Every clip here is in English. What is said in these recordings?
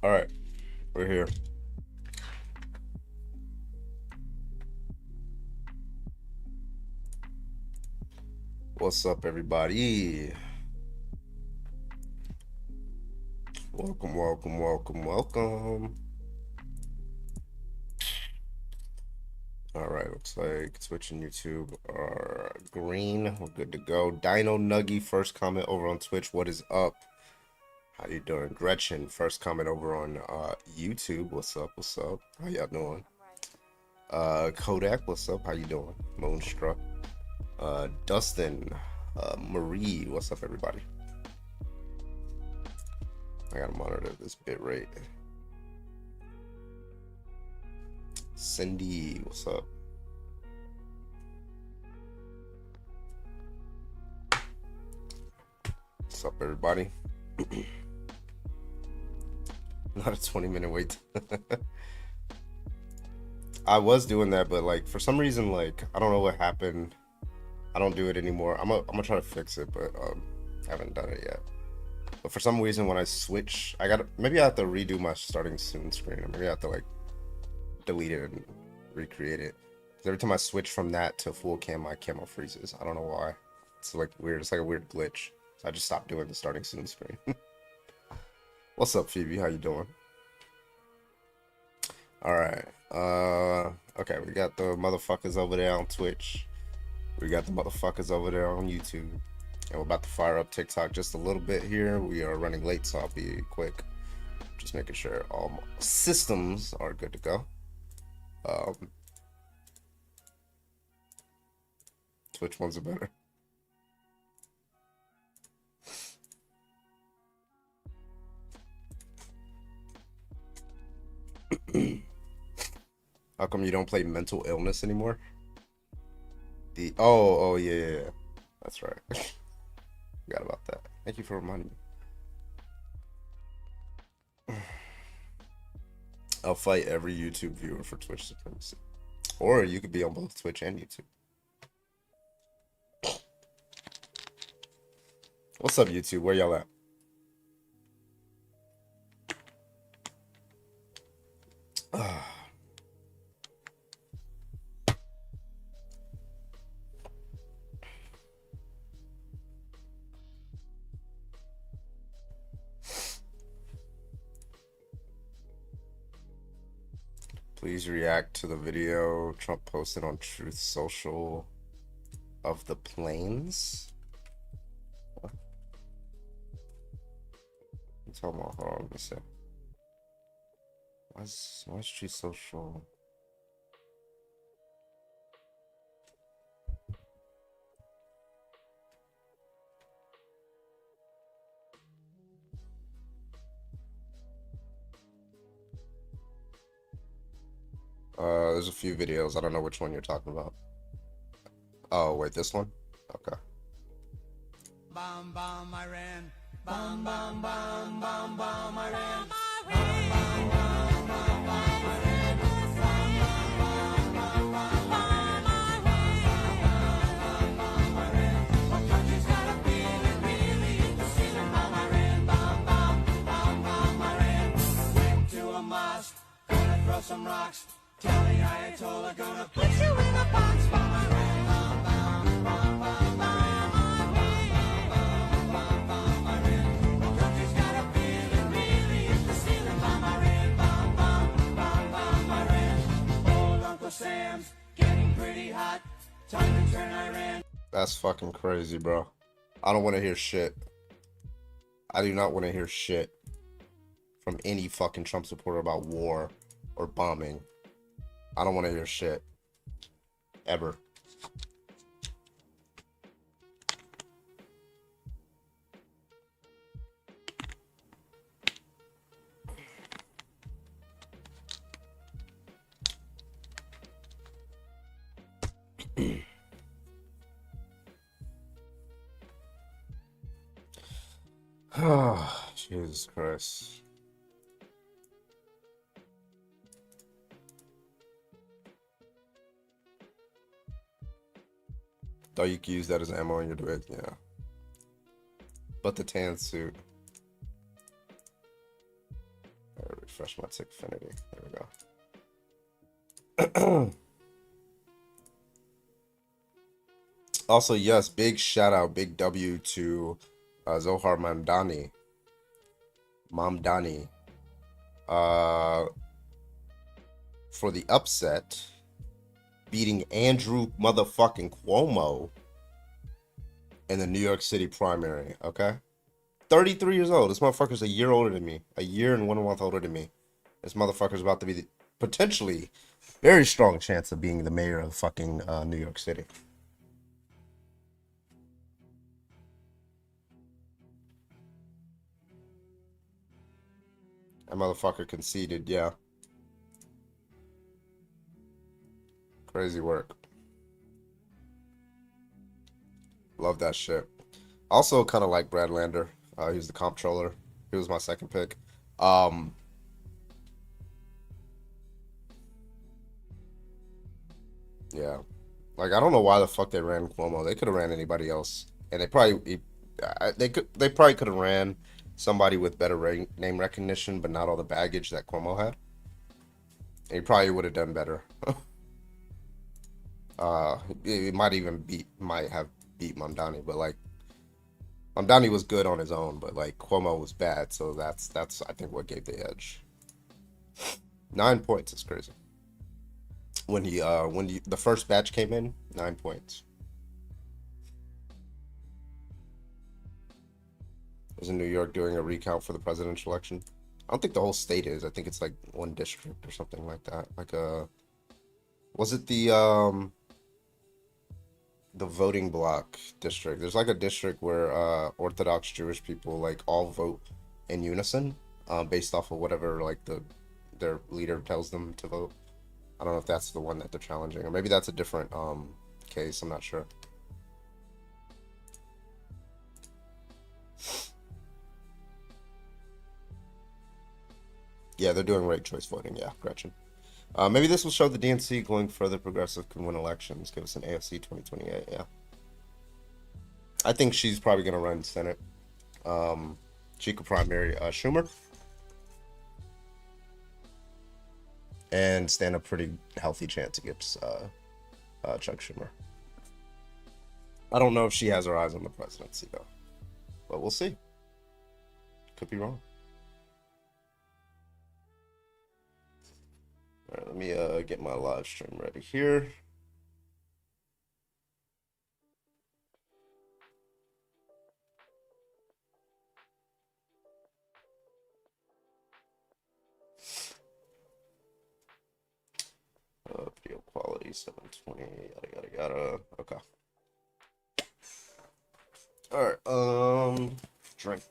All right, we're here. What's up, everybody? Welcome, welcome, welcome, welcome. All right, looks like Twitch and YouTube are green. We're good to go. Dino Nuggy, first comment over on Twitch. What is up? How you doing? Gretchen, first comment over on YouTube. What's up? What's up? How y'all doing? Kodak, what's up? How you doing? Moonstruck. Dustin, Marie, what's up, everybody? I gotta monitor this bit rate. Cindy, what's up? What's up, everybody? Not a 20-minute wait. I was doing that, but like for some reason, like I don't know what happened. I don't do it anymore. I'm gonna try to fix it, but haven't done it yet. But for some reason, when I switch, maybe I have to redo my starting soon screen, or maybe I have to like delete it and recreate it. Because every time I switch from that to full cam, my camera freezes. I don't know why. It's like weird. It's like a weird glitch. So I just stopped doing the starting soon screen. What's up, Phoebe? How you doing? All right. Okay, we got the motherfuckers over there on Twitch. We got the motherfuckers over there on YouTube. And we're about to fire up TikTok just a little bit here. We are running late, so I'll be quick. Just making sure all systems are good to go. Which ones are better? How come you don't play mental illness anymore? Oh yeah. That's right. Forgot about that. Thank you for reminding me. I'll fight every YouTube viewer for Twitch supremacy. Or you could be on both Twitch and YouTube. What's up, YouTube? Where y'all at? Please react to the video Trump posted on Truth Social of the planes. What? I'm talking about, hold on, let me see. Why is Truth Social? There's a few videos. I don't know which one you're talking about. Oh, wait, this one? Okay. Bomb, bomb, Iran. Bomb, bomb, bomb, bomb, bomb, Iran. Bomb, bomb, bomb, bomb, bomb, Iran. Bomb, bomb, bomb, bomb, bomb, Iran. What country's got a feeling, really hit the ceiling? Bomb, Iran. Bomb, bomb, bomb, bomb, Iran. Went to a mosque, gonna throw some rocks. Tell the Ayatollah, gonna put you in a box. Bomb, Iran. Bomb, bomb, bomb, bomb, bomb. Sam's getting pretty hot. Time to turn Iran. That's fucking crazy, bro. I don't want to hear shit. I do not want to hear shit from any fucking Trump supporter about war or bombing. I don't want to hear shit. Ever. Oh, Jesus Christ. Thought you could use that as ammo in your debate, yeah. But the tan suit. refresh my Tickfinity. There we go. Also, yes, big shout out, big W to Zohar Mamdani. For the upset, beating Andrew motherfucking Cuomo in the New York City primary, okay? 33 years old. This motherfucker's a year older than me. A year and 1 month older than me. This motherfucker's about to be potentially very strong chance of being the mayor of fucking New York City. That motherfucker conceded, yeah. Crazy work. Love that shit. Also, kind of like Brad Lander. He's the comptroller. He was my second pick. Yeah. Like, I don't know why the fuck they ran Cuomo. They could have ran anybody else, and they probably could have ran somebody with better name recognition, but not all the baggage that Cuomo had. And he probably would have done better. It might have beat Mamdani, but like Mamdani was good on his own, but like Cuomo was bad, so that's I think what gave the edge. 9 points is crazy. When the first batch came in, 9 points. Is in New York doing a recount for the presidential election? I don't think the whole state is. I think it's like one district or something like that. Like was it the voting block district? There's like a district where Orthodox Jewish people like all vote in unison, based off of whatever like their leader tells them to vote. I don't know if that's the one that they're challenging, or maybe that's a different case. I'm not sure. Yeah, they're doing ranked choice voting. Yeah, Gretchen. Maybe this will show the DNC going further progressive can win elections. Give us an AFC 2028. Yeah. I think she's probably going to run Senate. She could primary Schumer. And stand a pretty healthy chance against Chuck Schumer. I don't know if she has her eyes on the presidency, though. But we'll see. Could be wrong. All right, let me get my live stream ready here. Video quality 720, yada yada yada. Okay. All right. Drink.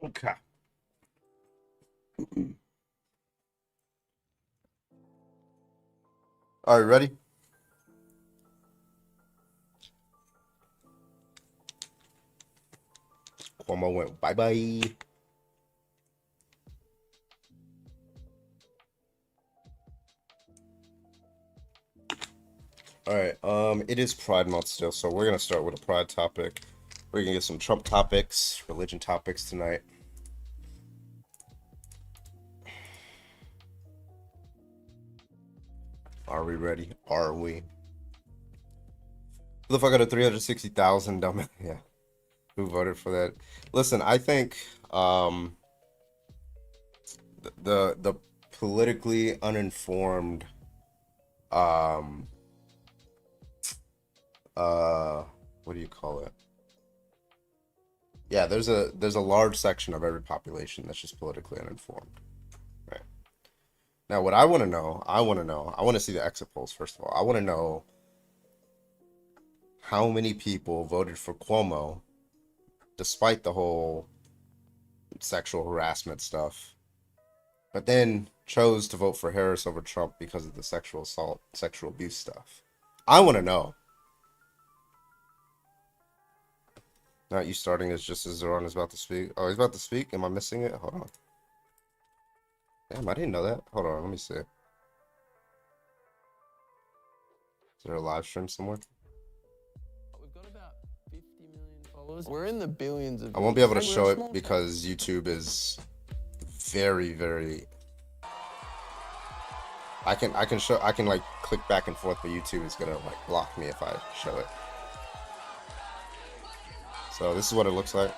Okay. All right, ready? Cuomo went bye-bye. All right, it is Pride Month still, so we're gonna start with a Pride topic. We're gonna get some Trump topics, religion topics tonight. Are we ready? Are we? Who the fuck out of 360,000 dumb? Yeah, who voted for that? Listen, I think the politically uninformed what do you call it? Yeah, there's a large section of every population that's just politically uninformed. Right. Now what I want to know, I want to see the exit polls first of all. I want to know how many people voted for Cuomo despite the whole sexual harassment stuff, but then chose to vote for Harris over Trump because of the sexual assault, sexual abuse stuff. I want to know. Not you starting as just as Zoran is about to speak. Oh, he's about to speak? Am I missing it? Hold on. Damn, I didn't know that. Hold on, let me see. Is there a live stream somewhere? We've got about 50 million followers. We're in the billions of. I won't be able to show it because YouTube is very, very. I can like click back and forth, but YouTube is gonna like block me if I show it. So this is what it looks like.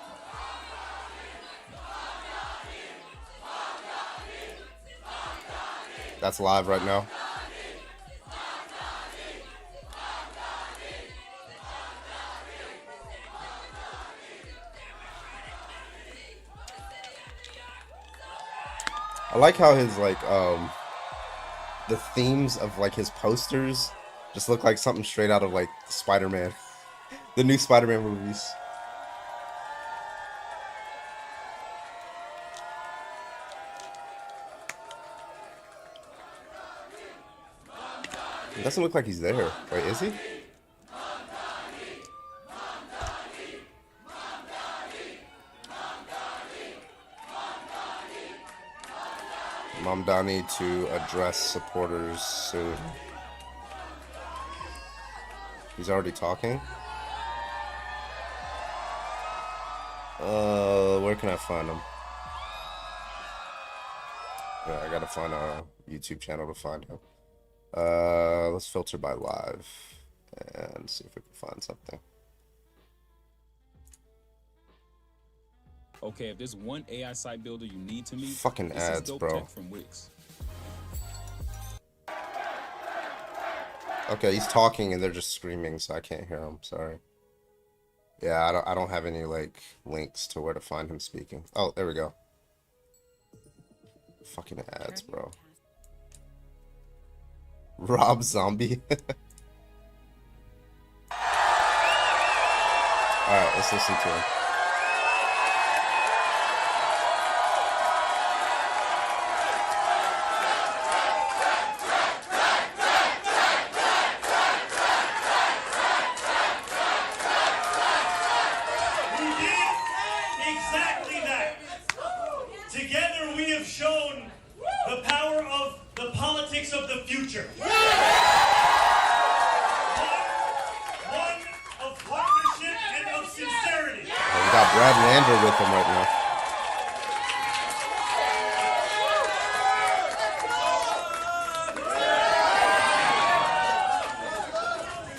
That's live right now. I like how his like the themes of like his posters just look like something straight out of like Spider-Man, the new Spider-Man movies. It doesn't look like he's there. Wait, is he? Mamdani to address supporters soon. He's already talking? Where can I find him? Yeah, I gotta find a YouTube channel to find him. Let's filter by live and see if we can find something. Okay, if there's one AI site builder you need to meet, Fucking this ads, is Dope bro. Tech from Wix. Okay, he's talking and they're just screaming, so I can't hear him. Sorry. Yeah, I don't have any like links to where to find him speaking. Oh, there we go. Fucking ads, bro. Rob Zombie. Alright, let's listen to him. Exactly that. Together we have shown the power of the politics of the future. One of partnership and of sincerity. Oh, we got Brad Lander with him right now.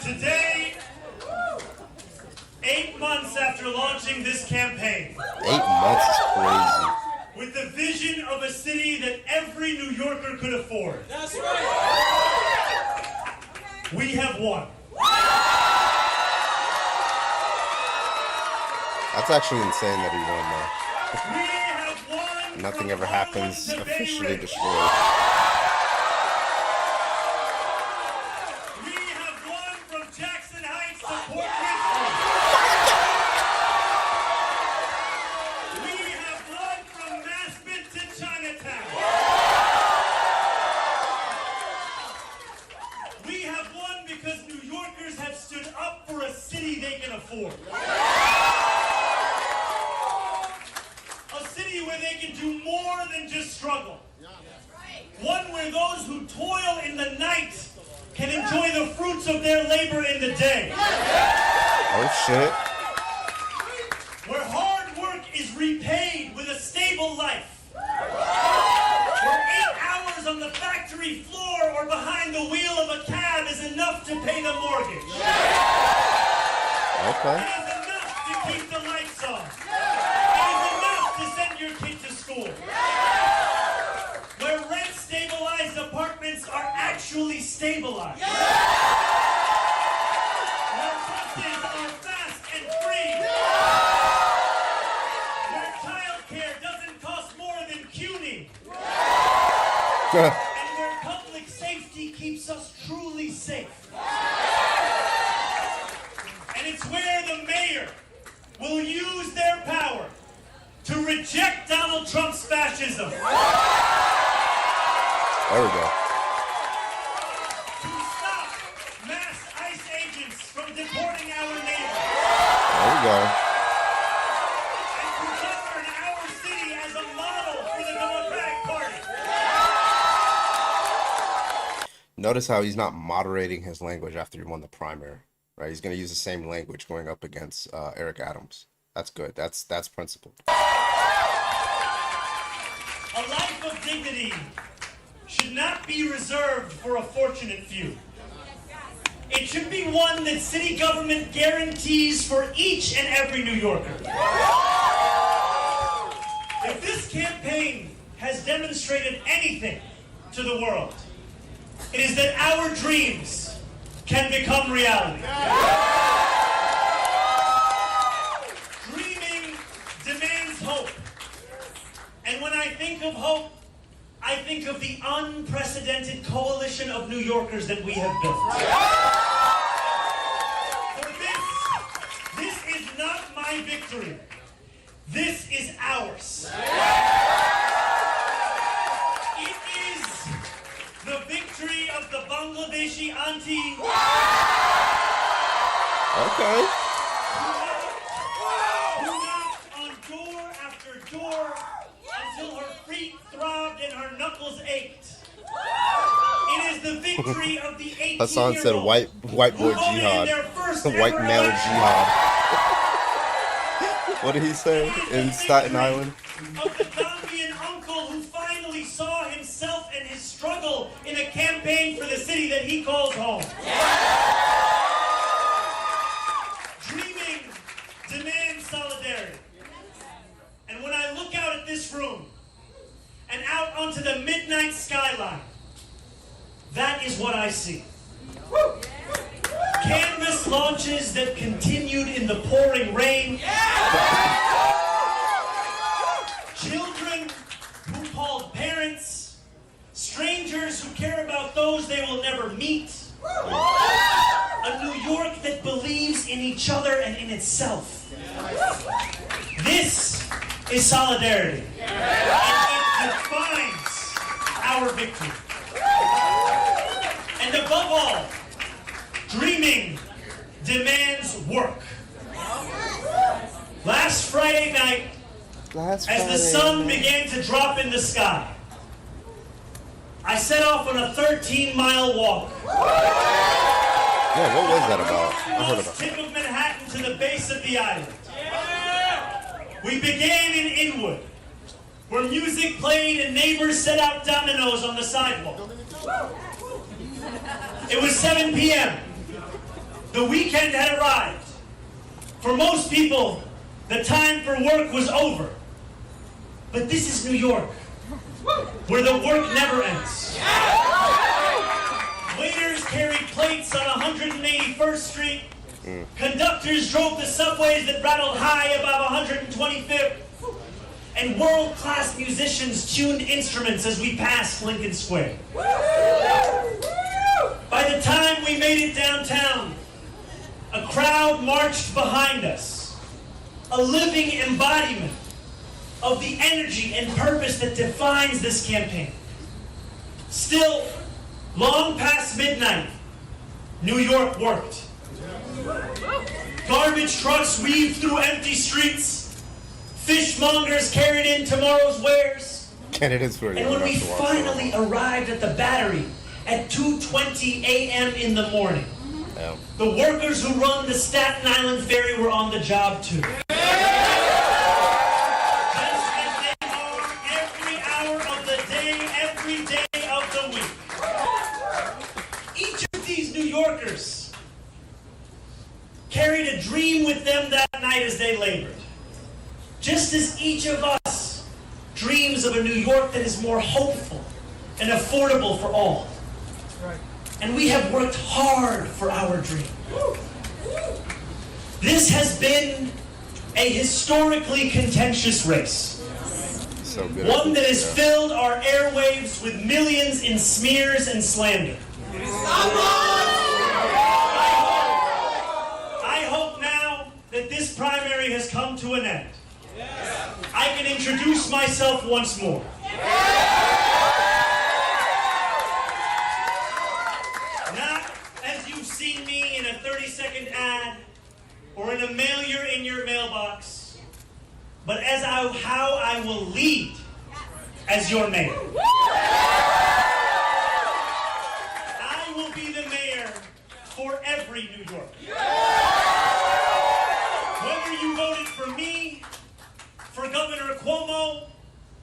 Today, 8 months after launching this campaign, 8 months is crazy. with the vision of a city that every New Yorker could afford. That's right. We have won. That's actually insane that he won, We have won. though. Nothing from ever happens Harlem to Bay officially Ridge. destroyed. We have won from Jackson Heights to Port Richmond. We have won from Maspeth to Chinatown. We have won because New Yorkers have stood up for a city they can afford. A city where they can do more than just struggle. One where those who toil in the night can enjoy the fruits of their labor in the day. Oh shit. Where hard work is repaid with a stable life. Where 8 hours on the factory floor or behind the wheel of a cab is enough to pay the mortgage. Okay. It is enough to keep the lights on. It is enough to send your kid to school. stabilized. Where buses are fast and free. Where childcare doesn't cost more than CUNY. And where public safety keeps us truly safe. And it's where the mayor will use their power to reject Donald Trump's fascism. There we go. To stop mass ICE agents from deporting our neighbors. There we go. And to govern our city as a model for the Democratic Party. Notice how he's not moderating his language after he won the primary, right? He's going to use the same language going up against Eric Adams. That's good. That's principle. A life of dignity should not be reserved for a fortunate few. It should be one that city government guarantees for each and every New Yorker. If this campaign has demonstrated anything to the world, it is that our dreams can become reality. Dreaming demands hope. And when I think of hope, I think of the unprecedented coalition of New Yorkers that we have built. For this is not my victory. This is ours. It is the victory of the Bangladeshi auntie Okay. who knocked on door after door until her feet throbbed and her knuckles ached. It is the victory of the 18-year-old Hassan said white boy who voted in jihad. their first White ever male election. jihad. What did he say in Staten Island? Of the Gambian uncle who finally saw himself and his struggle in a campaign for the city that he calls home. Dreaming demands solidarity. And when I look out at this room and out onto the midnight skyline, that is what I see. Canvas launches that continued in the pouring rain. Children who called parents. Strangers who care about those they will never meet. A New York that believes in each other and in itself. This is solidarity. And it defines our victory. And above all, dreaming demands work. Last Friday night, as the sun began to drop in the sky, I set off on a 13-mile walk. Yeah, what was that about? I heard From the about tip of Manhattan to the base of the island. We began in Inwood, where music played and neighbors set out dominoes on the sidewalk. It was 7 p.m. The weekend had arrived. For most people, the time for work was over. But this is New York, where the work never ends. Waiters carried plates on 181st Street. Conductors drove the subways that rattled high above 125th. And world-class musicians tuned instruments as we passed Lincoln Square. By the time we made it downtown, a crowd marched behind us, a living embodiment of the energy and purpose that defines this campaign. Still, long past midnight, New York worked. Garbage trucks weaved through empty streets. Fishmongers carried in tomorrow's wares. Candidates for And when we finally arrived at the Battery at 2:20 a.m. in the morning, the workers who run the Staten Island Ferry were on the job too. Just as they are every hour of the day, every day of the week. Each of these New Yorkers carried a dream with them that night as they labored. Just as each of us dreams of a New York that is more hopeful and affordable for all. and we have worked hard for our dream. This has been a historically contentious race. So good. One that has filled our airwaves with millions in smears and slander. I hope now that this primary has come to an end, I can introduce myself once more. Not as you've seen me in a 30-second ad or in a mailer in your mailbox, but as how I will lead as your mayor. I will be the mayor for every New Yorker. Whether you voted for me, for Governor Cuomo,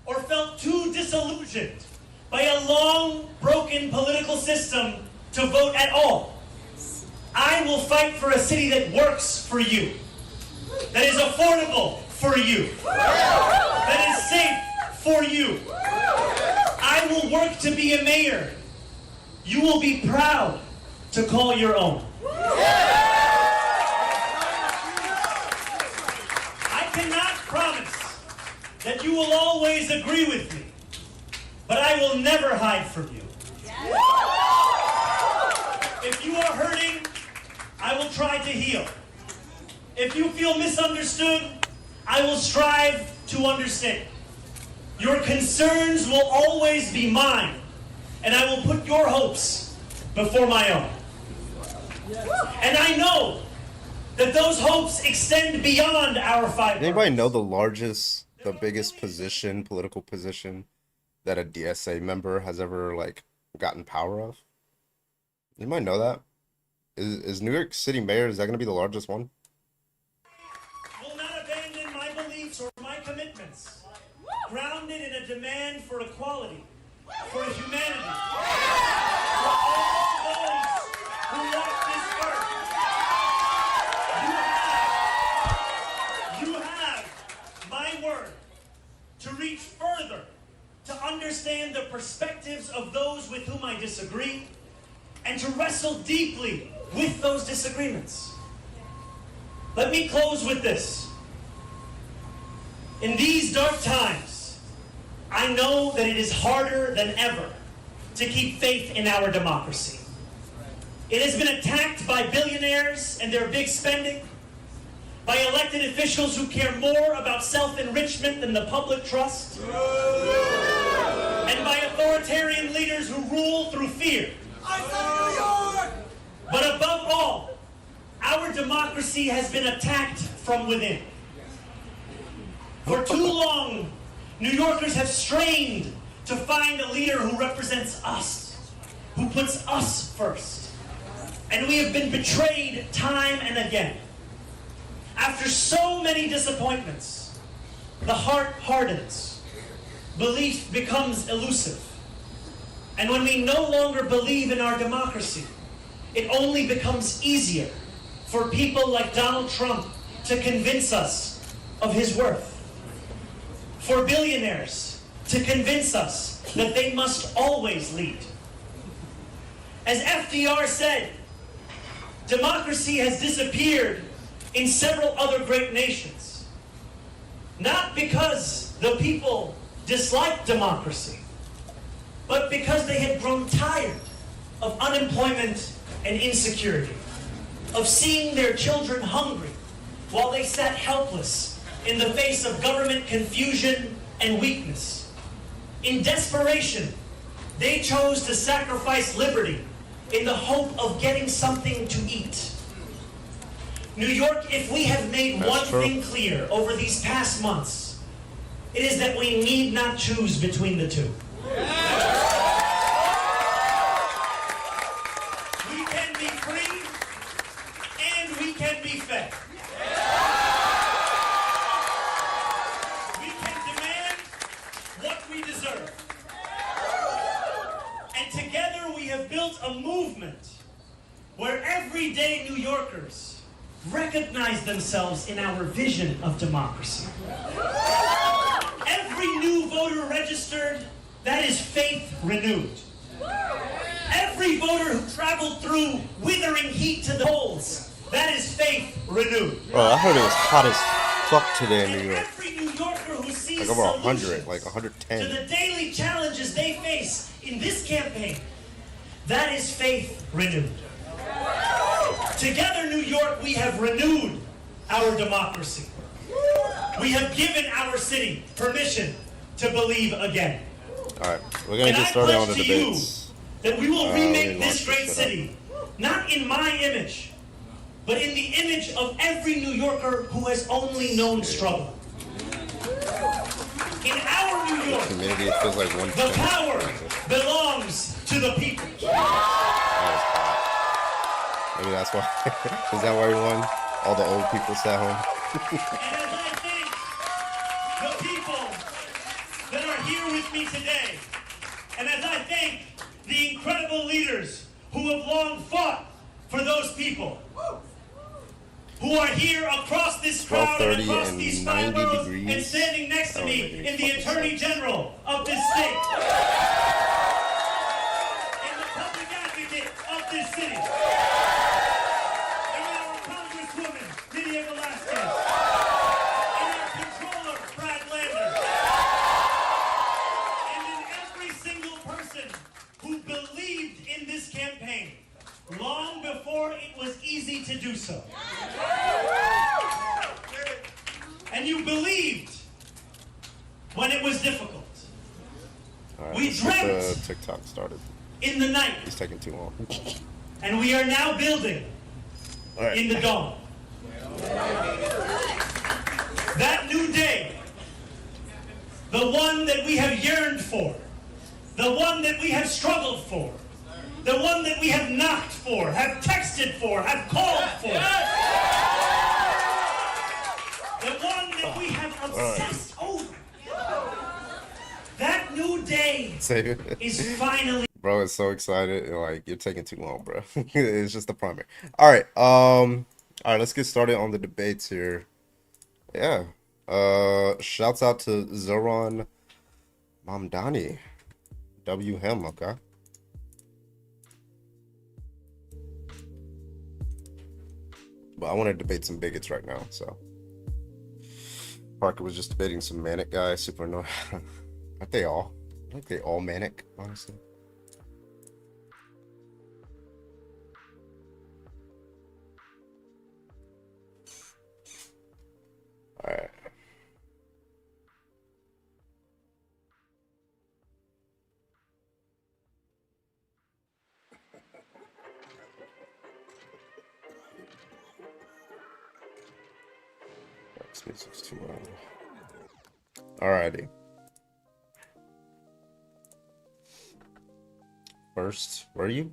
or felt too disillusioned by a long, broken political system to vote at all, I will fight for a city that works for you, that is affordable for you, that is safe for you. I will work to be a mayor you will be proud to call your own. I cannot promise that you will always agree with me, but I will never hide from you. If you are hurting, I will try to heal. If you feel misunderstood, I will strive to understand. Your concerns will always be mine, and I will put your hopes before my own. And I know that those hopes extend beyond our five. Anybody know the biggest position, political position, that a DSA member has ever gotten power of? You might know that. Is New York City mayor, is that going to be the largest one? Will not abandon my beliefs or my commitments, grounded in a demand for equality, for humanity, for all those who walk this earth. You have my word to reach further, to understand the perspectives of those with whom I disagree, and to wrestle deeply with those disagreements. Let me close with this. In these dark times, I know that it is harder than ever to keep faith in our democracy. It has been attacked by billionaires and their big spending, by elected officials who care more about self-enrichment than the public trust, and by authoritarian leaders who rule through fear. But above all, our democracy has been attacked from within. For too long, New Yorkers have strained to find a leader who represents us, who puts us first. And we have been betrayed time and again. After so many disappointments, the heart hardens, belief becomes elusive. And when we no longer believe in our democracy, it only becomes easier for people like Donald Trump to convince us of his worth. For billionaires to convince us that they must always lead. As FDR said, democracy has disappeared in several other great nations. Not because the people disliked democracy, but because they had grown tired of unemployment and insecurity, of seeing their children hungry while they sat helpless in the face of government confusion and weakness. In desperation, they chose to sacrifice liberty in the hope of getting something to eat. New York, if we have made one thing clear over these past months, it is that we need not choose between the two. We can be free and we can be fed. We can demand what we deserve. And together we have built a movement where everyday New Yorkers recognize themselves in our vision of democracy. Every new voter registered, that is faith renewed. Every every voter who traveled through withering heat to the polls. That is faith renewed. Bro, I heard it was hot as fuck today in And New York. every New Yorker who sees Like over 100, solutions like to 110. the daily challenges they face in this campaign, that is faith renewed. Together, New York, we have renewed our democracy. We have given our city permission to believe again. All right, we're gonna And get I started on pledge the to you debates. that we will let remake me launch this great this shit up. city, not in my image, but in the image of every New Yorker who has only known struggle. In our New York, Community feels like one. the power belongs to the people. Maybe that's why. Is that why we won? All the old people sat home. And as I thank the people that are here with me today, and as I thank the incredible leaders who have long fought for those people, who are here across this crowd and 12:30 across and these 90 5 boroughs degrees. and standing next to That me wouldn't make in any the fucking Attorney sense. General of this state, in the public advocate of this city, in our Congresswoman, Lydia Velasquez, in our Controller, Brad Lander, and in every single person who believed in this campaign long before it was easy to do so. And you believed when it was difficult. All right, We let's get dreamt. the TikTok started. In the night, It's taking too long. and we are now building All right. in the dawn. That new day, the one that we have yearned for, the one that we have struggled for, the one that we have knocked for, have texted for, have called for, the one that we have obsessed over. That new day Save it. is finally. Bro, it's so excited. Like, you're taking too long, bro. It's just the primary. All right. All right, let's get started on the debates here. Yeah. Shouts out to Zoran Mamdani. W him, okay. But I want to debate some bigots right now, so. Parker was just debating some manic guy, super annoying. Aren't they all? I think they all manic, honestly. Alright. This music's too loud. Alrighty. First, were you?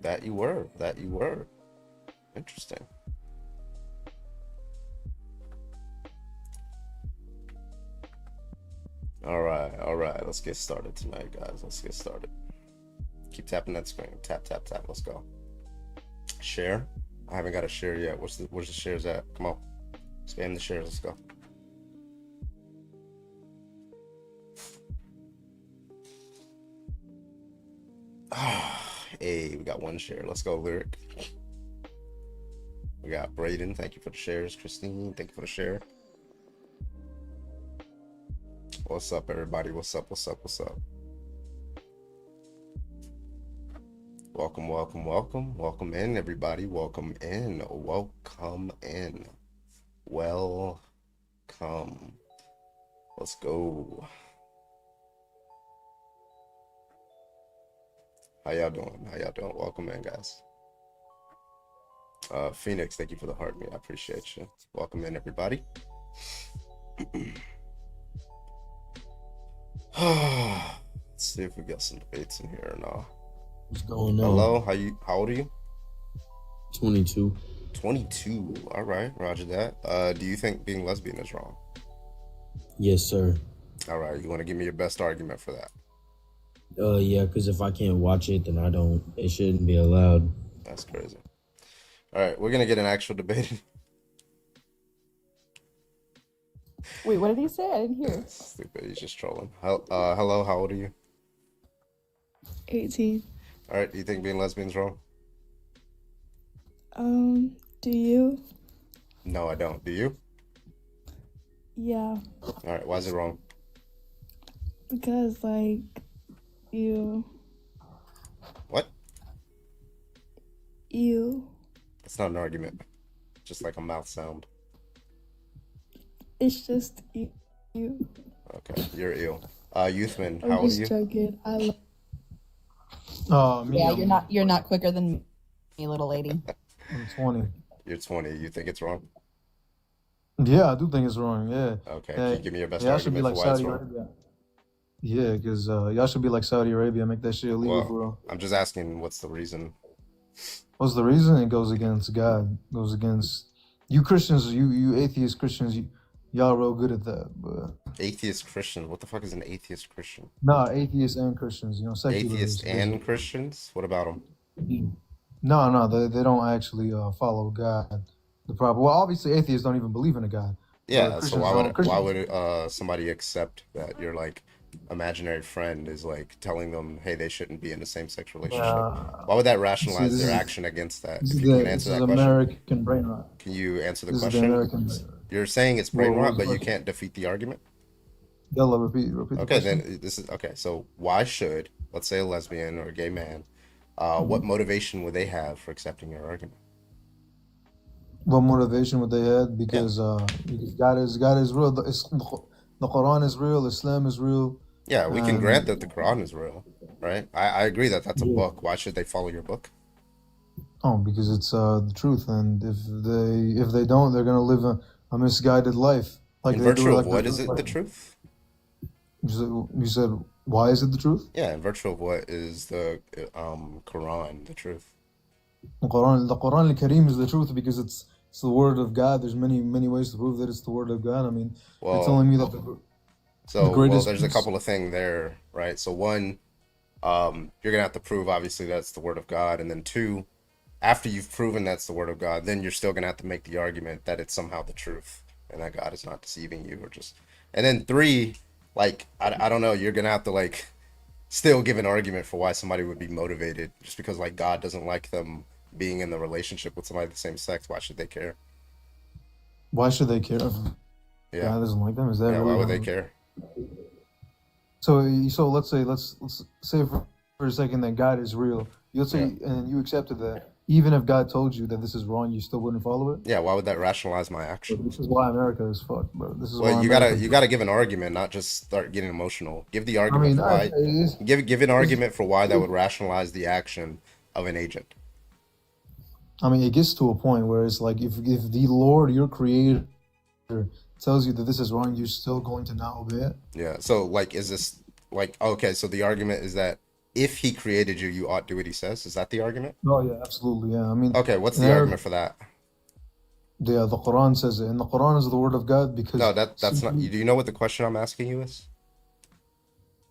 That you were. That you were. Interesting. Alright. Let's get started tonight, guys. Let's get started. Keep tapping that screen. Tap, tap, tap. Let's go. Share. I haven't got a share yet. Where's the shares at? Come on. Spam the shares. Let's go. Hey, we got one share. Let's go, Lyric. We got Braden. Thank you for the shares. Christine, thank you for the share. What's up, everybody? What's up? What's up? What's up? Welcome, welcome, welcome. Welcome in, everybody. Welcome in. Welcome in. Welcome. Let's go. How y'all doing? How y'all doing? Welcome in, guys. Phoenix, thank you for the heart, man. I appreciate you. Welcome in, everybody. Let's see if we got some debates in here or not. What's going on? Hello, how old are you? 22. 22. All right, roger that. Do you think being lesbian is wrong? Yes, sir. All right, you want to give me your best argument for that? Yeah, because if I can't watch it, then it shouldn't be allowed. That's crazy. All right, we're gonna get an actual debate. Wait, what did he say? I didn't hear. Stupid, he's just trolling. Hello, how old are you? 18. All right. Do you think being lesbian's wrong? Do you? No, I don't. Do you? Yeah. All right. Why is it wrong? Because, like, you. What? You. It's not an argument. Just like a mouth sound. It's just you. You. Okay. You're ill. Youthman, I'm how old are just you? joking. I love. Me, Yeah, I'm, you're not quicker than me, little lady. I'm 20. You're 20. You think it's wrong? Yeah, I do think it's wrong. Yeah. Okay. Can you give me your best Y'all should be argument like for why it's Saudi wrong? Arabia. Yeah, because y'all should be like Saudi Arabia, make that shit illegal for Well, real. I'm just asking what's the reason? What's the reason? It goes against God. It goes against you Christians, you atheist Christians, y'all real good at that. But Atheist Christian. What the fuck is an atheist Christian? nah, atheists and Christians, secularists. Atheist and Christians? What about them? No, they don't actually follow God. The problem. Well, obviously atheists don't even believe in a God. Yeah, so Christians why don't. would somebody accept that your like imaginary friend is like telling them, hey, they shouldn't be in a same-sex relationship? Why would that rationalize this their is- action against that? This If is you can this answer is that question, American brain rot. can you answer the This is the question? American. You're saying it's brain What rot, was but the you question? can't defeat the argument? Yalla, repeat the Okay, question. then this is okay. So why should, let's say, a lesbian or a gay man, what motivation would they have for accepting your argument? What motivation would they have? Because God is real. The Quran is real. Islam is real. Yeah, we can And grant that the Quran is real, right? I agree that that's a book. Why should they follow your book? because it's the truth, and if they don't, they're gonna live a misguided life. Like In they do. virtue of Like what is it the truth? You said, why is it the truth? Yeah, in virtue of what is the Quran the truth? The Quran al-Karim is the truth because it's the word of God. There's many ways to prove that it's the word of God. I mean, it's Well, telling me that greatest there's a peace- couple of things there, right? So one, you're gonna have to prove obviously that's the word of God, and then two, after you've proven that's the word of God, then you're still gonna have to make the argument that it's somehow the truth and that God is not deceiving you or just. And then three, like I don't know, you're gonna have to like still give an argument for why somebody would be motivated just because like God doesn't like them being in the relationship with somebody of the same sex. Why should they care? Why should they care? If Yeah, God doesn't like them. Is that yeah. really Why would they how- care? So let's say for a second that God is real. You'll say, and you accepted that. Even if God told you that this is wrong, you still wouldn't follow it. Yeah, why would that rationalize my So action? this is why America is fucked, bro. This is Well, why you America- gotta give an argument, not just start getting emotional. Give the I argument mean, for why. it's- Give an argument for why that would rationalize the action of an agent. I mean, it gets to a point where it's like if the Lord, your Creator, tells you that this is wrong, you're still going to not obey it. Yeah. So like, is this like okay? So the argument is that if he created you, you ought do what he says. Is that the argument? Oh yeah, absolutely. Yeah, I mean, Okay. What's the there- argument for that? yeah, the Quran says it, and the Quran is the word of God because No, that's not. Do you know what the question I'm asking you is?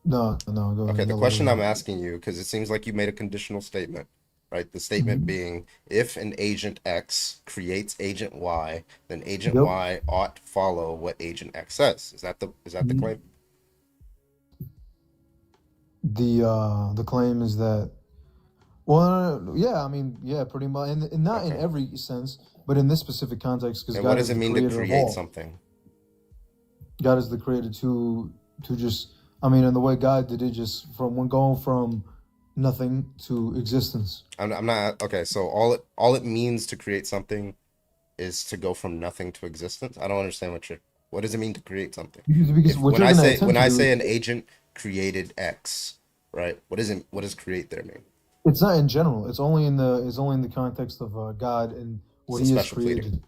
No, go Okay. ahead. The Go question ahead. I'm asking you because it seems like you made a conditional statement, right? The statement being if an agent X creates agent Y, then agent Yep. Y ought follow what agent X says. Is that the claim? The claim is that, well, yeah, I mean, yeah, pretty much, and not in Okay. every sense, but in this specific context, because And God what is does it the mean to creator of create all. something? God is the creator to just, I mean, and the way God did it, just going from nothing to existence. I'm not okay. So all it means to create something is to go from nothing to existence. I don't understand what does it mean to create something? Because what you're gonna attempt When to I do say is- an agent created X, right? What does create there mean? it's not in general. It's only in the context of God and what It's a He has special pleading. created.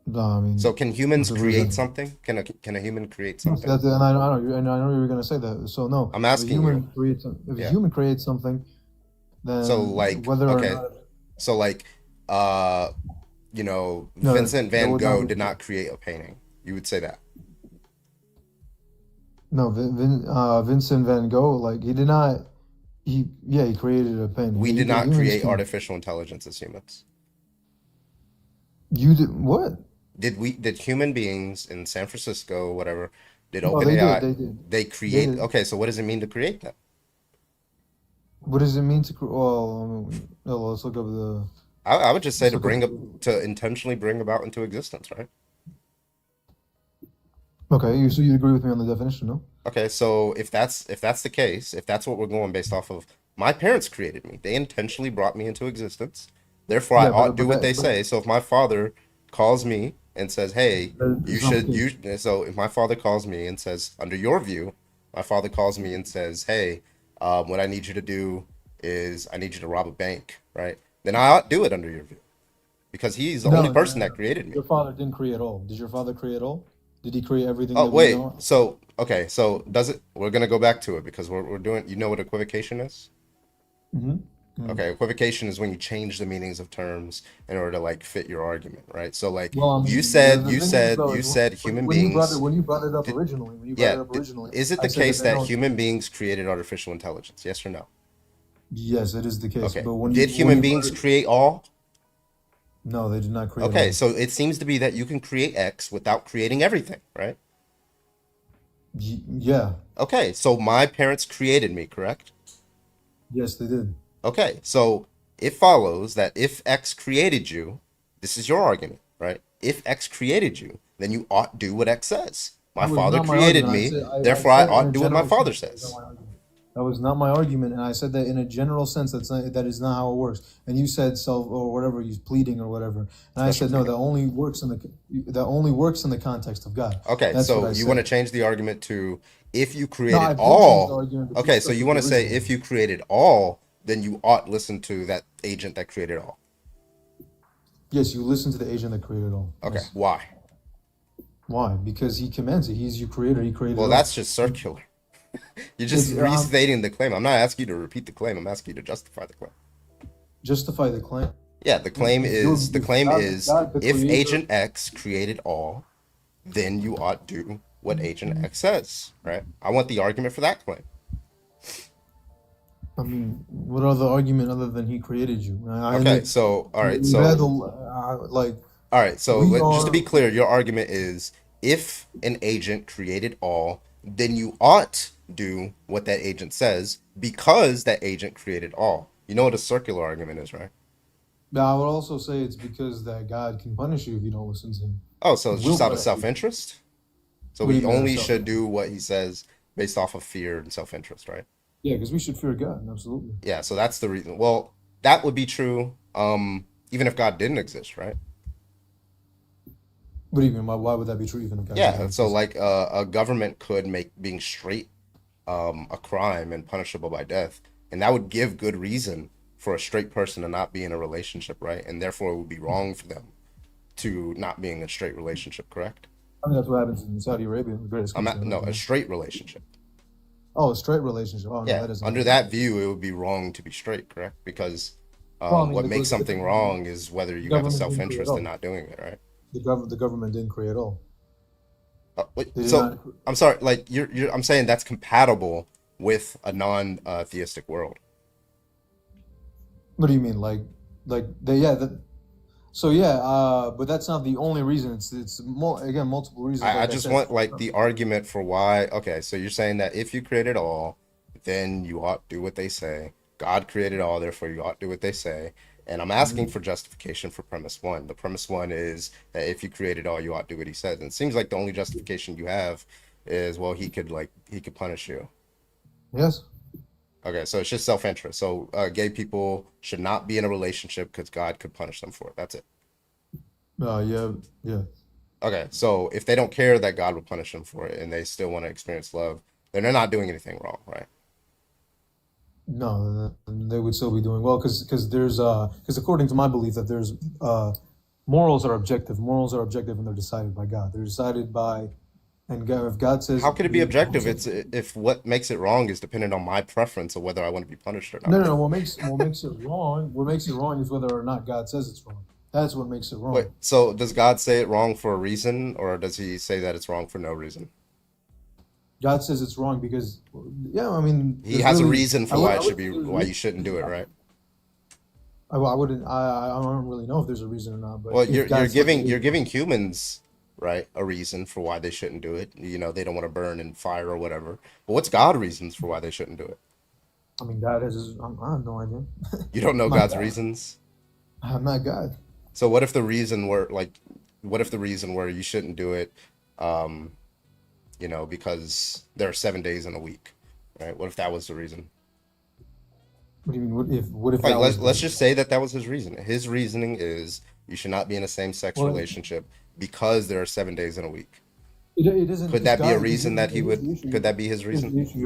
No, I mean, So can humans That's a create reason. something? Can a human create something? and I know you were gonna say that. So no, I'm if a asking human you. creates if Yeah. a human creates something, then So like whether or okay, not so like No, Vincent that van would not Gogh be did true. not create a painting. You would say that. No, Vincent van Gogh, like he did not. He created a pen. We did not Humans create can- artificial intelligence as humans. You did what? Did human beings in San Francisco, whatever, did No, they OpenAI? did. They did. They create. did. Okay, so what does it mean to create that? What does it mean to? Well, no, let's look up the. I would just say Let's to look up. bring up, to intentionally bring about into existence, right? Okay, so you agree with me on the definition, no? Okay, so if that's the case, if that's what we're going based off of, my parents created me. They intentionally brought me into existence. Therefore, I Yeah, ought do but what they that say. So if my father calls me and says, "Hey, you it's not the should case. you," so if my father calls me and says, under your view, my father calls me and says, "Hey, what I need you to do is I need you to rob a bank," right? Then I ought do it under your view because he's the only No, person that created me. your father didn't create all. Did your father create all? Did he create everything Oh, that we wait. know? So, okay. So does it, we're going to go back to it because we're doing, you know what equivocation is? Mm-hmm. Okay. Equivocation is when you change the meanings of terms in order to like fit your argument, right? So like Well, I you mean, said, the you thing is, said, though, you is said human when beings. when you brought it up Did, originally, when you brought yeah. it up originally, Is it I the said case that that no. human beings created artificial intelligence? Yes or no? Yes, it is the case. Okay. But Did when human you brought beings it, create all? no, they did not create Okay. all. So it seems to be that you can create X without creating everything, right? Yeah, Okay. So my parents created me, correct? yes, they did. Okay, so it follows that if X created you, this is your argument, right? If X created you, then you ought do what X says. My That was father not my created argument. I me, said I therefore I said in ought a do what my general father sense. That was not says. my argument. That was not my argument, and I said that in a general sense. That is not how it works. And you said self or whatever, you pleading or whatever. And I Special said no, pleading. that only works in the context of God. Okay, That's what so I you want to said. change the argument to if you No, created I did change the all. argument, but you Okay, so stuck you with want the to say original if one. you created all, then you ought listen to that agent that created all. Yes, you listen to the agent that created all. Okay, Yes. why? Why? Because he commands it. He's your creator. He created Well, all. that's just circular. You're just It's restating the claim. I'm not asking you to repeat the claim. I'm asking you to justify the claim. justify the claim. Yeah, the claim Is is God the if creator? Agent X created all, then you ought do what Agent X says, right? I want the argument for that claim. I mean, what other argument other than he created you? Okay, so all right, We've had so the like all right, so we just to be are. clear, your argument is if an agent created all, then you ought do what that agent says because that agent created all. You know what a circular argument is, right? I would also say it's because that God can punish you if you don't listen to him. Oh, so He it's will just out of punish you. self-interest? So What do we you mean out of only self? should do what he says based off of fear and self-interest, right? Yeah, because we should fear God. Absolutely. Yeah, so that's the reason. Well, that would be true, even if God didn't exist, right? What do you mean? Why would that be true even if God didn't Yeah, so exist? like a government could make being straight a crime and punishable by death, and that would give good reason for a straight person to not be in a relationship, right? And therefore it would be wrong for them to not be in a straight relationship, correct? I mean, that's what happens in Saudi Arabia, the greatest I'm country not, on no, earth. a Yeah. straight relationship. Oh, a straight relationship. Oh no, Yeah, that doesn't under happen. that view, it would be wrong to be straight, correct? Because Well, I mean, what makes something wrong is whether the you have a government didn't create self-interest in all. not doing it, right? The government didn't create all. Wait, They did so not. I'm sorry, like I'm saying that's compatible with a theistic world. What do you mean? Like they? Yeah. So yeah. But that's not the only reason. Again multiple reasons. I Like I just said. want like the argument for why. Okay, so you're saying that if you created all, then you ought do what they say. God created all, therefore you ought do what they say. And I'm asking for justification for premise one. The premise one is that if you created all, you ought do what he says. And it seems like the only justification you have is, well, he could punish you. Yes. Okay, so it's just self-interest. So gay people should not be in a relationship because God could punish them for it. That's it. Yeah. Yeah. Okay, so if they don't care that God would punish them for it and they still want to experience love, then they're not doing anything wrong, right? No, they would still be doing well because according to my belief that there's morals are objective. Morals are objective and they're decided by God. They're decided by and God, if God says How could it be objective? It's if what makes it wrong is dependent on my preference of whether I want to be punished or not, no. right? What makes it wrong? What makes it wrong is whether or not God says it's wrong. That's what makes it Wait, wrong. so does God say it wrong for a reason, or does he say that it's wrong for no reason? God says it's wrong because, yeah, I mean, He has a reason for why I it should would be, say there's why you shouldn't do it, right? I wouldn't. I don't really know if there's a reason or not. But Well, if God says it you're is, giving humans, right, a reason for why they shouldn't do it. You know, they don't want to burn in fire or whatever. But what's God reasons for why they shouldn't do it? I mean, God has his. I have no idea. You don't know I'm not God's God. reasons. I'm not God. So what if the reason were like, what if the reason were you shouldn't do it, um, because there are 7 days in a week, right? What if that was the reason? What do you mean? What if Like that was let's the just say that was his reason. His reasoning is you should not be in a same-sex well? relationship because there are 7 days in a week. It isn't Could because that be a God. Because reason that he here's would? the issue. Could that be his Here's reason? the issue.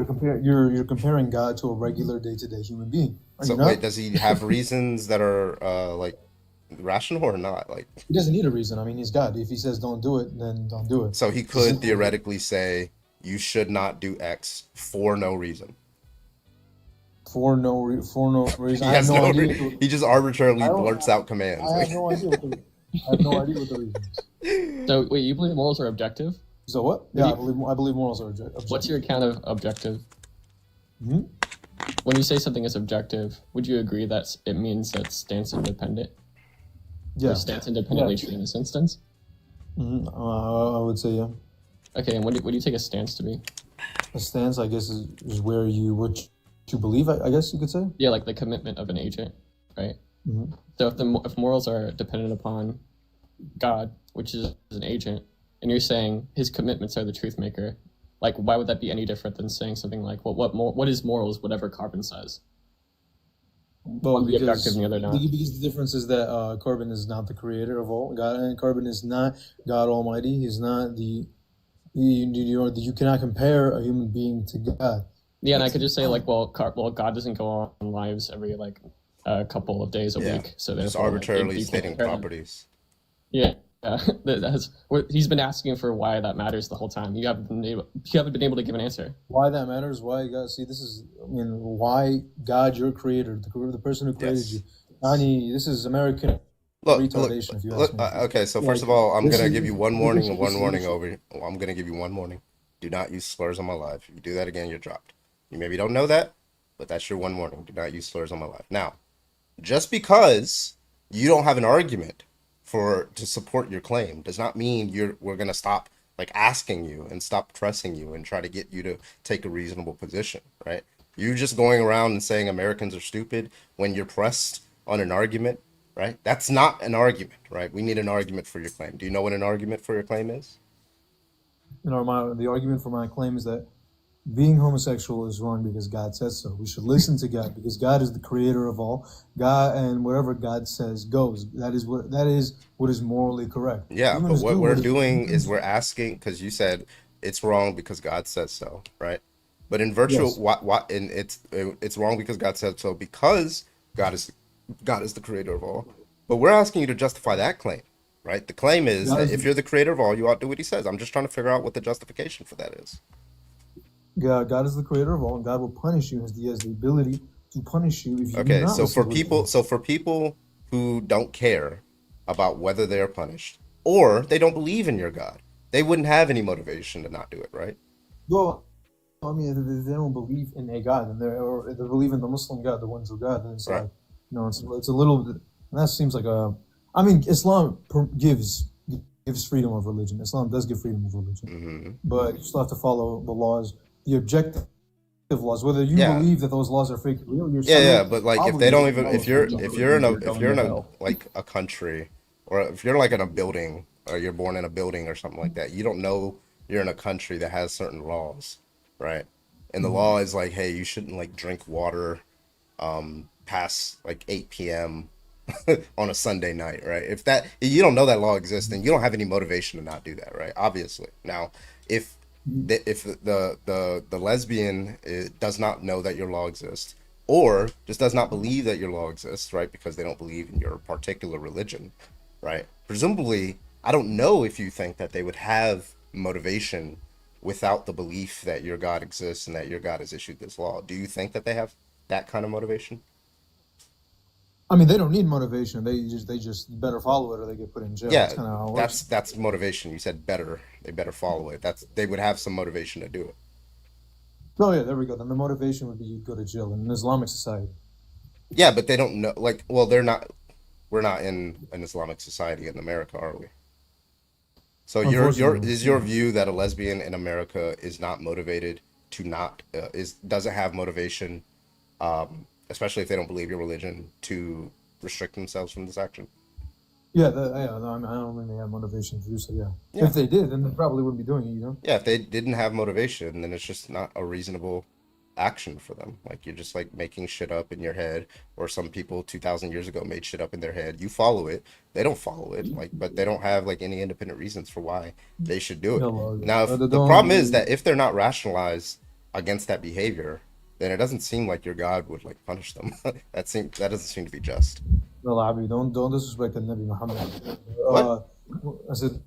You're comparing God to a regular day-to-day human being. Are So you not? wait, does he have reasons that are like rational or not? Like, He doesn't need a reason. I mean, he's God. If he says don't do it, then don't do it. so he It's could simple. theoretically say you should not do X for no reason. For no reason. He I have has no no. idea. He just I arbitrarily don't. blurts out commands. I have Like, no idea. I have no idea what the reason is. So wait, you believe morals are objective? So what? What do Yeah, you- I believe morals are objective. What's your account of objective? Hmm? When you say something is objective, would you agree that it means that stance independent? Yeah. Or stance independently true in this instance? I would say yeah. Okay, and what do you take a stance to be? A stance, I guess, is where what you believe. I guess you could say. Yeah, like the commitment of an agent, right? Mhm. So if morals are dependent upon God, which is an agent, and you're saying his commitments are the truth maker, like why would that be any different than saying something like, well, what is morals? Whatever Carbon says. Well, One be objective and the other not. because the difference is that Carbon is not the creator of all. God and Carbon is not God Almighty. He's not you cannot compare a human being to God. Yeah, and I could just say like, well, God doesn't go on lives every like a couple of days a yeah, week, so just therefore like, arbitrarily you can't stating compare them. properties. Yeah, he's been asking for why that matters the whole time. You haven't been able to give an answer. Why that matters? Why God? See, this is. I mean, why God, your creator, the person who created Yes. you. Ani, this is American retardation. If you ask me. Okay, so first of Like, all, I'm this gonna is- give you one this warning is- and this one is warning issue. over. Well, I'm gonna give you one warning. Do not use slurs on my live. If you do that again, you're dropped. You maybe don't know that, but that's your one warning. Do not use slurs on my live. Now, just because you don't have an argument to support your claim does not mean we're gonna stop like asking you and stop pressing you and try to get you to take a reasonable position, right? You just going around and saying Americans are stupid when you're pressed on an argument, right? That's not an argument, right? We need an argument for your claim. Do you know what an argument for your claim is? The argument for my claim is that being homosexual is wrong because God says so. We should listen to God because God is the creator of all. God, and whatever God says goes. That is what is morally correct. Yeah, but Humans what do we're is- doing is we're asking because you said it's wrong because God says so, right? But in virtual, Yes. and it's wrong because God said so because God is the creator of all. But we're asking you to justify that claim, right? The claim is God that is- if you're the creator of all, you ought to do what He says. I'm just trying to figure out what the justification for that is. God is the creator of all, and God will punish you. He has the ability to punish you if you do Okay, not so listen for to what people who don't care about whether they are punished or they don't believe in your God, they wouldn't have any motivation to not do it, right? Well, I mean, if they don't believe in a God, and or they believe in the Muslim God, the one true God, then it's Right. like, it's a little bit. And that seems like a. I mean, Islam gives freedom of religion. Islam does give freedom of religion, Hmm. but you still have to follow the laws, the objective laws. Whether you Yeah. believe that those laws are fake or real, you're Yeah, still but like if they don't obligated even to if you're follow if them. you're in a You're if going you're in to a hell. like a country or if you're like in a building or you're born in a building or something like that, you don't know you're in a country that has certain laws, right? And the law is like, hey, you shouldn't like drink water past like 8 p.m. on a Sunday night, right? If you don't know that law exists, then you don't have any motivation to not do that, right? Obviously. Now, if the lesbian does not know that your law exists, or just does not believe that your law exists, right? Because they don't believe in your particular religion, right? Presumably, I don't know if you think that they would have motivation without the belief that your God exists and that your God has issued this law. Do you think that they have that kind of motivation? I mean, they don't need motivation. They just better follow it or they get put in jail. Yeah, That's kind of how it works. that's motivation. You said better. They better follow it. They would have some motivation to do it. Oh yeah, there we go. Then the motivation would be you go to jail in an Islamic society. Yeah, but they don't know. Like, well, they're not. We're not in an Islamic society in America, are we? So your Unfortunately, view that a lesbian in America is not motivated to not doesn't have motivation especially if they don't believe your religion, to restrict themselves from this action? Yeah, no, I don't think they have motivation to do so. Yeah. Yeah. If they did, then they probably wouldn't be doing it. You know. Yeah, if they didn't have motivation, then it's just not a reasonable action for them. Like you're just like making shit up in your head, or some people 2,000 years ago made shit up in their head. You follow it. They don't follow it. Like, but they don't have like any independent reasons for why they should do it. Now, if the problem is that if they're not rationalized against that behavior, then it doesn't seem like your God would like punish them. That doesn't seem to be just. No, Abi, don't disrespect the Nabi Muhammad. What? I said,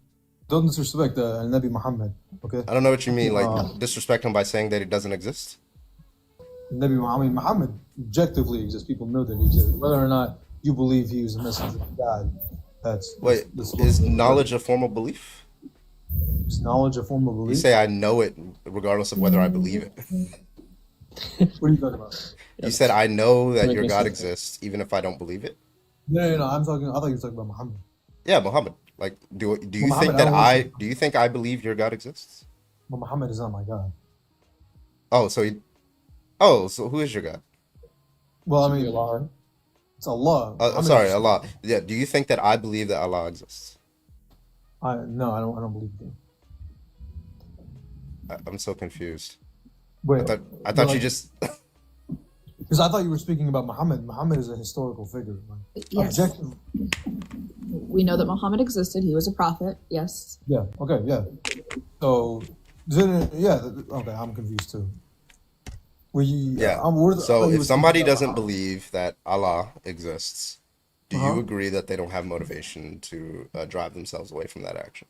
don't disrespect the Nabi Muhammad. Okay. I don't know what you mean. Like disrespect him by saying that it doesn't exist. Nabi Muhammad objectively exists. People know that he exists. Whether or not you believe he was a messenger of God, is knowledge a form of belief? Is knowledge a form of belief? You say I know it regardless of whether I believe it. What are you talking about? You said I know that your God exists even if I don't believe it. No. I thought you were talking about Muhammad. Yeah, Muhammad. Like, do you Muhammad, think that do you think I believe your God exists? Well, Muhammad is not my God. So who is your God? Well, I mean, it's Allah. Sorry, Allah. Yeah. Do you think that I believe that Allah exists? No, I don't believe that. I'm so confused. Wait, I thought you just. Because I thought you were speaking about Muhammad. Muhammad is a historical figure. Yes. Objective. We know that Muhammad existed. He was a prophet. Yes. Yeah. Okay. Yeah. So, okay. I'm confused too. So if somebody doesn't believe that Allah exists, do you agree that they don't have motivation to drive themselves away from that action?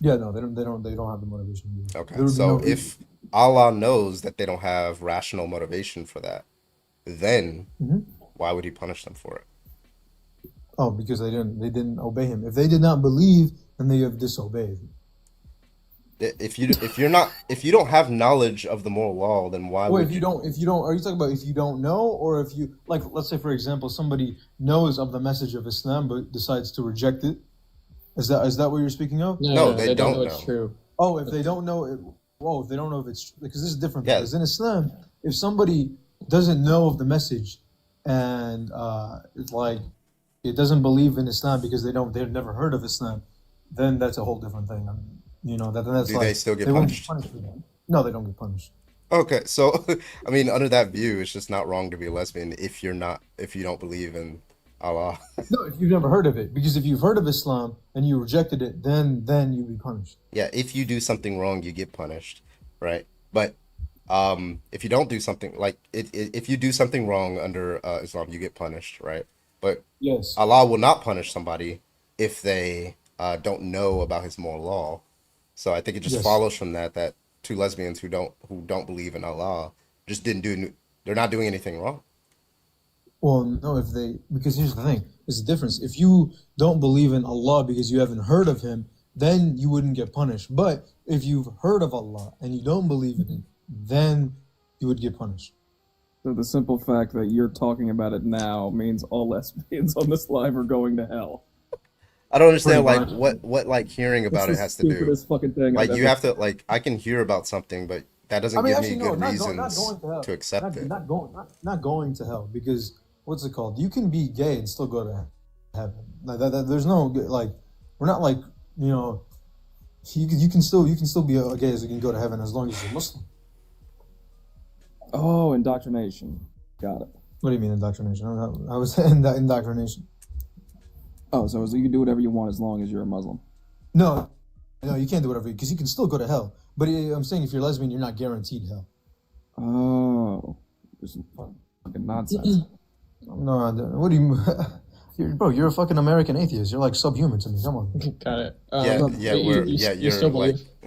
Yeah. No, they don't have the motivation. Okay. So if Allah knows that they don't have rational motivation for that, then why would he punish them for it? Oh, because they didn't obey him. If they did not believe, then they have disobeyed. If you don't have knowledge of the moral law, then why would if you don't are you talking about if you don't know, or if you, like, let's say for example somebody knows of the message of Islam but decides to reject it? Is that what you're speaking of? No, they don't know. It's true. Oh, if they don't know it, if they don't know if it's, because this is different. Yeah. Because in Islam, if somebody doesn't know of the message and it's like it doesn't believe in Islam because they've never heard of Islam, then that's a whole different thing. I mean, that's Do they still get punished? Won't be punished for that. No, they don't get punished. Okay, so I mean, under that view, it's just not wrong to be a lesbian if you don't believe in Allah. No, if you've never heard of it, because if you've heard of Islam and you rejected it, then you'd be punished. Yeah, if you do something wrong, you get punished, right? But if you don't do something if you do something wrong under Islam, you get punished, right? But yes, Allah will not punish somebody if they don't know about His moral law. So I think it just follows from that two lesbians who don't believe in Allah just they're not doing anything wrong. Well, no, because here's the thing, there's a difference. If you don't believe in Allah because you haven't heard of Him, then you wouldn't get punished. But if you've heard of Allah and you don't believe in Him, then you would get punished. So the simple fact that you're talking about it now means all lesbians on this live are going to hell. I don't understand what like hearing about it has to do. Fucking thing like you have to I can hear about something, but that doesn't give me good reasons to accept it. Not going to hell, because what's it called? You can be gay and still go to heaven. Like there's no we're not like you can still be a gay as you can go to heaven as long as you're Muslim. Oh, indoctrination. Got it. What do you mean indoctrination? I was saying that indoctrination. Oh, so you can do whatever you want as long as you're a Muslim. No, you can't do whatever, because you can still go to hell. But I'm saying if you're lesbian, you're not guaranteed hell. Oh, this is fucking nonsense. No, what do you, bro? You're a fucking American atheist. You're like subhuman to me. Come on. Got it.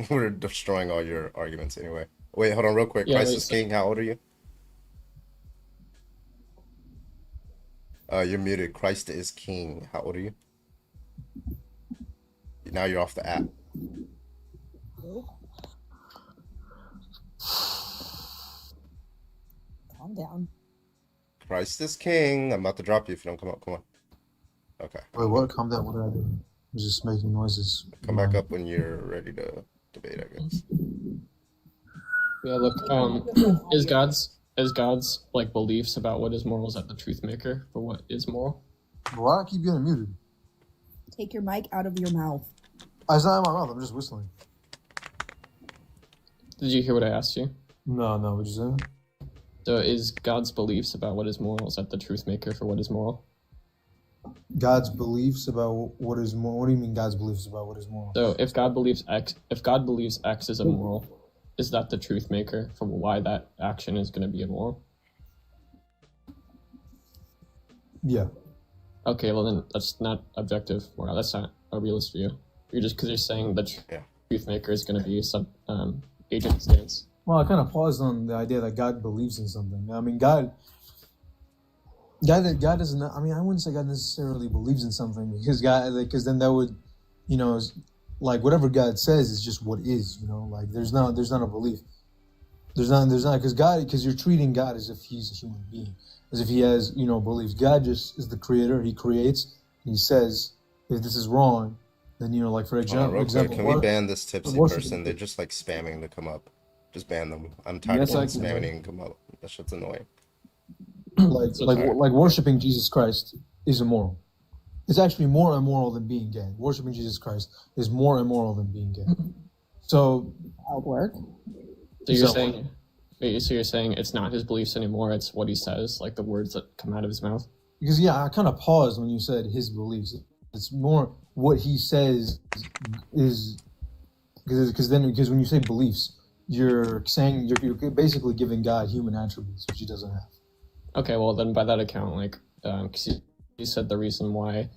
We're destroying all your arguments anyway. Wait, hold on, real quick. Christ is King. How old are you? You're muted. Christ is King. How old are you? Now you're off the app. Calm down. Christ is King. I'm about to drop you if you don't come up. Come on. Okay. Wait, what? Calm down. What did I do? I'm just making noises. Come back up when you're ready to debate, I guess. Yeah, look, is God's Is God's like beliefs about what is moral, is that the truth maker for what is moral? Why I keep getting muted? Take your mic out of your mouth. It's not in my mouth. I'm just whistling. Did you hear what I asked you? No, what you saying? So is God's beliefs about what is moral, is that the truth maker for what is moral? God's beliefs about what is moral. What do you mean God's beliefs about what is moral? So if God believes X is immoral, is that the truth maker for why that action is going to be immoral? Yeah. Okay, well then that's not objective moral. That's not a realist view. You're just because you're saying the truth maker is going to be some agent stance. Well, I kind of paused on the idea that God believes in something. I mean, God doesn't. I mean, I wouldn't say God necessarily believes in something because then that would, like whatever God says is just what is. Like there's not a belief. There's not because you're treating God as if he's a human being, as if he has beliefs. God just is the creator. He creates. And he says if this is wrong, then like for example, can we ban this tipsy person? They're just like spamming to come up. Just ban them. I'm tired of spamming and come up. That shit's annoying. Like worshiping Jesus Christ is immoral. It's actually more immoral than being gay. Worshiping Jesus Christ is more immoral than being gay. So That'll work. So you're saying it's not his beliefs anymore, it's what he says, like the words that come out of his mouth? Because I kind of paused when you said his beliefs. It's more what he says is because when you say beliefs, you're saying you're basically giving God human attributes which he doesn't have. Okay, well then by that account, like, because you said the reason why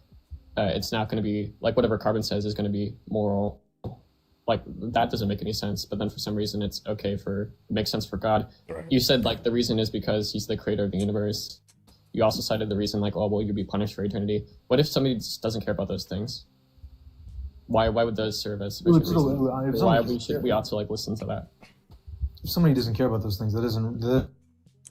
it's not going to be like whatever Carbon says is going to be moral. Like that doesn't make any sense. But then for some reason it's okay it makes sense for God. Right. You said like the reason is because he's the creator of the universe. You also cited the reason like, oh well, you'd be punished for eternity. What if somebody just doesn't care about those things? Why would those serve as sufficient reason? Why we ought to like listen to that? If somebody doesn't care about those things, that doesn't okay,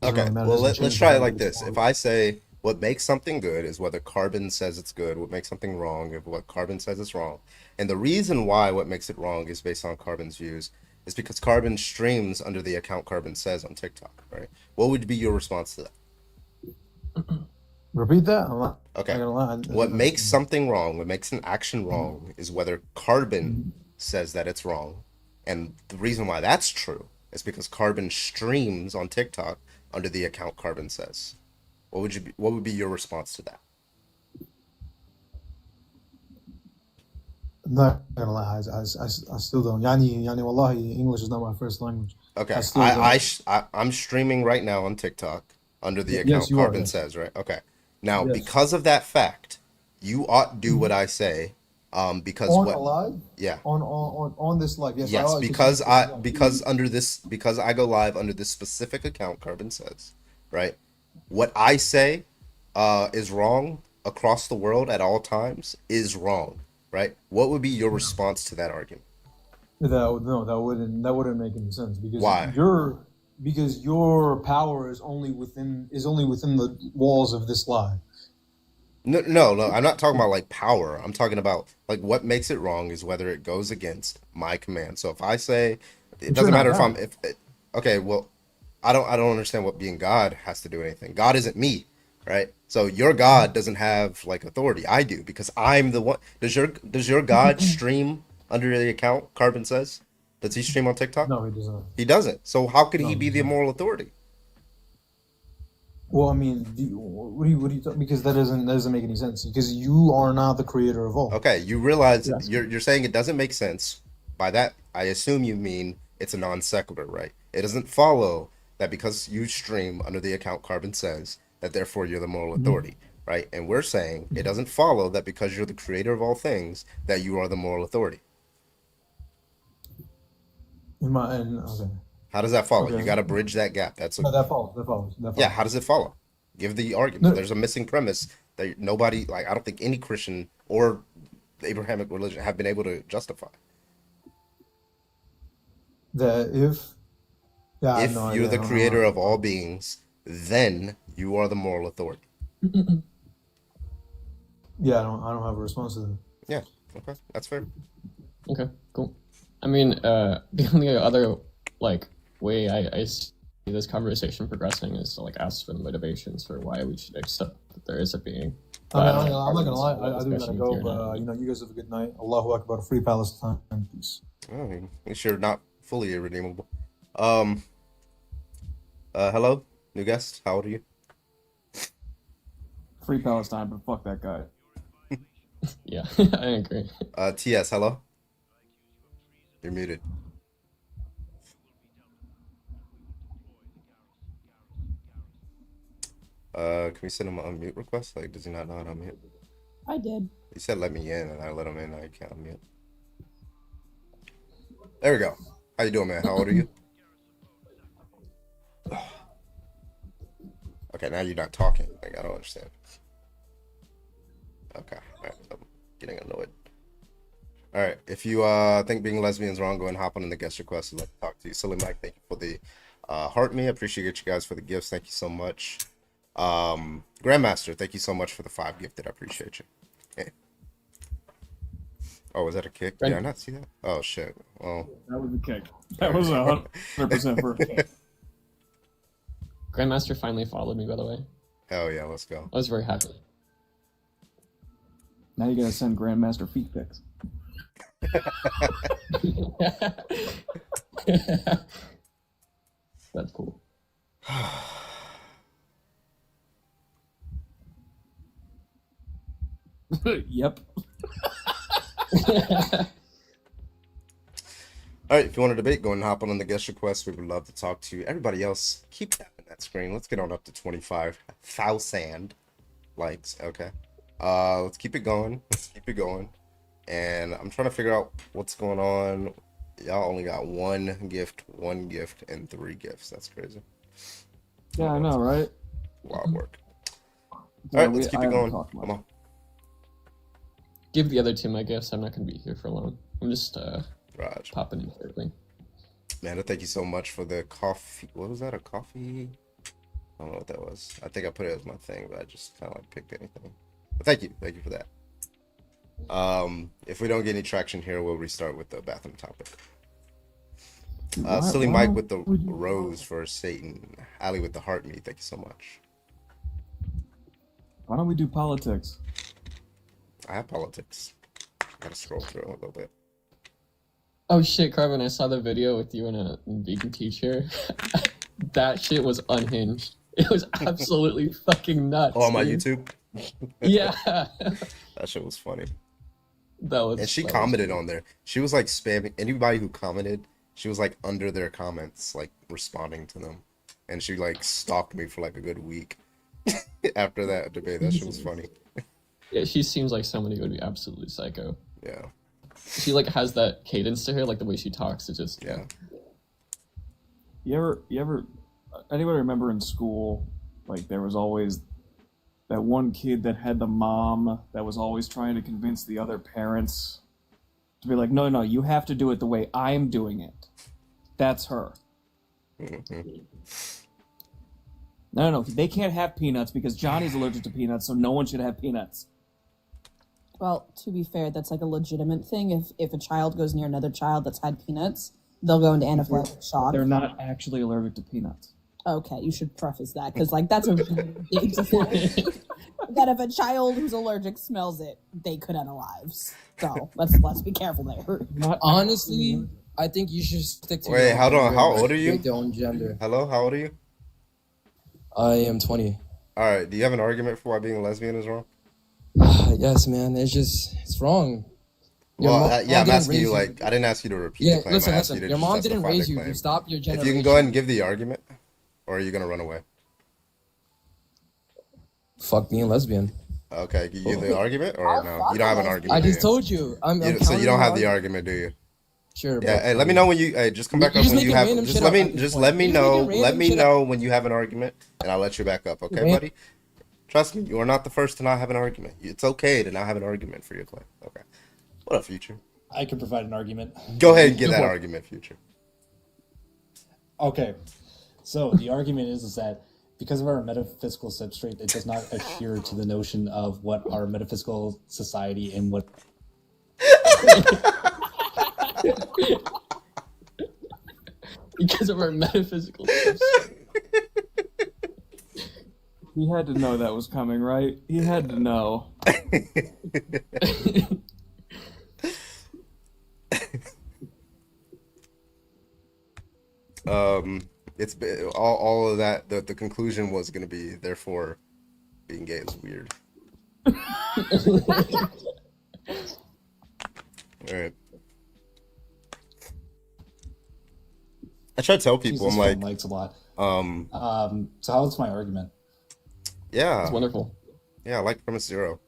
really matter. Well, let's try it like this. If I say what makes something good is whether Carbon says it's good, what makes something wrong is what Carbon says is wrong. And the reason why what makes it wrong is based on Carbon's views is because Carbon streams under the account Carbon says on TikTok, right? What would be your response to that? Repeat that? I'm not okay. Gonna lie. What makes something wrong, what makes an action wrong is whether Carbon says that it's wrong. And the reason why that's true is because Carbon streams on TikTok under the account Carbon says. What would be your response to that? I'm not gonna lie, I still don't. Yani wallahi, English is not my first language. Okay, I'm streaming right now on TikTok under the account Carbon says, right? Okay. Now, because of that fact, you ought do what I say, because live? Yeah. On this live. Yes, because I go live under this specific account Carbon says, right? What I say is wrong across the world at all times is wrong, right? What would be your response to that argument? That wouldn't make any sense because why? Because your power is only within the walls of this live. No, I'm not talking about like power. I'm talking about like what makes it wrong is whether it goes against my command. So if I say it doesn't matter okay, well, I don't understand what being God has to do with anything. God isn't me, right? So your God doesn't have like authority. I do because I'm the one. Does your God stream under the account Carbon says? Does he stream on TikTok? No, he doesn't. He doesn't. So how could he be the moral authority? Well, I mean, what do you because that doesn't make any sense because you are not the creator of all. Okay, you realize you're saying it doesn't make sense. By that, I assume you mean it's a non sequitur, right? It doesn't follow that because you stream under the account Carbon says that therefore you're the moral authority, right? And we're saying it doesn't follow that because you're the creator of all things that you are the moral authority. Okay. How does that follow? Okay. You got to bridge that gap. That follows. Yeah, how does it follow? Give the argument. No. There's a missing premise that nobody, like I don't think any Christian or the Abrahamic religion have been able to justify. That if you're the creator of all beings, then you are the moral authority. Yeah, I don't have a response to that. Yeah, okay, that's fair. Okay, cool. I mean, the only other like way I this conversation progressing is to like ask for the motivations for why we should accept that there is a being. I'm not gonna lie, I do gotta go, but you guys have a good night. Allahu Akbar, free Palestine, peace. I mean, at least you're not fully irredeemable. Hello, new guest. How old are you? Free Palestine, but fuck that guy. Yeah, I agree. TS, hello. You're muted. Can we send him an unmute request? Like, does he not know how to unmute? I did. He said let me in, and I let him in. Now he can't unmute. There we go. How you doing, man? How old are you? Okay, now you're not talking. Like, I don't understand. Okay, alright, I'm getting annoyed. Alright, if you think being lesbian is wrong, go and hop on the guest request and let me talk to you. Silly Mike, thank you for the heart me. I appreciate you guys for the gifts. Thank you so much. Grandmaster, thank you so much for the 5 gifted. I appreciate you. Okay. Oh, was that a kick? Did I not see that? Oh shit. Well, that was a kick. That was 100% for a kick. Grandmaster finally followed me, by the way. Hell yeah, let's go. I was very happy. Now you gotta send Grandmaster feet pics. That's cool. Yep. Alright, if you want to debate, go and hop on the guest request. We would love to talk to you. Everybody else, keep tapping that screen. Let's get on up to 25,000 likes. Okay. Let's keep it going. Let's keep it going. And I'm trying to figure out what's going on. Y'all only got 1 gift, and 3 gifts. That's crazy. Yeah, I know, right? A lot of work. Alright, let's keep it going. Come on. Give the other 2 my gifts. I'm not going to be here for long. I'm just Raj. popping in quickly. Man, thank you so much for the coffee. What was that? A coffee? I don't know what that was. I think I put it as my thing, but I just kind of like picked anything. But thank you for that. If we don't get any traction here, we'll restart with the bathroom topic. Silly Mike with the rose for Satan. Ali with the heart me. Thank you so much. Why don't we do politics? I have politics. Gotta scroll through a little bit. Oh shit, Carvin, I saw the video with you and a vegan teacher. That shit was unhinged. It was absolutely fucking nuts. Oh, on my YouTube? Yeah. That shit was funny. That was. And she commented on there. She was like spamming anybody who commented. She was like under their comments, like responding to them. And she like stalked me for like a good week after that debate. That shit was funny. Yeah, she seems like somebody who would be absolutely psycho. Yeah. She like has that cadence to her, like the way she talks. It's just yeah. You ever anybody remember in school, like there was always that one kid that had the mom that was always trying to convince the other parents to be like, no, you have to do it the way I'm doing it. That's her. Mm-hmm. No, they can't have peanuts because Johnny's allergic to peanuts, so no one should have peanuts. Well, to be fair, that's like a legitimate thing. If a child goes near another child that's had peanuts, they'll go into anaphylactic shock. They're not actually allergic to peanuts. Okay, you should preface that, because like that's a big thing. That if a child who's allergic smells it, they could unalive. So let's be careful there. Honestly, I think you should stick to. Wait, hold on. How old are you? Their own gender. Hello, how old are you? I am 20. All right. Do you have an argument for why being a lesbian is wrong? Yes, man. It's wrong. Well, yeah, I'm asking you. Like, I didn't ask you to repeat the claim. Listen. Your mom didn't raise you. You stopped your generation. If you can go ahead and give the argument, or are you gonna run away? Fuck being lesbian. Okay, you give the argument, or no? You don't have an argument. I just told you. So you don't have the argument, do you? Sure. Yeah. Hey, let me know when you. Hey, just come back up when you have. Just let me know. Let me know when you have an argument, and I'll let you back up. Okay, buddy. Trust me, you are not the first to not have an argument. It's okay to not have an argument for your claim. Okay. What up, Future? I can provide an argument. Go ahead and give that argument, Future. Okay. So the argument is that because of our metaphysical substrate, it does not adhere to the notion of what our metaphysical society and what. Because of our metaphysical substrate. He had to know that was coming, right? He had to know. It's all of that. The conclusion was going to be, therefore, being gay is weird. All right. I try to tell people, Jesus I'm like, likes a lot. So how's my argument? yeah, It's wonderful. yeah, I like premise 0.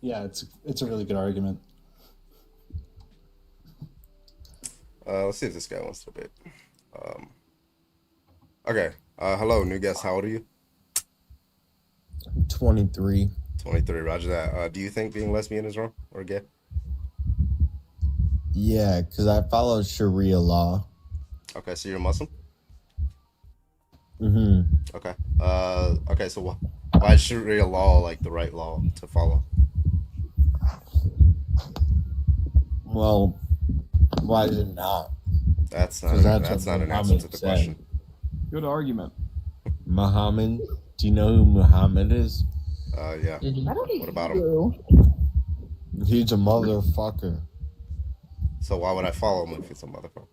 Yeah, it's a really good argument. Let's see if this guy wants to debate. Okay. Hello, new guest. How old are you? 23. 23. Roger that. Do you think being lesbian is wrong or gay? Yeah, because I follow Sharia law. Okay, so you're a Muslim? Mm-hmm. Okay. Okay, so why is Sharia law like the right law to follow? Well, why is it not? That's not an answer to the question. Good argument. Muhammad. Do you know who Muhammad is? Yeah. I don't What about him? He's a motherfucker. So why would I follow him if he's a motherfucker?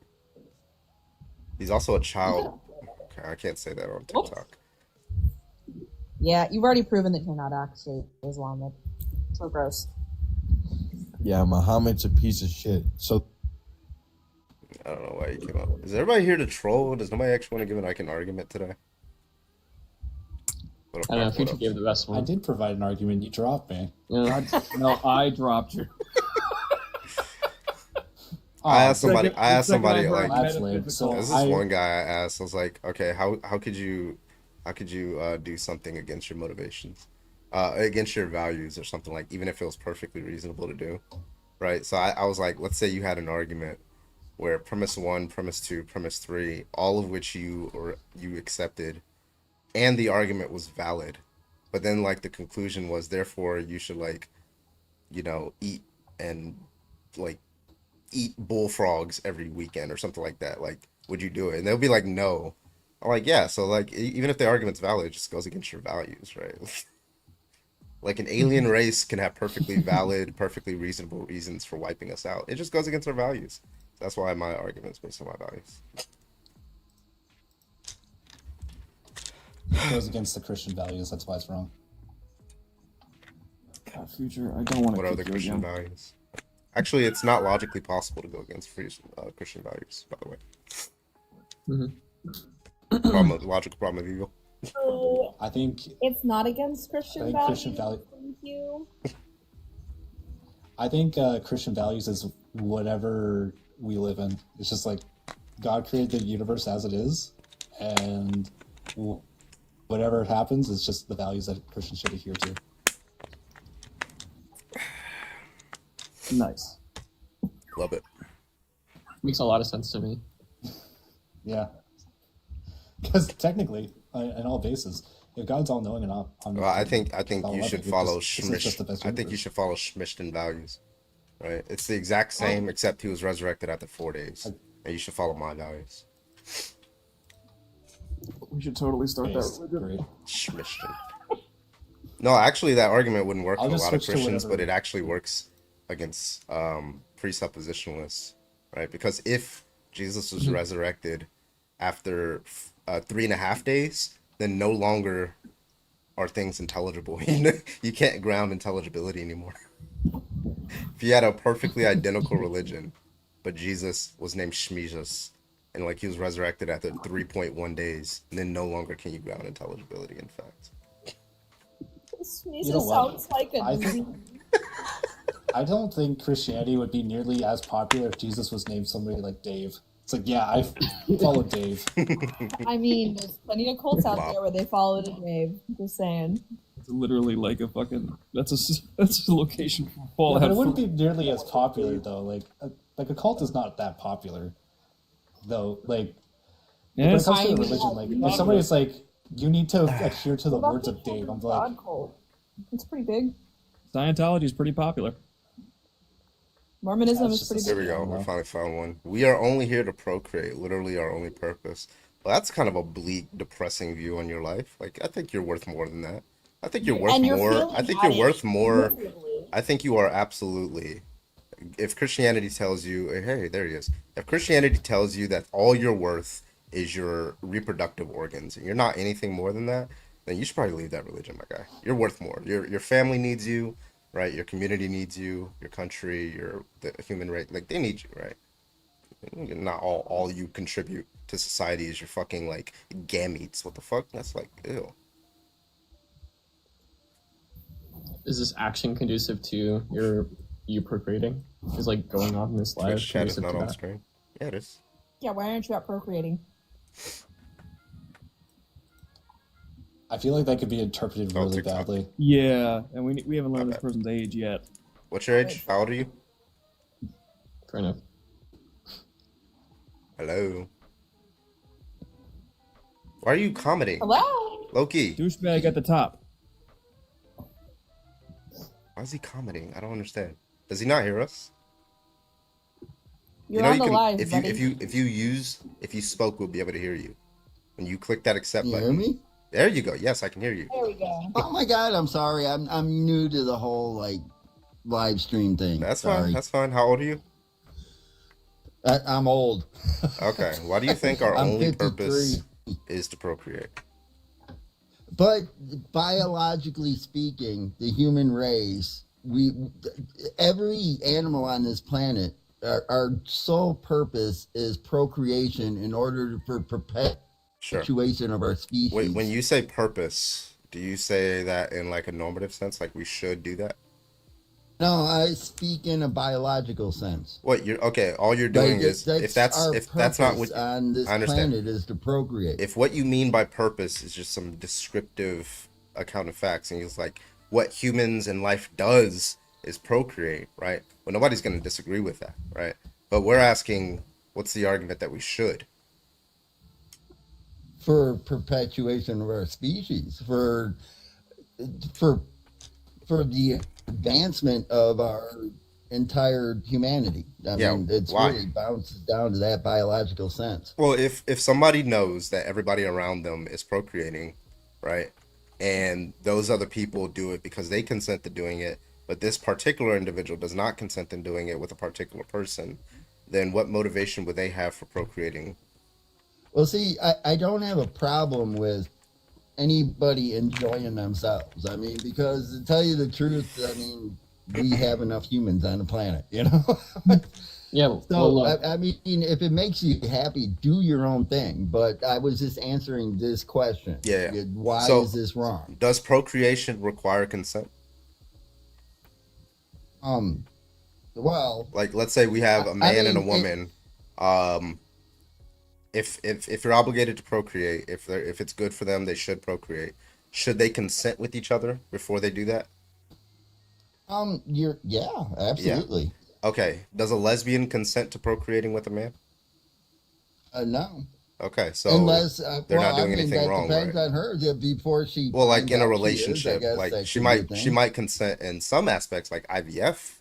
He's also a child. Okay, I can't say that on TikTok. Yeah, you've already proven that you're not actually Islamic. So gross. Yeah, Muhammad's a piece of shit. So I don't know why you came up. Is everybody here to troll? Does nobody actually want to give an argument today? I don't know, Future gave the best one. I did provide an argument. You dropped me. Yeah. No, I dropped you. I asked somebody heard like, metaphysical. there's this one guy I asked, I was like, okay, how could you do something against your motivations, against your values or something, like, even if it was perfectly reasonable to do, right? So I was like, let's say you had an argument where premise 1, premise 2, premise 3, all of which you accepted, and the argument was valid, but then like the conclusion was, therefore you should, like, you know, eat bullfrogs every weekend or something like that. Like, would you do it? And they'll be like, no. I'm like, yeah. So like, even if the argument's valid, it just goes against your values, right? Like, an alien race can have perfectly valid, perfectly reasonable reasons for wiping us out. It just goes against our values. That's why my argument's based on my values. It goes against the Christian values. That's why it's wrong. God, Future, I don't want to. What are the Christian values? Actually, it's not logically possible to go against Christian values, by the way. Mm-hmm. Logical problem of evil. So I think it's not against Christian values. Thank you. I think Christian values is whatever we live in. It's just like God created the universe as it is, and whatever happens is just the values that Christians should adhere to. Nice. Love it. Makes a lot of sense to me. Yeah. Because technically, on all bases, if God's all knowing and all, well, I think you should follow you should follow Schmishtan values, right? It's the exact same, except he was resurrected after 4 days, and you should follow my values. We should totally start that religion. Schmishtan. No, actually, that argument wouldn't work I'll for a just lot of switch to Christians, whatever. but it actually works against presuppositionalists, right? Because if Jesus was resurrected after 3.5 days, then no longer are things intelligible. You can't ground intelligibility anymore. If you had a perfectly identical religion, but Jesus was named Shmizas, and like he was resurrected after 3.1 days, and then no longer can you ground intelligibility in fact. You know what? Sounds like a I don't think Christianity would be nearly as popular if Jesus was named somebody like Dave. It's like, yeah, I follow Dave. I mean, there's plenty of cults out there where they follow the Dave. Just saying. It's literally like a fucking. That's a location for Yeah, Fallout. but it wouldn't be nearly as popular though. Like a cult is not that popular, though. Like when it comes to religion, like if somebody's like, you need to adhere to the words of Dave, I'm like, cult. It's pretty big. Scientology is pretty popular. Mormonism is pretty Here big. we go. We finally found one. We are only here to procreate. Literally our only purpose. Well, that's kind of a bleak, depressing view on your life. Like, I think you're worth more than that. I think you're worth And you're more. feeling I think at you're it worth more. miserably. I think you are absolutely. If Christianity tells you, hey, there he is. If Christianity tells you that all you're worth is your reproductive organs, and you're not anything more than that, then you should probably leave that religion, my guy. You're worth more. Your family needs you, right? Your community needs you. Your country, the human race, like they need you, right? Not all you contribute to society is your fucking like gametes. What the fuck? That's like ew. Is this action conducive to you procreating? Is like going on in this live Twitch chat is conducive not to on that? screen. Yeah, it is. Yeah, why aren't you out procreating? I feel like that could be interpreted really TikTok. badly. Yeah, and we haven't learned this person's age yet. What's your age? How old are you? Fair enough. Hello. Why are you commenting? Hello? Loki. Douchebag at the top. Why is he commenting? I don't understand. Does he not hear us? You're on the live, if buddy. if you spoke, we'll be able to hear you. When you click that accept Can you button. hear me? There you go. Yes, I can hear you. There we go. Oh my god, I'm sorry. I'm new to the whole like live stream thing. That's sorry. fine. That's fine. How old are you? I'm old. Okay. Why do you think our I'm only 53. purpose is to procreate? But biologically speaking, the human race, every animal on this planet, our sole purpose is procreation in order for perpetuation of our species. Wait, when you say purpose, do you say that in like a normative sense, like we should do that? No, I speak in a biological sense. What you're okay? All you're doing Like, is if that's not what on this I understand. planet is to procreate. If what you mean by purpose is just some descriptive account of facts, and it's like what humans and life does is procreate, right? Well, nobody's going to disagree with that, right? But we're asking, what's the argument that we should? For perpetuation of our species, for the advancement of our entire humanity. I mean, it's why? really bounces down to that biological sense. Well, if somebody knows that everybody around them is procreating, right, and those other people do it because they consent to doing it, but this particular individual does not consent in doing it with a particular person, then what motivation would they have for procreating? Well, see, I don't have a problem with anybody enjoying themselves. I mean, because to tell you the truth, I mean, we have enough humans on the planet, you know? Yeah. So, I mean, if it makes you happy, do your own thing. But I was just answering this question. Yeah. Why So, is this wrong? Does procreation require consent? Well, like let's say we have a man and a woman. If you're obligated to procreate, if it's good for them, they should procreate. Should they consent with each other before they do that? Yeah, absolutely. Yeah. Okay. Does a lesbian consent to procreating with a man? No. Okay, so unless they're not doing anything wrong, right? Depends on her before she. Well, like in a finds out relationship, she is, I guess like that she could be a might thing. consent in some aspects, like IVF,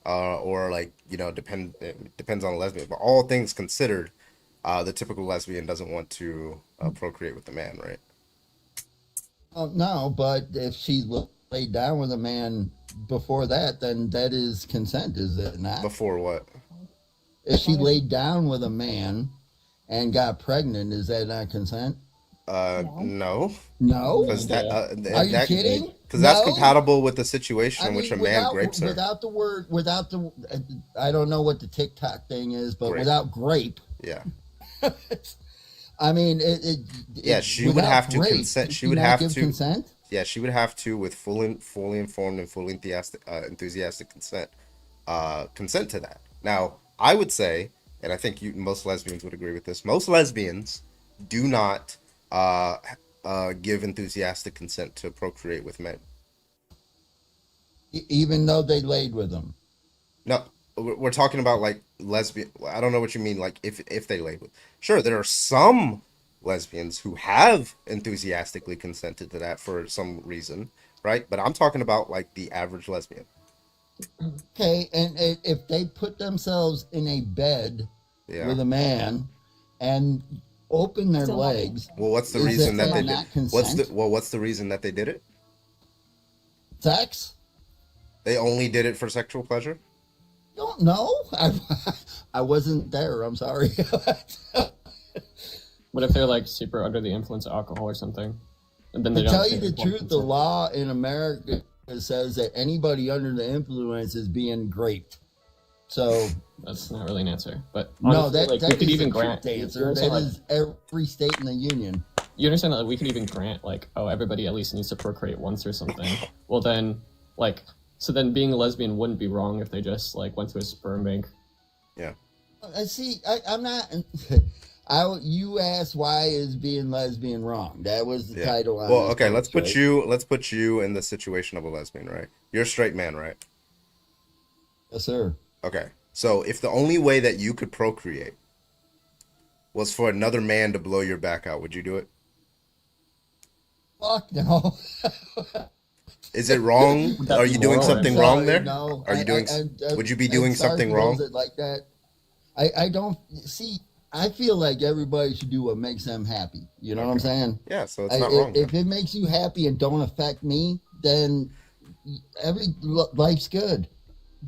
or like depends on the lesbian. But all things considered, the typical lesbian doesn't want to procreate with the man, right? No, but if she laid down with a man before that, then that is consent, is it not? Before what? If she laid down with a man and got pregnant, is that not consent? No. No? Because that Are you kidding? Because that's No? compatible with the situation in I which a mean, man grapes her. without the I don't know what the TikTok thing is, but Grape. without grape, Yeah. I mean, Yeah, she would without have to grape, consent. does She she would not have give to consent. Yeah, she would have to, with fully informed and fully enthusiastic consent, consent to that. Now, I would say, and I think most lesbians would agree with this. Most lesbians do not give enthusiastic consent to procreate with men. Even though they laid with them. No, we're talking about like lesbian. I don't know what you mean. Like if they laid with. Sure, there are some lesbians who have enthusiastically consented to that for some reason, right? But I'm talking about like the average lesbian. Okay, and if they put themselves in a bed Yeah. with a man, and open their Still legs. Well, what's the Is reason that that they not did? consent? What's the reason that they did it? Sex? They only did it for sexual pleasure? Don't know. I wasn't there. I'm sorry. What if they're like super under the influence of alcohol or something? And then they To don't tell you take the informed truth, the consent? law in America says that anybody under the influence is being raped. So That's not really an answer. But no, honestly, that like, that we could is even the grant. truth You answer. understand, That like, is every state in the union. you understand that like, we could even grant like, oh, everybody at least needs to procreate once or something. Well, then like, so then being a lesbian wouldn't be wrong if they just like went to a sperm bank. Yeah. See, I'm not. You asked why is being lesbian wrong? That was the title. On Well, this okay, post, let's put you in the situation of a lesbian, right? You're a straight man, right? Yes, sir. Okay. So if the only way that you could procreate was for another man to blow your back out, would you do it? Fuck no. Is it wrong? Are you doing something wrong there? No. Are you doing? Would you be doing sorry something for wrong? those that like that. I don't see. I feel like everybody should do what makes them happy. You know what I'm saying? Yeah. So it's not wrong. If it makes you happy and don't affect me, then life's good.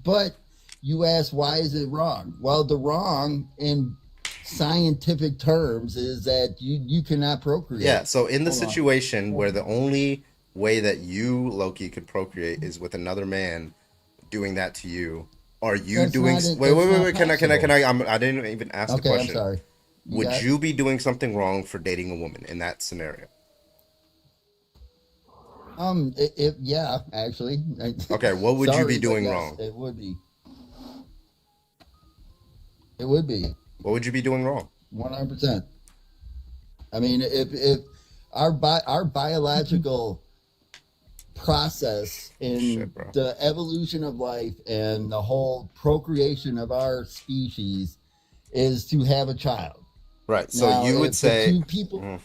But you ask, why is it wrong? Well, the wrong in scientific terms is that you cannot procreate. Yeah. So in the Hold on. situation where the only way that you, Loki, could procreate is with another man doing that to you, are you That's doing? not it. Wait. That's not Can I? possible. I didn't even ask the Okay, I'm question. sorry. Would you be doing something wrong for dating a woman in that scenario? Yeah, actually. Okay, what would you Sorry, be but doing yes, wrong? It would be. It would be. What would you be doing wrong? 100%. I mean, if our biological process in the evolution of life and the whole procreation of our species is to have a child. Right. So Now, you would if the say two people.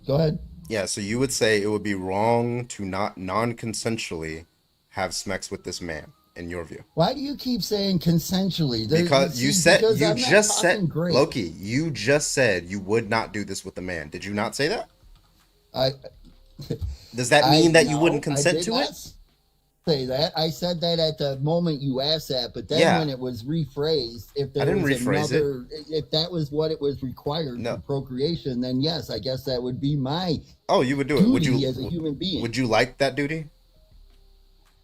Go ahead. Yeah, so you would say it would be wrong to not non-consensually have sex with this man, in your view. Why do you keep saying consensually? Because you because you I'm not just said talking great. Loki, you just said you would not do this with a man. Did you not say that? Does that mean that you wouldn't consent to it? Say that. I said that at the moment you asked that, but then Yeah. when it was rephrased, if there I didn't was rephrase it. another, if that was what it was required for procreation, then yes, I guess that would be my You would do it. Would duty you as a human being. Would you like that duty?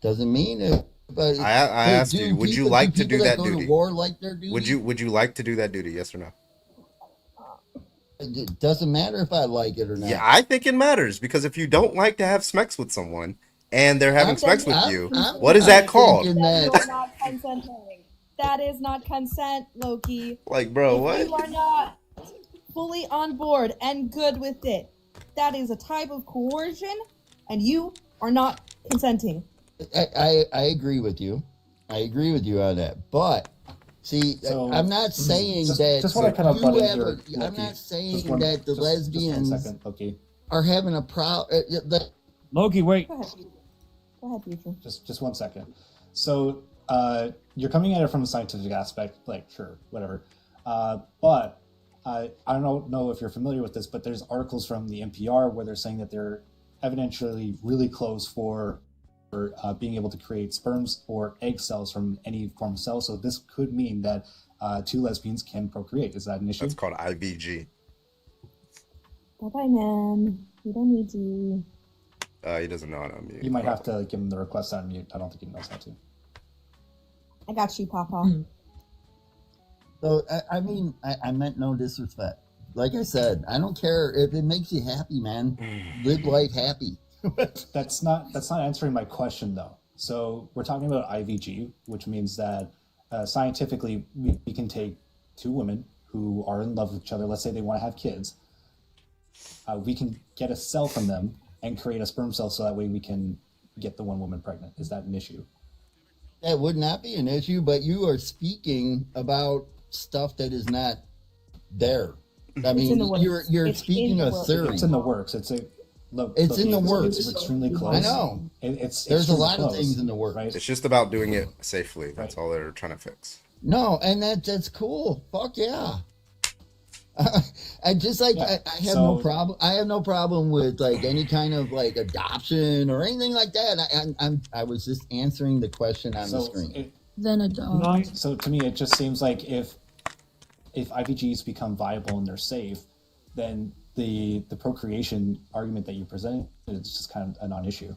Doesn't mean it. But I asked you, would you like to do that go duty? To war like their duty? Would you like to do that duty? Yes or no? It doesn't matter if I like it or not. Yeah, I think it matters because if you don't like to have sex with someone and they're having sex with you, what is that called? You're not consenting. That is not consent, Loki. Like, bro, If what? you are not fully on board and good with it, that is a type of coercion, and you are not consenting. I agree with you. I agree with you on that. But see, So, I'm not saying just- that just wanna kind of butt in you here, have a, I'm Loki. not saying Just one- that the just 1 lesbians second, Loki. are having a problem. Loki, wait. Go ahead, Future. Just 1 second. So you're coming at it from a scientific aspect, like sure, whatever. But I don't know if you're familiar with this, but there's articles from the NPR where they're saying that they're evidentially really close for being able to create sperms or egg cells from any form of cell. So this could mean that two lesbians can procreate. Is that an issue? That's called IVG. Bye-bye, man. We don't need you. He doesn't know how to unmute. You might have to give him the request on mute. I don't think he knows how to. I got you, Papa. So I mean, I meant no disrespect. Like I said, I don't care if it makes you happy, man. Live life happy. That's not answering my question though. So we're talking about IVG, which means that scientifically we can take two women who are in love with each other. Let's say they want to have kids. We can get a cell from them and create a sperm cell, so that way we can get the one woman pregnant. Is that an issue? That would not be an issue, but you are speaking about stuff that is not there. I mean, you're speaking a theory. It's in the works. It's in the works. It's extremely close. I know. There's a lot of things in the works. Right? It's just about doing it safely. That's all they're trying to fix. No, and that's cool. Fuck yeah. I just like Yeah, I have no problem. I have no problem with like any kind of like adoption or anything like that. I was just answering the question on the screen. Then adopt. So to me, it just seems like if IVGs become viable and they're safe, then the procreation argument that you're presenting is just kind of a non-issue.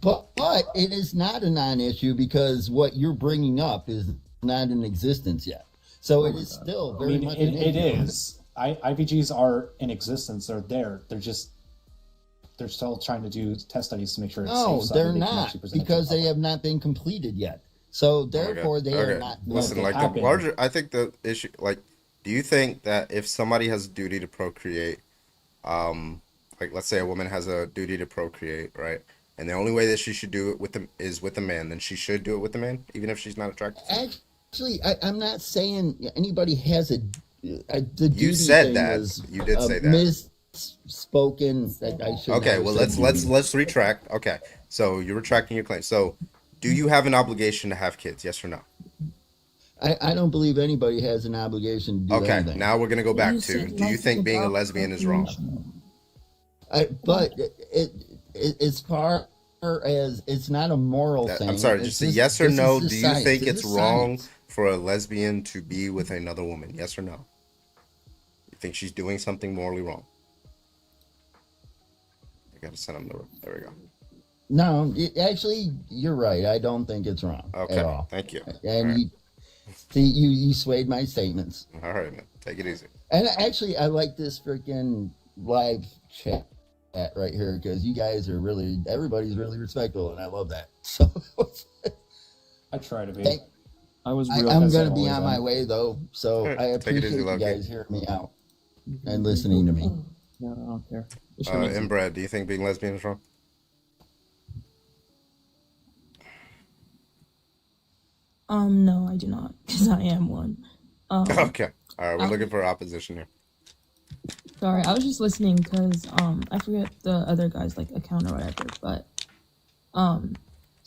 But it is not a non-issue because what you're bringing up is not in existence yet. So it is still very much an it issue. is. IVGs are in existence. They're there. They're still trying to do test studies to make sure it's No, safe. So they're they can not actually present it to because the they have not been completed yet. So therefore, they are not. Listen, like the larger, I think the issue, like, do you think that if somebody has a duty to procreate, like let's say a woman has a duty to procreate, right? And the only way that she should do it with them is with a man, then she should do it with a man, even if she's not attracted to him? Actually, I'm not saying anybody has a. The You said that. You did say that. Misspoken. I should. Okay, well let's retract. Okay, so you're retracting your claim. So, do you have an obligation to have kids? Yes or no? I don't believe anybody has an obligation to do Okay, anything. now we're gonna go back to: do you think being a lesbian is wrong? But as far as it's not a moral thing. I'm sorry, just a yes or no. Do you think it's wrong for a lesbian to be with another woman? Yes or no? You think she's doing something morally wrong? I gotta send him the. There we go. No, actually, you're right. I don't think it's wrong Okay, at all. thank you. And you swayed my statements. All right, man. Take it easy. And actually, I like this freaking live chat right here because you guys are really, everybody's really respectful, and I love that. So I try to be. I'm going to be on my way though, so I appreciate you guys hearing me out and listening to me. No, I don't care. Inbred, do you think being lesbian is wrong? No, I do not, because I am one. Okay. All right, we're looking for opposition here. Sorry, I was just listening because I forget the other guy's like account or whatever, but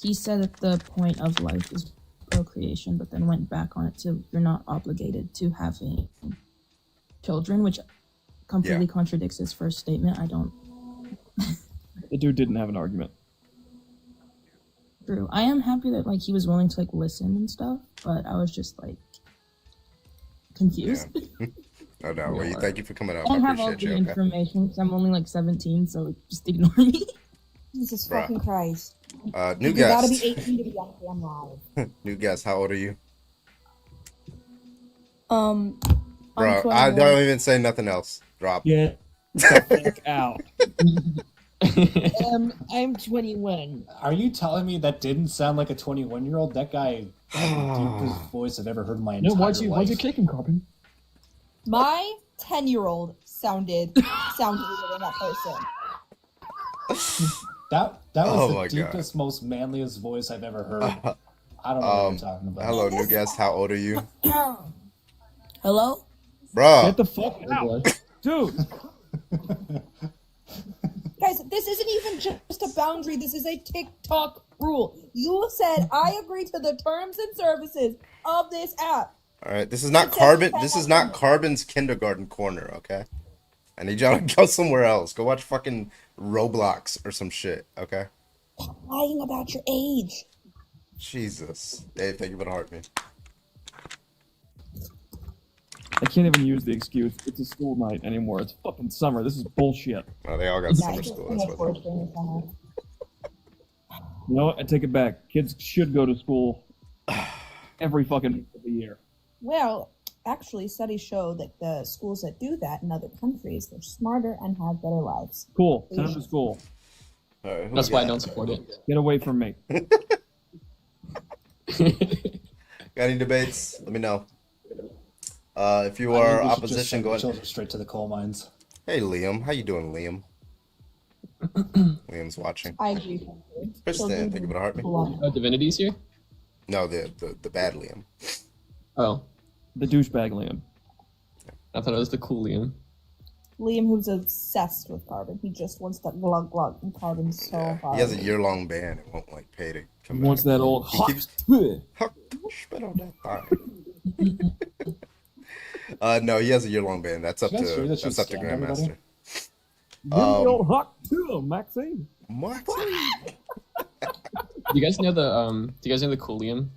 he said that the point of life is procreation, but then went back on it to you're not obligated to having children, which completely contradicts his first statement. I don't. The dude didn't have an argument. True. I am happy that like he was willing to like listen and stuff, but I was just like confused. Yeah. No doubt. Well, thank you for coming up. I don't have all appreciate the you. Okay. information because I'm only like 17, so just ignore me. Jesus Bruh. fucking Christ. New You guest. gotta be 18 to be on camera. New guest. How old are you? I'm Bro, 21. I don't even say nothing else. Drop. Get the fuck out. I'm 21. Are you telling me that didn't sound like a 21-year-old? That guy had the deepest voice I've ever heard in my entire life. Why'd you kick him, Carbon? My 10-year-old sounded than that person. That was Oh the my God. deepest, most manliest voice I've ever heard. I don't know what you're talking about. Hello, new guest. How old are you? Hello? Bro. Get the fuck out. Dude. Guys, this isn't even just a boundary. This is a TikTok rule. You said, I agree to the terms and services of this app. All right, this is not Carbon. This is not Carbon's kindergarten corner. Okay, I need y'all to go somewhere else. Go watch fucking Roblox or some shit. Okay. Lying about your age. Jesus, Dave, thank you for the heart, man. I can't even use the excuse, it's a school night anymore. It's fucking summer. This is bullshit. Oh, they all got summer school. That's what. You know what? I take it back. Kids should go to school every fucking week of the year. Well, actually, studies show that the schools that do that in other countries, they're smarter and have better lives. Cool. Send them to school. All right, That's why I don't support it. Get away from me. Got any debates? Let me know. If you are opposition, go ahead. Children straight to the coal mines. Hey, Liam, how you doing, Liam? Liam's watching. I agree. Kristen, thank you for the heart, man. Oh, Divinity's here? No, the bad Liam. Oh. The douchebag Liam. I thought it was the cool Liam. Liam, who's obsessed with Carbon. He just wants that glug glug and Carbon so hard. He has a year-long ban and won't like pay to He come wants back. that old He hot. keeps spit on that thigh. No, he has a year-long ban. That's up Did you guys hear to that she that's up to scammed everybody? Grandmaster. Give me the old hawk too, Maxine. Do you guys know the Coolium,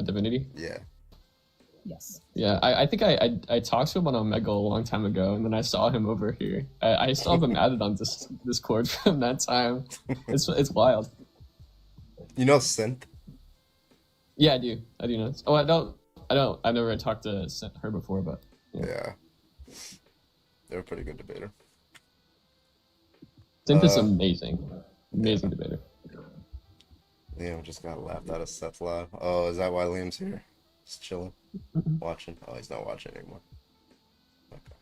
divinity? Yeah. Yes. Yeah, I think I talked to him on Omega a long time ago, and then I saw him over here. I still have him added on Discord from that time. It's wild. You know Synth? Yeah, I do know. Oh, I've never talked to her before, but yeah. They're a pretty good debater. Synth is amazing debater. Liam just got laughed out of Seth's live. Oh, is that why Liam's here? Just chilling, watching. Oh, he's not watching anymore. Okay.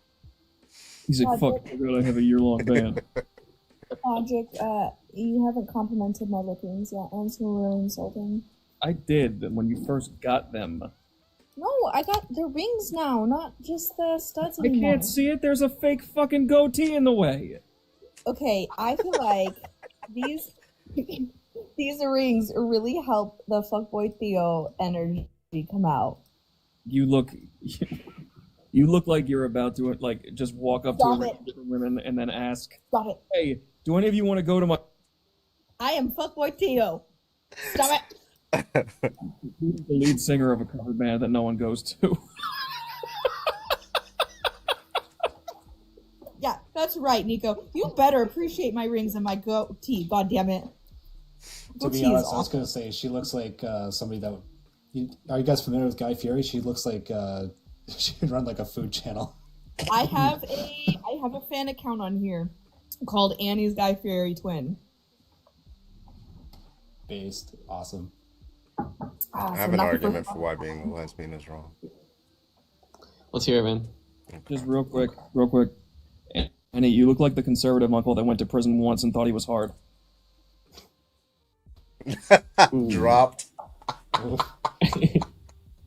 He's like, fuck, I gotta have a year-long ban. Logic, you haven't complimented my lookings yet, and it's really insulting. I did when you first got them. No, I got the rings now, not just the studs I anymore. can't see it. There's a fake fucking goatee in the way. Okay, I feel like these rings really help the fuckboy Theo energy come out. You look like you're about to just walk up Stop to it. different women and then ask, Stop it. "Hey, do any of you want to go to my?" I am fuckboy Theo. Stop it. The lead singer of a cover band that no one goes to. Yeah, that's right, Nico. You better appreciate my rings and my goatee. God damn it. To be honest, I was gonna say she looks like somebody that. Are you guys familiar with Guy Fieri? She looks like she could run like a food channel. I have a fan account on here called Annie's Guy Fieri Twin. Based, awesome. I have an argument for why being a lesbian is wrong. Let's hear it, man. Just real quick. Annie, you look like the conservative uncle that went to prison once and thought he was hard. Dropped.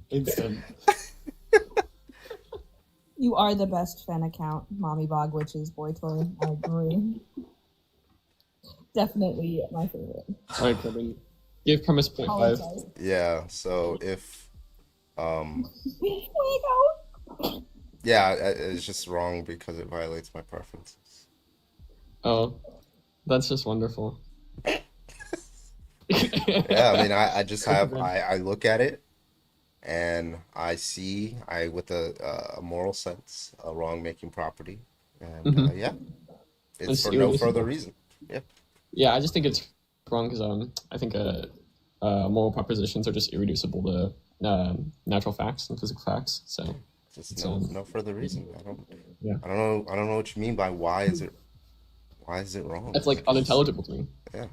Instant. You are the best fan account, Mommy Bog Witches Boy Toy. I agree. Definitely my favorite. All right, Kevin. Give premise point 5. Yeah. So if yeah, it's just wrong because it violates my preferences. Oh, that's just wonderful. Yeah, I mean, I just have I look at it and I see with a moral sense a wrong making property, and yeah, it's for no further reason. Yeah. Yeah, I just think it's wrong because I think moral propositions are just irreducible to natural facts and physical facts. So just no further reason. I don't know what you mean by why is it wrong? It's like unintelligible to me. Yeah.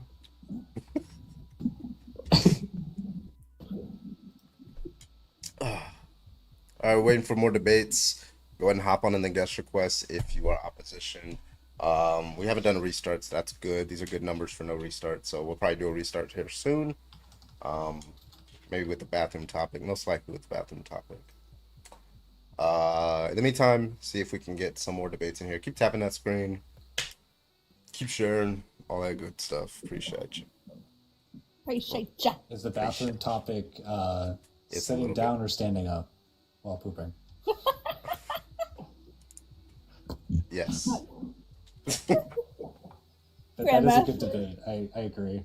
All right, waiting for more debates. Go ahead and hop on in the guest requests if you are opposition. We haven't done a restart, so that's good. These are good numbers for no restart, so we'll probably do a restart here soon. Maybe with the bathroom topic, most likely with the bathroom topic. In the meantime, see if we can get some more debates in here. Keep tapping that screen. Keep sharing, all that good stuff. Appreciate you. Appreciate ya. Is the bathroom topic sitting down or standing up while pooping? Yes. That is a good debate. I agree.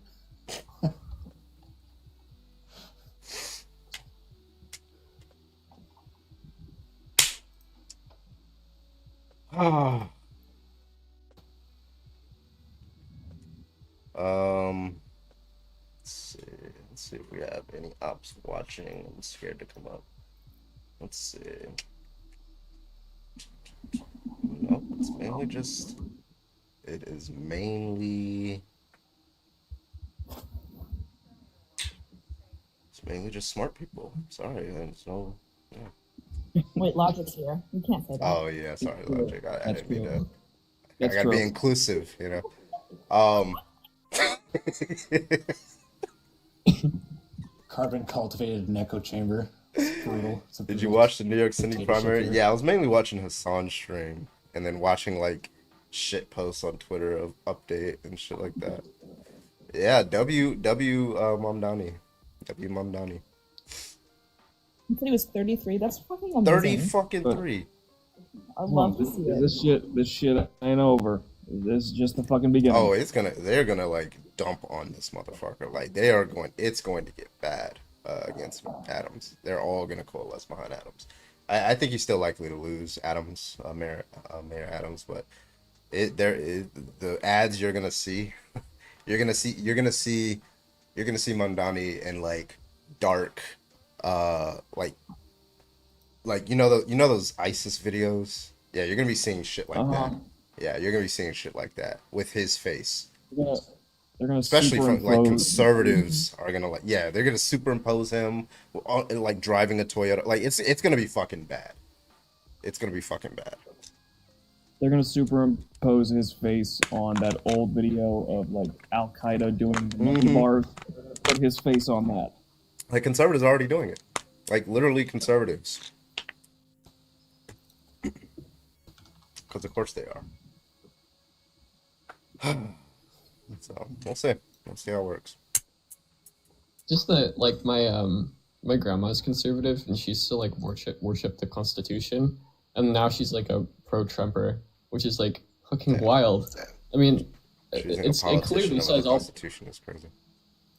Let's see if we have any ops watching. I'm scared to come up. Let's see. Nope, it's mainly just. It is mainly. It's mainly just smart people. Sorry, there's no. Yeah. Wait, Logic's here. You can't say that. Oh yeah, sorry, Logic. I didn't mean to. That's I gotta be true. inclusive, you know. Carbon cultivated an echo chamber. It's brutal. Did you watch the New York City Potato primary? shaker. Yeah, I was mainly watching Hassan's stream and then watching like shit posts on Twitter of update and shit like that. Yeah, Mamdani. Mamdani. He said he was 33. That's fucking amazing. 30 fucking 3. I love to see it. This shit ain't over. This is just the fucking beginning. Oh, they're gonna like dump on this motherfucker. Like it's going to get bad against Adams. They're all gonna coalesce behind Adams. I think he's still likely to lose Mayor Adams, but the ads you're gonna see, you're gonna see Mamdani in like dark, like those ISIS videos. Yeah, you're gonna be seeing shit like that. Yeah, you're gonna be seeing shit like that with his face. They're gonna especially from like superimpose- conservatives are gonna like they're gonna superimpose him like driving a Toyota. Like it's gonna be fucking bad. It's gonna be fucking bad. They're gonna superimpose his face on that old video of like Al Qaeda doing monkey bars. Put his face on that. Like conservatives are already doing it. Like literally conservatives. Because of course they are. So we'll see. We'll see how it works. Just that, like my grandma's conservative, and she still like worship the Constitution, and now she's like a pro-Trumper, which is like fucking wild. I mean, it clearly says the Constitution is crazy.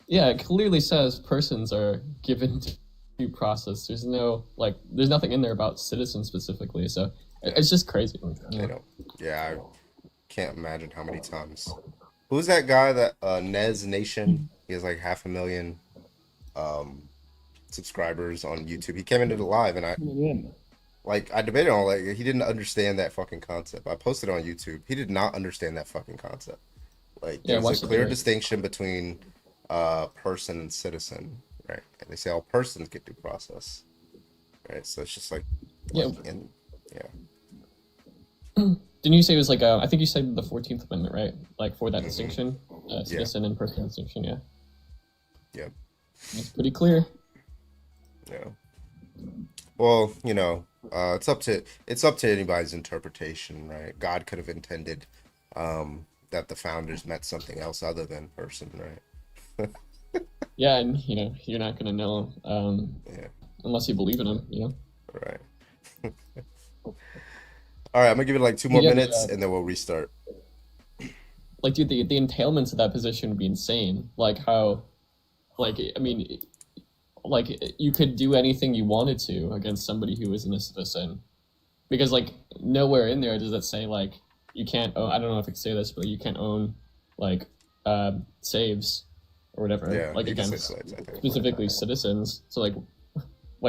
Yeah, it clearly says persons are given due process. There's there's nothing in there about citizens specifically, so it's just crazy. I know. Yeah, I can't imagine how many times. Who's that guy that Nez Nation? He has like 500,000 subscribers on YouTube. He came into the live and I debated on like he didn't understand that fucking concept. I posted it on YouTube. He did not understand that fucking concept. Like there's a clear distinction between person and citizen, right? And they say all persons get due process, right? So it's just like Didn't you say it was like I think you said the 14th Amendment, right? Like for that distinction, citizen and person distinction, yeah. Yeah. It's pretty clear. Yeah. Well, it's up to anybody's interpretation, right? God could have intended that the founders meant something else other than person, right? Yeah, and you're not gonna know unless you believe in him, Right. All right, I'm gonna give it like 2 more minutes and then we'll restart. Like, dude, the entailments of that position would be insane. Like how, like I mean, like you could do anything you wanted to against somebody who isn't a citizen, because like nowhere in there does it say like you can't own. I don't know if I can say this, but you can't own like saves or whatever. Yeah, like you can against say slaves, I think. specifically citizens. So like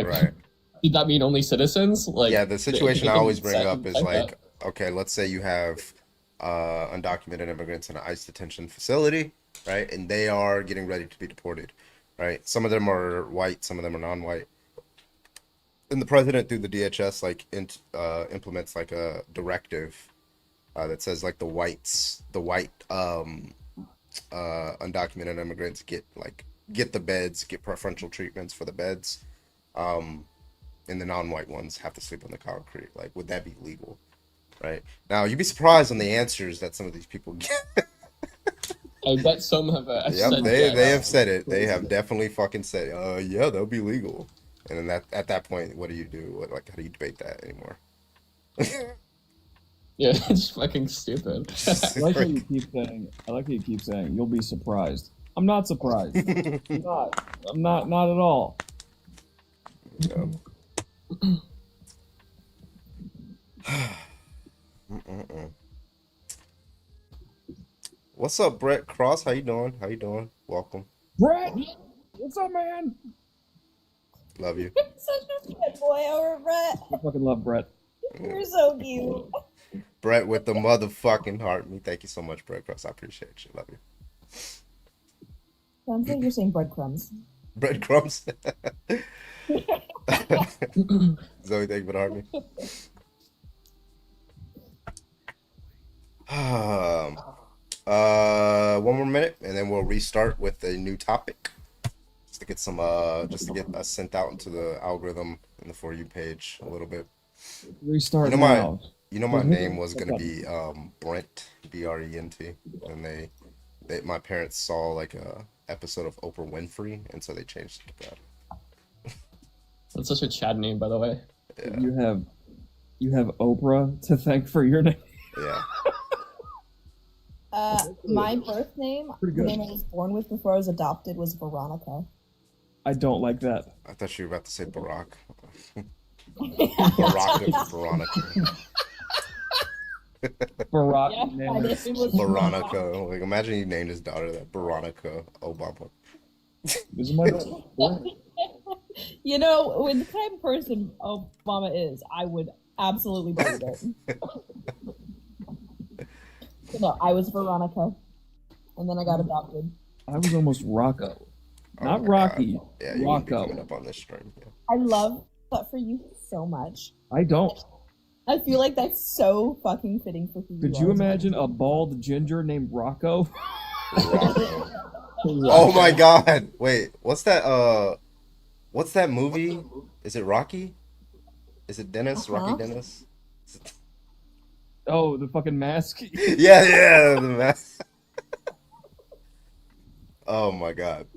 right. Did that mean only citizens? Like yeah, the situation I always bring up is like, that. okay, let's say you have undocumented immigrants in an ICE detention facility, right? And they are getting ready to be deported, right? Some of them are white, some of them are non-white. And the president through the DHS like implements like a directive that says like the white undocumented immigrants get the beds, get preferential treatments for the beds. And the non-white ones have to sleep on the concrete. Like, would that be legal? Right? Now, you'd be surprised on the answers that some of these people get. I bet some have said they have said it. They have definitely fucking said, yeah, that'll be legal. And then at that point, what do you do? How do you debate that anymore? Yeah, it's fucking stupid. I like how you keep saying, you'll be surprised. I'm not surprised. I'm not at all. Yeah. What's up, Brett Cross? How you doing? Welcome. Brett, what's up, man? Love you. Such a good boy over Brett. I fucking love Brett. You're so cute. Brett with the motherfucking heart. Thank you so much, Brett Cross. I appreciate you. Love you. Sounds like you're saying breadcrumbs. Breadcrumbs. Zoe, thank you for the heart. One more minute, and then we'll restart with a new topic. Just to get us sent out into the algorithm in the For You page a little bit. Restart my name was gonna be Brent, Brent, and my parents saw like a episode of Oprah Winfrey, and so they changed it to that. That's such a Chad name, by the way. Yeah. You have Oprah to thank for your name. Yeah. My birth name, Pretty the good. name I was born with before I was adopted, was Veronica. I don't like that. I thought you were about to say Barack. Barack Veronica. Barack Yeah, named my it. name was Veronica. Like, imagine you named his daughter that. Veronica Obama. This is my daughter. You know, with the type of person Obama is, I would absolutely believe it. No, I was Veronica, and then I got adopted. I was almost Rocco. Not my Rocky. God. Yeah, you wouldn't be Rocco. coming up on this stream. Yeah. I love that for you so much. I don't. I feel like that's so fucking fitting for who Could you you are. imagine a bald ginger named Rocco? Rocco. Oh my God! Wait, what's that? What's that movie? Is it Rocky? Is it Dennis? Rocky Dennis? Oh, the fucking mask. Yeah, the mask. Oh my God.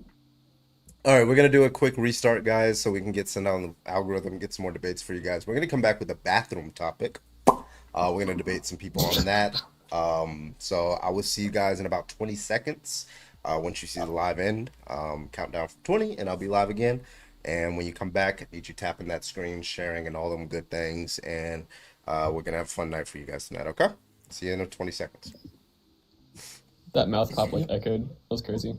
All right, we're gonna do a quick restart, guys, so we can get sent on the algorithm, get some more debates for you guys. We're gonna come back with a bathroom topic. We're gonna debate some people on that. So I will see you guys in about 20 seconds. Once you see the live end, count down from 20, and I'll be live again. And when you come back, I need you tapping that screen, sharing, and all them good things. And we're gonna have a fun night for you guys tonight. Okay? See you in 20 seconds. That mouth pop like echoed. That was crazy.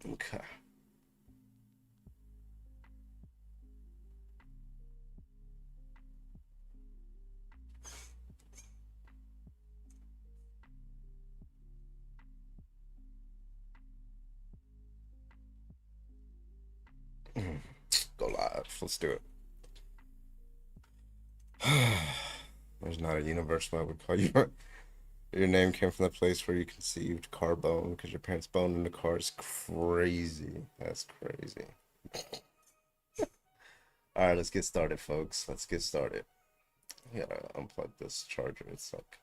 Okay. Go live. Let's do it. There's not a universe where I would call you. Your name came from the place where you conceived Carbone because your parents boned in the car. Is crazy. That's crazy. All right, let's get started, folks. Let's get started. I gotta unplug this charger. It's like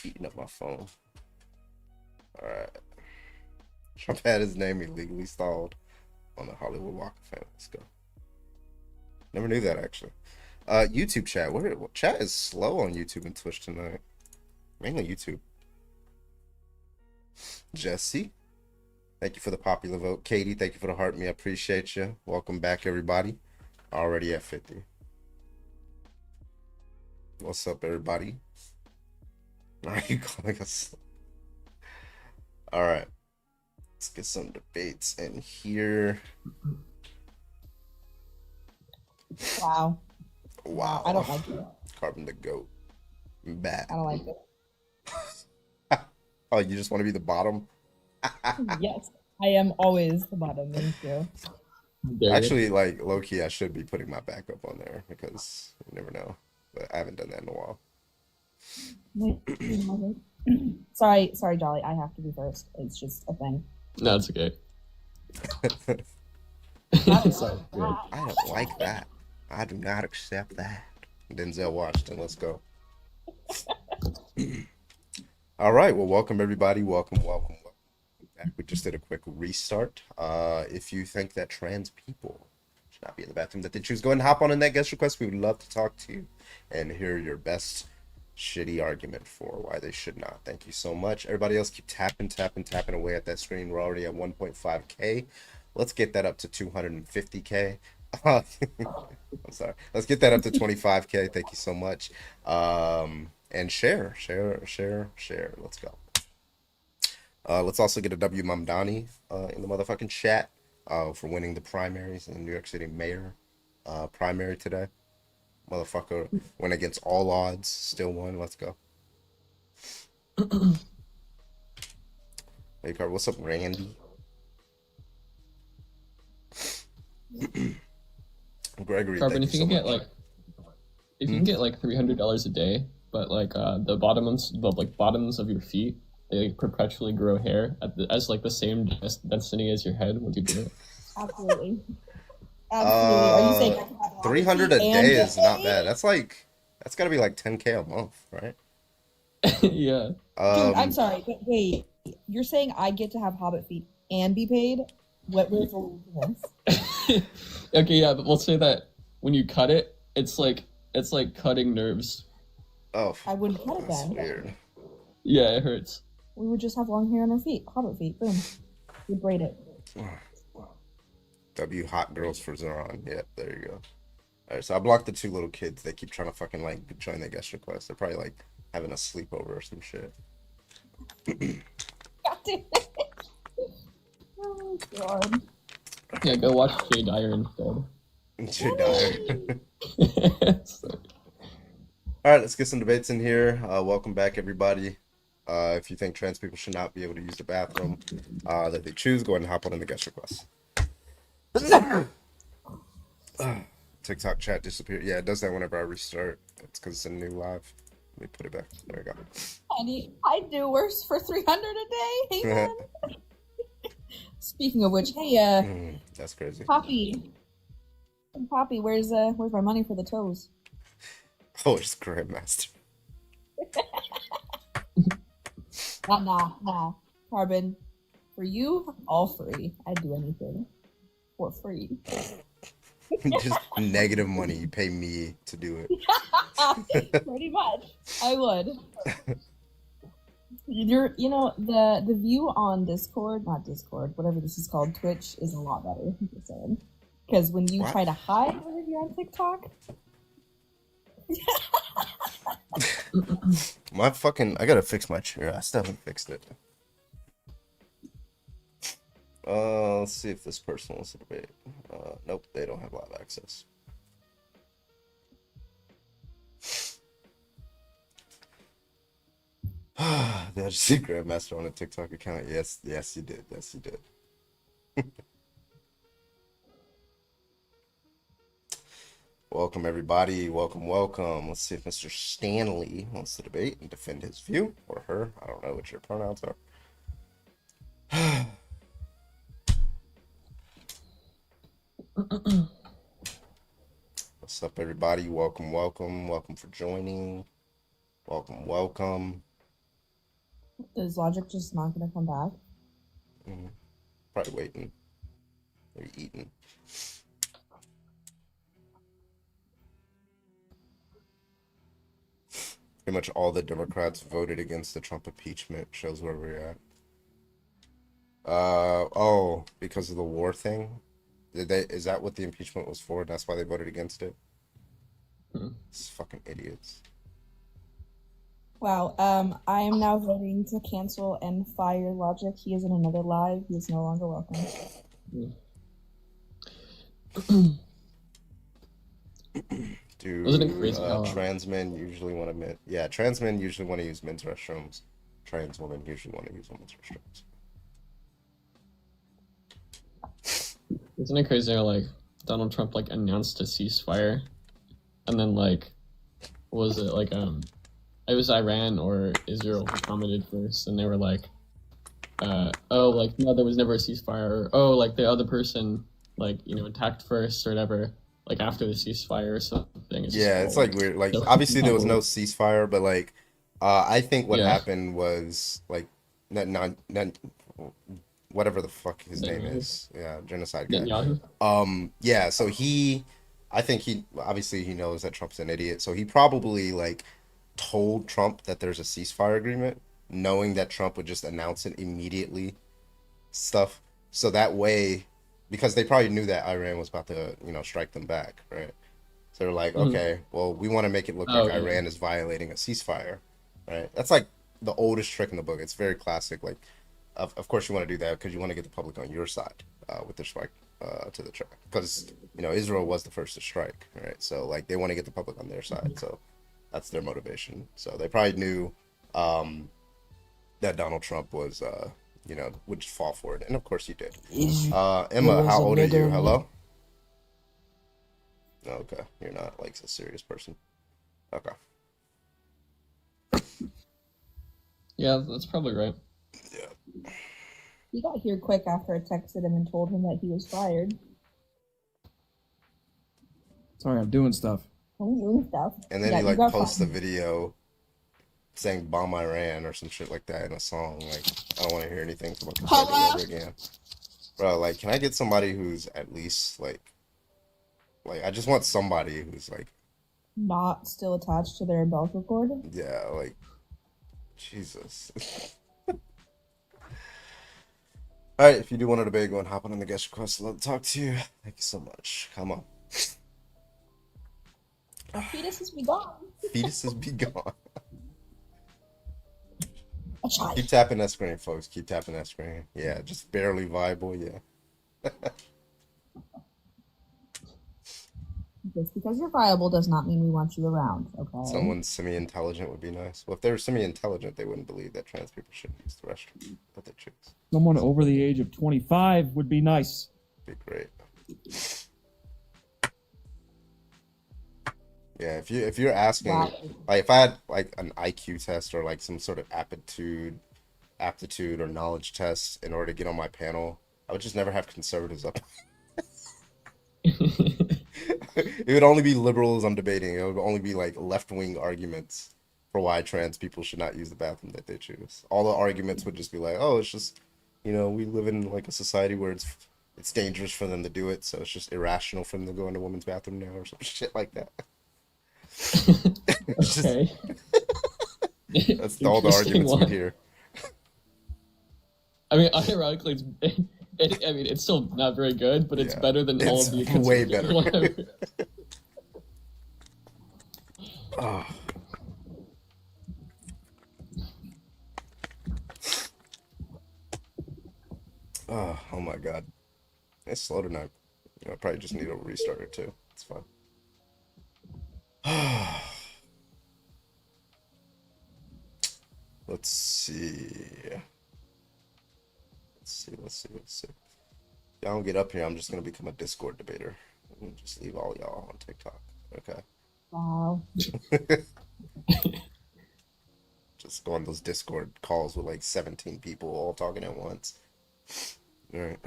heating up my phone. All right. Trump had his name illegally stalled on the Hollywood Walk of Fame. Let's go. Never knew that, actually. YouTube chat. Chat is slow on YouTube and Twitch tonight. Mainly YouTube. Jesse, thank you for the popular vote. Katie, thank you for the heart. Me, I appreciate you. Welcome back, everybody. Already at 50. What's up, everybody? Are you calling us? All right. Let's get some debates in here. Wow. Wow. I don't like it. Carbon the goat. Bad. I don't like it. Oh, you just want to be the bottom? Yes, I am always the bottom. Thank you. Actually, like, low-key, I should be putting my backup on there because you never know. But I haven't done that in a while. Sorry, Jolly. I have to be first. It's just a thing. No, it's okay. I don't like that. I do not accept that. Denzel Washington, let's go. All right, well, welcome everybody. Welcome back. We just did a quick restart. If you think that trans people should not be in the bathroom that they choose, go ahead and hop on in that guest request. We would love to talk to you and hear your best shitty argument for why they should not. Thank you so much. Everybody else keep tapping away at that screen. We're already at 1.5K. Let's get that up to 250K. I'm sorry. Let's get that up to 25K. Thank you so much. And share. Let's go. Let's also get a W Mamdani in the motherfucking chat for winning the primaries in the New York City mayor primary today. Motherfucker went against all odds, still won. Let's go. Hey, Carl, what's up, Randy? Gregory, Carbon, if you can get like, if you can get like $300 a day, but like the bottoms of your feet, they like, perpetually grow hair as like the same density as your head, would you do it? Absolutely. Absolutely. Are you saying 300 a day is not bad. That's got to be like 10K a month, right? Yeah. Dude, I'm sorry, but wait. You're saying I get to have hobbit feet and be paid, what we're fully convinced. Okay, yeah, but we'll say that when you cut it, it's like cutting nerves. Oh, I wouldn't cut it that's then. weird. Yeah, it hurts. We would just have long hair on our feet, hobbit feet. Boom. We'd braid it. W hot girls for Zoran. Yep, there you go. Alright, so I blocked the 2 little kids. They keep trying to fucking like join the guest request. They're probably like having a sleepover or some shit. God damn it. Oh god. Yeah, go watch Jay Dyer instead. Jay Dyer. Alright, let's get some debates in here. Welcome back, everybody. If you think trans people should not be able to use the bathroom that they choose, go ahead and hop on in the guest request. TikTok chat disappeared. Yeah, it does that whenever I restart. It's because it's a new live. Let me put it back. There we go. I do worse for 300 a day. Hey, man. Speaking of which, hey, that's crazy. Poppy, where's my money for the toes? Oh, it's Grandmaster. Nah. Carbon, for you, all free. I'd do anything for free. Just negative money. You pay me to do it. Pretty much. I would. The view on not Discord, whatever this is called, Twitch, is a lot better. Just saying. Because when you try to hide whether you're on TikTok. I gotta fix my chair. I still haven't fixed it. Let's see if this person wants to debate. Nope, they don't have live access. Did I just see Grandmaster on a TikTok account? Yes, you did. Yes, you did. Welcome, everybody. Welcome. Let's see if Mr. Stanley wants to debate and defend his view, or her. I don't know what your pronouns are. What's up, everybody? Welcome. Welcome for joining. Welcome. Is Logic just not gonna come back? Probably waiting. They're eating. Pretty much all the Democrats voted against the Trump impeachment. Shows where we're at. Because of the war thing? Is that what the impeachment was for? That's why they voted against it? It's fucking idiots. Wow, I am now voting to cancel and fire Logic. He is in another live. He is no longer welcome. Dude, wasn't it crazy how trans men usually want to trans men usually want to use men's restrooms. Trans women usually want to use women's restrooms. Isn't it crazy how like Donald Trump like announced a ceasefire, and then like was it like it was Iran or Israel who commented first, and they were like, no, there was never a ceasefire, or like the other person attacked first or whatever, like after the ceasefire or something. It's like weird. Like obviously there was no ceasefire, but like I think what happened was like not whatever the fuck his name is. Yeah, genocide guy. So I think he obviously he knows that Trump's an idiot, so he probably like told Trump that there's a ceasefire agreement, knowing that Trump would just announce it immediately, stuff. So that way, because they probably knew that Iran was about to, strike them back, right? So they're like, okay, well, we want to make it look like Iran is violating a ceasefire, right? That's like the oldest trick in the book. It's very classic. Like, of course you want to do that because you want to get the public on your side with the strike to the track, because Israel was the first to strike, right? So like they want to get the public on their side, so that's their motivation. So they probably knew that Donald Trump was would just fall for it, and of course he did. Emma, how old are you? Hello? Okay, you're not like a serious person. Okay. Yeah, that's probably right. Yeah. He got here quick after I texted him and told him that he was fired. Sorry, I'm doing stuff. And then he like posts the video saying "bomb Iran" or some shit like that in a song. Like, I don't want to hear anything from a conservative ever again. Bro, like, can I get somebody who's at least like I just want somebody who's like Not still attached to their umbilical cord. yeah, like Jesus. All right, if you do want to debate, go and hop on the guest request. Love to talk to you. Thank you so much. Come on. Fetuses be gone. Fetuses be gone. A child. Keep tapping that screen, folks. Keep tapping that screen. Yeah, just barely viable. Yeah. Just because you're viable does not mean we want you around, okay? Someone semi-intelligent would be nice. Well, if they were semi-intelligent, they wouldn't believe that trans people shouldn't use the restroom, but they choose. Someone over the age of 25 would be nice. Be great. Yeah, if you're asking, like, if I had like an IQ test or like some sort of aptitude or knowledge test in order to get on my panel, I would just never have conservatives up. It would only be liberals I'm debating. It would only be like left-wing arguments for why trans people should not use the bathroom that they choose. All the arguments would just be like, oh, it's just, we live in like a society where it's dangerous for them to do it, so it's just irrational for them to go into a women's bathroom now or some shit like that. Okay. That's all the arguments we hear. I mean, ironically, it's still not very good, but it's better than all of the way better. Oh. Oh my god. It's slow tonight. I probably just need a restarter too. It's fine. Let's see. Let's see. Y'all don't get up here, I'm just gonna become a Discord debater. And just leave all y'all on TikTok. Okay. Wow. Just go on those Discord calls with like 17 people all talking at once. All right.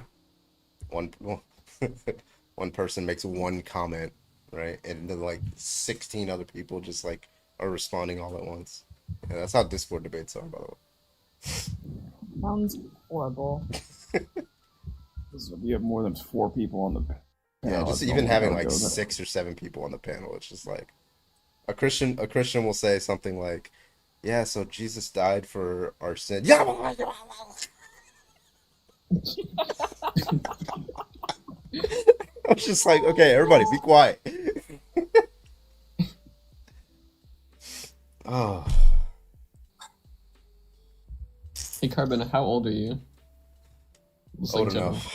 One person makes one comment, right? And then like 16 other people just like are responding all at once. Yeah, that's how Discord debates are, by the way. Sounds horrible. You have more than 4 people on the panel. Yeah, just even having like 6 or 7 people on the panel, it's just like a Christian will say something like, yeah, so Jesus died for our sin. Yeah. I was just like, okay, everybody be quiet. Oh. Hey, Carbon, how old are you? Just Old like enough.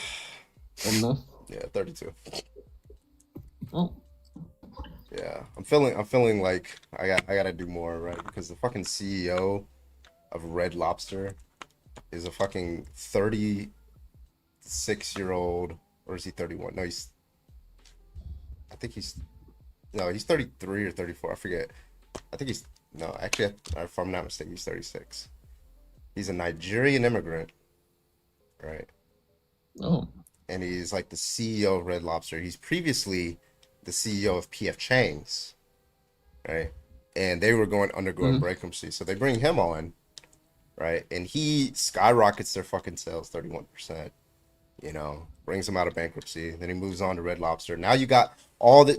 Old enough? Yeah, 32. Oh. Yeah, I'm feeling like I gotta do more, right? Because the fucking CEO of Red Lobster is a fucking 36-year-old, or is he 31? No, he's 33 or 34. I forget. I think actually, if I'm not mistaken, he's 36. He's a Nigerian immigrant, right? Oh. And he's like the CEO of Red Lobster. He's previously the CEO of PF Chang's, right? And they were undergoing bankruptcy, so they bring him on, right? And he skyrockets their fucking sales 31%. Brings them out of bankruptcy. Then he moves on to Red Lobster. Now you got all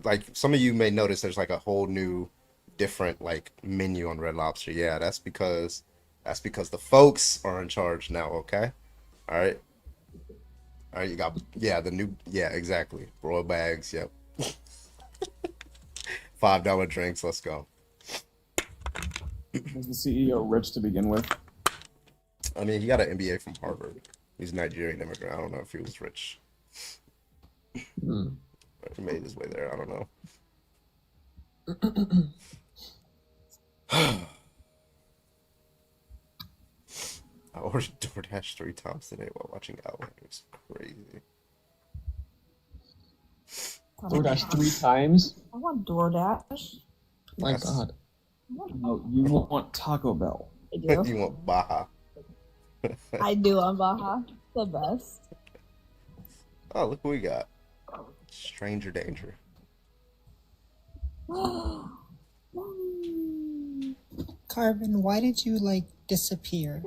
like some of you may notice there's like a whole new, different like menu on Red Lobster. Yeah, that's because the folks are in charge now. Okay, all right. You got exactly. Royal bags. Yep. $5 drinks. Let's go. Was the CEO rich to begin with? I mean, he got an MBA from Harvard. He's a Nigerian immigrant. I don't know if he was rich. But he made his way there. I don't know. I ordered DoorDash 3 times today while watching Outlander. It's crazy. DoorDash 3 times? I want DoorDash. My God. No, you want Taco Bell. I do. You want Baja. I do on Baja. The best. Oh, look what we got. Stranger Danger. Carbon, why did you like disappear?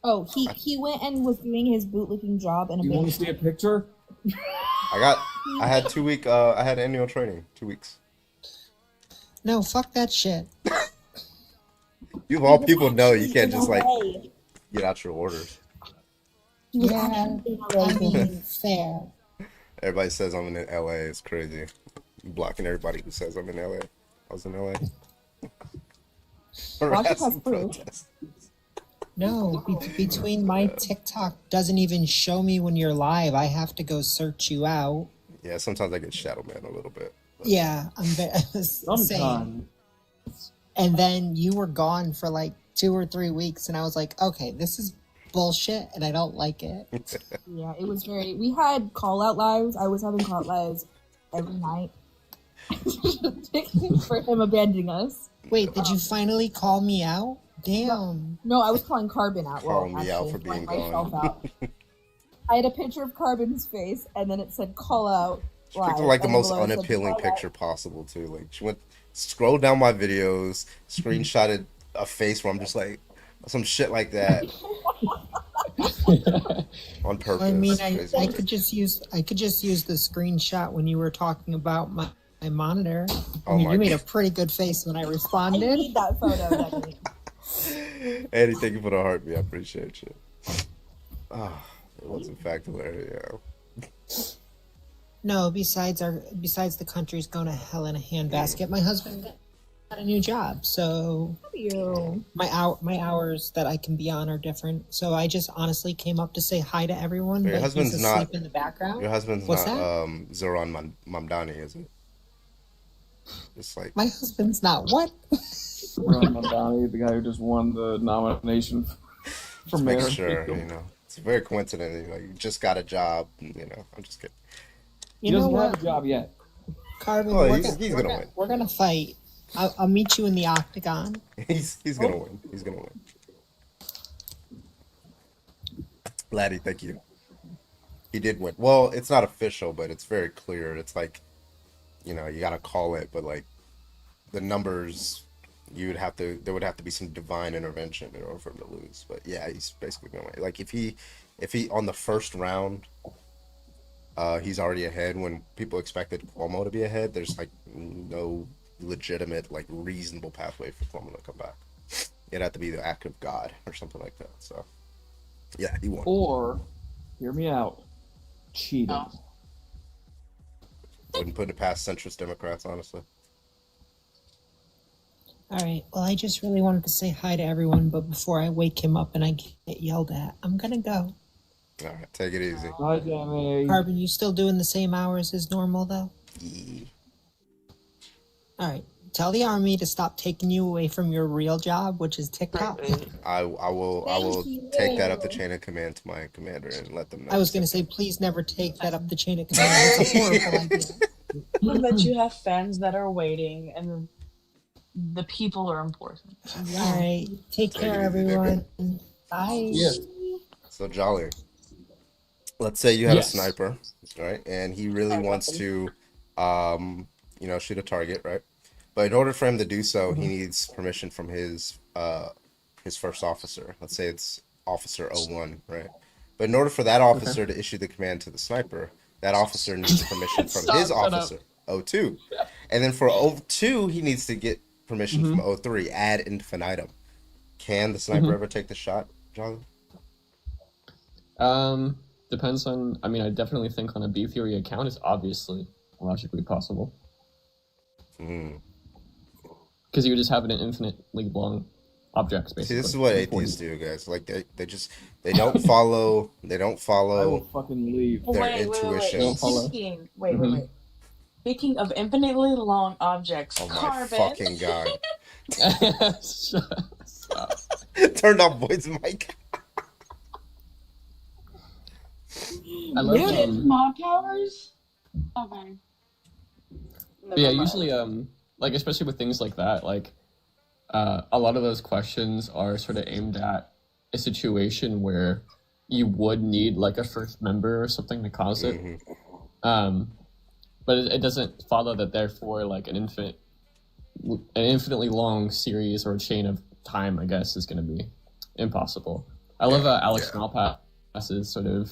Oh, he went and was doing his bootlicking job in a You want big. to see a picture? I had 2 week. I had annual training. 2 weeks. No, fuck that shit. You of all people know you can't just like get out your orders. Yeah, I mean, fair. Everybody says I'm in LA. It's crazy. I'm blocking everybody who says I'm in LA. I was in LA. Harassing protests. No, between my TikTok doesn't even show me when you're live. I have to go search you out. Yeah, sometimes I get shadow man a little bit. Yeah, I'm saying. And then you were gone for like 2 or 3 weeks, and I was like, okay, this is bullshit, and I don't like it. Yeah, it was very. We had call out lives. I was having call out lives every night for him abandoning us. Wait, did you finally call me out? Damn. No, I was calling Carbon out. Calling me out for being myself gone. out. I had a picture of Carbon's face, and then it said "call out." She picked like the most unappealing picture possible too. Like she went, scrolled down my videos, screenshotted a face where I'm just like some shit like that on purpose. I mean, I could just use the screenshot when you were talking about my monitor. I mean, you made a pretty good face when I responded. I need that photo. Definitely. Eddie, thank you for the heartbeat. I appreciate you. It was in fact hilarious. No, besides the country's going to hell in a handbasket, my husband got a new job, so my hours that I can be on are different. So I just honestly came up to say hi to everyone. Your husband's he's not asleep in the background. Your husband's What's not that? Zoran Mamdani, is it? It's like My husband's not what? Mamdani, the guy who just won the nomination for just mayor. make sure, you know. It's very coincident. Like you just got a job, you know. I'm just kidding. He doesn't have a job yet. Carbon, Oh, we're he's gonna win. We're gonna fight. I'll meet you in the octagon. He's gonna win. He's gonna win. Laddie, thank you. He did win. Well, it's not official, but it's very clear. It's like, you know, you gotta call it, but like the numbers, there would have to be some divine intervention in order for him to lose. But yeah, he's basically gonna win. Like if he on the first round, he's already ahead when people expected Cuomo to be ahead. There's like no legitimate, like reasonable pathway for Cuomo to come back. It'd have to be the act of God or something like that. So yeah, he won. Or, hear me out, cheating. Wouldn't put it past centrist Democrats, honestly. All right. Well, I just really wanted to say hi to everyone, but before I wake him up and I get yelled at, I'm gonna go. All right, take it easy. Bye, Jamie. Carbon, you still doing the same hours as normal, though? Yeah. All right. Tell the army to stop taking you away from your real job, which is TikTok. I will take that up the chain of command to my commander and let them know. I was going to say, please never take that up the chain of command. It's a horrible idea. But you have fans that are waiting, and the people are important. All right. Take care, everyone. Bye. Yeah. So Jolly, let's say you had a sniper, right? And he really wants to, shoot a target, right? But in order for him to do so, he needs permission from his first officer. Let's say it's Officer 01, right? But in order for that officer to issue the command to the sniper, that officer needs permission from his officer 02. And then for 02, he needs to get permission from 03 ad infinitum. Can the sniper ever take the shot, Jolly? Depends on. I mean, I definitely think on a B theory account, it's obviously logically possible. Because you would just have an infinitely long objects, basically. See, this is what atheists do, guys. Like they don't follow. They don't follow. I will fucking leave. Their intuition. Wait. Speaking of infinitely long objects, oh my Carbon. fucking god! Turned off Boyd's mic. I love Mod powers? Okay. But yeah, usually, like, especially with things like that, like, a lot of those questions are sort of aimed at a situation where you would need, like, a first member or something to cause it. But it doesn't follow that, therefore, like, an infinite an infinitely long series or chain of time, I guess, is going to be impossible. I love Alex Malpass's sort of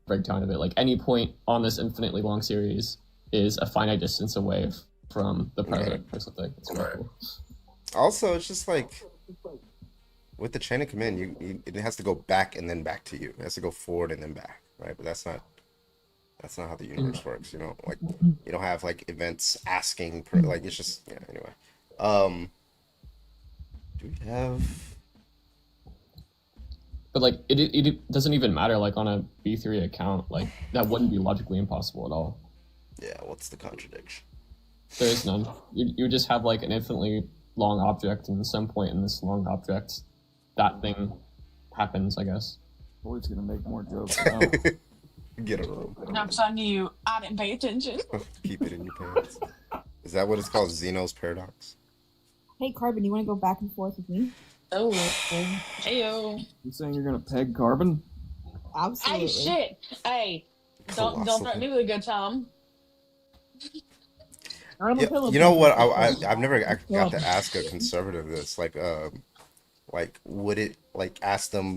breakdown of it. Like any point on this infinitely long series is a finite distance away from the present or something. It's really cool. Also, it's just like with the chain of command, it has to go back and then back to you. It has to go forward and then back, right? But that's not how the universe works. You know, like you don't have like events asking like it's just anyway. Do we have? But like it doesn't even matter. Like on a B3 account, like that wouldn't be logically impossible at all. Yeah, what's the contradiction? There is none. You just have like an infinitely long object, and at some point in this long object, that thing happens, I guess. Boyd's gonna make more jokes. Get a room. I'm telling you, I didn't pay attention. Keep it in your pants. Is that what it's called? Zeno's paradox? Hey, Carbon, you want to go back and forth with me? Oh, heyo. You saying you're gonna peg Carbon? Absolutely. Hey, shit. Hey, don't threaten me with a good time. Yeah, you know what? I've never got to ask a conservative this. Like would it ask them?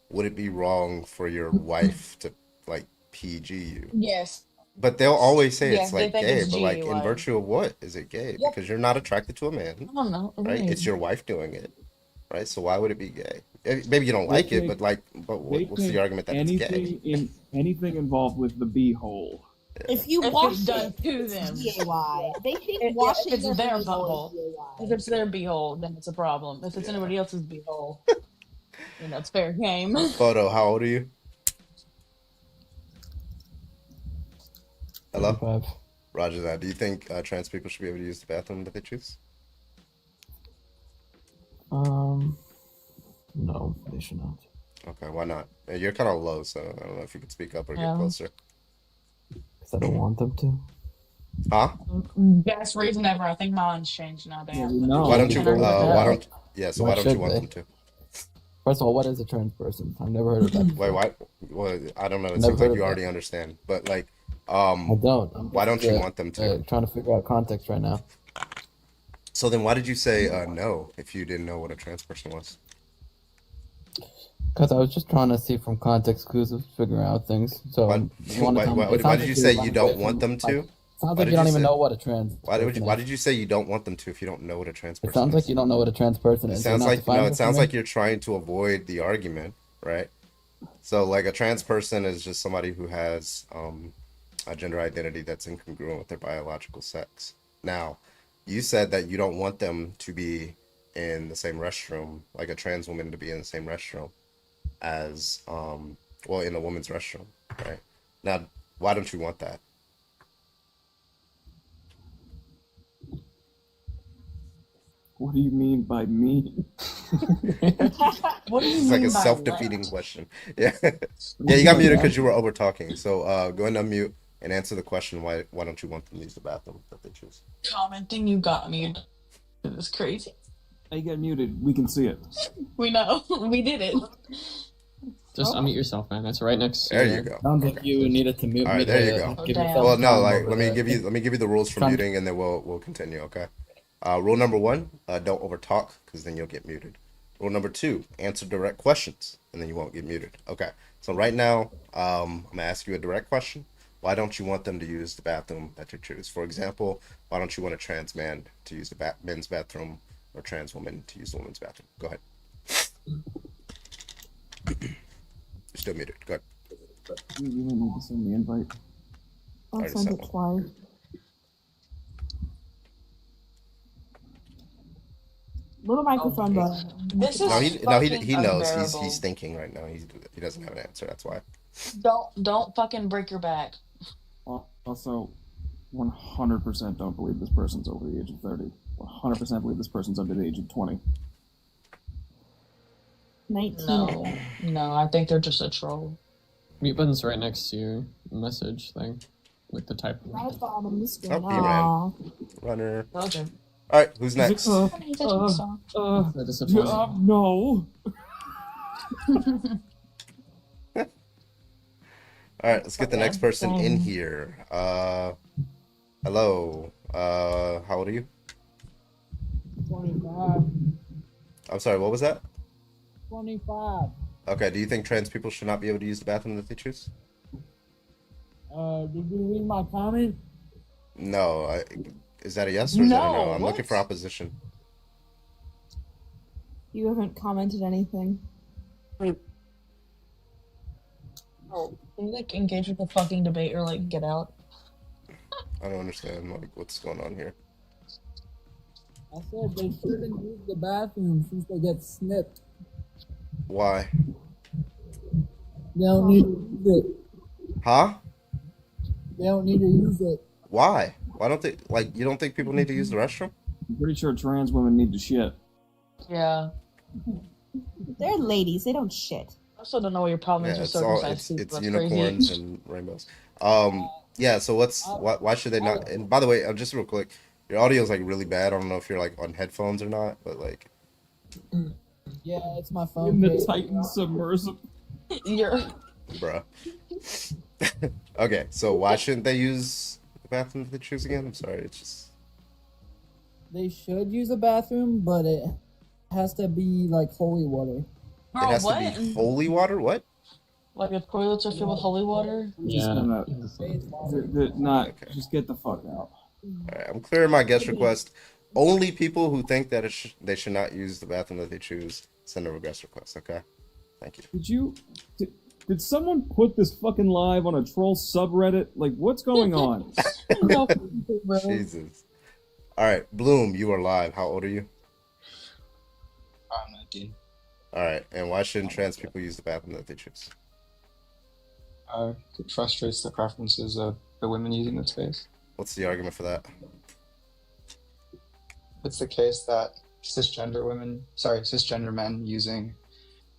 Would it be wrong for your wife to like PG you? Yes. But they'll always say Yes, it's like they think gay. it's But like in GUI. virtue of what is it gay? Yep. Because you're not attracted to a man, I don't know. right? It's your wife doing it, right? So why would it be gay? Maybe you don't like it, but what's the argument that it's gay? Anything involved with the beehole. If you If wash it's done it, to them. it's GAY. They think If washing it's their beehole butthole. is GAY. If it's their beehole, then it's a problem. If it's anybody else's beehole, it's fair game. Photo, how old are you? Hello? 25. Roger that. Do you think trans people should be able to use the bathroom that they choose? No, they should not. Okay, why not? You're kind of low, so I don't know if you could speak up or get closer. Because I don't want them to. Huh? Best reason ever. I think mine's changed nowadays. Why don't you? Why don't? Yeah. So why don't you want them to? First of all, what is a trans person? I've never heard of that. Wait, why? Well, I don't know. It Never seems heard like of you that. already understand, but like, I don't. why don't you want them to? Trying to figure out context right now. So then, why did you say no if you didn't know what a trans person was? Because I was just trying to see from context clues of figuring out things. So Why did you say you don't want them to? Sounds like you don't even know what a trans. Why did you say you don't want them to if you don't know what a trans person It sounds like you don't know what a trans person is. It sounds like no. It sounds like you're trying to avoid the argument, right? So like a trans person is just somebody who has a gender identity that's incongruent with their biological sex. Now, you said that you don't want them to be in the same restroom, like a trans woman to be in the same restroom as in a woman's restroom, right? Now, why don't you want that? What do you mean by me? What do you It's like mean a by self-defeating what? question. Yeah, yeah. You got muted because you were over talking. So go ahead and unmute and answer the question. Why don't you want them to use the bathroom that they choose? Commenting, you got me. It was crazy. I got muted. We can see it. We know. We did it. Just unmute yourself, man. That's right next to There you go. Sounds like you needed to mute All me. right, there you go. Give yourself Well, no, time like over let me the- give you the rules for Trying- muting, and then we'll continue. Okay. Rule number 1: don't overtalk, because then you'll get muted. Rule number 2: answer direct questions, and then you won't get muted. Okay. So right now, I'm gonna ask you a direct question. Why don't you want them to use the bathroom that you choose? For example, why don't you want a trans man to use the men's bathroom, or trans woman to use the women's bathroom? Go ahead. You're still muted. Go ahead. You don't need to send the invite. I'll Already send sent it twice. Little microphone button. This is No, he fucking knows. unbearable. He's thinking right now. He doesn't have an answer. That's why. Don't fucking break your back. Also, 100% don't believe this person's over the age of 30. 100% believe this person's under the age of 20. 19. No, I think they're just a troll. Mute button's right next to your message thing, like the type. Right at the bottom of the screen. Oh, he Aw. ran. Runner. Okay. All right, who's next? No. All right, let's get the next person in here. Hello. How old are you? 25. I'm sorry, what was that? 25. Okay, do you think trans people should not be able to use the bathroom that they choose? Did you read my comment? No. Is that a yes or is that a no? No, I'm looking what? for opposition. You haven't commented anything. Wait. Oh, can you like engage with the fucking debate or like get out? I don't understand like what's going on here. I said they shouldn't use the bathroom since they get snipped. Why? They don't need to use it. Huh? They don't need to use it. Why? Why don't they like? You don't think people need to use the restroom? I'm pretty sure trans women need to shit. Yeah. They're ladies. They don't shit. I also don't know what your problem is Yeah, with it's all circumcised people. it's That's unicorns crazy. and rainbows. Yeah. So why should they not? And by the way, just real quick, your audio is like really bad. I don't know if you're like on headphones or not, but like, Yeah, it's my phone. In the case. Titan submersible. You're bruh. Okay, so why shouldn't they use the bathroom that they choose again? I'm sorry, it's just They should use a bathroom, but it has to be like holy water. it has what? to be holy water. What? Like if toilets are filled with holy water? Just gonna not just get the fuck out. All right, I'm clearing my guest request. Only people who think that they should not use the bathroom that they choose send a guest request. Okay, thank you. Did someone put this fucking live on a troll subreddit? Like, what's going on? Jesus. All right, Bloom, you are live. How old are you? I'm 19. All right, and why shouldn't trans people use the bathroom that they choose? It frustrates the preferences of the women using the space. What's the argument for that? It's the case that cisgender men using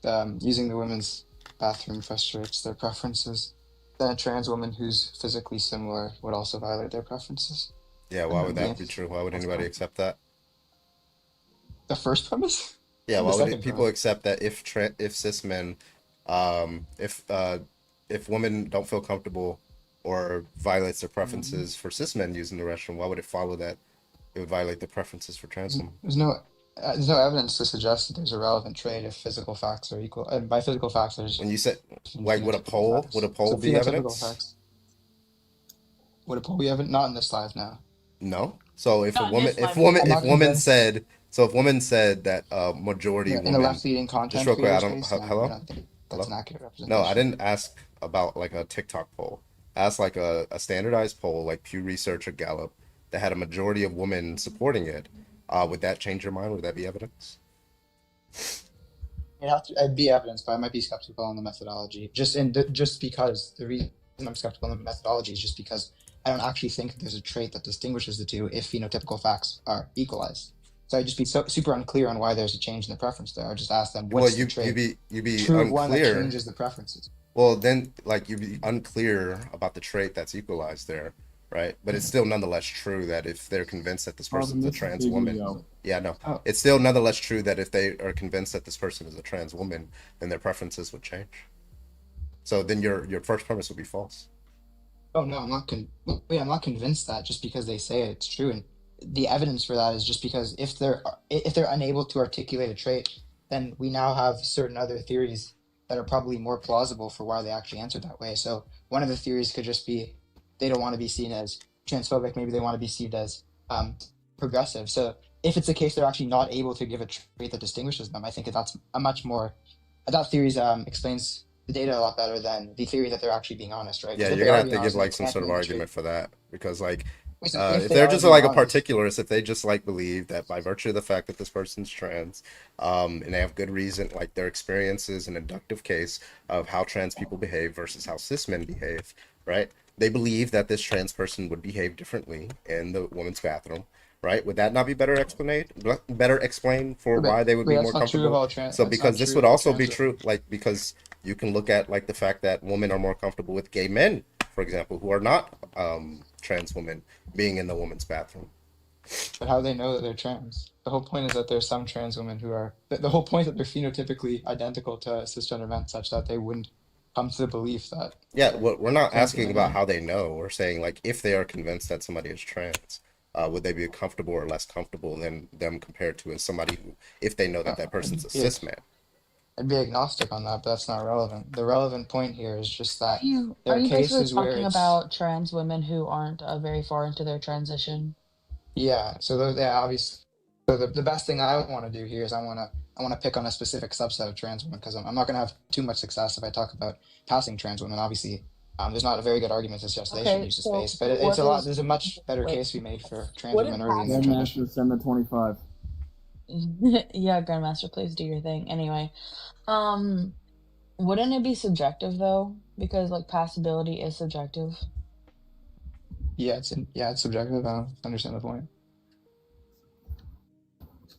the women's bathroom frustrates their preferences. Then a trans woman who's physically similar would also violate their preferences. Yeah, why would that be true? Why would anybody accept that? The first premise? Yeah, The why would second people premise. accept that if cis men, if women don't feel comfortable or violates their preferences for cis men using the restroom, why would it follow that it would violate the preferences for trans women? There's no evidence to suggest that there's a relevant trait if physical facts are equal. And by physical facts, there's When you said like would a poll be phenotypical evidence? facts. Would a poll be evidence? Not in this live now. No. So if Not a woman, this if live. woman, I'm if not woman convinced. said, so if woman said that majority Yeah, women, in a left-leaning content just real quick, I creator don't, space, no, I hello? don't think Hello? that's an accurate No, representation. I didn't ask about like a TikTok poll. I asked like a standardized poll, like Pew Research or Gallup, that had a majority of women supporting it. Would that change your mind? Would that be evidence? It'd be evidence, but I might be skeptical on the methodology. Just because the reason I'm skeptical on the methodology is just because I don't actually think that there's a trait that distinguishes the two if phenotypical facts are equalized. So I'd just be super unclear on why there's a change in the preference there. I'd just ask them, what's the trait? you'd be True one that unclear. changes the preferences. Well, then like you'd be unclear about the trait that's equalized there, right? But it's still nonetheless true that if they're convinced that this person's a trans woman, yeah, no, it's still nonetheless true that if they are convinced that this person is a trans woman, then their preferences would change. So then your first premise would be false. Oh no, I'm not convinced that just because they say it's true. And the evidence for that is just because if they're unable to articulate a trait, then we now have certain other theories that are probably more plausible for why they actually answered that way. So one of the theories could just be they don't want to be seen as transphobic. Maybe they want to be seen as progressive. So if it's the case they're actually not able to give a trait that distinguishes them, I think that's a much more that theory explains the data a lot better than the theory that they're actually being honest, right? Yeah, If you're they gonna are have being to give honest, like they some can't sort of name the trait. argument for that because like Wait, so if if they they're are just being like a honest- particularist, if they just like believe that by virtue of the fact that this person's trans, and they have good reason, like their experience is an inductive case of how trans people behave versus how cis men behave, right? They believe that this trans person would behave differently in the women's bathroom, right? Would that not be better explained for But- why they would but be that's more not true of comfortable? all trans- So that's because not this true would of all also be trans- true, like because you can look at like the fact that women are more comfortable with gay men, for example, who are not trans women being in the women's bathroom. But how do they know that they're trans? The whole point is that there's some trans women who are. The whole point is that they're phenotypically identical to cisgender men, such that they wouldn't come to the belief that. Yeah, we're not trans asking women about are- how they know. We're saying like if they are convinced that somebody is trans, would they be comfortable or less comfortable than them compared to somebody who, if they know that that person's a cis man? I'd be agnostic on that, but that's not relevant. The relevant point here is just that there Are are you basically cases where talking it's about trans women who aren't very far into their transition? yeah. So those, yeah, obviously. So the best thing I want to do here is I want to pick on a specific subset of trans women because I'm not going to have too much success if I talk about passing trans women. Obviously, there's not a very good argument to suggest they should Okay, use the so space, but it's what a lot. is There's a much better wait? case to be made for trans What women is early in their passing? transition. Grandmaster, send the 25. Yeah, Grandmaster, please do your thing. Anyway, um, wouldn't it be subjective though? Because like passability is subjective. Yeah, it's subjective. I don't understand the point.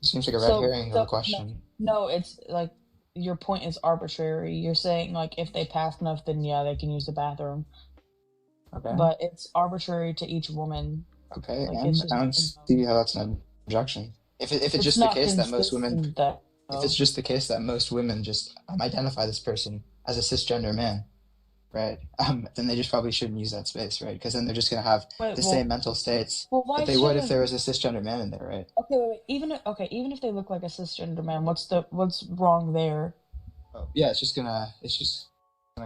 It seems like a red So, herring of a no, question. no, it's like your point is arbitrary. You're saying like if they pass enough, then yeah, they can use the bathroom. Okay. But it's arbitrary to each woman. Okay, Like and it's just I don't see how that's an objection. If it's it's just the not case that most women, consistent though. if it's just the case that most women just identify this person as a cisgender man, right? Then they just probably shouldn't use that space, right? Because then they're just gonna have Wait, the well, same mental states well, why that they would if there shouldn't? was a cisgender man in there, right? Wait. Even if they look like a cisgender man, what's wrong there? Oh, yeah, it's just gonna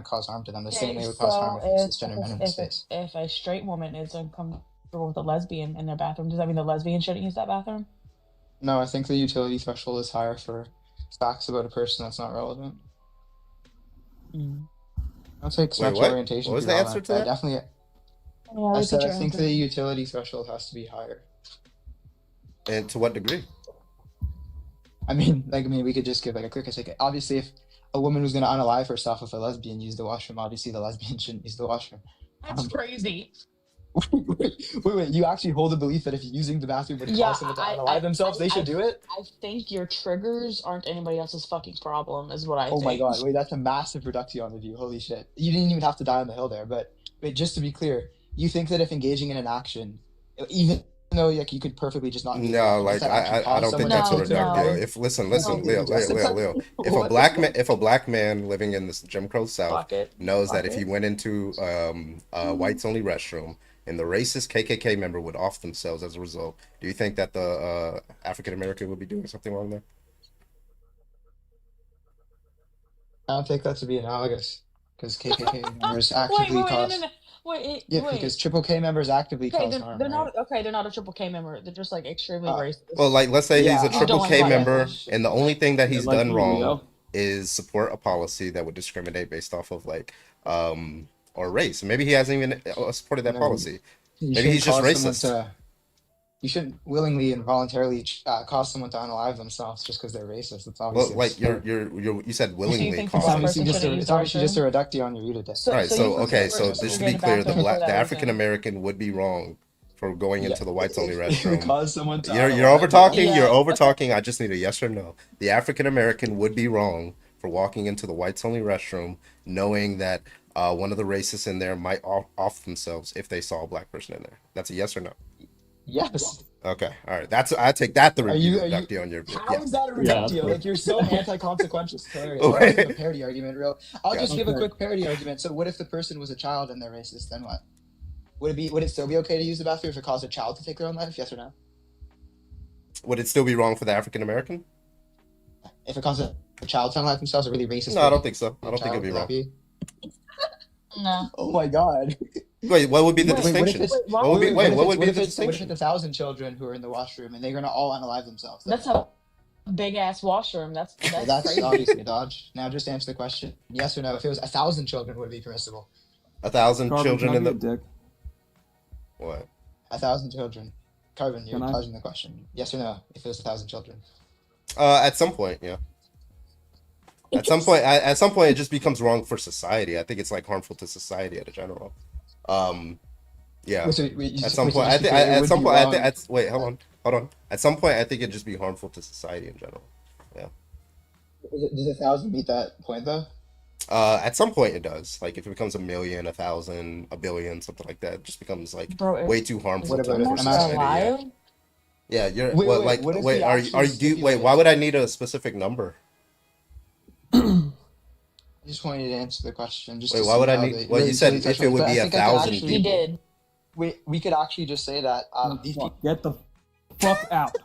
cause harm to them the same Okay, way it would cause harm so if a cisgender man in the space. if a straight woman is uncomfortable with a lesbian in their bathroom, does that mean the lesbian shouldn't use that bathroom? No, I think the utility threshold is higher for facts about a person that's not relevant. I'll take Wait, sexual what? orientation What was to be the answer relevant, to but I that? definitely Yeah, I repeat said I your think answer. the utility threshold has to be higher. And to what degree? I mean, we could just give like a quick ticket. Obviously, if a woman was going to unalive herself if a lesbian used the washroom, obviously the lesbian shouldn't use the washroom. That's crazy. Wait. You actually hold the belief that if using the bathroom would Yeah, cause someone to unalive themselves, they should do it? I think your triggers aren't anybody else's fucking problem, is what I Oh my think. god, wait, that's a massive reduction on the view. Holy shit. You didn't even have to die on the hill there, but wait, just to be clear, you think that if engaging in an action, even though like you could perfectly just not engage in No, action, if like that action I caused don't think someone that's a to take their own reductio. life, If listen, you think they'd Leo, be justified? Leo. What? If a black man living in this Jim Crow South Fuck it. knows that Fuck if he it. went into a whites only restroom and the racist KKK member would off themselves as a result, do you think that the African American would be doing something wrong there? I don't take that to be analogous, because KKK members Wait, actively no, cause wait, yeah, wait. because triple K members actively Okay, cause harm, they're right? not okay. They're not a triple K member. They're just like extremely Uh, racist. Well, like let's say he's yeah, a Just don't triple like K white member, people. and the only thing that Yeah, he's like done you, wrong Leo. is support a policy that would discriminate based off of like or race. Maybe he hasn't even supported that no, policy. you Maybe shouldn't he's just cause someone racist. to. You shouldn't willingly and voluntarily cause someone to unalive themselves just because they're racist. It's Well, obviously like absurd. you said So you willingly think the It's black cause. obviously person just shouldn't a use it's the obviously just a restroom? reductio on your view today. So Right. so So you okay. prefer So to just to segregate be a clear, bathroom for the that African reason? American would be wrong for going Yeah, into the whites only it would restroom. cause someone to You're unalive over talking. themselves. You're Yeah. over Okay. talking. I just need a yes or no. The African American would be wrong for walking into the whites only restroom, knowing that one of the racists in there might off themselves if they saw a black person in there. That's a yes or no. Yes. Okay. All right. I take that to Are be you? reductio on your view. How is Yes. that a Yeah, reductio? Like you're so anti-consequential. It's hilarious. Oh, I'll just give a wait. parody argument. I'll just Gotcha. give a Okay. quick parody argument. So what if the person was a child and they're racist? Then what? Would it still be okay to use the bathroom if it caused a child to take their own life? Yes or no? Would it still be wrong for the African American? If it caused a child to unalive themselves, a really racist No, I don't think so. I don't think child, it'd be would that wrong. be? No. Oh my god. Wait, what would be the Wait, Wait, what if distinction? it's why What would would be we? what would be the what if distinction? it's 1,000 children who are in the washroom and they're gonna all unalive themselves? Then That's what? a big ass washroom. That's Well, that's that's crazy. obviously a dodge. Now just answer the question. Yes or no? If it was 1,000 children, would it be permissible? 1,000 Carbon, children can I in be a the dick? what? 1,000 children. Carbon, you're Can I? dodging the question. Yes or no? If it was 1,000 children. At some point, yeah. At some point, it just becomes wrong for society. I think it's like harmful to society in general. Yeah. At some point, I think. At some point, I think. Wait, hold on. At some point, I think it'd just be harmful to society in general. Yeah. Does 1,000 meet that point though? At some point, it does. Like if it becomes 1,000,000, 1,000, 1,billion, something like that, it just becomes like Bro, way too harmful What to about for it? I'm society. asking. Yeah. alive? Yeah. You're Wait, what wait, like what if wait. we Are actually you wait? Why would I need a specific number? I just wanted you to answer the question just Wait, to why see would I how need? the Well, you said utility if it threshold. would But I be think I could 1,000 actually. He people. did. we could actually just say that these people. Get the fuck out.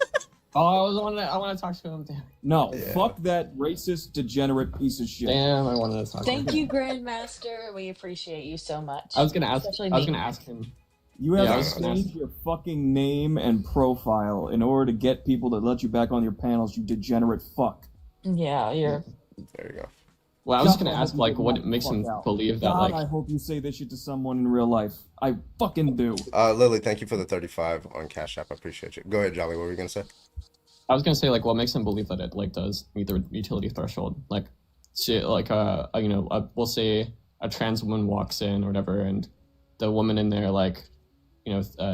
I want to talk to him. Damn. No, Yeah. fuck that racist, degenerate piece of shit. Damn, I wanted to talk to him. Thank you, Grandmaster. We appreciate you so much. I was gonna ask. Especially I was me. gonna ask him. You have Yeah, I to was gonna change your fucking name and profile in order to get people to let you back on your panels, you degenerate fuck. Yeah, you're. There you go. Well, I was just gonna ask like what makes him believe that God, like. I hope you say this shit to someone in real life. I fucking do. Lily, thank you for the 35 on Cash App. I appreciate you. Go ahead, Jolly. What were you gonna say? I was gonna say like what makes him believe that it like does meet the utility threshold. Like, shit, like we'll say a trans woman walks in or whatever, and the woman in there like,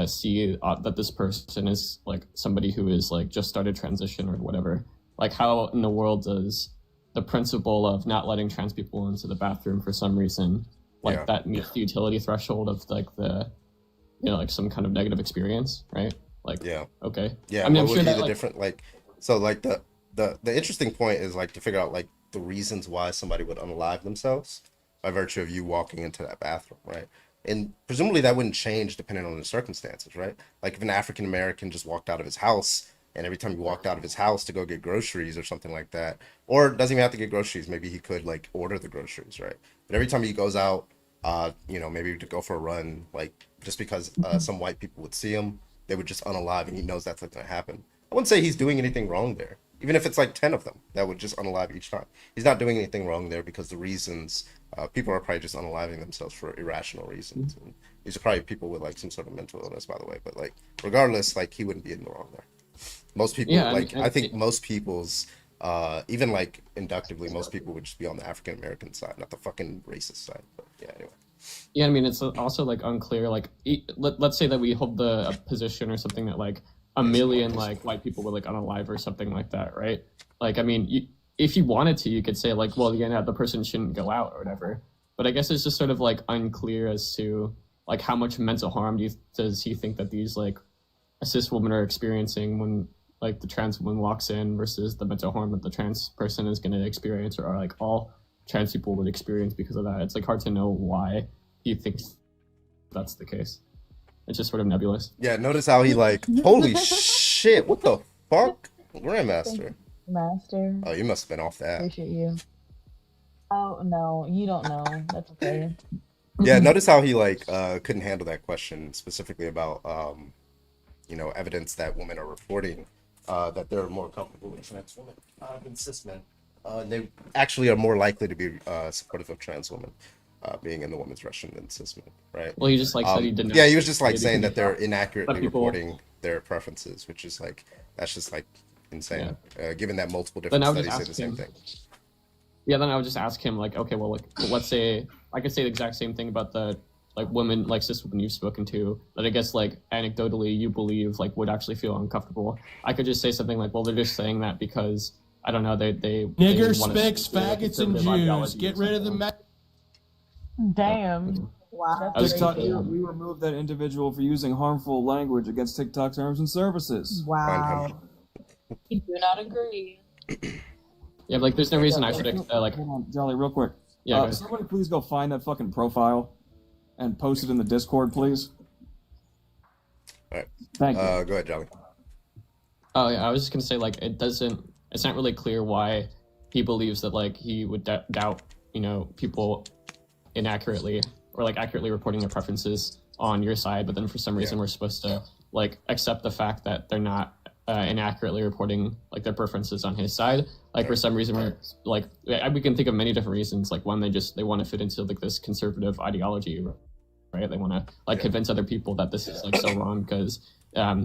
see that this person is like somebody who is like just started transition or whatever. Like, how in the world does the principle of not letting trans people into the bathroom for some reason, like that meets the utility threshold of like the, like some kind of negative experience, right? Like, okay. Yeah, I mean, I'm what sure would be that the like, different so like the interesting point is like to figure out like the reasons why somebody would unalive themselves by virtue of you walking into that bathroom, right? And presumably that wouldn't change depending on the circumstances, right? Like if an African American just walked out of his house and every time he walked out of his house to go get groceries or something like that, or doesn't even have to get groceries, maybe he could like order the groceries, right? But every time he goes out, maybe to go for a run, like just because some white people would see him, they would just unalive, and he knows that's not going to happen. I wouldn't say he's doing anything wrong there. Even if it's like 10 of them that would just unalive each time. He's not doing anything wrong there because the reasons, people are probably just unaliving themselves for irrational reasons. And these are probably people with like some sort of mental illness, by the way. But like, regardless, like he wouldn't be in the wrong there. Most people, I think most people's, even like inductively, most people would just be on the African American side, not the fucking racist side. But yeah, anyway. Yeah, I mean, it's also like unclear. Like, let's say that we hold a position or something that like a million like white people were like unalive or something like that, right? Like, I mean, if you wanted to, you could say like, well, the person shouldn't go out or whatever. But I guess it's just sort of like unclear as to like how much mental harm does he think that these like cis women are experiencing when like the trans woman walks in versus the mental harm that the trans person is going to experience or like all trans people would experience because of that. It's like hard to know why he thinks that's the case. It's just sort of nebulous. Yeah, notice how he like, holy shit, what the fuck? Grandmaster. Master. Oh, you must have been off that. Appreciate you. Oh no, you don't know. That's okay. Yeah, notice how he like couldn't handle that question specifically about evidence that women are reporting that they're more comfortable with trans women than cis men. They actually are more likely to be supportive of trans women being in the women's restroom than cis men, right? Well, he just like said he didn't. Yeah, he was just like saying that they're inaccurately reporting their preferences, which is like that's just like insane. Given that multiple different studies say the same thing. Yeah, then I would just ask him like, okay, well, like, let's say I could say the exact same thing about the like women, like cis women you've spoken to, that I guess like anecdotally you believe like would actually feel uncomfortable. I could just say something like, well, they're just saying that because I don't know, they nigger, spicks, faggots, and Jews. Get rid of the Damn. Wow. TikTok, we removed that individual for using harmful language against TikTok terms and services. Wow. You do not agree. Yeah, like there's no reason I should like. Hold on, Jolly, real quick. Yeah. Somebody please go find that fucking profile and post it in the Discord, please. All right. Thank you. Go ahead, Jolly. Oh yeah, I was just gonna say like it's not really clear why he believes that like he would doubt people inaccurately or like accurately reporting their preferences on your side, but then for some reason we're supposed to like accept the fact that they're not inaccurately reporting like their preferences on his side. Like for some reason we're like we can think of many different reasons. Like one, they want to fit into like this conservative ideology, right? They want to like convince other people that this is like so wrong because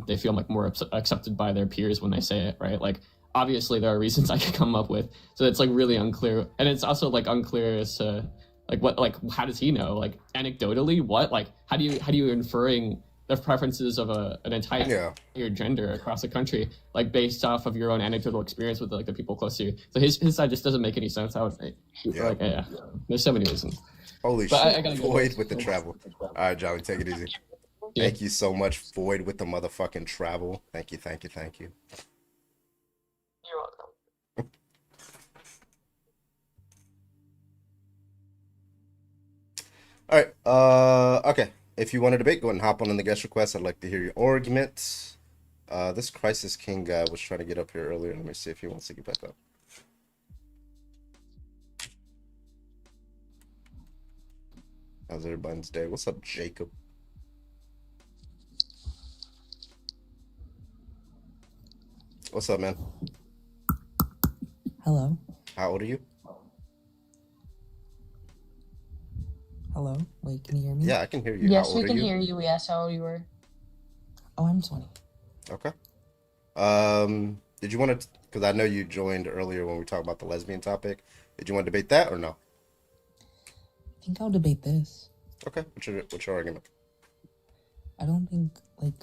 they feel like more accepted by their peers when they say it, right? Like obviously there are reasons I could come up with, so it's like really unclear, and it's also like unclear as to like what, like how does he know, like anecdotally what, like how do you inferring the preferences of an entire gender across the country, like based off of your own anecdotal experience with like the people close to you. So his side just doesn't make any sense. I would say, like, there's so many reasons. Holy but shit! I gotta Void with the travel. All right, Jolly, take it easy. Yeah. Thank you so much, Void with the motherfucking travel. Thank you. You're welcome. All right. Okay. if you want to debate, go ahead and hop on in the guest request. I'd like to hear your argument. This Crisis King guy was trying to get up here earlier. Let me see if he wants to get back up. How's everybody's day? What's up, Jacob? What's up, man? Hello. How old are you? Hello. Wait, can you hear me? Yeah, I can hear you. Yes, How we old can are you? hear you. We asked how old you were. Oh, I'm 20. Okay. Did you want to? Because I know you joined earlier when we talked about the lesbian topic. Did you want to debate that or no? I think I'll debate this. Okay. What's your argument? I don't think like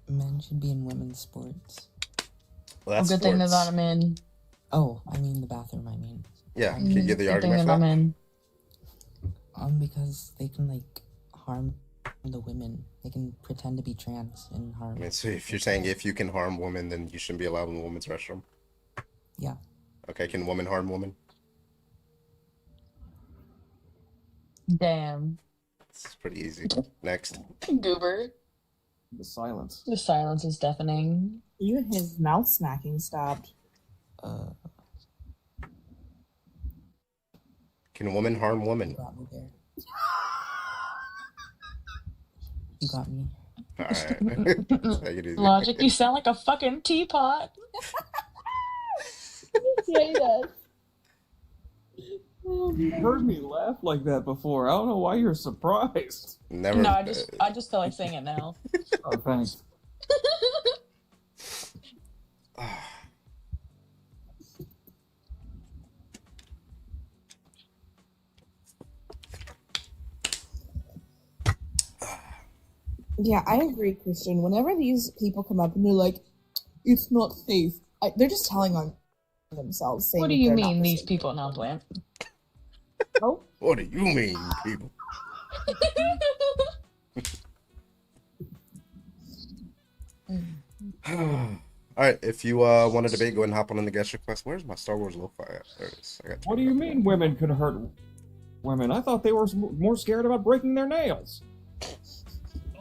men should be in women's sports. Well, that's good thing they're sports. not a man. Oh, I mean the bathroom. I mean. Yeah. Can you give the Good thing argument they're for not that? men. Because they can like harm the women. They can pretend to be trans and harm. I mean, so if you're saying if you can harm women, then you shouldn't be allowed in the women's restroom. Yeah. Okay. Can women harm women? Damn. It's pretty easy. Next. Goober. The silence. The silence is deafening. Even his mouth smacking stopped. Can a woman harm women? You got me there. You got me. All right. Take it easy. Logic, you sound like a fucking teapot. Yeah, he does. You heard me laugh like that before. I don't know why you're surprised. Never. No, I just feel like saying it now. Oh, thanks. Yeah, I agree, Christian. Whenever these people come up and they're like, "It's not safe," they're just telling on themselves. Saying What do that you they're not mean, the these same. people? No, Blam. Oh, What do you mean, people? All right. If you want to debate, go ahead and hop on in the guest request. Where's my Star Wars lo-fi at? There it is. I got What do you mean women could hurt women? I thought they were more scared about breaking their nails.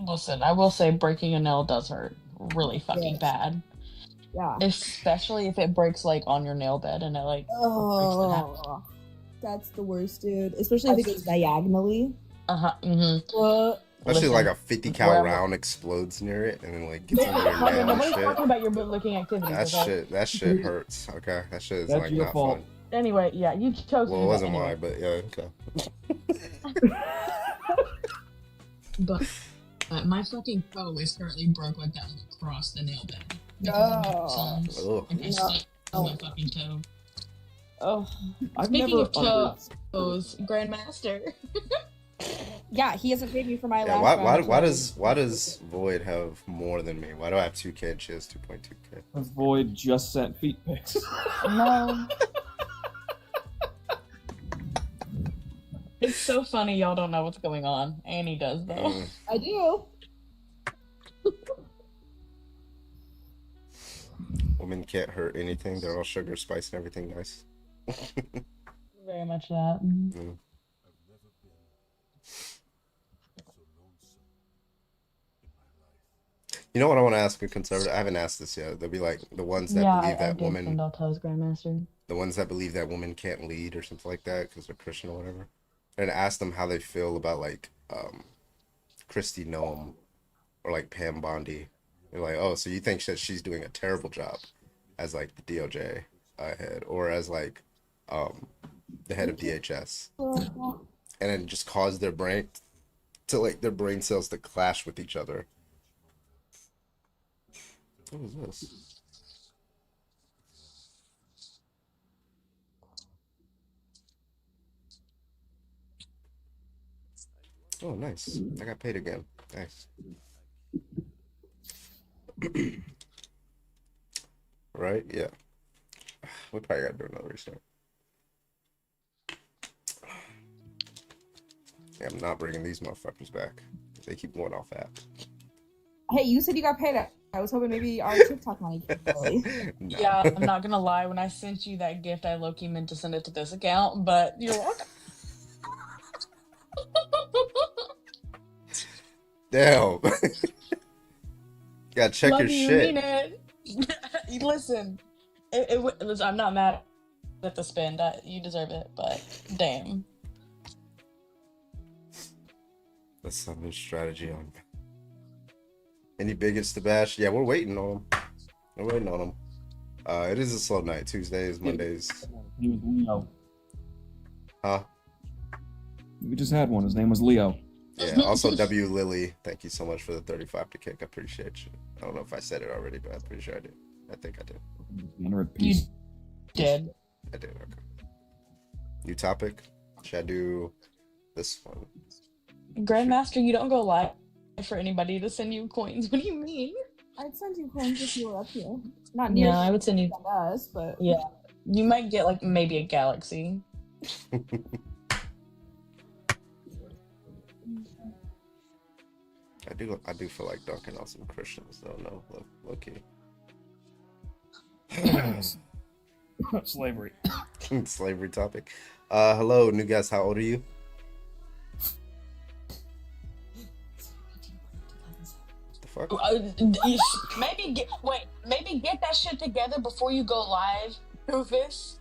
Listen, I will say breaking a nail does hurt really fucking bad. yeah. Especially if it breaks like on your nail bed and it like breaks in half. Oh, that's the worst, dude. Especially if it goes diagonally. What? Especially Listen, like a 50 cal wherever- round explodes near it and then like gets under your nail and Nobody's shit. talking about your bootlicking activities. okay? That shit hurts. Okay, that shit is That's like your not fault. fun. Anyway, yeah, you chose to Well, do it wasn't that anyway. mine, but yeah, okay. But my fucking toe is currently broke like that across the nail bed. Oh. Ugh. And I stuck on my fucking toe. Oh. I've Speaking never of toes, Grandmaster. Yeah, he hasn't paid me for my Yeah, last round of why does Void have more than me? Why do I have 2K and she has 2.2K? Void just sent feet pics. No. It's so funny y'all don't know what's going on. Annie does though. I do. Women can't hurt anything. They're all sugar, spice, and everything nice. Very much that. Mm. You know what I want to ask a conservative? I haven't asked this yet. They'll be like the ones that Yeah, believe I that did women, send all toes, Grandmaster. the ones that believe that women can't lead or something like that because they're Christian or whatever, and ask them how they feel about like Christy Noem or like Pam Bondi. They're like, oh, so you think that she's doing a terrible job as like the DOJ head or as like the head of DHS, and then just cause their brain cells to clash with each other. What is this? Oh, nice. I got paid again. Nice. Right? Yeah. We probably gotta do another restart. Yeah, I'm not bringing these motherfuckers back. They keep going off app. Hey, you said you got paid. I was hoping maybe our TikTok money came early. No. Yeah, I'm not gonna lie. When I sent you that gift, I low-key meant to send it to this account, but you're welcome. Damn. Gotta check Love your you, shit. mean it. Listen, listen, I'm not mad at the spin. That you deserve it, but damn. That's some new strategy on. Any bigots to bash? Yeah, we're waiting on them. We're waiting on them. It is a slow night. Tuesdays, Mondays. He was Leo. Huh? We just had one. His name was Leo. Yeah. Also, W Lily. Thank you so much for the 35 to kick. I appreciate you. I don't know if I said it already, but I'm pretty sure I did. I think I did. You did. I did. Okay. New topic. Should I do this one? Grandmaster, you don't go live for anybody to send you coins. What do you mean? I'd send you coins if you were up here. Not near. Yeah, I would send you. Us, but Yeah, you might get like maybe a galaxy. I do feel like dunking on some Christians though. No, low key. Slavery. Slavery topic. Hello, new guys. How old are you? The fuck? Maybe get that shit together before you go live, Rufus.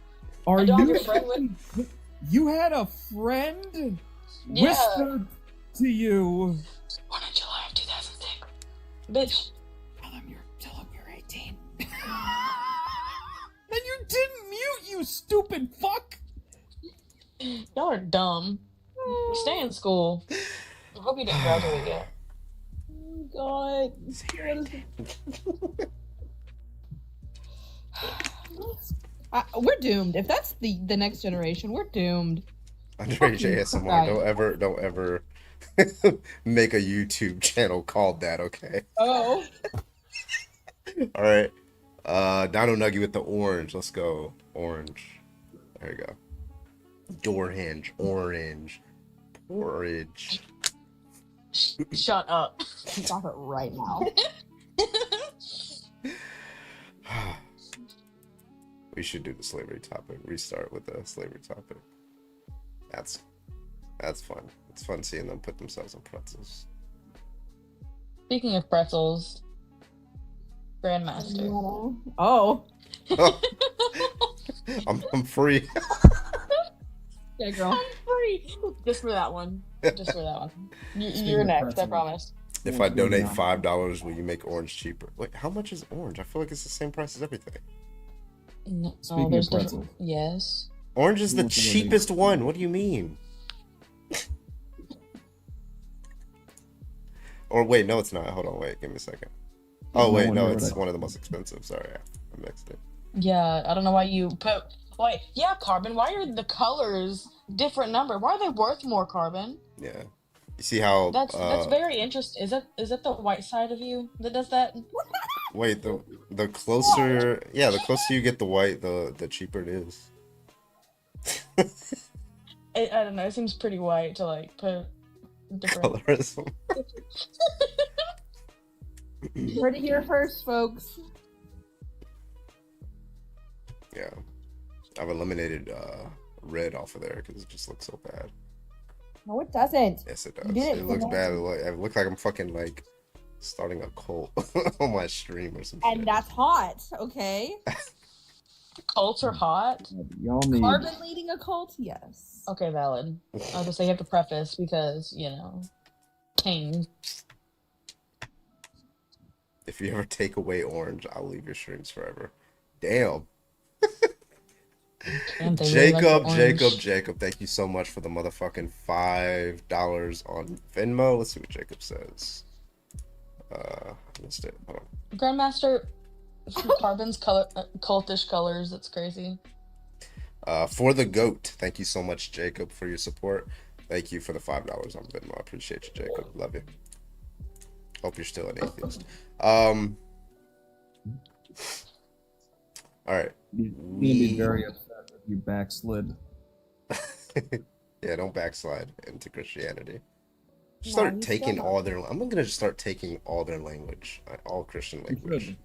Are I don't have you? your friend with- You had a friend Yeah. whispered to you. 1 of July of 2006. Bitch. Tell him you're 18. And you didn't mute, you stupid fuck. Y'all are dumb. Stay in school. I hope you didn't graduate yet. God. We're doomed. If that's the next generation, we're doomed. Andre JSMR, don't ever make a YouTube channel called that, okay? Oh. All right. Dino Nuggy with the orange. Let's go. Orange. There you go. Door hinge. Orange. Porridge. Shut up. Stop it right now. We should do the slavery topic. Restart with the slavery topic. That's fun. It's fun seeing them put themselves in pretzels. Speaking of pretzels, Grandmaster. Oh. I'm free. Yeah, girl. I'm free. Just for that one. Just for that one. You're next, I promise. If I donate $5, will you make orange cheaper? Wait, how much is orange? I feel like it's the same price as everything. No, Speaking there's of pretzels. Yes. Orange is the cheapest one. What do you mean? Or wait, no, it's not. Hold on, wait, give me a second. Oh wait, no, it's one of the most expensive. Sorry, I mixed it. Yeah, I don't know why you put. Wait, yeah, Carbon. Why are the colors different number? Why are they worth more, Carbon? Yeah, you see how That's very interesting. Is that the white side of you that does that? Wait, the closer, yeah, the closer you get the white, the cheaper it is. I don't know. It seems pretty white to like put different. Colorism. Heard it here first, folks. Yeah, I've eliminated red off of there because it just looks so bad. No, it doesn't. Yes, it You does. did It looks bad. It looks like I'm fucking like starting a cult on my stream or some And shit. that's hot, okay? Cults are hot. Y'all need. Carbon leading a cult? Yes. Okay, valid. I'll just say you have to preface because King. If you ever take away orange, I'll leave your streams forever. Damn. Damn, they really like the orange. Jacob, thank you so much for the motherfucking $5 on Venmo. Let's see what Jacob says. I missed it. Hold on. Grandmaster, Carbon's cultish colors. That's crazy. For the goat, thank you so much, Jacob, for your support. Thank you for the $5 on Venmo. I appreciate you, Jacob. Love you. Hope you're still an atheist. All right. You're gonna be very upset if you backslid. Yeah, don't backslide into Christianity. Just No, start you taking still all their. I'm gonna just start taking all their language, all Christian language.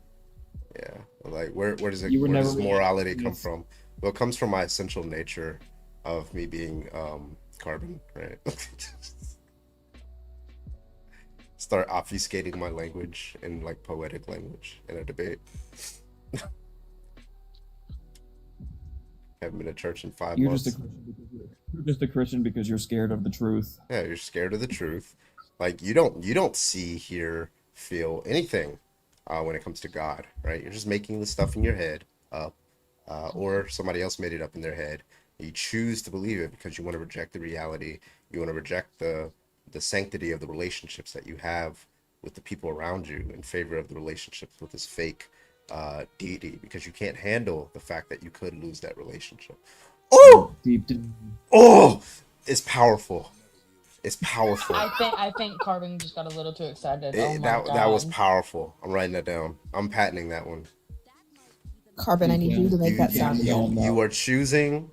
Yeah, like where does it? You were Where does never really- morality come yes. from? Well, it comes from my essential nature of me being carbon, right? start obfuscating my language in like poetic language in a debate. Haven't been to church in 5 You're months. you're just a Christian because you're scared of the truth. Yeah, you're scared of the truth. Like you don't see, hear, feel anything when it comes to God, right? You're just making the stuff in your head up, or somebody else made it up in their head. You choose to believe it because you want to reject the reality. You want to reject the sanctity of the relationships that you have with the people around you in favor of the relationships with this fake deity, because you can't handle the fact that you could lose that relationship. Oh, oh, it's powerful. It's powerful. I think Carving just got a little too excited. Oh my god. That was powerful. I'm writing that down. I'm patenting that one. Carbon, I need you to make that sound again. You are choosing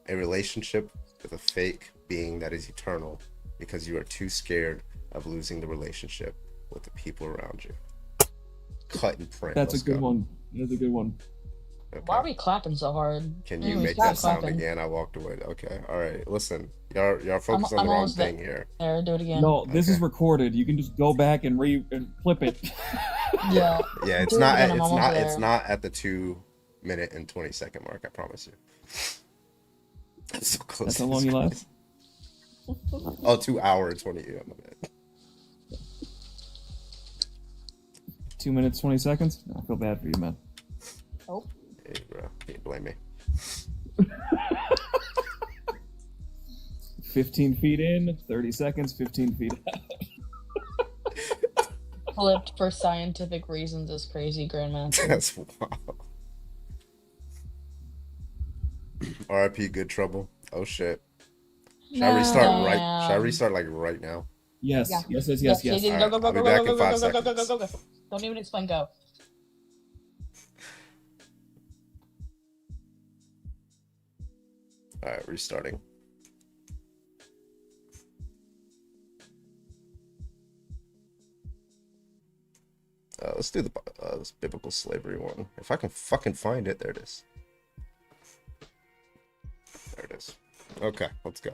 a relationship with a fake being that is eternal because you are too scared of losing the relationship with the people around you. Cut and print. That's a good one. That's a good one. Okay. Why are we clapping so hard? Can you Anyways, make stop that sound clapping. again? I walked away. Okay. All right. Listen, y'all focus on the wrong thing here. There, do it again. No, this is recorded. You can just go back and flip it. Yeah. Yeah, it's Do it not. again, I'm It's almost not. there. It's not at the 2-minute and 20-second mark. I promise you. That's so close. That's how long you last? Oh, 2 hour and 20. Yeah, my bad. 2 minutes, 20 seconds? I feel bad for you, man. Oh. Hey, bro. Can't blame me. 15 feet in, 30 seconds, 15 feet out. Flipped for scientific reasons is crazy, Grandmaster. That's wild. R.I.P. Good Trouble. Oh shit. Should I restart right? Should I restart like right now? Yes. Yeah. Yes. Go, go, go, I'll be go, back go, in go, 5 go, go, seconds. go, go, go, go. Don't even explain, go. All right, restarting. Let's do the this biblical slavery one. If I can fucking find it, there it is. There it is. Okay, let's go.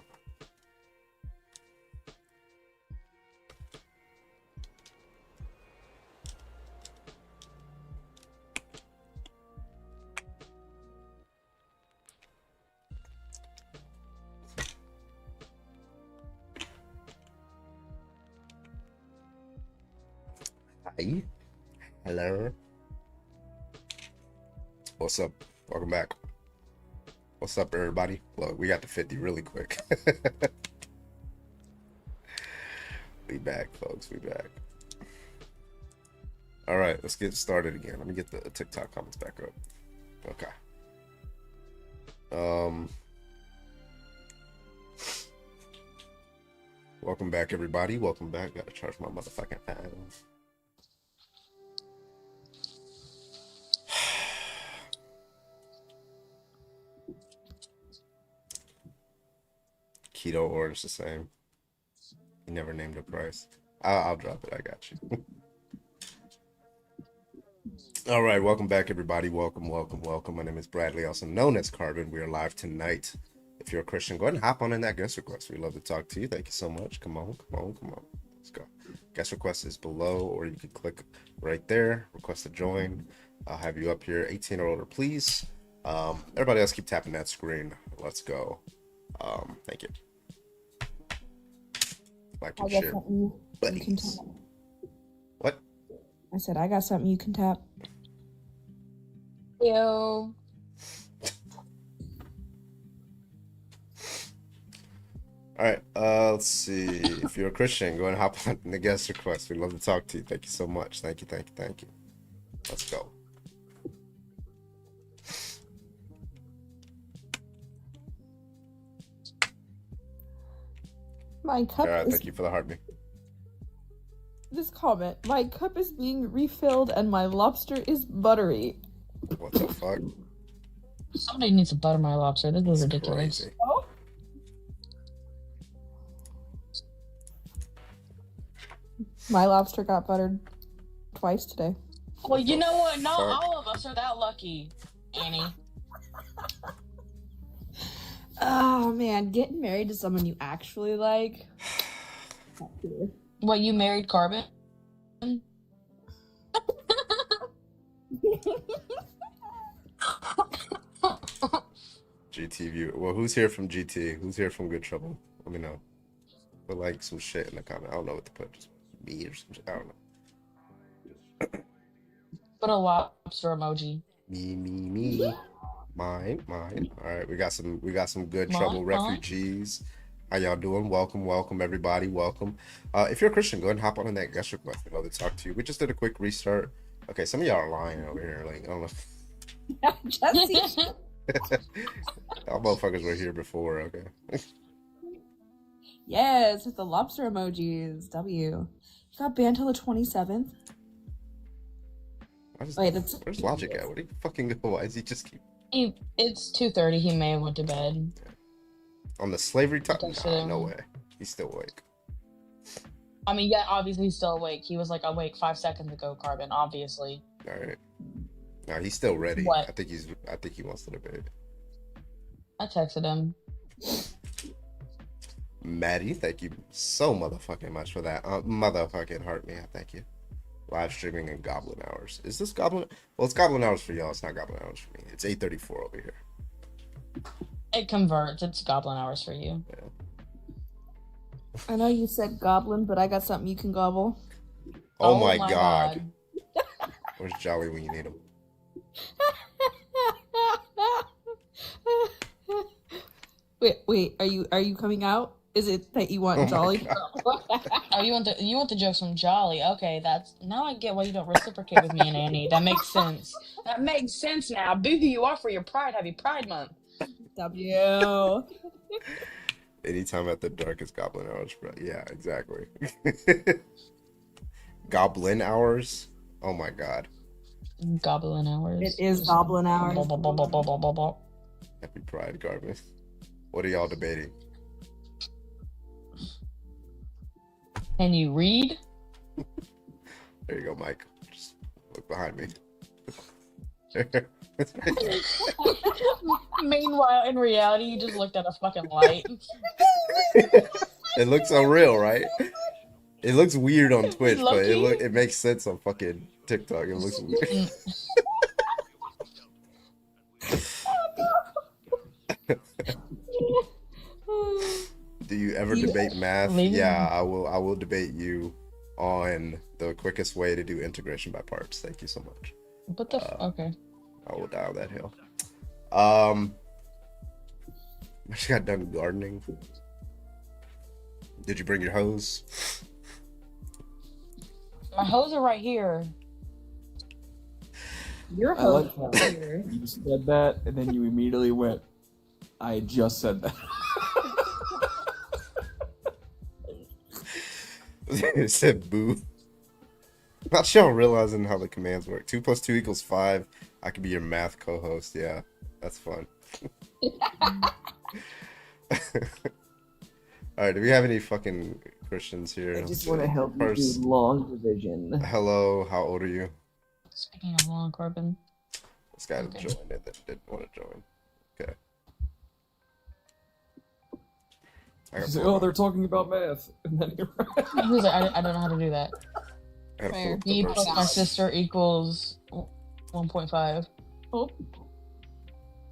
Hi. Hello. What's up? Welcome back. What's up, everybody? Look, we got to 50 really quick. We back, folks. We back. All right, let's get started again. Let me get the TikTok comments back up. Okay. Welcome back, everybody. Welcome back. Gotta charge my motherfucking phone. Keto orange the same. He never named a price. I'll drop it. I got you. All right, welcome back, everybody. Welcome. My name is Bradley, also known as Carbon. We are live tonight. If you're a Christian, go ahead and hop on in that guest request. We'd love to talk to you. Thank you so much. Come on. Let's go. Guest request is below, or you can click right there. Request to join. I'll have you up here. 18 or older, please. Everybody else, keep tapping that screen. Let's go. Thank you. Like and share. Buddies. What? I said I got something you can tap. Yo. All right, let's see. If you're a Christian, go and hop on the guest request. We'd love to talk to you. Thank you so much. Thank you. Let's go. My cup All right, is... thank you for the heartbeat. This comment. My cup is being refilled and my lobster is buttery. What the fuck? Somebody needs to butter my lobster. This is ridiculous. Crazy. Oh? My lobster got buttered twice today. Well, you know what? Not all of us are that lucky, Annie. Oh man, getting married to someone you actually like. What, you married Carbon? GT view. Well, who's here from GT? Who's here from Good Trouble? Let me know. Put like some shit in the comment. I don't know what to put. Just me or some shit. I don't know. Put a lobster emoji. Me. Mine. All right, we got some Good Trouble refugees. How y'all doing? Welcome, everybody. Welcome. If you're a Christian, go ahead and hop on in that guest request. We'd love to talk to you. We just did a quick restart. Okay, some of y'all are lying over here. Like, I don't know. Jesse. Y'all motherfuckers were here before. Okay. Yes, with the lobster emojis. W. You got banned till the 27th. Where's Logic at? Where did he fucking go? Why is he just keep... It's 2:30. He may have went to bed. On the slavery top? Nah, no way. He's still awake. I mean, yeah, obviously he's still awake. He was like awake 5 seconds ago, Carbon, obviously. All right. No, he's still ready. What? I think he wants to debate. I texted him. Maddie, thank you so motherfucking much for that. Motherfucking heart me. Thank you. Live streaming in Goblin Hours. Is this Goblin? Well, it's Goblin Hours for y'all. It's not Goblin Hours for me. It's 8:34 over here. It converts. It's Goblin Hours for you. Yeah. I know you said goblin, but I got something you can gobble. Oh my god. Where's Jolly when you need him? Wait, are you coming out? Is it that you want Jolly? Oh, you want the jokes from Jolly? Okay, now I get why you don't reciprocate with me and Annie. That makes sense. That makes sense now. Be who you are for your Pride. Happy Pride Month. W. Anytime at the darkest Goblin Hours, bro. Yeah, exactly. Goblin Hours? Oh my god. Goblin Hours. It is Goblin Hours. Happy Pride, Garmin. What are y'all debating? Can you read? There you go, Mike. Just look behind me. Meanwhile, in reality, you just looked at a fucking light. It looks so real, right? It looks weird on Twitch, but Lucky. it makes sense on fucking TikTok. It looks weird. Do you ever debate math? Yeah, I will debate you on the quickest way to do integration by parts. Thank you so much. What the okay. I will dial that hill. I just got done gardening. Did you bring your hose? My hose are right here. Your I hose like how you said that, and then you immediately went, I just said that. It said boo. Not sure I'm realizing how the commands work. 2 + 2 = 5. I could be your math co-host. Yeah, that's fun. Alright, do we have any fucking Christians here? I just want to help you do long division. Hello, how old are you? Speaking of long, Corbin. This guy joined it that didn't want to join. Okay. He's like, oh, they're talking about math. And then you're He's like, I don't know how to do that. Fair. Me plus my sister equals 1.5. Oh.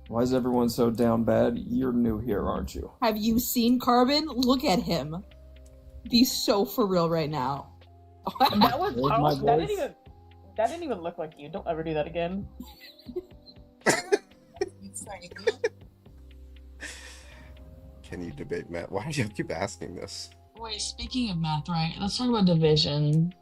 Why is everyone so down bad? You're new here, aren't you? Have you seen Carbon? Look at him. Be so for real right now. That was There's my that didn't even look like you. Don't ever do that again. Can you debate math? Why do you keep asking this? Wait, speaking of math, right? Let's talk about division.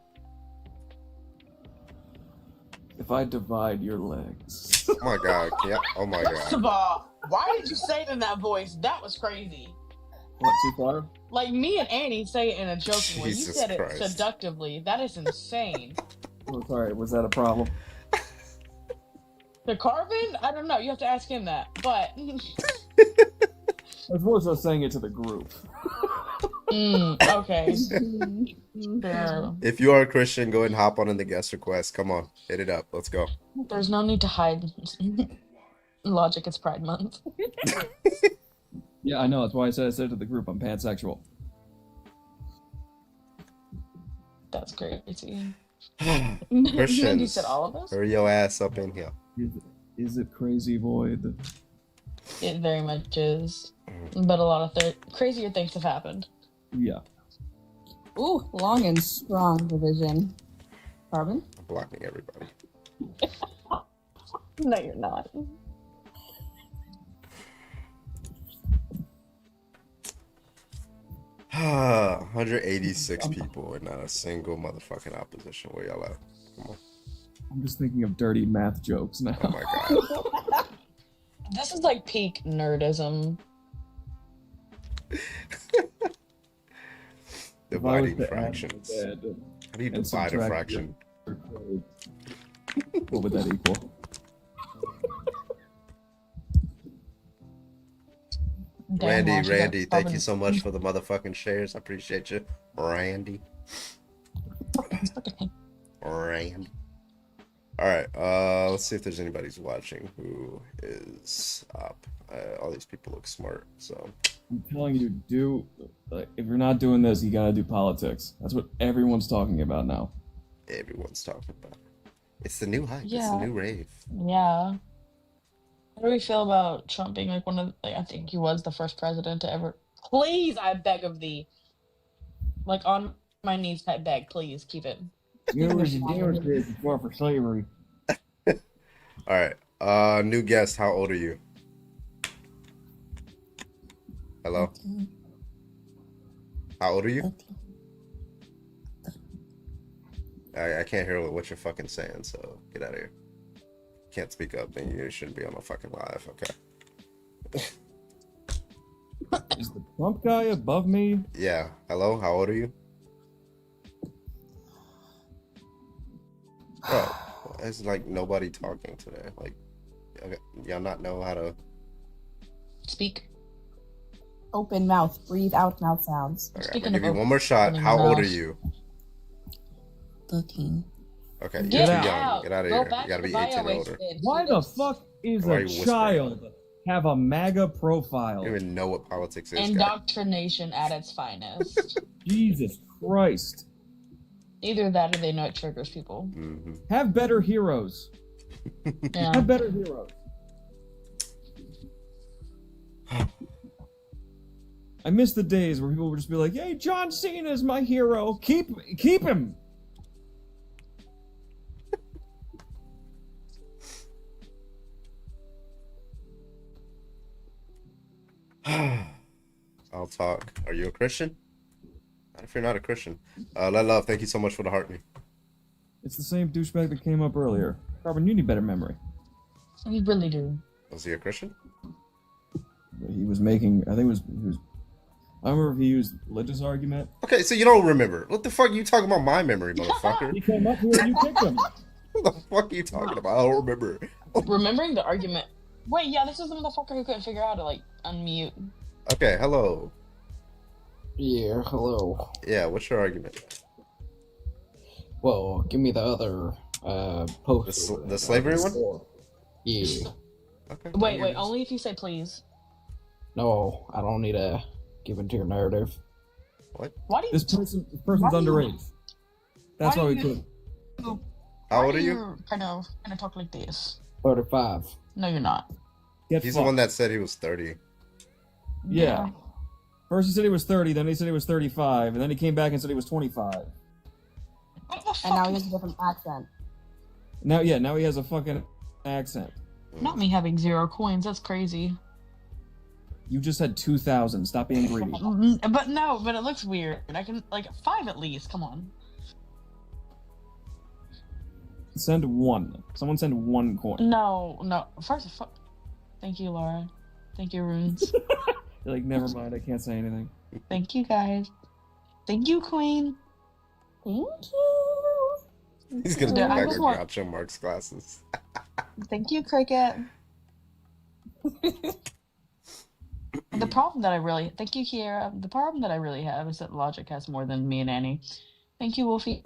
If I divide your legs. Oh my god. Yeah. Oh my First of god. all, why did you say it in that voice? That was crazy. What, too far? Like me and Annie say it in a joking way. You Jesus said Christ. it seductively. That is insane. Oh, sorry, was that a problem? The Carvin? I don't know. You have to ask him that. But I was more so saying it to the group. Okay. If you are a Christian, go ahead and hop on in the guest request. Come on, hit it up. Let's go. There's no need to hide. Logic, it's Pride Month. Yeah, I know. That's why I said to the group, I'm pansexual. That's crazy. You Christians, said all of us? hurry your ass up in here. Is it crazy, Void? It very much is. But a lot of crazier things have happened. Yeah. Ooh, long and strong division. Carbon? I'm blocking everybody. No, you're not. Ah, 186 people and not a single motherfucking opposition. Where y'all at? Come on. I'm just thinking of dirty math jokes now. Oh my god. This is like peak nerdism. Dividing fractions. How do you divide a fraction? What would that equal? Randy, thank you so much for the motherfucking shares. I appreciate you, Randy. Randy. All right, let's see if there's anybody who's watching who is up. All these people look smart, so I'm telling you, if you're not doing this, you gotta do politics. That's what everyone's talking about now. Everyone's talking about it. It's the new hype. It's Yeah. the new rave. Yeah. How do we feel about Trump being like one of, like, I think he was the first president to ever. Please, I beg of thee. Like, on my knees, I beg, please keep it. You was a Democrat before for slavery. All right, new guest. How old are you? Hello. How old are you? I can't hear what you're fucking saying, so get out of here. Can't speak up, then you shouldn't be on a fucking live, okay? Is the Trump guy above me? Yeah. Hello, how old are you? Bro, it's like nobody talking today. Like, y'all not know how to speak. Open mouth, breathe out mouth sounds. Okay, I'm gonna give you one more shot. How old are you? 13. Okay, you're Get too out. young. Get out of Go here. back You gotta to be the 18 or bio older. Why the fuck is Why are a you whispering? child have a MAGA profile? You don't even know what politics is, guy. Indoctrination at its finest. Jesus Christ. Either that or they know it triggers people. Mm-hmm. Have better heroes. Yeah. Have better heroes. I miss the days where people would just be like, "Hey, John Cena is my hero. Keep him." I'll talk. Are you a Christian? Not if you're not a Christian. Let love, thank you so much for the heart me. It's the same douchebag that came up earlier. Carbon, you need better memory. We really do. Was he a Christian? He was making. I think he was. I don't remember if he used religious argument. Okay, so you don't remember. What the fuck are you talking about my memory, motherfucker? He came up here and you kicked him. What the fuck are you talking about? I don't remember. Remembering the argument. Wait, yeah, this is the motherfucker who couldn't figure out how to, like, unmute. Okay, hello. Yeah, hello. Yeah, what's your argument? Well, give me the other post. The slavery one? Yeah. Okay. Wait, only if you say please. No, I don't need to give into your narrative. What? Why do you... This person's Why do you- underage. That's why we could. How old are you? Kind of talk like this. 35. No, you're not. He's the one that said he was 30. Yeah. First he said he was 30, then he said he was 35, and then he came back and said he was 25. And now he has a different accent. Now he has a fucking accent. Not me having 0 coins. That's crazy. You just had 2,000. Stop being greedy. But it looks weird. I can, like, 5 at least. Come on. Send one. Someone send 1 coin. No. First, thank you, Laura. Thank you, Runes. You're like, never mind. I can't say anything. Thank you, guys. Thank you, Queen. Thank you. He's gonna Yeah, put I back just on want- Groucho Marx glasses. Thank you, Cricket. The problem that I really... Thank you, Kiera. The problem that I really have is that Logic has more than me and Annie. Thank you, Wolfie.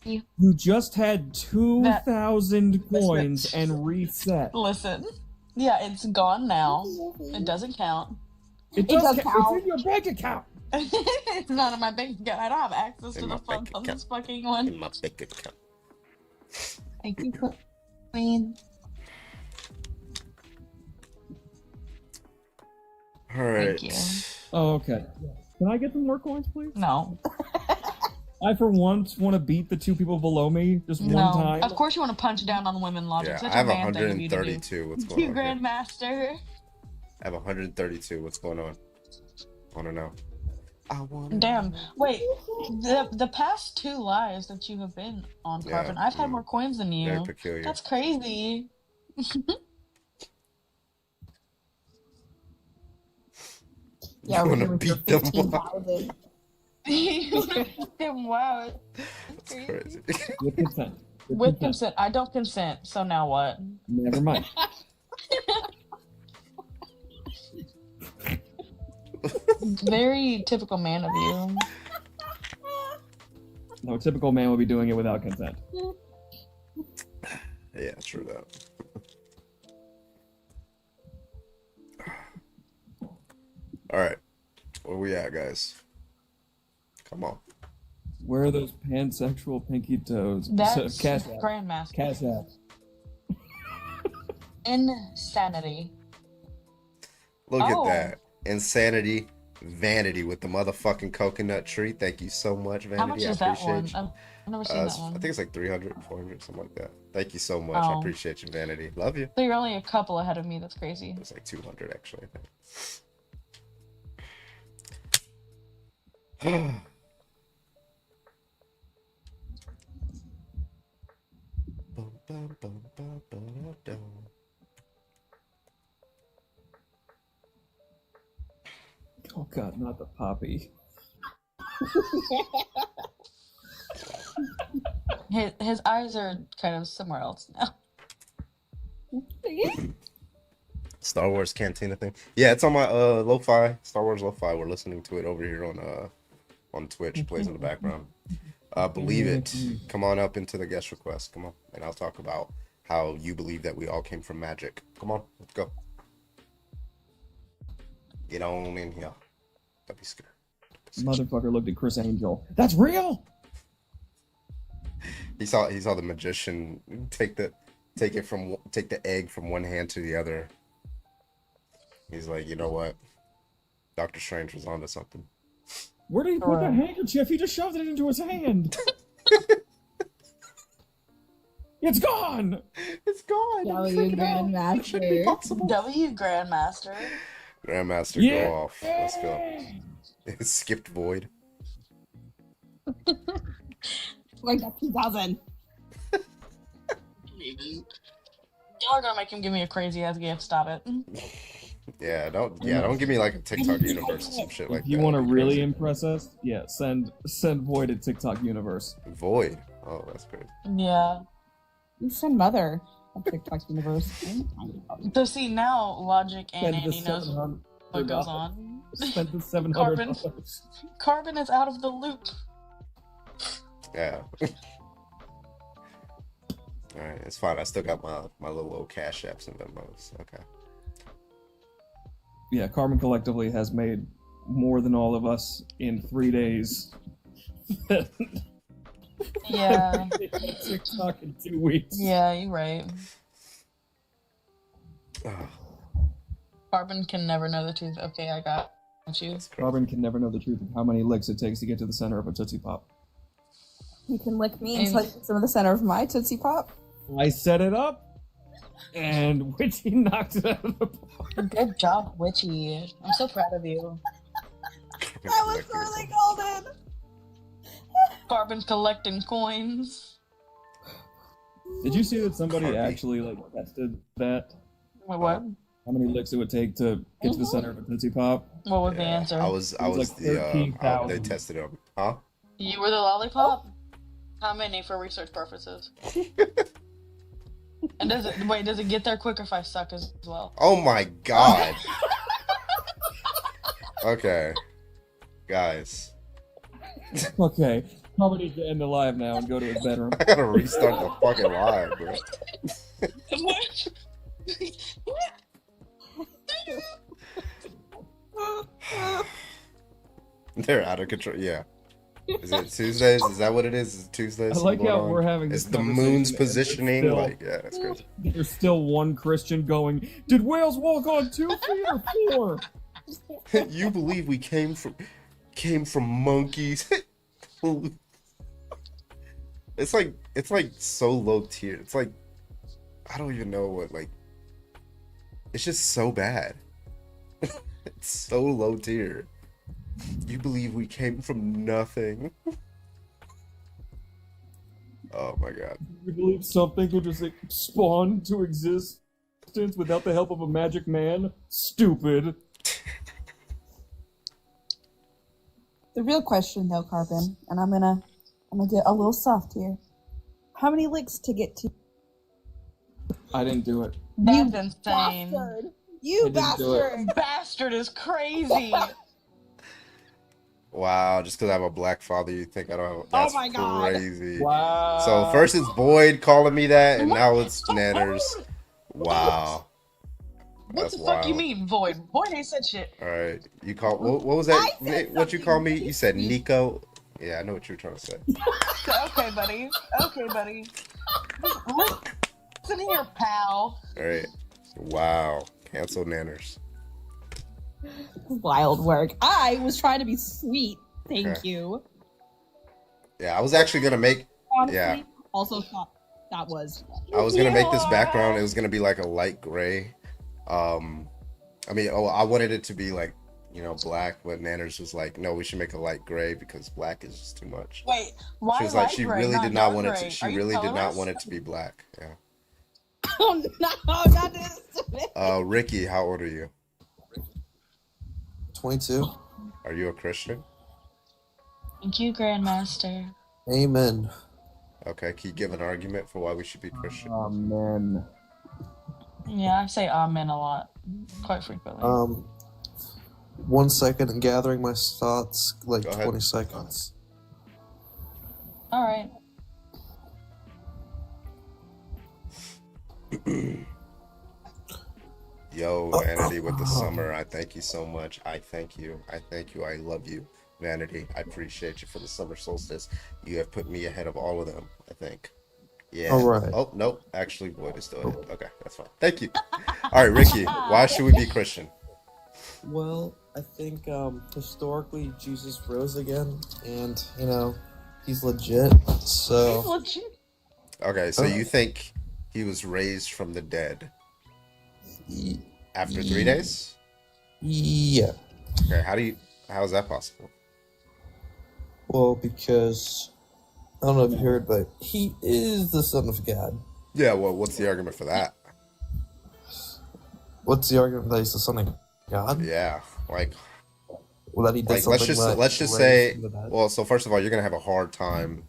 You just had 2,000 coins and reset. Listen. Yeah, it's gone now. It doesn't count. It does count. It's in your bank account. It's not in my bank account. I don't have access to the funds on this fucking one. In my bank account. Thank you, Queen. All right. Thank you. Oh, okay. Can I get some more coins, please? No. I, for once, want to beat the two people below me just one time. Of course you want to punch down on women logic. Yeah, Such I have a man thing of you to do. 132. What's You going on? Here? Grandmaster. I have 132. What's going on? I want to know. Damn. Wait. The past 2 lives that you have been on, Carbon, I've had more coins than you. Very peculiar. That's crazy. Yeah, You we're wanna here with your beat them 15,000. You wanna beat them? Wow. That's crazy. With consent. With consent. I don't consent, so now what? Never mind. Very typical man of you. No typical man would be doing it without consent. Yeah, true that. All right, where we at, guys? Come on. Where are those pansexual pinky toes? That's Cash app. Grandmaster. Cash app. Insanity. Look at Oh. that. Insanity, vanity with the motherfucking coconut tree. Thank you so much, Vanity. How much I is that appreciate one? you. I've never seen that I one. think it's like 300, 400, something like that. Thank you so much. I Oh. appreciate you, Vanity. Love you. So you're only a couple ahead of me. That's crazy. It's like 200, actually, I think. Oh god, not the poppy. His eyes are kind of somewhere else now. Star Wars Cantina thing. Yeah, it's on my lo-fi, Star Wars lo-fi. We're listening to it over here on Twitch. It plays in the background. Believe it. Come on up into the guest request. Come on. And I'll talk about how you believe that we all came from magic. Come on, let's go. Get on in here. Don't be scared. Motherfucker looked at Chris Angel. That's real. He saw the magician take the egg from one hand to the other. He's like, you know what? Doctor Strange was onto something. Where did he put the handkerchief? He just shoved it into his hand. It's gone. It's gone. W Grandmaster. W Grandmaster. Grandmaster, Yeah. go off. Let's go. It skipped void. Like that 2,000. Y'all are gonna make him give me a crazy ass gift. Stop it. Yeah, don't give me like a TikTok universe or some shit like If you that. want to That'd be really crazy. impress us, yeah, send Void a TikTok universe. Void. Oh, that's great. Yeah. You send Mother a TikTok universe. So see now, Logic and Spend the Andy knows $700 what goes on. Spend the $700. Carbon. Carbon is out of the loop. Yeah. All right, it's fine. I still got my little old Cash Apps and Venmos. Okay. Yeah, Carbon collectively has made more than all of us in 3 days. Yeah. TikTok in 2 weeks. Yeah, you're right. Carbon can never know the truth. Okay, I got you. Carbon can never know the truth of how many licks it takes to get to the center of a Tootsie Pop. You can lick me until I get some of the center of my Tootsie Pop. I set it up, and Witchy knocked it out of the park. Good job, Witchy. I'm so proud of you. That was really golden. Carbon collecting coins. Did you see that somebody actually tested that? Wait, what? How many licks it would take to get to the center of a Tootsie Pop? What was the answer? I was like the 13,000. they tested it. Huh? You were the lollipop? How many for research purposes? And does it get there quicker if I suck as well? Oh my god. Okay. Guys. Okay, probably need to end the live now and go to his bedroom. I gotta restart the fucking live, bro. They're out of control. Yeah. Is it Tuesdays? Is that what it is? Is it Tuesdays? I like going how on? we're having this Is the moon's conversation, and positioning? there's Like, yeah, that's crazy. There's still one Christian going, did whales walk on 2 feet or 4? You believe we came from monkeys? It's like so low tier. It's like I don't even know what like. It's just so bad. It's so low tier. You believe we came from nothing? Oh my god. You believe something could just spawn to existence without the help of a magic man? Stupid. The real question, though, Carbon, and I'm gonna get a little soft here. How many licks to get to? I didn't do it. That's insane. Bastard. You bastard. Bastard is crazy. Wow, just because I have a black father, you think I don't have? That's my God. crazy. Wow. So first it's Boyd calling me that, and now it's Nanners. Wow. What That's the fuck you wild. mean, Void? Void ain't said shit. All right, you call what was that? What you call me? You said Nico. Yeah, I know what you were trying to say. Okay, buddy. Okay, buddy. Listen here, pal. All right. Wow. Cancel Nanners. Wild work. I was trying to be sweet. Thank Okay. you. Yeah, I was actually gonna make. Honestly, Yeah, also thought that was. I was gonna make this background. It was gonna be like a light gray. I mean, I wanted it to be like, black, but Nanners was like, no, we should make a light gray because black is just too much. Wait, why She was like, light she gray, really not did not dark want it gray? to. She Are you really did not colorist? want it to be black. Yeah. Oh no, not this. Ricky, how old are you? 22. Are you a Christian? Thank you, Grandmaster. Amen. Okay, can you give an argument for why we should be Christian? Amen. Yeah, I say amen a lot, quite frequently. 1 second and gathering my thoughts, like Go ahead. 20 seconds. All right. Yo, Vanity with the summer. I thank you so much. I thank you. I thank you. I love you, Vanity. I appreciate you for the summer solstice. You have put me ahead of all of them, I think. Yeah. All right. Oh, nope. Actually, Boyd is still ahead. Okay, that's fine. Thank you. All right, Ricky, why should we be Christian? Well, I think historically Jesus rose again, and he's legit. So He's legit. Okay, so you think he was raised from the dead after 3 days? yeah. Okay, how is that possible? Well, because I don't know if you heard, but he is the Son of God. Yeah, well, what's the argument for that? What's the argument that he's the Son of God? Yeah, like, Well, that he did like something let's just raised say, from the dead. well, so first of all, you're gonna have a hard time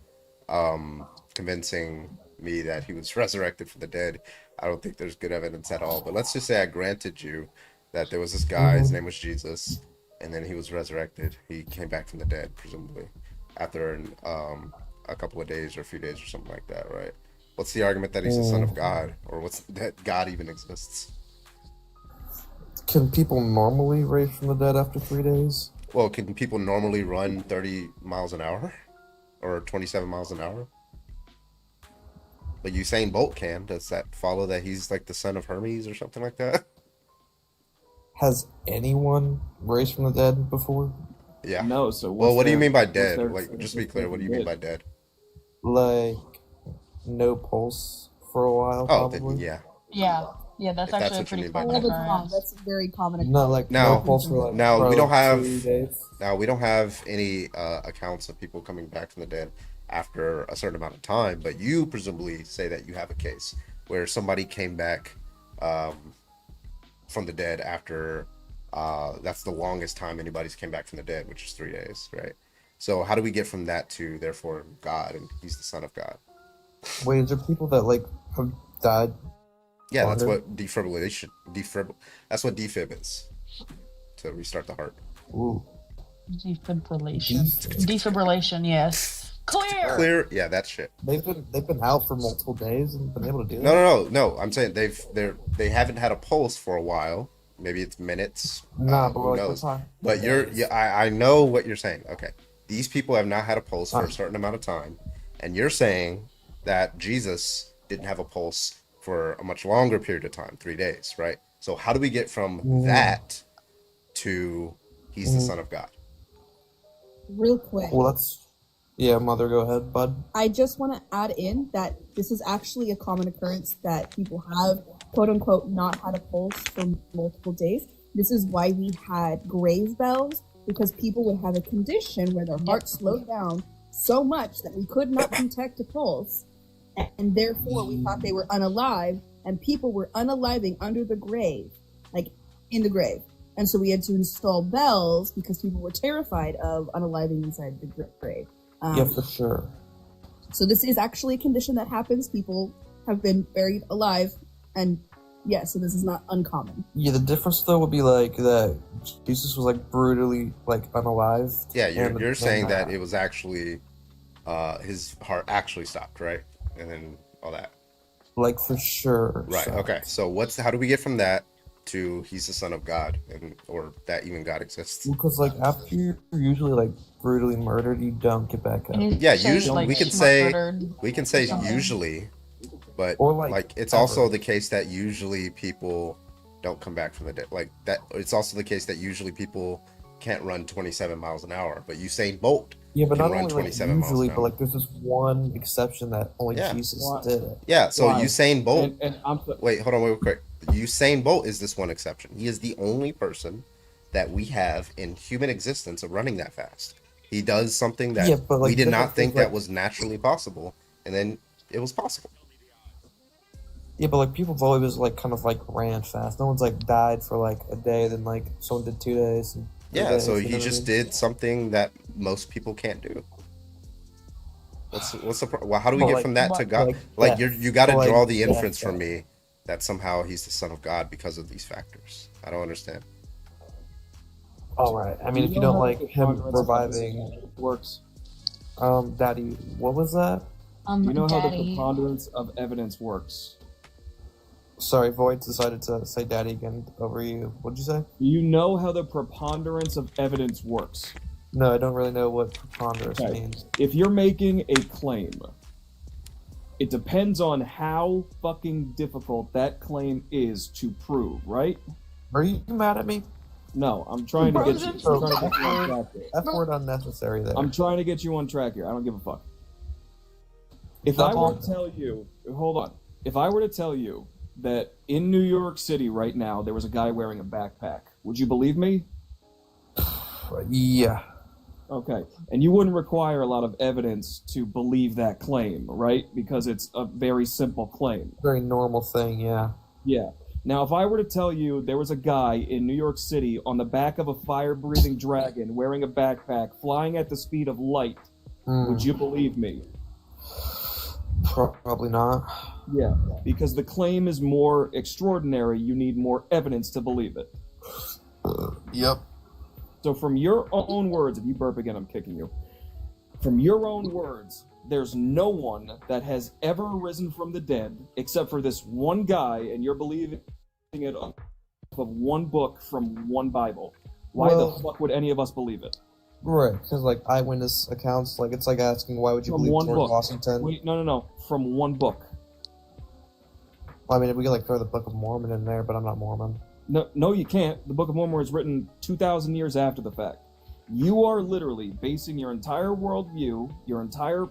convincing me that he was resurrected from the dead. I don't think there's good evidence at all. But let's just say I granted you that there was this guy, his name was Jesus, and then he was resurrected. He came back from the dead, presumably, after a couple of days or a few days or something like that, right? What's the argument that he's the Son of God, or what's that God even exists? Can people normally raise from the dead after 3 days? Well, can people normally run 30 miles an hour or 27 miles an hour? Like Usain Bolt can. Does that follow that he's like the son of Hermes or something like that? Has anyone raised from the dead before? Yeah. No, so well, what do you mean by what's dead? their- Like, just to be clear, what do you mean by dead? Like, no pulse for a while, Oh, probably? yeah. Yeah, that's If that's actually a what you pretty mean by common dead. occurrence. That's a very common. Not like Now, no pulse for like now we don't have 2 days. we don't have any accounts of people coming back from the dead after a certain amount of time, but you presumably say that you have a case where somebody came back from the dead after that's the longest time anybody's came back from the dead, which is 3 days, right? So how do we get from that to therefore God and he's the Son of God? Wait, is there people that like have died? Yeah, that's longer? what that's what defib is, to restart the heart. Ooh. Defibrillation. Defibrillation, yes. Clear. Yeah, that shit. They've been out for multiple days and been able to do No. I'm saying they haven't had a pulse for a while. Maybe it's minutes. Nah, but who like, knows? we're talking But days. I know what you're saying. Okay, these people have not had a pulse for a certain amount of time, and you're saying that Jesus didn't have a pulse for a much longer period of time, 3 days, right? So how do we get from that to he's the Son of God? Real quick. Well, yeah, Mother, go ahead, bud. I just want to add in that this is actually a common occurrence that people have, quote unquote, not had a pulse for multiple days. This is why we had grave bells, because people would have a condition where their heart slowed down so much that we could not detect a pulse, and therefore we thought they were unalive, and people were unaliving under the grave, like in the grave. And so we had to install bells because people were terrified of unaliving inside the grave. Yeah, for sure. So this is actually a condition that happens. People have been buried alive, and yeah, so this is not uncommon. Yeah, the difference though would be like that Jesus was like brutally like unalive. Yeah, you're saying that it was actually his heart actually stopped, right? And then all that. Like for sure. Right. Okay. So how do we get from that to he's the Son of God, or that even God exists? Because like after you're usually like brutally murdered, you don't get back up. Yeah, usually we can say usually, but or like it's also the case that usually people don't come back from the dead. Like that, it's also the case that usually people can't run 27 miles an hour, but Usain Bolt but can not run only 27 like usually, miles an but hour. like there's this one exception that only Jesus did it. Yeah, so Usain Bolt. And wait, hold on, real quick. Usain Bolt is this one exception. He is the only person that we have in human existence of running that fast. He does something that we did not think that was naturally possible, and then it was possible. Yeah, but like people have always like kind of like ran fast. No one's like died for like a day, then like someone did 2 days. And 3 Yeah, days, so you he know what I just mean? did something that most people can't do. What's the well? How do we But, get like, from that to what- God? like Like death. you got to But, like, draw the death, inference from though. me that somehow he's the Son of God because of these factors. I don't understand. All right. I mean, if you know don't how like the him preponderance of reviving, evidence works. Daddy, what was that? You know how the Daddy. preponderance of evidence works. Sorry, Void decided to say "Daddy" again over you. What'd you say? You know how the preponderance of evidence works. No, I don't really know what preponderance Okay. means. If you're making a claim, it depends on how fucking difficult that claim is to prove, right? Are you mad at me? No, I'm trying to get you. I'm trying to get you on track here. F word unnecessary there. I'm trying to get you on track here. I don't give a fuck. If Stop I were on. to tell you, hold on. If I were to tell you that in New York City right now there was a guy wearing a backpack, would you believe me? Yeah. Okay. And you wouldn't require a lot of evidence to believe that claim, right? Because it's a very simple claim. Very normal thing, yeah. Yeah. Now, if I were to tell you there was a guy in New York City on the back of a fire-breathing dragon wearing a backpack flying at the speed of light, would you believe me? Probably not. Yeah, because the claim is more extraordinary, you need more evidence to believe it. Yep. So from your own words, if you burp again, I'm kicking you. From your own words, there's no one that has ever risen from the dead except for this one guy, and you're believing it off of one book from one Bible. Why the fuck would any of us believe it? Right, because like eyewitness accounts, like it's like asking why would you From believe one George book. Washington? Wait, no. From one book. Well, I mean, we could like throw the Book of Mormon in there, but I'm not Mormon. No, you can't. The Book of Mormon was written 2,000 years after the fact. You are literally basing your entire worldview, your entire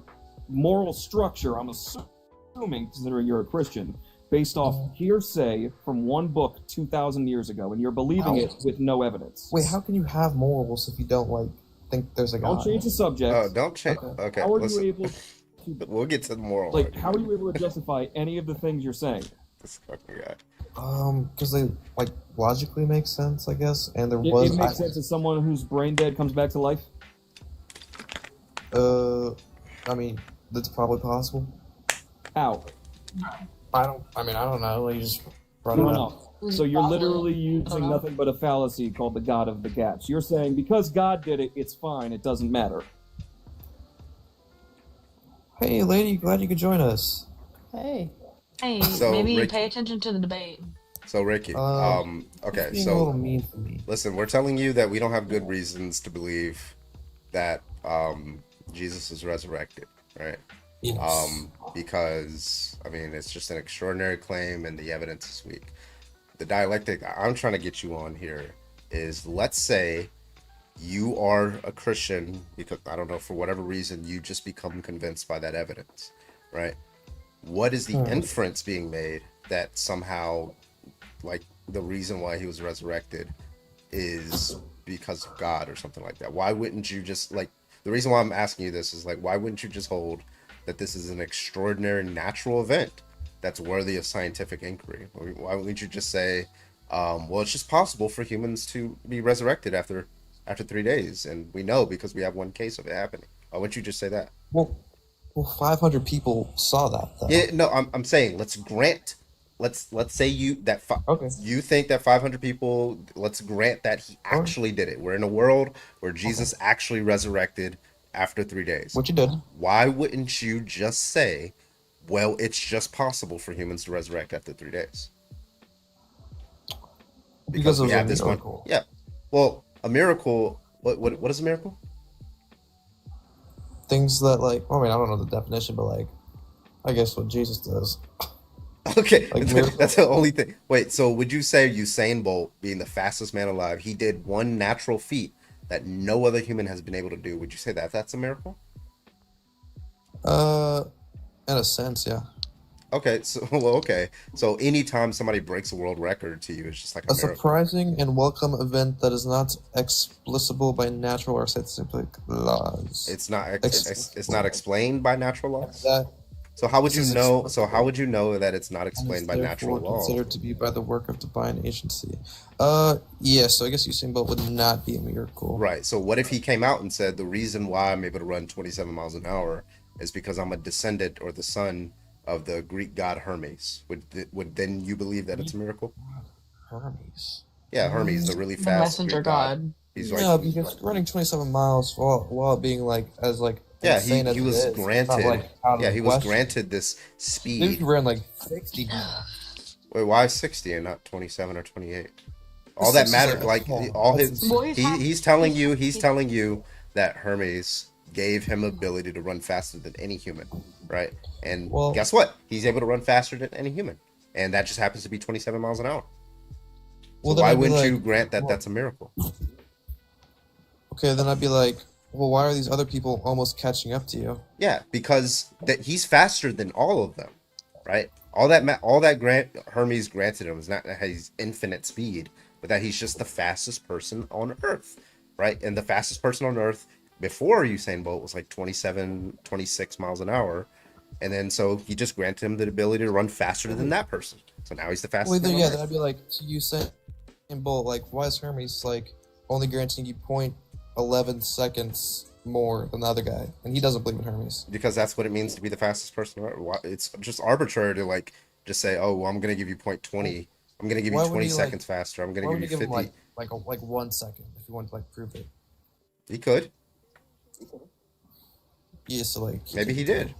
moral structure, I'm assuming, considering you're a Christian, based off hearsay from one book 2,000 years ago, and you're believing it with no evidence. Wait, how can you have morals if you don't like think there's a God? Don't change the subject. Oh, don't change. Okay, How are listen. you able to, We'll get to the moral. like, how are you able to justify any of the things you're saying? This fucking guy. Because they like logically make sense, I guess. And there It was. makes sense that someone who's brain dead comes back to life? I mean, that's probably possible. How? I don't know. You just brought it up. No. So you're literally using nothing but a fallacy called the God of the Gaps. You're saying because God did it, it's fine, it doesn't matter. Hey, lady, glad you could join us. Hey. Hey, So, maybe Rick- pay attention to the debate. So Ricky, okay, being a little so mean for me. listen, we're telling you that we don't have good reasons to believe that Jesus is resurrected, right? Yes. Because I mean, it's just an extraordinary claim, and the evidence is weak. The dialectic I'm trying to get you on here is, let's say you are a Christian because I don't know, for whatever reason you just become convinced by that evidence, right? What is the inference being made that somehow, like, the reason why he was resurrected is because of God or something like that? Why wouldn't you just, like, the reason why I'm asking you this is, like, why wouldn't you just hold that this is an extraordinary natural event that's worthy of scientific inquiry? Why wouldn't you just say, well, it's just possible for humans to be resurrected after 3 days, and we know because we have one case of it happening? Why wouldn't you just say that? Well, 500 people saw that though. Yeah, no, I'm saying let's say you think that 500 people, let's grant that he actually did it. We're in a world where Jesus actually resurrected after 3 days. Which he did. Why wouldn't you just say, well, it's just possible for humans to resurrect after 3 days? Because we it was have a this one. miracle. Yeah. Well, a miracle. What is a miracle? Things that, like, I mean, I don't know the definition, but like, I guess what Jesus does. Okay, Like that's the only thing. Wait, so would you say Usain Bolt, being the fastest man alive, he did one natural feat that no other human has been able to do? Would you say that that's a miracle? In a sense, yeah. Okay, so anytime somebody breaks a world record to you, it's just like a miracle. Surprising and welcome event that is not explicable by natural or scientific laws. It's not explained by natural laws. That So how would you know? So how would you know that it's not explained by natural law? Considered to be by the work of divine agency. Yeah. So I guess Usain Bolt would not be a miracle. Right. So what if he came out and said the reason why I'm able to run 27 miles an hour is because I'm a descendant or the son of the Greek god Hermes? Would then you believe that it's a miracle? Hermes. Yeah, Hermes, the really The fast messenger Greek god. He's Yeah, like, because running 27 miles while being like as like yeah, insane as he it was is, it's granted. not, like, out of Yeah, the he was question. granted this Maybe he speed. ran like 60. Wait, why 60 and not 27 or 28? All that 60 is mattered, like, like oh, all that's his. insane. He's telling you that Hermes gave him ability to run faster than any human, right? And Well- guess what? He's able to run faster than any human, and that just happens to be 27 miles an hour. So Well, then why I'd be wouldn't like, you grant that well- that's a miracle? Okay, then I'd be like, well, why are these other people almost catching up to you? Yeah, because that he's faster than all of them, right? All that Hermes granted him is not that he's infinite speed, but that he's just the fastest person on Earth, right? And the fastest person on Earth before Usain Bolt was like 27, 26 miles an hour. And then so he just granted him the ability to run faster than that person. So now he's the fastest Well, man then, on yeah, Earth. then I'd be like, to Usain Bolt, like, why is Hermes like only granting you 0.11 seconds more than the other guy, and he doesn't believe in Hermes? Because that's what it means to be the fastest person on Earth. It's just arbitrary to like just say, oh, well, I'm going to give you 0.20. I'm going to give you Why would 20 he, like- seconds faster. I'm going Why to would give he you give 50. him like 1 second if you want to like prove it? He could. Yeah, so like Maybe he did.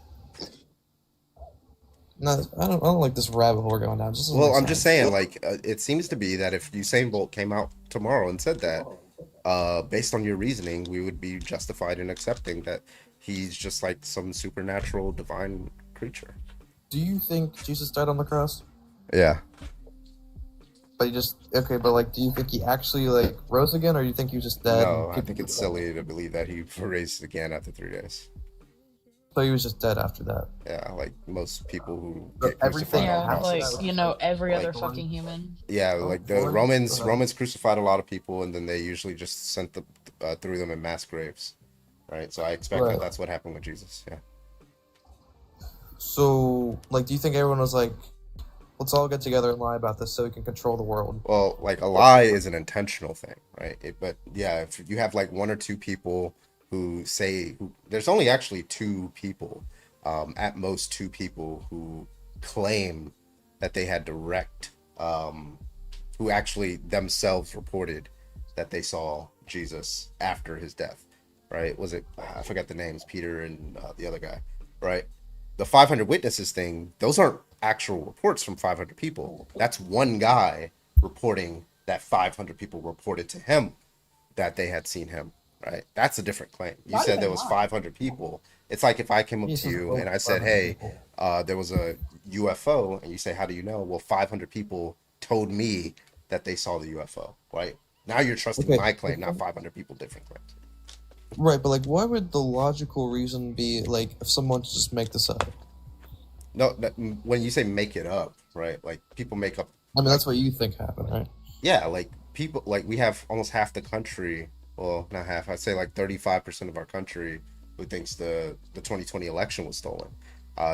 No, I don't like this rabbit hole we're going down. Just doesn't Well, make I'm just sense. saying, like, it seems to be that if Usain Bolt came out tomorrow and said that, based on your reasoning, we would be justified in accepting that he's just like some supernatural divine creature. Do you think Jesus died on the cross? Yeah. But but like, do you think he actually like rose again, or do you think he was just dead? No, and I think it's silly to believe that he raised again after 3 days. So he was just dead after that. Yeah, like most people who But get everything crucified on Yeah, crosses. like, you know, every other Like- fucking human. Yeah, like the Lord. Romans crucified a lot of people, and then they usually just threw them in mass graves, right? So I expect Right. that that's what happened with Jesus. Yeah. So, like, do you think everyone was like, let's all get together and lie about this so we can control the world? Well, like a lie is an intentional thing, right? But yeah, if you have like one or two people who say, there's only actually two people, at most two people who claim that they had direct, who actually themselves reported that they saw Jesus after his death, right? Was it, I forgot the names, Peter and the other guy, right? The 500 witnesses thing, those aren't actual reports from 500 people. That's one guy reporting that 500 people reported to him that they had seen him, right? That's a different claim. You Not said even there was that. 500 people. It's like if I came up Yeah, to so you like and I said, 500 hey, people. there was a UFO, and you say, how do you know? Well, 500 people told me that they saw the UFO, right? Now you're trusting Okay. my claim, not 500 people different claims. Right, but like, why would the logical reason be like if someone to just make this up? No, when you say make it up, right? Like people make up. I mean, Like, that's what you think happened, right? yeah, like people, like we have almost half the country. Well, not half. I'd say like 35% of our country who thinks the 2020 election was stolen.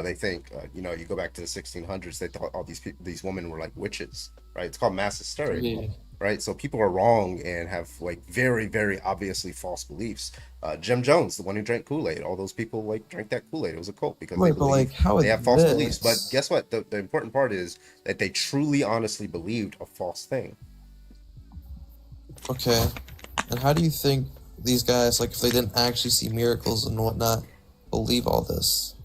They think, you go back to the 1600s. They thought all these women were like witches, right? It's called mass hysteria, Yeah. right? So people are wrong and have like very, very obviously false beliefs. Jim Jones, the one who drank Kool-Aid, all those people like drank that Kool-Aid. It was a cult because they Right, but believe like, how they is have false beliefs. But this? guess what? The important part is that they truly, honestly believed a false thing. Okay, and how do you think these guys, like, if they didn't actually see miracles and whatnot, believe all this?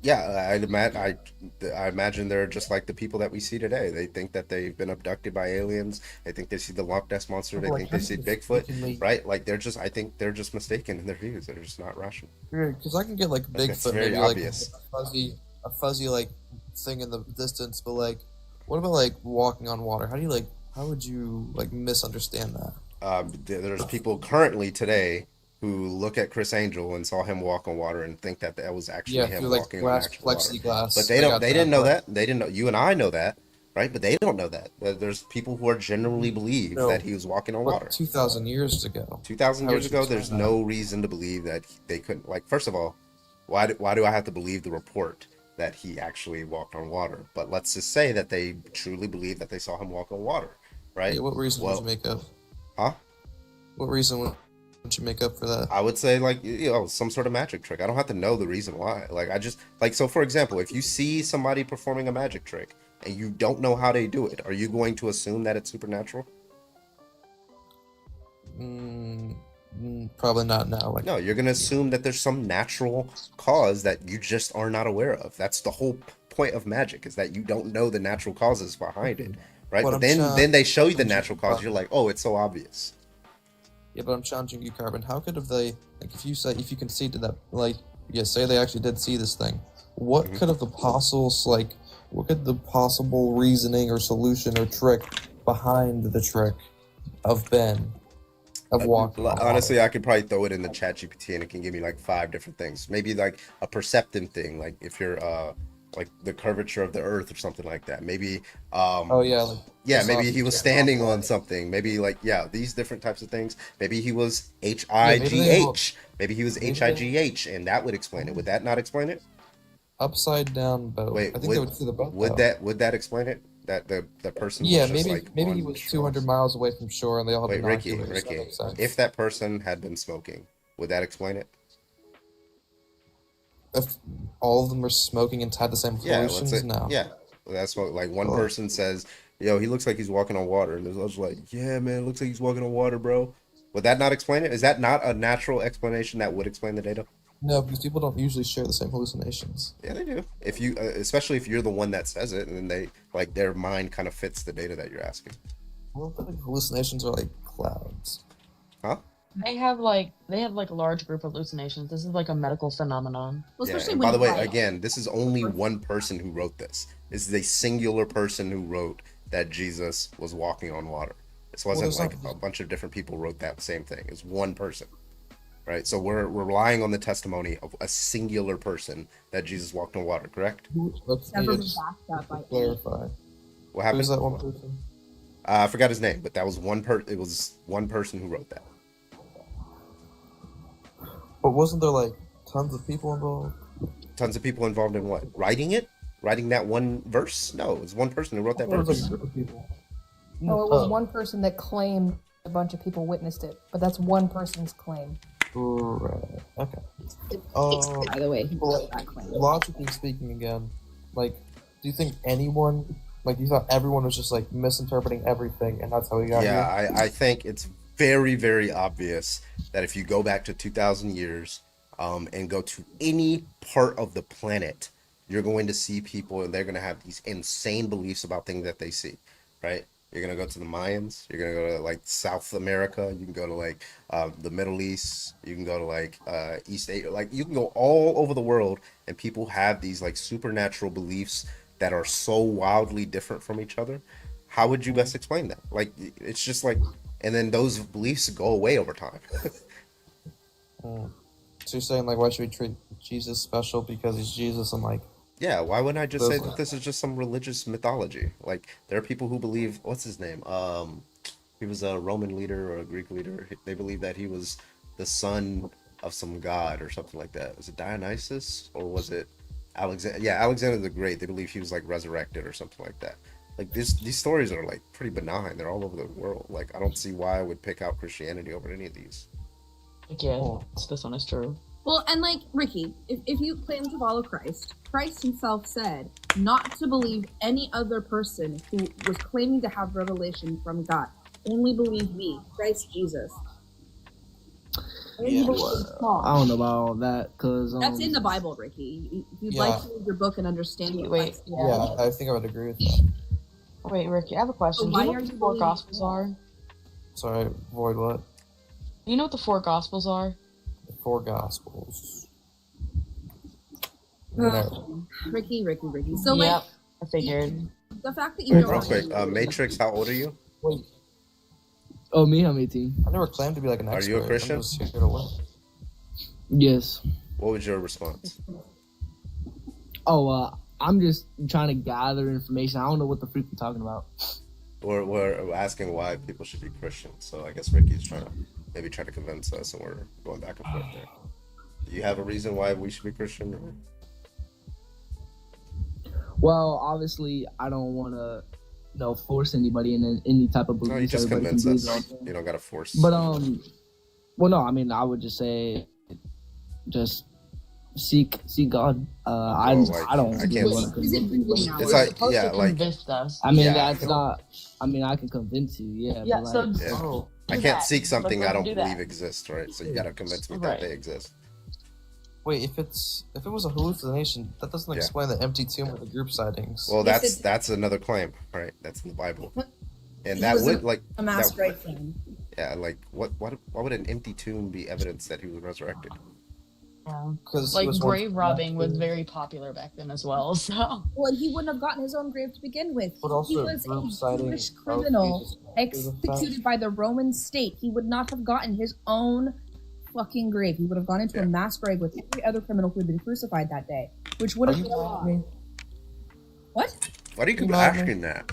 Yeah, I imagine they're just like the people that we see today. They think that they've been abducted by aliens. They think they see the Loch Ness monster. They But, like, think how they do see you Bigfoot, mistakenly- right? Like I think they're just mistaken in their views. They're just not rational. Because I can get like That's Bigfoot, very maybe obvious. like a fuzzy like thing in the distance, but like, what about like walking on water? How would you like misunderstand that? There's people currently today who look at Chris Angel and saw him walk on water and think that that was actually Yeah, him through like walking on glass, actual water. plexiglass. But they got they that, didn't know but- that. They didn't know. You and I know that, right? But they don't know that. There's people who are generally believe No, that he was walking on but water. 2,000 years ago. 2,000 How years would you ago, explain there's that? no reason to believe that they couldn't. Like, first of all, why do I have to believe the report that he actually walked on water? But let's just say that they truly believe that they saw him walk on water, right? Yeah, what reason would you make up? Huh? What reason would you make up for that? I would say like some sort of magic trick. I don't have to know the reason why. Like I just like so for example, if you see somebody performing a magic trick and you don't know how they do it, are you going to assume that it's supernatural? Probably not now. Like, No, you're going to assume that there's some natural cause that you just are not aware of. That's the whole point of magic, is that you don't know the natural causes behind it, right? But But I'm then they show you the I'm natural cause. You're like, oh, it's so obvious. Yeah, but I'm challenging you, Carbon. How could have they, like, if you conceded that, like, yeah, say they actually did see this thing, what could have the what could the possible reasoning or solution or trick behind the trick of Ben, of walking on Honestly, I could probably throw it in the chat GPT and it can give me like 5 different things. Maybe like a perceptive thing, like if you're like the curvature of the earth or something like that. Maybe Oh, yeah, like, yeah, just maybe off- he was yeah, standing off- on something. Maybe like these different types of things. Maybe he was maybe they HIGH. Maybe he was maybe they- HIGH and that would explain it. Would that not explain it? upside down boat. Wait, I think they would see the boat. though. would that explain it? That the person Yeah, was just maybe like maybe he on was shore? 200 miles away from shore, and they all had Wait, Ricky, binoculars. That Ricky, makes sense. if that person had been smoking, would that explain it? If all of them were smoking and had the same Yeah, hallucinations, let's say, no. yeah. That's what, like, one Oh. person says, yo, he looks like he's walking on water. And there's others like, yeah, man, looks like he's walking on water, bro. Would that not explain it? Is that not a natural explanation that would explain the data? No, because people don't usually share the same hallucinations. Yeah, they do. If you, especially if you're the one that says it, and then they, like, their mind kind of fits the data that you're asking. Well, I think hallucinations are like clouds. Huh? They have like large group hallucinations. This is like a medical phenomenon. Yeah, and by the way, again, this is only one person who wrote this. This is a singular person who wrote that Jesus was walking on water. This wasn't there's like not- a bunch of different people wrote that same thing. It's one person, right? So we're relying on the testimony of a singular person that Jesus walked on water, correct? Let's Never need been to backed up by clarify. What happened? Who's that one person? I forgot his name, but that was it was one person who wrote that. But wasn't there like tons of people involved? Tons of people involved in what? Writing it? Writing that one verse? No, it was one person who wrote that There was like verse. a group of people. No, it was one person that claimed a bunch of people witnessed it, but that's one person's claim. Right. Okay. By the way, well, logically speaking, again, like, do you think anyone, like, you thought everyone was just like misinterpreting everything, and that's how we got Yeah, here? I think it's very, very obvious that if you go back to 2,000 years and go to any part of the planet, you're going to see people and they're going to have these insane beliefs about things that they see, right? You're gonna go to the Mayans. You're gonna go to like South America. You can go to like the Middle East. You can go to like East Asia. Like you can go all over the world, and people have these like supernatural beliefs that are so wildly different from each other. How would you best explain that? Like it's just like, and then those beliefs go away over time. So you're saying like, why should we treat Jesus special because he's Jesus and like? Yeah, why wouldn't I just say Those- that this is just some religious mythology? Like there are people who believe what's his name? He was a Roman leader or a Greek leader. They believe that he was the son of some god or something like that. Was it Dionysus or was it Alexander? Yeah, Alexander the Great. They believe he was like resurrected or something like that. Like these stories are like pretty benign. They're all over the world. Like I don't see why I would pick out Christianity over any of these. Yeah, this one is true. Well, and like, Ricky, if you claim to follow Christ, Christ himself said not to believe any other person who was claiming to have revelation from God. Only believe me, Christ Jesus. Only believe Paul. I don't know about all that, because... That's in the Bible, Ricky. If you'd like to read your book and understand what Christ said. Yeah, I think I would agree with that. Wait, Ricky, I have a question. So Do you why know are what the you four believing Gospels are? Sorry, Void, what? Do you know what the four Gospels are? The four Gospels. Ricky. So, Yep, like, I figured. the fact that you don't Real quick, Matrix, how old are you? Wait, Oh, me? I'm 18. I never claimed to be like an Are expert. you a Christian? I'm just here to learn. Yes. What was your response? Oh, I'm just trying to gather information. I don't know what the freak you're talking about. We're asking why people should be Christian. So I guess Ricky's trying to convince us, and we're going back and forth there. Do you have a reason why we should be Christian? Or? Well, obviously, I don't want to, force anybody in any type of belief. No, you just Everybody can convince do us. their own thing. You don't gotta force. But well, no, I mean, I would just say, just seek God. I don't. I can't. want to Is it really now? It's like Convinced us. I mean, Yeah. that's not. I mean, I can convince you. Yeah. Yeah, But so like, Yeah. I do can't that. seek something Let's I don't do that. believe exists, right? So you gotta convince me Right. that they exist. Wait, if it was a hallucination, that doesn't Yeah. explain the empty tomb or the group sightings. Well, that's another claim, right? That's in the Bible, and that would like a masquerade thing. Yeah, like why would an empty tomb be evidence that he was resurrected? Yeah. 'Cause Like it was grave once- robbing was very popular back then as well. So Well, he wouldn't have gotten his own grave to begin with. But also He was group a sighting Jewish of criminal Jesus. executed by the Roman state. He would not have gotten his own fucking grave. He would have gone into a mass grave with every other criminal who had been crucified that day, which would have been a law. What? Why do you keep asking that?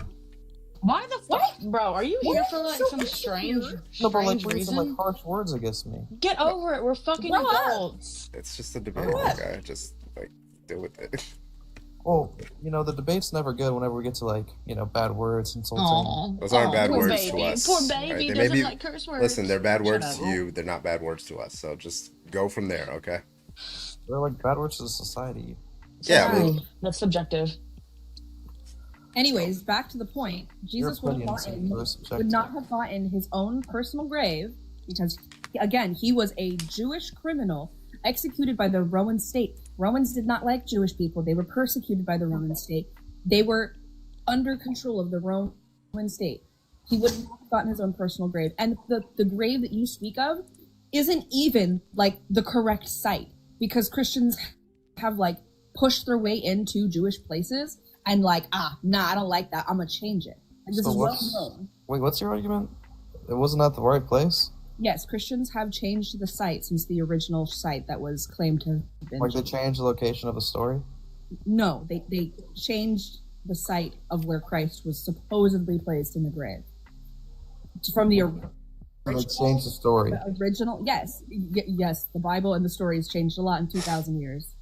why the fuck, bro? Are you here for like some strange, No, but like strange putting some reason? like harsh words against me. Get over it. We're fucking Grow up. adults. It's just a debate, my guy. Just like deal with it. Well, the debate's never good whenever we get to like, bad words, insulting. Aw. Those aren't bad Poor words baby. to us. Poor baby They doesn't like curse words. Listen, they're bad words Shut to up. you. They're not bad words to us. So just go from there, okay? They're like bad words to the society. Yeah. Well, That's subjective. Anyways, back to the point. Jesus Your would opinions are would not have gotten his own personal grave because, again, he was a Jewish criminal executed by the Roman state. Romans did not like Jewish people. They were persecuted by the Roman state. They were under control of the Roman state. He would not have gotten his own personal grave. And the grave that you speak of isn't even like the correct site because Christians have like pushed their way into Jewish places and like, I don't like that. I'm gonna change it. And this So is well what's- known. Wait, what's your argument? It wasn't at the right place? Yes, Christians have changed the site since the original site that was claimed to have been. Like they changed the location of the story? No, they changed the site of where Christ was supposedly placed in the grave. From the And they changed the story. original, yes, yes, the Bible and the story has changed a lot in 2,000 years.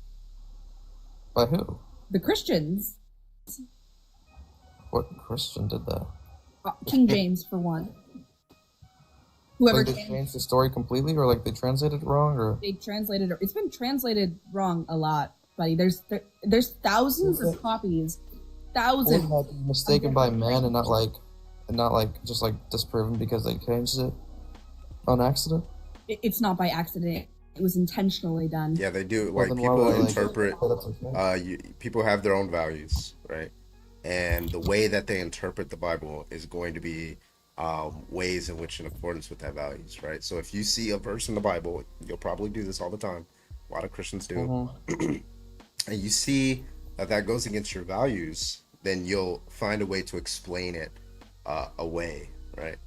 By who? The Christians, What Christian did that? King James for one. Whoever Like they changed the story completely, or like they translated it wrong, or they translated it. It's been translated wrong a lot, buddy. There's thousands of copies, thousands. wouldn't that be mistaken by men and not like just like disproven because they changed it on accident? It's not by accident. It was intentionally done. yeah, they do. Well, Like then why people would I, like, interpret. say that's okay? People have their own values, right? and the way that they interpret the Bible is going to be ways in which in accordance with that values, right? So if you see a verse in the Bible, you'll probably do this all the time. A lot of Christians do. And you see that goes against your values, then you'll find a way to explain it away, right?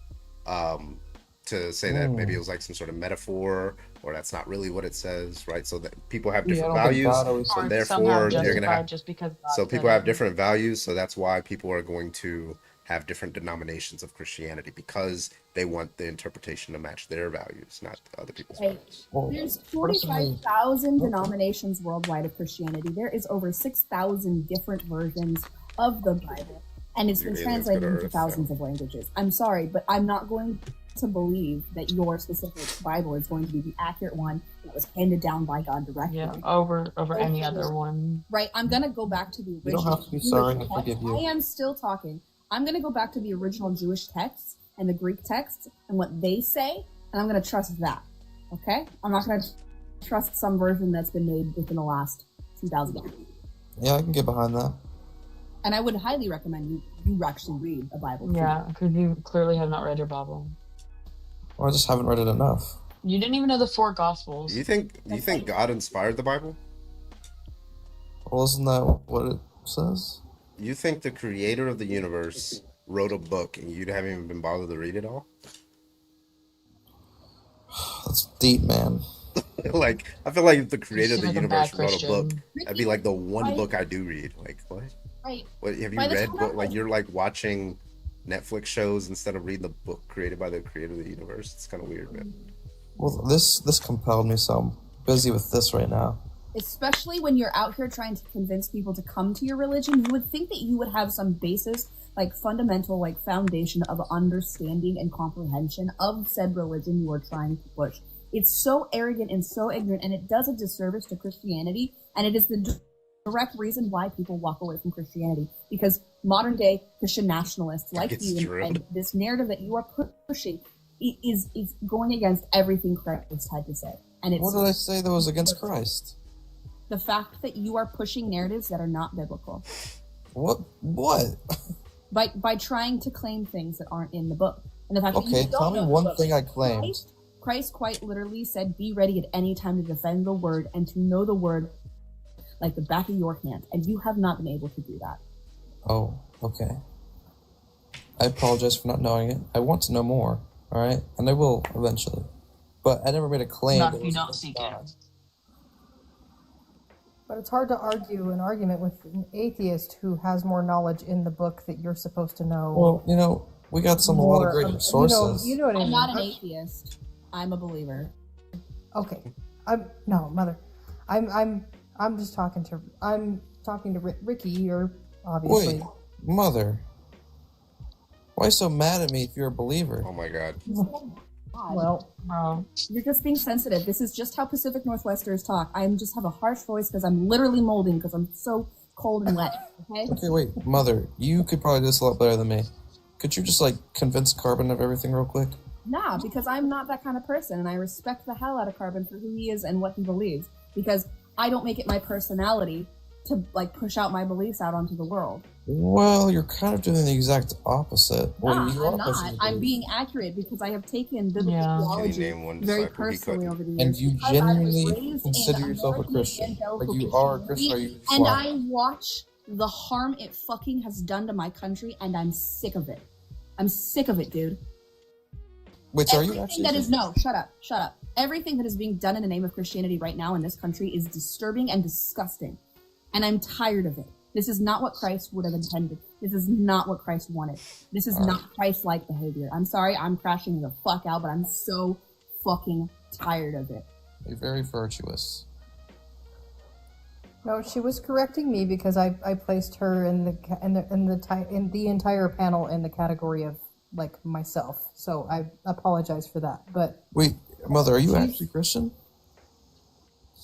To say that maybe it was like some sort of metaphor, or that's not really what it says, right? So that people have different values, so therefore they're gonna have. Just because So people have different values, so that's why people are going to have different denominations of Christianity, because they want the interpretation to match their values, not other people's values. There's 45,000 denominations worldwide of Christianity. There is over 6,000 different versions of the Bible, and it's been translated into thousands of languages. I'm sorry, but I'm not going to believe that your specific Bible is going to be the accurate one that was handed down by God directly. Yeah, over any other one. Right, I'm going to go back to the original. You don't have to be sorry to forgive you. I am still talking. I'm going to go back to the original Jewish texts and the Greek texts and what they say, and I'm going to trust that. Okay? I'm not going to trust some version that's been made within the last 2,000 years. Yeah, I can get behind that. And I would highly recommend you actually read a Bible. Yeah, because you clearly have not read your Bible. Or I just haven't read it enough. You didn't even know the 4 Gospels. You think God inspired the Bible? Well, isn't that what it says? You think the creator of the universe wrote a book and you haven't even been bothered to read it all? That's deep, man. Like, I feel like if the creator of the like a universe bad wrote a Christian. book, that'd be like the one book I do read. Like, what? Right. What have you By the read? time Like, you're like watching Netflix shows instead of reading the book created by the creator of the universe. It's kind of weird, man. Well, this compelled me, so I'm busy with this right now. Especially when you're out here trying to convince people to come to your religion, you would think that you would have some basis, like fundamental, like foundation of understanding and comprehension of said religion you are trying to push. It's so arrogant and so ignorant, and it does a disservice to Christianity, and it is the direct reason why people walk away from Christianity, because modern day Christian nationalists like you and this narrative that you are pushing is going against everything Christ had to say. And it's What did I say that was against Christ? the fact that you are pushing narratives that are not biblical. What? By trying to claim things that aren't in the book. And the fact that Okay, you don't tell me know the one book. thing I claimed. Christ quite literally said, be ready at any time to defend the word and to know the word like the back of your hand. And you have not been able to do that. Oh, okay. I apologize for not knowing it. I want to know more, alright? And I will eventually. But I never made a claim. Not that if it you was don't against seek God. it. But it's hard to argue an argument with an atheist who has more knowledge in the book that you're supposed to know. Well, you know, we got a lot of great sources. You know what I I'm mean. not an atheist. I'm a believer. Okay. Mother. I'm just talking to Ricky, or obviously. Wait, Mother. Why so mad at me if you're a believer? Oh my god. Well, you're just being sensitive. This is just how Pacific Northwesters talk. I just have a harsh voice because I'm literally molding because I'm so cold and wet. Okay? Okay, wait, Mother, you could probably do this a lot better than me. Could you just, like, convince Carbon of everything real quick? Nah, because I'm not that kind of person, and I respect the hell out of Carbon for who he is and what he believes. Because I don't make it my personality to, like, push out my beliefs out onto the world. Well, you're kind of doing the exact opposite. Nah, You are I'm not. pushing I'm the being accurate because I have taken biblical Yeah. theology Can you name one very disciple he personally over the years. And you because I was genuinely raised consider in yourself a American Christian. evangelical Like, you are a Christian, or Christianity, you and swap. I watch the harm it fucking has done to my country, and I'm sick of it. I'm sick of it, dude. Wait, so are you Everything actually... that is shut up. Everything that is being done in the name of Christianity right now in this country is disturbing and disgusting. And I'm tired of it. This is not what Christ would have intended. This is not what Christ wanted. This is not Christ-like behavior. I'm sorry, I'm crashing the fuck out, but I'm so fucking tired of it. You're very virtuous. No, she was correcting me because I placed her in the entire panel in the category of like myself. So I apologize for that. But Wait, Mother, are you actually Christian?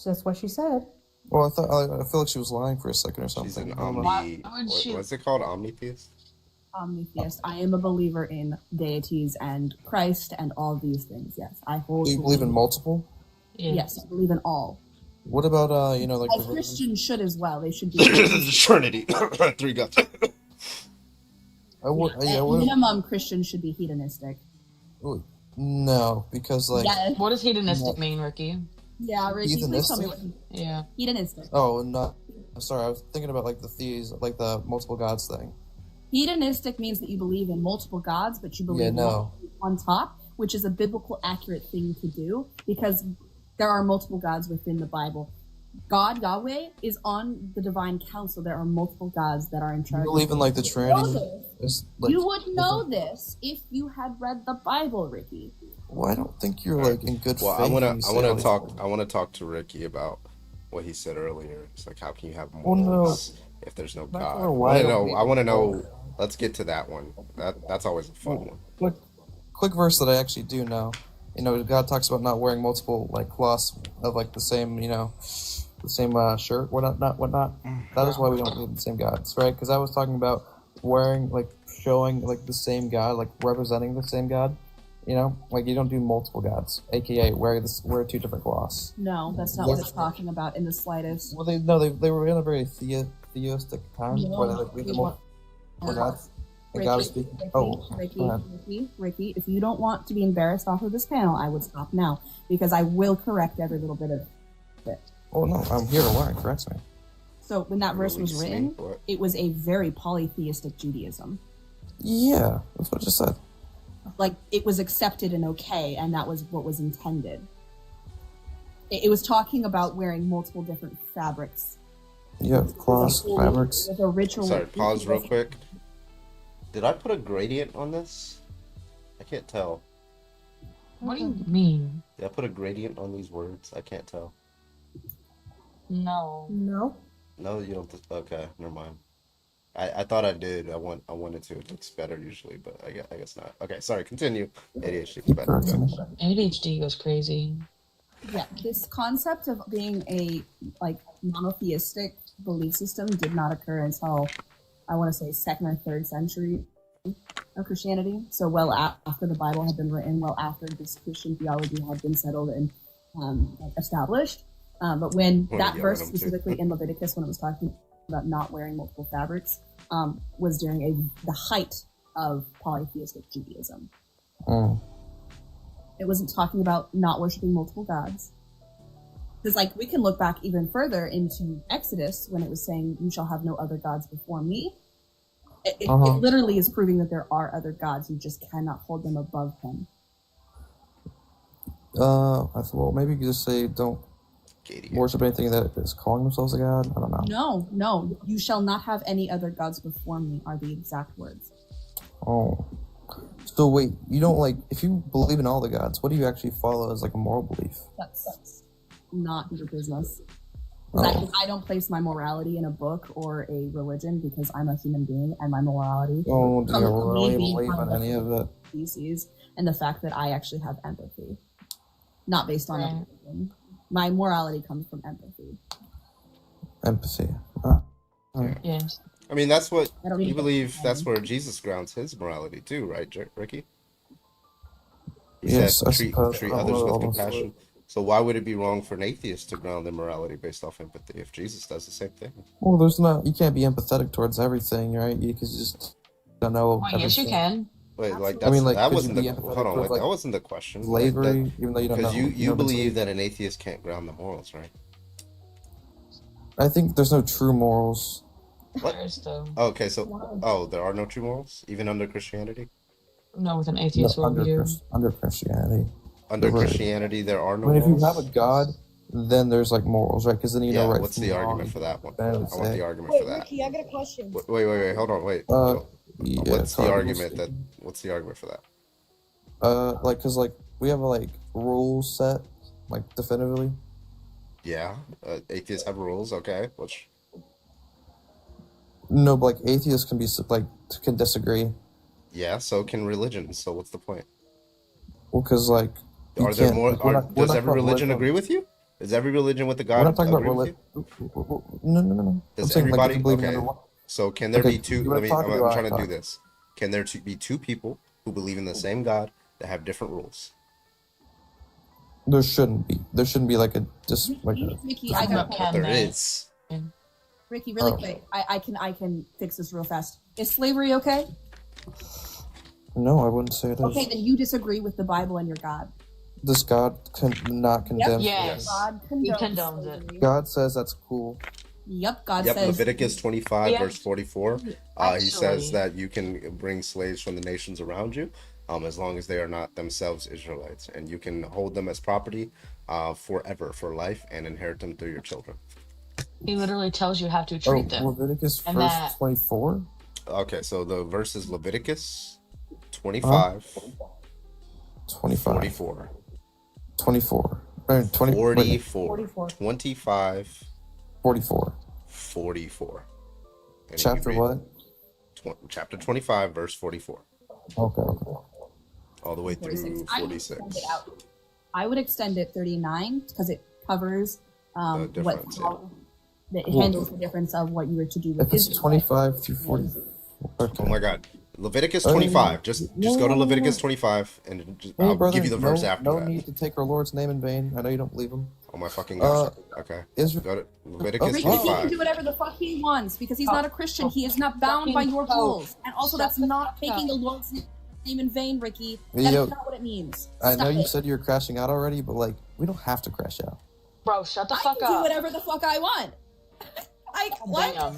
that's what she said. Well, I feel like she was lying for a second or something. She's an I don't know. what's it called? Omnitheist? Omnitheist. I am a believer in deities and Christ and all these things. Yes, I hold. Do you believe in multiple? Yes, I believe in all. What about like As Christians should as well. They should be. Trinity. 3 gods. At minimum, Christians should be hedonistic. No, because like. Yeah. What does hedonistic mean, Ricky? Yeah, Ricky, please tell me what. Yeah. Hedonistic. Oh, no. I'm sorry. I was thinking about like the thees, like the multiple gods thing. Hedonistic means that you believe in multiple gods, but you believe in on top, which is a biblical accurate thing to do because there are multiple gods within the Bible. God, Yahweh, is on the divine council. There are multiple gods that are in charge. You believe in like the Trinity? You would know this if you had read the Bible, Ricky. Well, I don't think you're like in good Well, faith. I want to talk to Ricky about what he said earlier. It's like, how can you have morals if there's no God? I want to know. Let's get to that one. That's always a fun one. Quick verse that I actually do know. You know, God talks about not wearing multiple like cloths of like the same, you know, the same shirt, whatnot. That is why we don't believe the same gods, right? Because I was talking about wearing, like, showing like the same God, like representing the same God. You know, like you don't do multiple gods, aka wear two different cloths. No, that's not what it's talking about in the slightest. Well, they were in a very theistic time where they like believed in multiple gods. And God was speaking. Ricky, if you don't want to be embarrassed off of this panel, I would stop now because I will correct every little bit of it. Oh no, I'm here to learn. Correct me. So when that verse was written, it was a very polytheistic Judaism. Yeah, that's what I just said. Like it was accepted and okay, and that was what was intended. It was talking about wearing multiple different fabrics. Yeah, cloths, fabrics. With a ritual. Sorry, pause real quick. Did I put a gradient on this? I can't tell. What do you mean? Did I put a gradient on these words? I can't tell. No. No. No, you don't. Okay, never mind. I thought I did. I wanted to. It looks better usually, but I guess not. Okay, sorry. Continue. ADHD is better. ADHD goes crazy. Yeah, this concept of being a like monotheistic belief system did not occur until I want to say 2nd or 3rd century of Christianity. So well after the Bible had been written, well after this Christian theology had been settled and established. But when that verse specifically in Leviticus, when it was talking about not wearing multiple fabrics, was during the height of polytheistic Judaism. It wasn't talking about not worshiping multiple gods. Because, like, we can look back even further into Exodus when it was saying, "You shall have no other gods before me." It literally is proving that there are other gods. You just cannot hold them above him. Well, maybe you could just say don't worship anything that is calling themselves a god. I don't know. No. You shall not have any other gods before me are the exact words. Oh. So wait, you don't like, if you believe in all the gods, what do you actually follow as like a moral belief? That's not your business. I don't place my morality in a book or a religion because I'm a human being and my morality don't really believe in any of it. Species and the fact that I actually have empathy. Not based on a religion. My morality comes from empathy. Empathy. Yes. I mean, that's what you believe. That's where Jesus grounds his morality too, right, Ricky? He said, treat others with compassion. So why would it be wrong for an atheist to ground their morality based off empathy if Jesus does the same thing? Well, you can't be empathetic towards everything, right? You just don't know. Well, yes, you can. Wait, like that wasn't the that wasn't the question. Slavery, even though you don't know. Because you believe that an atheist can't ground the morals, right? I think there's no true morals. What? Okay, so there are no true morals even under Christianity. No, with an atheist worldview. Under Christianity. Under Christianity, there are no. I mean, morals? if you have a God, then there's like morals, right? Because then you know right. What's the argument for that one? I want the argument for that. Ricky, I got a question. Wait, hold on, wait. What's the argument for that? Like, cause like we have a like rules set, like definitively. Yeah, atheists have rules. Okay, No, but like atheists can disagree. Yeah, so can religions. So what's the point? Well, cause like. Are there more? Does every religion agree with you? Is every religion with the God? We're not talking about religion. No. Does everybody? Okay. So can there be two? I'm trying to do this. Can there be two people who believe in the same God that have different rules? There shouldn't be. There shouldn't be like a Ricky, I got a There is. Ricky, really quick. I can fix this real fast. Is slavery okay? No, I wouldn't say it is. Okay, then you disagree with the Bible and your God. Does God not condemn? Yes. God He condones condones it. slavery. God says that's cool. Yep, God Yep, says. Leviticus 25, Yeah. verse 44. He Actually- says that you can bring slaves from the nations around you, as long as they are not themselves Israelites, and you can hold them as property forever, for life, and inherit them through your children. He literally tells you how to treat them. Leviticus And verse that- 24? Okay, so the verse is Leviticus 25, 25. 44. 24. 20, 44. 44. 25, 44. 44. And you Chapter read what? Chapter 25, verse 44. Okay. All the way through 46. 46. I would extend it 39 because it covers The what difference, it handles the difference of what you were to do with If it's Israel. 25 through 40. Oh my God. Leviticus Oh, 25. Just no, go to no, no, Leviticus no. 25 and Hey, I'll brother, give you the verse after no that. need to take our Lord's name in vain. I know you don't believe him. Oh my fucking gosh. Okay. Israel. Go to Leviticus Ricky, he can 25. do whatever the fuck he wants because he's not a Christian. He is not bound by your rules. And also, that's not taking the Lord's name in vain, Ricky. That Yo, is not what it means. I know Stop you it. said you're crashing out already, but like, we don't have to crash out. Bro, shut the I fuck can do up. whatever the fuck I want. What? Damn.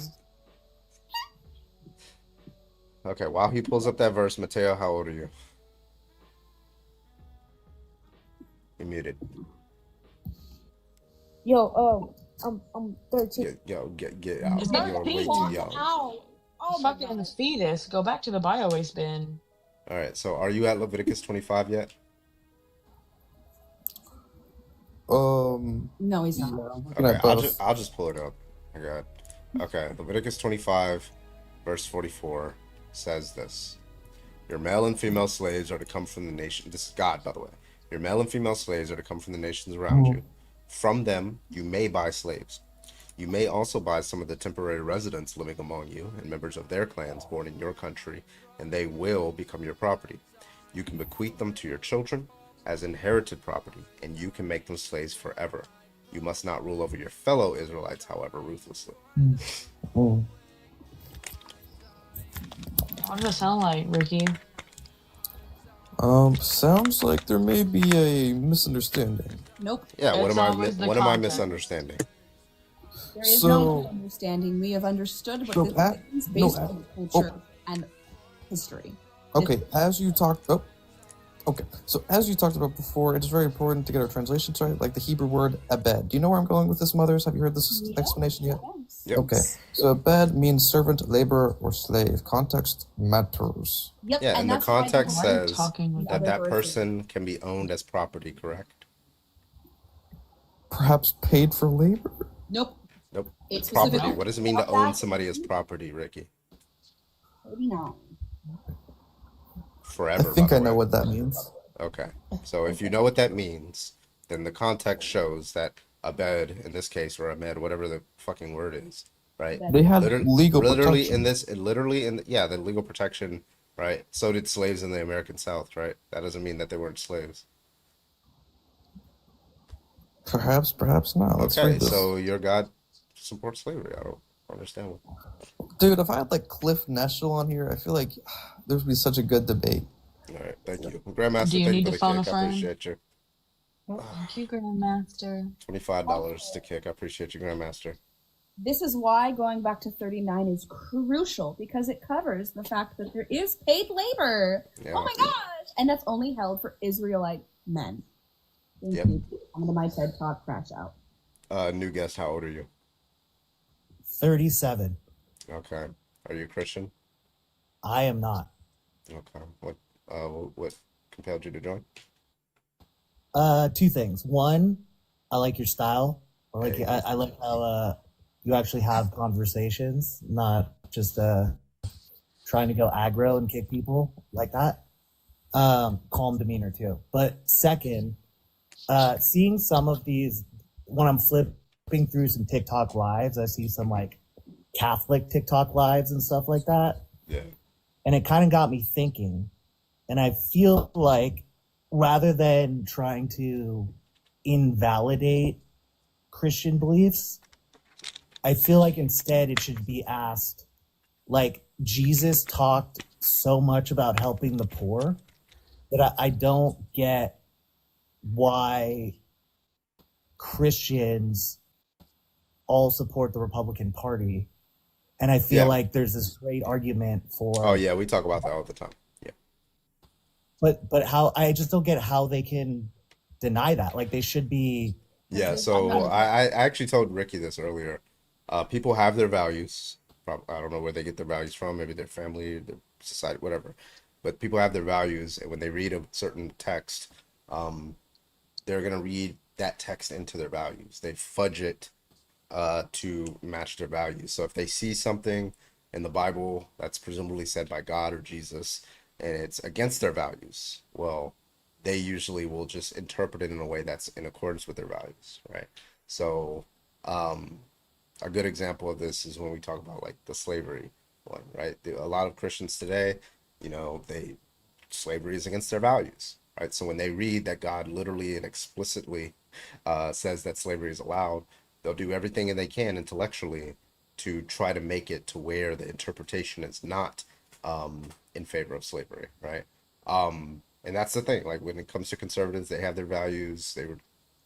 Okay, while he pulls up that verse, Mateo, how old are you? You're muted. Yo, I'm 13. Get out. It's You're way too young. Ow! Oh my Fucking god. fetus. Go back to the bio waste bin. All right, so are you at Leviticus 25 yet? No, he's not. Okay, I'll just pull it up. I got. Okay, Leviticus 25, verse 44 says this: Your male and female slaves are to come from the nation. This is God, by the way. Your male and female slaves are to come from the nations around you. From them, you may buy slaves. You may also buy some of the temporary residents living among you and members of their clans born in your country, and they will become your property. You can bequeath them to your children as inherited property, and you can make them slaves forever. You must not rule over your fellow Israelites, however, ruthlessly. What does it sound like, Ricky? Sounds like there may be a misunderstanding. Nope. Yeah, what It's am I always the what am I content. misunderstanding? There is So- no understanding. We have understood what So, this is based no, on culture and history. Okay, as you talked so as you talked about before, it is very important to get our translations right, like the Hebrew word abed. Do you know where I'm going with this, mothers? Have you heard this explanation yet? Yep. Okay, so abed means servant, laborer, or slave. Context matters. Yep. Yeah, and the that's why context Why are you says talking like that other that verses. person can be owned as property, correct? Perhaps paid for labor? Nope. Nope. It's Property. specific. What does it mean to own somebody as property, Ricky? Maybe not. Forever. I think by I the know way. what that means. Okay. So if you know what that means, then the context shows that abed, in this case, or amed, whatever the fucking word is, right? They had legal literally protection. in this, the legal protection, right? So did slaves in the American South, right? That doesn't mean that they weren't slaves. Perhaps, perhaps not. Let's Okay, read this. so your God supports slavery. I don't understand what. Dude, if I had like Cliff Neshel on here, I feel like there would be such a good debate. All right, thank you. Grandmaster, Do you thank you need for to the phone a kick. I friend? appreciate you. Thank you, Grandmaster. $25 to kick. I appreciate you, Grandmaster. This is why going back to 39 is crucial because it covers the fact that there is paid labor. Yeah. Oh my gosh! And that's only held for Israelite men. Thank Yep. you. I'm to my TED Talk crash out. New guest, how old are you? 37. Okay. Are you a Christian? I am not. Okay. What compelled you to join? Two things. One, I like your style. I like how you actually have conversations, not just trying to go aggro and kick people like that. Calm demeanor too. But second, seeing some of these when I'm flipping through some TikTok lives, I see some like Catholic TikTok lives and stuff like that. Yeah. And it kind of got me thinking. And I feel like rather than trying to invalidate Christian beliefs, I feel like instead it should be asked, like, Jesus talked so much about helping the poor that I don't get why Christians all support the Republican Party. And I feel like there's this great argument for. Oh yeah, we talk about that all the time. Yeah. But how I just don't get how they can deny that. Like they should be. Yeah. So I actually told Ricky this earlier. People have their values. I don't know where they get their values from. Maybe their family, their society, whatever. But people have their values, and when they read a certain text, they're gonna read that text into their values. They fudge it to match their values. So if they see something in the Bible that's presumably said by God or Jesus, and it's against their values, well, they usually will just interpret it in a way that's in accordance with their values, right? So a good example of this is when we talk about like the slavery one, right? A lot of Christians today, slavery is against their values, right? So when they read that God literally and explicitly says that slavery is allowed, they'll do everything they can intellectually to try to make it to where the interpretation is not in favor of slavery, right? And that's the thing. Like when it comes to conservatives, they have their values. They were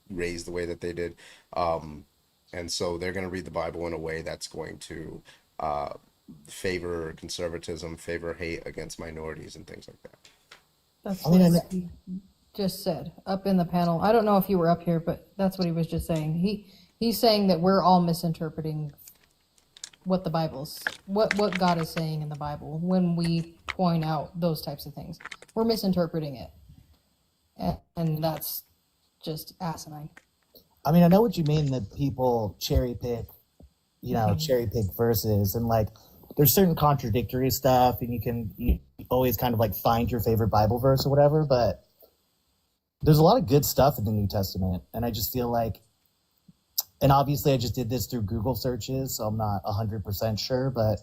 raised the way that they did, and so they're going to read the Bible in a way that's going to favor conservatism, favor hate against minorities, and things like that. That's what he just said up in the panel. I don't know if you were up here, but that's what he was just saying. He's saying that we're all misinterpreting what the Bible's, what God is saying in the Bible when we point out those types of things. We're misinterpreting it. And that's just asinine. I mean, I know what you mean that people cherry pick verses, and like there's certain contradictory stuff, and you always kind of like find your favorite Bible verse or whatever, but there's a lot of good stuff in the New Testament, and I just feel like, and obviously I just did this through Google searches, so I'm not 100% sure, but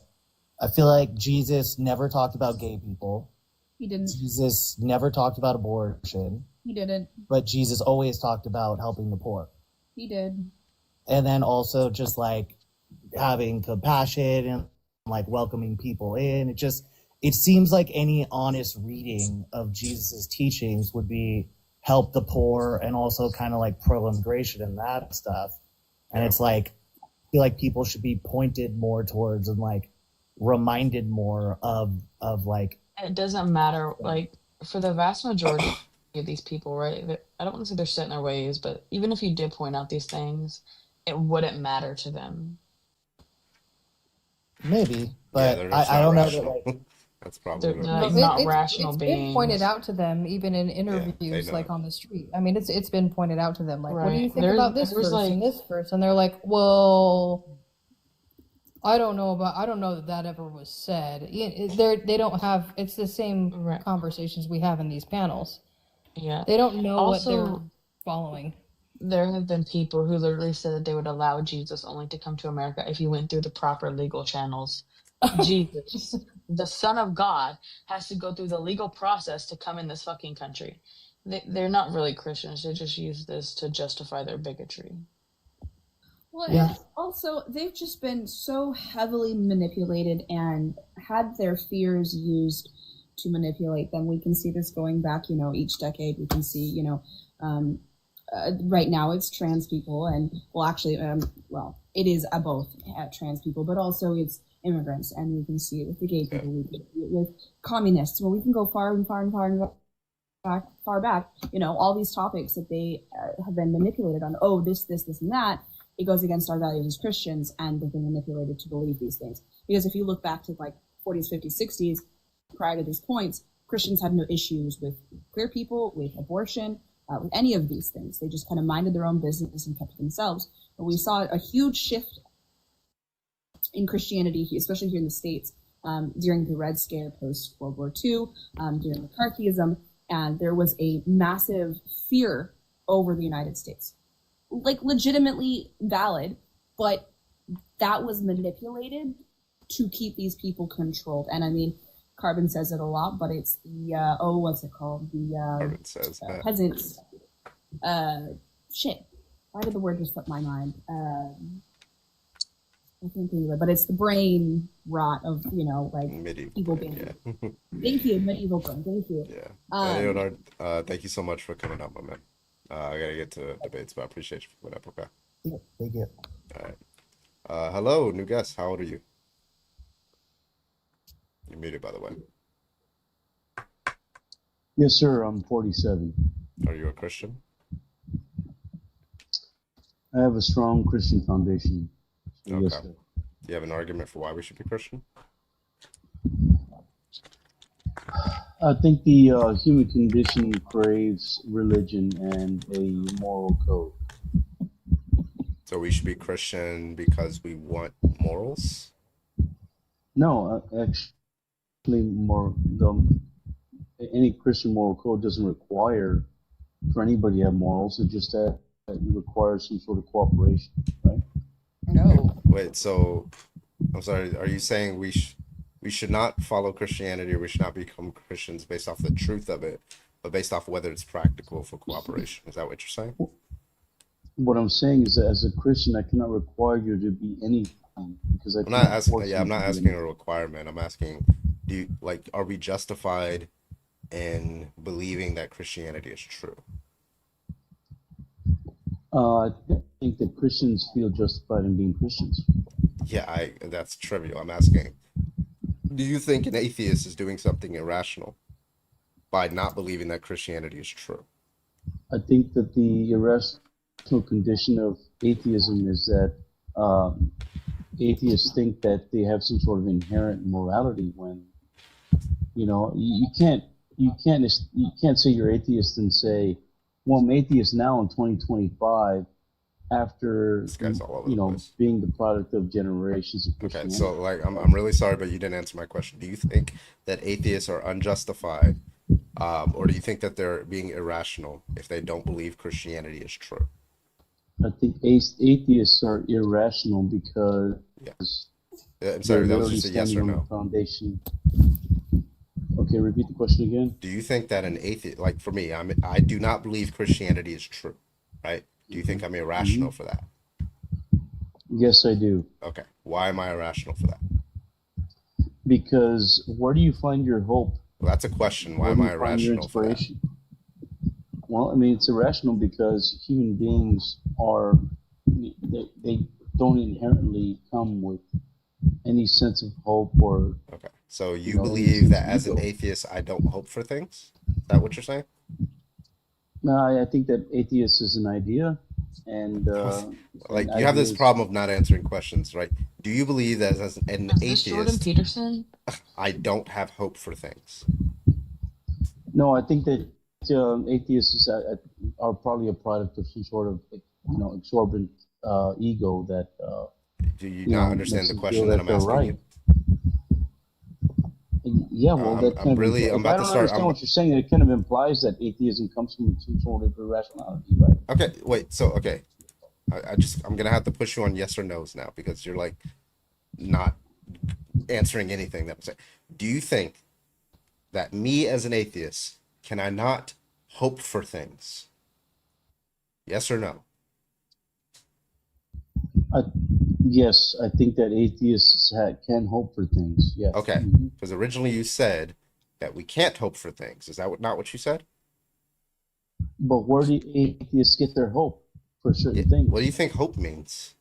I feel like Jesus never talked about gay people. He didn't. Jesus never talked about abortion. He didn't. But Jesus always talked about helping the poor. He did. And then also just like having compassion and like welcoming people in. It seems like any honest reading of Jesus's teachings would be help the poor and also kind of like pro-immigration and that stuff. And it's like, I feel like people should be pointed more towards and like reminded more of like. It doesn't matter, like for the vast majority of these people, right? I don't want to say they're set in their ways, but even if you did point out these things, it wouldn't matter to them. Maybe, but I don't know that like, that's probably not rational it's beings. been pointed out to them even in interviews, like on the street. I mean, it's been pointed out to them, like, what do you think about this verse and this verse? And they're like, well, I don't know that ever was said. They don't have. It's the same conversations we have in these panels. Yeah, they don't know what they're following. There have been people who literally said that they would allow Jesus only to come to America if he went through the proper legal channels. Jesus, the Son of God, has to go through the legal process to come in this fucking country. They're not really Christians. They just use this to justify their bigotry. Well, and also, they've just been so heavily manipulated and had their fears used to manipulate them. We can see this going back, each decade. We can see, right now it's trans people, and it is both trans people, but also it's immigrants, and we can see it with the gay people, we can see it with communists. Well, we can go far and far and far and far back. All these topics that they have been manipulated on. Oh, this, and that. It goes against our values as Christians, and they've been manipulated to believe these things. Because if you look back to like 40s, 50s, 60s, prior to these points, Christians had no issues with queer people, with abortion, with any of these things. They just kind of minded their own business and kept to themselves. But we saw a huge shift in Christianity, especially here in the States, during the Red Scare post World War II, during McCarthyism, and there was a massive fear over the United States. Like legitimately valid, but that was manipulated to keep these people controlled. And I mean, Carbon says it a lot, but it's the what's it called? Carbon says that. Peasants. Shit. Why did the word just slip my mind? I can't think of it, but it's the brain rot of like medieval people brain, being. yeah. Thank you, medieval brain. Thank you. Yeah. Leonard, thank you so much for coming up, my man. I gotta get to debates, but I appreciate you for coming up. Okay. Thank you. All right. Hello, new guest. How old are you? You're muted, by the way. Yes, sir. I'm 47. Are you a Christian? I have a strong Christian foundation. So Okay. yes, sir. Do you have an argument for why we should be Christian? I think the human condition craves religion and a moral code. So we should be Christian because we want morals? No, actually, any Christian moral code doesn't require for anybody to have morals. It just that it requires some sort of cooperation, right? No. Wait, so I'm sorry. Are you saying we should not follow Christianity, or we should not become Christians based off the truth of it, but based off whether it's practical for cooperation? Is that what you're saying? What I'm saying is that as a Christian, I cannot require you to be anything because I'm not asking. Yeah, I'm not asking a requirement. I'm asking, are we justified in believing that Christianity is true? I think that Christians feel justified in being Christians. Yeah, that's trivial. I'm asking, do you think an atheist is doing something irrational by not believing that Christianity is true? I think that the irrational condition of atheism is that atheists think that they have some sort of inherent morality when you can't say you're atheist and say, well, I'm atheist now in 2025 after being the product of generations of Christianity. Okay, so I'm really sorry, but you didn't answer my question. Do you think that atheists are unjustified, or do you think that they're being irrational if they don't believe Christianity is true? I think atheists are irrational because I'm sorry, that was just a yes or no. Foundation. Okay, repeat the question again. Do you think that an atheist, like for me, I do not believe Christianity is true, right? Do you think I'm irrational for that? Yes, I do. Okay, why am I irrational for that? Because where do you find your hope? Well, that's a question. Why am I irrational for that? Well, I mean, it's irrational because human beings they don't inherently come with any sense of hope or. Okay, so you believe that as an atheist, I don't hope for things? Is that what you're saying? No, I think that atheist is an idea, and you have this problem of not answering questions, right? Do you believe that as an atheist, Jordan Peterson? I don't have hope for things? No, I think that atheists are probably a product of some sort of exorbitant ego that. Do you not understand the question that I'm asking you? Yeah, well, that kind of. I'm about to start. I don't understand what you're saying. It kind of implies that atheism comes from some sort of irrationality, right? Okay, wait. So, okay, I'm gonna have to push you on yes or no's now because you're like not answering anything that I'm saying. Do you think that me as an atheist can I not hope for things? Yes or no? Yes, I think that atheists can hope for things. Yes. Okay, because originally you said that we can't hope for things. Is that not what you said? But where do atheists get their hope for certain things? What do you think hope means?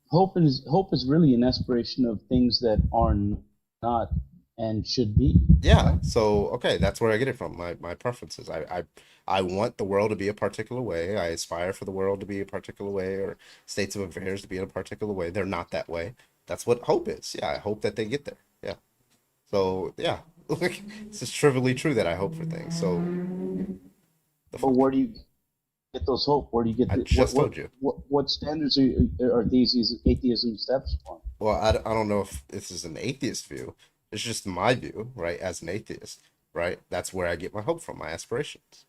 Hope is really an aspiration of things that are not and should be. Yeah. So okay, that's where I get it from. My preferences. I want the world to be a particular way. I aspire for the world to be a particular way, or states of affairs to be in a particular way. They're not that way. That's what hope is. Yeah, I hope that they get there. Yeah. So yeah, it's just trivially true that I hope for things. So. But where do you get those hope? Where do you get? I just told you. What standards are these atheism steps on? Well, I don't know if this is an atheist view. It's just my view, right? As an atheist, right? That's where I get my hope from, my aspirations.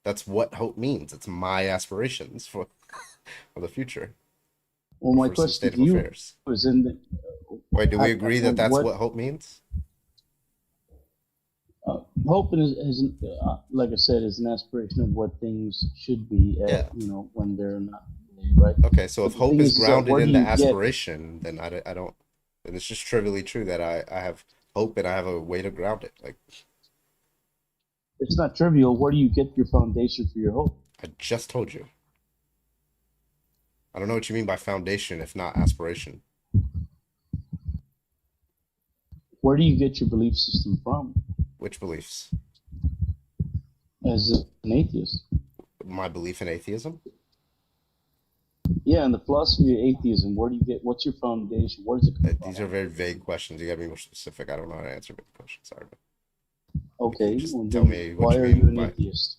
That's what hope means. It's my aspirations for the future. Well, my question to you was wait, do we agree that that's what hope means? Hope is like I said, is an aspiration of what things should be. When they're not. right? Okay, so if But the hope thing is that grounded where in do the you get? aspiration, then I don't, and it's just trivially true that I have hope and I have a way to ground it. Like, It's not trivial. Where do you get your foundation for your hope? I just told you. I don't know what you mean by foundation if not aspiration. Where do you get your belief system from? Which beliefs? As an atheist. My belief in atheism? Yeah, and the philosophy of atheism, where do you get, what's your foundation? Where does it come from? These are very vague questions. You gotta be more specific. I don't know how to answer big questions. Sorry. Okay, Just well, tell then me what why you are mean you an by. atheist?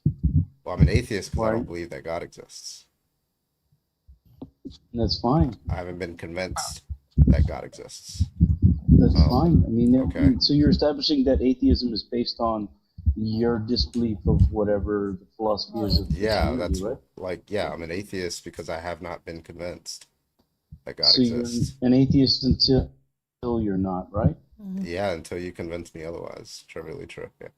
Well, I'm an atheist because I Why? don't believe that God exists. That's fine. I haven't been convinced that God exists. That's fine. I mean, Okay. so you're establishing that atheism is based on your disbelief of whatever the philosophy is of Yeah, Christianity, that's right? like, yeah, I'm an atheist because I have not been convinced that God So you're exists. an atheist until you're not, right? Yeah, until you convince me otherwise. Trivially true. Yeah.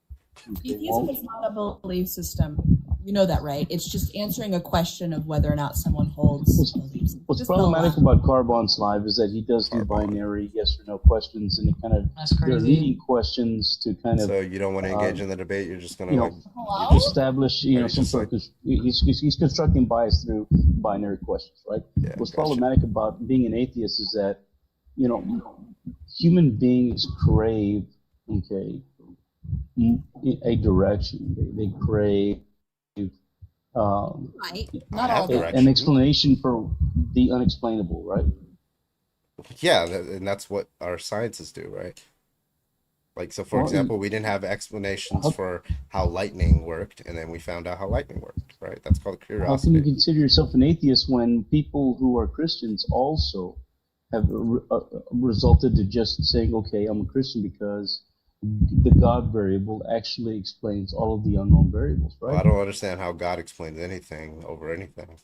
Atheism is not a belief system. You know that, right? It's just answering a question of whether or not someone holds beliefs. What's Just problematic the about Carbon's live is that he does do binary yes or no questions, and it kind of they're leading questions to kind of. So you don't want to engage in the debate. You're just gonna You know, like establish Or you some just sort of he's constructing bias through binary questions, right? What's problematic about being an atheist is that human beings crave a direction. They crave Not all an explanation for the unexplainable, right? Yeah, and that's what our sciences do, right? Like, so for Well, example, we didn't have explanations for how lightning worked, and then we found out how lightning worked, right? That's called How can you curiosity. consider yourself an atheist when people who are Christians also have resulted to just saying, okay, I'm a Christian because the God variable actually explains all of the unknown variables, Well, I right? don't understand how God explains anything over anything,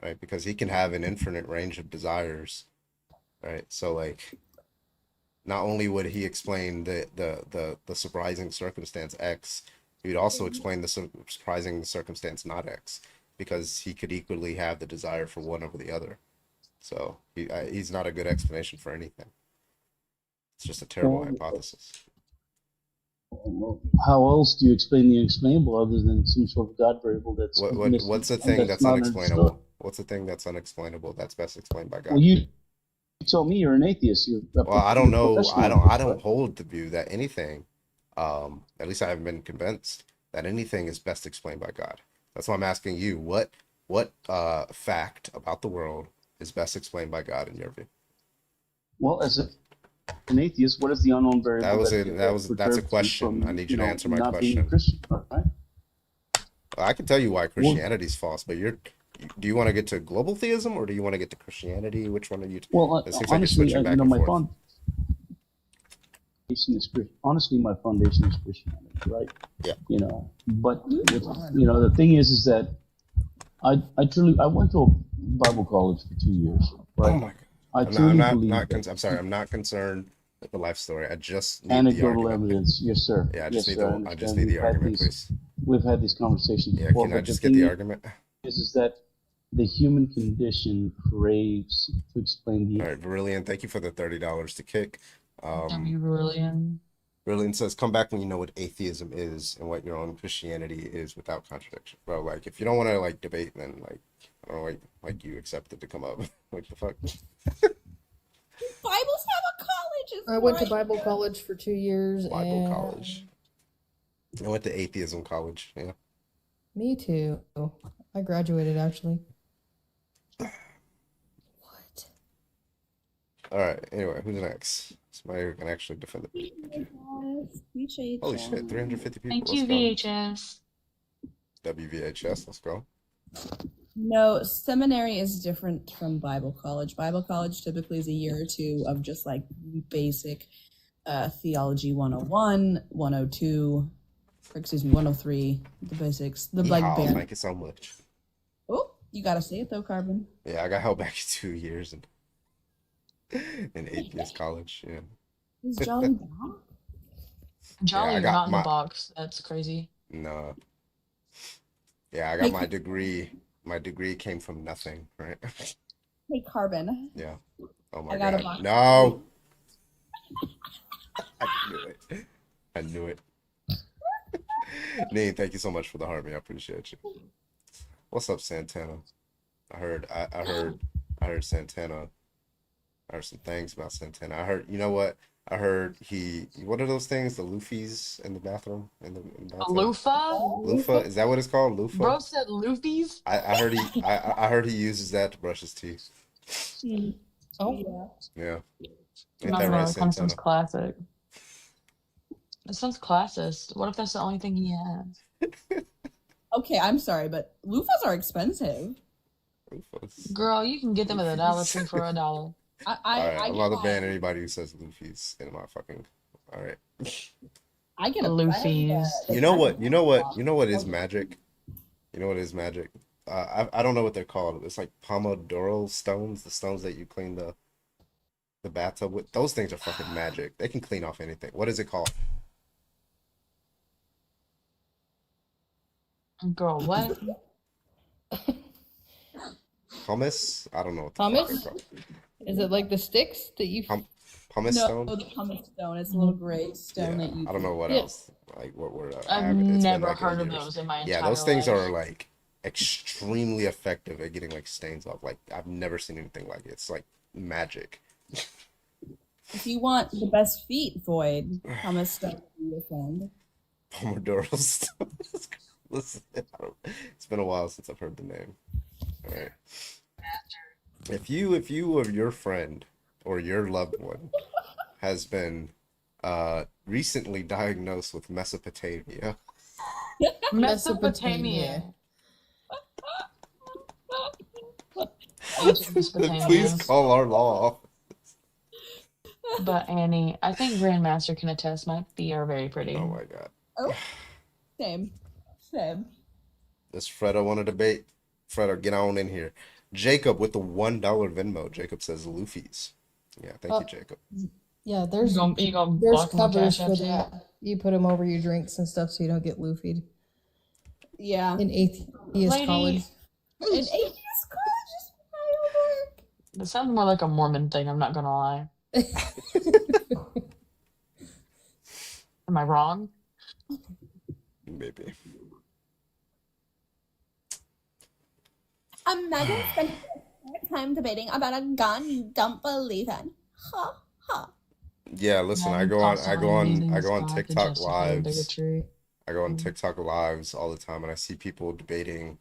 right? Because he can have an infinite range of desires, right? So like, not only would he explain the surprising circumstance X, he would also explain the surprising circumstance not X, because he could equally have the desire for one over the other. So he's not a good explanation for anything. It's just a terrible hypothesis. How else do you explain the unexplainable other than some sort of God variable that's What's the thing that's not unexplainable? understood? What's the thing that's unexplainable that's best explained by God? Well, you told me you're an atheist. Well, I don't know. I don't right? hold the view that anything, at least I haven't been convinced that anything is best explained by God. That's why I'm asking you, what fact about the world is best explained by God in your view? Well, as an atheist, what is the unknown variable That's a perturbs you question. from, I need you to answer my not being a question. Christian, right? I can tell you why Christianity is false, but do you want to get to global theism or do you want to get to Christianity? Which one are you? Well, It seems like you're honestly, switching back and my forth. foundation is honestly my foundation is Christianity, right? Yeah. But the thing is that I went to a Bible college for 2 years, right? Oh my God. I truly believe I'm sorry. I'm not concerned with the life story. I just need the anecdotal argument. evidence. Yes, sir. Yeah, I yes, just need sir, I just need the argument, please. We've had these conversations Yeah, before. can I But just the get the thing argument? is that the human condition craves to explain the. All right, Brilliant. Thank you for the $30 to kick. Brilliant. Brilliant says, "Come back when you know what atheism is and what your own Christianity is without contradiction." Bro, like, if you don't want to like debate, then like, I don't know, like you accepted to come up. What the fuck? Bibles have a college. I went to Bible college for 2 years. Bible and college. I went to atheism college. Yeah. Me too. I graduated actually. All right. Anyway, who's next? Somebody who can actually defend it. Holy shit! 350 people. Thank you, VHS. WVHS. Let's go. No, seminary is different from Bible college. Bible college typically is a year or two of just like basic theology 101, 102, or excuse me, 103, the basics. Thank you so much. Oh, you gotta say it though, Carbon. Yeah, I got held back 2 years in atheist college. Yeah. Is Jolly back? Jolly, I you're got not in my- the box. That's crazy. No. Yeah, I got my degree my degree came from nothing, right? Hey, Carbon. Yeah. Oh my I got a god. box. No. I knew it. I knew it. Nate, thank you so much for the heart, man. I appreciate you. What's up, Santana? I heard Santana. I heard some things about Santana. I heard, you know what? I heard what are those things? The loofies in the bathroom? In the bathtub? Loofah? Loofah? Is that what it's called? Loofah? Bro said loofies? I heard I heard he uses that to brush his teeth. Oh. Yeah. Ain't No, that no, right, that kind of sounds Santana? classic. It sounds classist. What if that's the only thing he has? Okay, I'm sorry, but loofahs are expensive. Girl, you can get them at the Dollar Tree for $1. All right, I'm about to ban anybody who says Luffy's in my fucking. All right. I get a Luffy's. You know what? You know what? You know what is magic? You know what is magic? I don't know what they're called. It's like Pomodoro stones, the stones that you clean the bathtub with. Those things are fucking magic. They can clean off anything. What is it called? Girl, what? Pumice? I don't know what the fuck Pumice? they're called. Is it like the sticks that you? Pumice No, stone? the pumice stone. It's a little gray stone that you. I don't know what Yeah. else. Like what word? I've it's been never like heard of years. those in my Yeah, entire those things life. are like extremely effective at getting like stains off. Like I've never seen anything like it. It's like magic. If you want the best feet, Void, pumice stone will be your friend. Pomodoro stone. Listen, it's been a while since I've heard the name. All right. If you or your friend or your loved one has been recently diagnosed with Mesopotamia, Mesopotamia. then please call our law office. But Annie, I think Grandmaster can attest my feet are very pretty. Oh my god. Oh, same. Does Fredo want to debate? Fredo, get on in here. Jacob with the $1 Venmo. Jacob says Luffy's. Yeah, thank you, Jacob. Yeah, there's You gonna there's block my covers Cash for App too? that. You put them over your drinks and stuff so you don't get loofied. Yeah. In atheist Lady. college. An atheist college is my That sounds more like a Mormon thing, I'm not gonna lie. Am I wrong? Maybe. Megan spent time debating about a gun you don't believe in. Ha ha. Yeah, listen, I go on TikTok lives. I go on TikTok lives all the time and I see people debating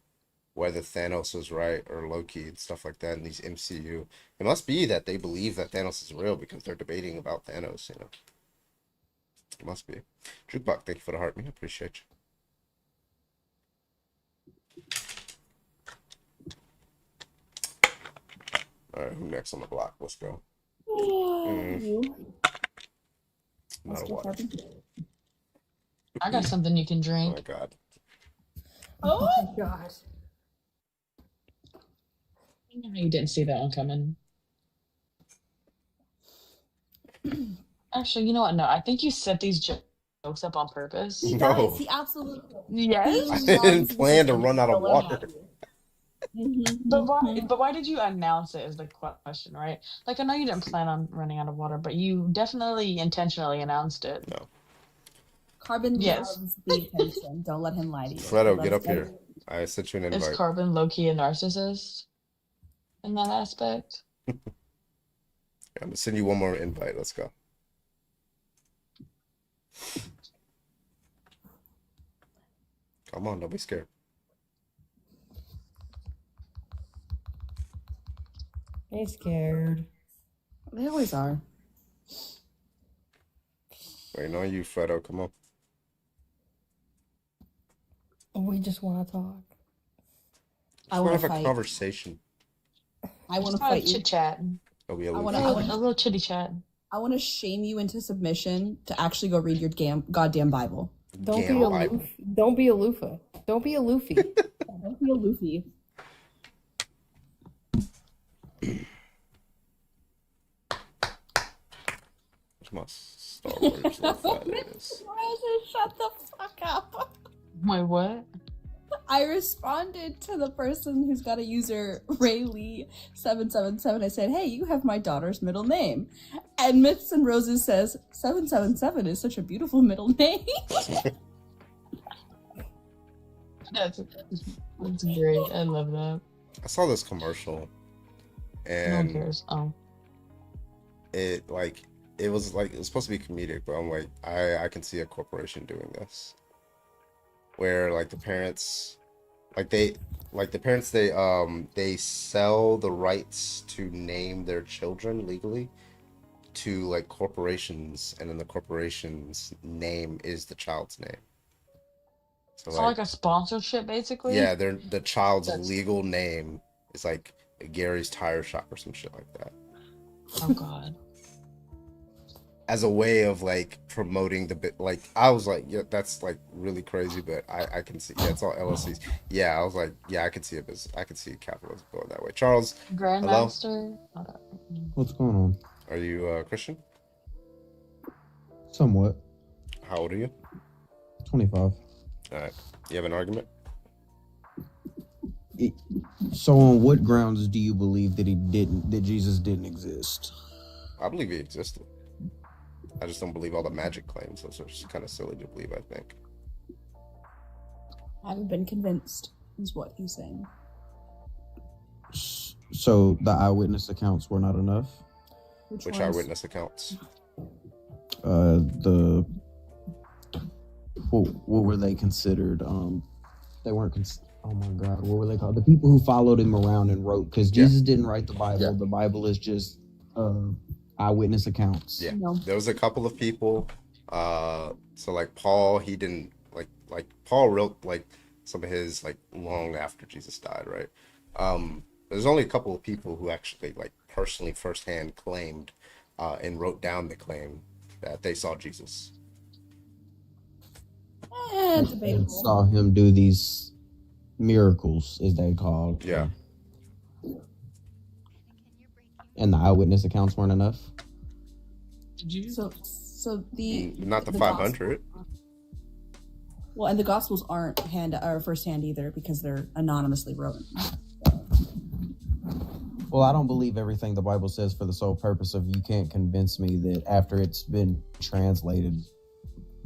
whether Thanos was right or Loki and stuff like that in these MCU. It must be that they believe that Thanos is real because they're debating about Thanos, you know. It must be. Jukebox, thank you for the heart, man. I appreciate you. All right, who next on the block? Let's go. You. Not a water. I got something you can Oh drink. my god. Oh my god. You didn't see that one coming. Actually, you know what? No, I think you set these jokes up on purpose. He No. does. He absolutely. Yes. I didn't plan to run out of water. But why did you announce it is the question, right? Like I know you didn't plan on running out of water, but you definitely intentionally announced it. No. Carbon Yes. loves the attention. Don't let him lie to you. Fredo, He get loves up here. I sent you an Is invite. Carbon low-key a narcissist in that aspect? I'm gonna send you one more invite. Let's go. Come on, don't be scared. They scared. They always are. Waiting on you, Fredo. Come on. We just want to talk. I Just want have to a fight. conversation. I want to Just fight you. chit chat. It'll be a I little wanna- fun. I wanna- A little chitty chat. I want to shame you into submission to actually go read your goddamn Bible. Don't Gamma be Bible. aloof. Don't be aloofa. Don't be aloofy. Don't be a Luffy. Come on, Star Wars. Little fat ass. Shut the fuck up. Wait, what? I responded to the person who's got a user Raylee777. I said, "Hey, you have my daughter's middle name." And Myths and Roses says 777 is such a beautiful middle name. That's great. I love that. I saw this commercial, No one and cares. Oh. it was supposed to be comedic, but I'm like, I can see a corporation doing this, where like the parents, they sell the rights to name their children legally to like corporations, and then the corporation's name is the child's name. So So like a sponsorship, basically. yeah, the child's That's- legal name is like Gary's Tire Shop or some shit like that, Oh God. as a way of like promoting the bit. Like I was like, yeah, that's like really crazy, but I can see, yeah, it's all LLCs. Yeah, I was like, yeah, I could see capitalism going that way. Charles, hello, Grandmaster. What's going on? are you Christian? Somewhat. How old are you? 25. All right, you have an argument? So on what grounds do you believe that Jesus didn't exist? I believe he existed. I just don't believe all the magic claims. Those are just kind of silly to believe, I think. I haven't been convinced, is what he's saying. So the eyewitness accounts were not enough? Which ones? eyewitness accounts? What were they considered? They weren't oh my God, what were they called? The people who followed him around and wrote, because Jesus didn't write the Bible. Yeah. The Bible is just eyewitness accounts. Yeah, No. there was a couple of people. So like Paul, he didn't like Paul wrote like some of his like long after Jesus died, right? There's only a couple of people who actually like personally firsthand claimed and wrote down the claim that they saw Jesus. And Debatable. saw him do these miracles, as they called. Yeah. And the eyewitness accounts weren't enough? So the Not the the 500. Well, and the Gospels aren't firsthand either because they're anonymously written. Well, I don't believe everything the Bible says for the sole purpose of you can't convince me that after it's been translated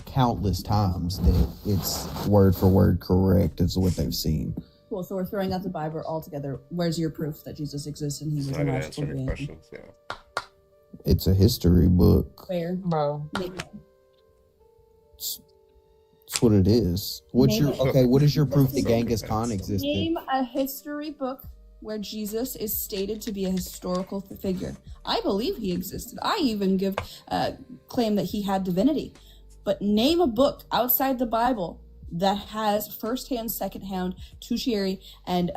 countless times that it's word for word correct as what they've seen. Cool. So we're throwing out the Bible altogether. Where's your proof that Jesus exists and he was It's a not gonna magical answer any being? questions. Yeah. It's a history book. Where? Bro. It's what it is. What's Name your it. what is your proof that Genghis Khan existed? Name a history book where Jesus is stated to be a historical figure. I believe he existed. I even claim that he had divinity. But name a book outside the Bible that has firsthand, secondhand, tertiary, and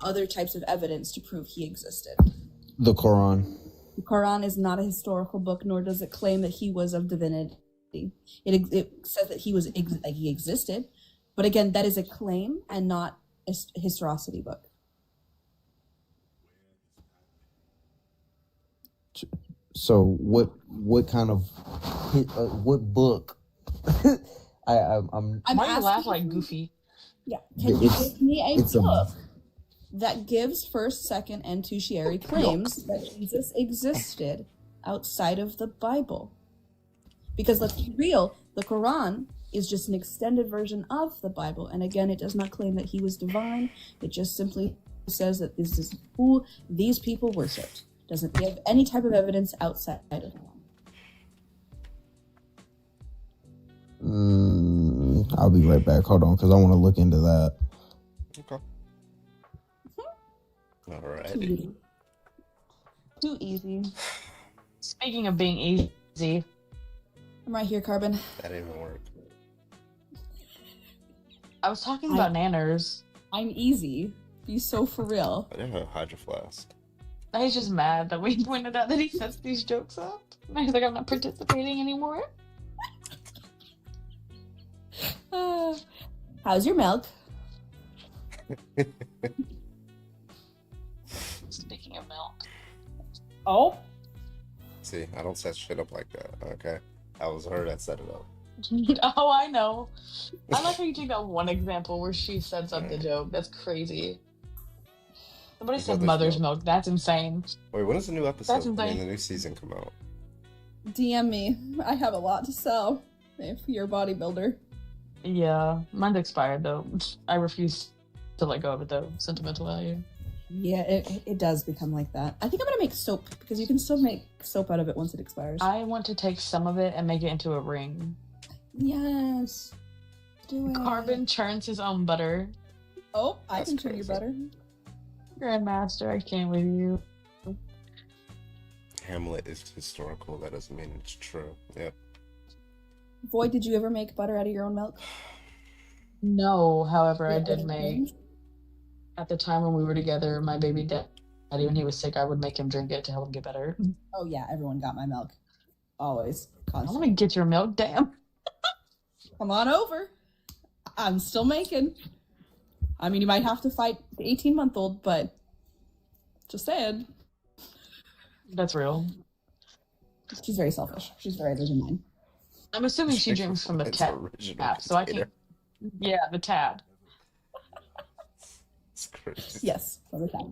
other types of evidence to prove he existed. The Quran. The Quran is not a historical book, nor does it claim that he was of divinity. It says that he existed, but again, that is a claim and not a historicity book. So what kind of what book? I'm Why do you laugh asking like you- Goofy? Yeah, can you give me a it's a- book that gives first, second, and tertiary claims that Jesus existed outside of the Bible? Because let's be real, the Quran is just an extended version of the Bible, and again, it does not claim that he was divine. It just simply says that this is who these people worshipped. Doesn't give any type of evidence outside of it. I'll be right back. Hold on, because I want to look into that. Okay. Alrighty. Too easy. Speaking of being easy, I'm right here, Carbon. That didn't even work. I was talking about nanners. I'm easy. Be so for real. I didn't have a Hydro Flask. He's just mad that we pointed out that he sets these jokes up. And he's like, I'm not participating anymore. How's your milk? Speaking of milk. Oh? See, I don't set shit up like that. Okay, that was her that set it up. Oh, I know. I like how you take that one example where she sets up the joke. That's crazy. Somebody said mother's milk. That's insane. Wait, when does the new episode? That's I mean, insane. the new season come out? DM me. I have a lot to sell. If you're a bodybuilder. Yeah, mine's expired though. I refuse to let go of it though. Sentimental value. Yeah, it does become like that. I think I'm gonna make soap because you can still make soap out of it once it expires. I want to take some of it and make it into a ring. Yes. Do it. Carbon churns his own butter. Oh, I can churn your butter. Grandmaster, I can't with you. Hamlet is historical. That doesn't mean it's true. Yep. Void, did you ever make butter out of your own milk? No, however, I did make. At the time when we were together, my baby daddy, when he was sick, I would make him drink it to help him get better. Oh yeah, everyone got my milk. Always. Constantly. I want to get your milk, damn. Come on over. I'm still making. I mean, you might have to fight the 18-month-old, but just saying. That's real. She's very selfish. She's very original mine. I'm assuming she drinks from the tap, so I can. Yeah, the tab. It's crazy. Yes, from the tap.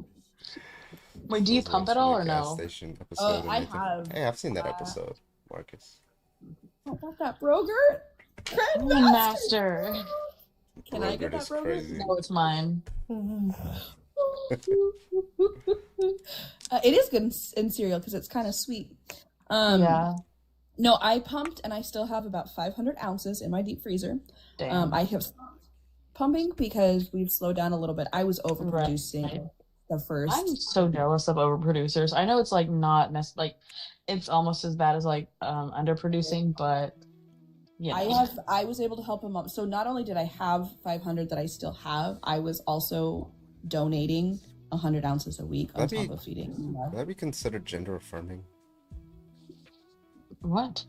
Wait, do you pump at all or no? Station episode I have. Hey, I've seen that episode, Marcus. I want that Brogert. Grandmaster. Can I get that Brogert? No, it's mine. It is good in cereal because it's kind of sweet. Yeah. No, I pumped and I still have about 500 ounces in my deep freezer. Damn. I have stopped pumping because we've slowed down a little bit. I was overproducing the first. I'm so jealous of overproducers. I know it's like not like it's almost as bad as like underproducing, but you know. I was able to help him up. So not only did I have 500 that I still have, I was also donating 100 ounces a week on top of feeding. Would that be considered gender affirming? What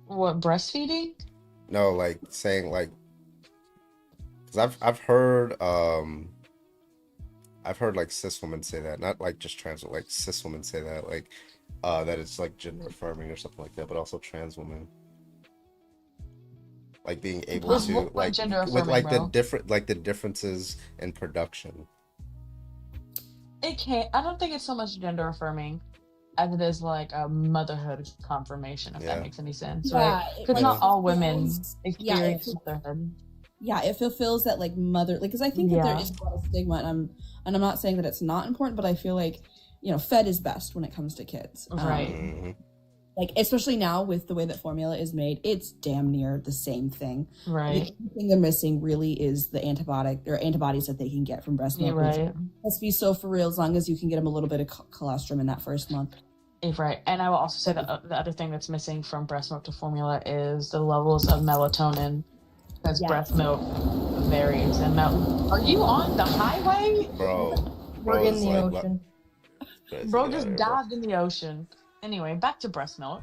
breastfeeding? No, like saying like, because I've heard like cis women say that, not like just trans, like cis women say that, like that it's like gender affirming or something like that, but also trans women like being able to like gender with like affirming, the differences in production. It can't. I don't think it's so much gender affirming as it is like a motherhood confirmation, if that makes any sense, right? Because not all women experience motherhood. Yeah, it fulfills that like mother, like, because I think that there is a lot of stigma, and I'm not saying that it's not important, but I feel like, you know, fed is best when it comes to kids, right? Like, especially now with the way that formula is made, it's damn near the same thing. Right. The only thing they're missing really is the antibodies that they can get from breast milk. Right. Let's be so for real, as long as you can get them a little bit of colostrum in that first month. Right. And I will also say that the other thing that's missing from breast milk to formula is the levels of melatonin, because breast milk varies. And are you on the highway? Bro. We're in the ocean. Bro just dived in the ocean. Anyway, back to breast milk.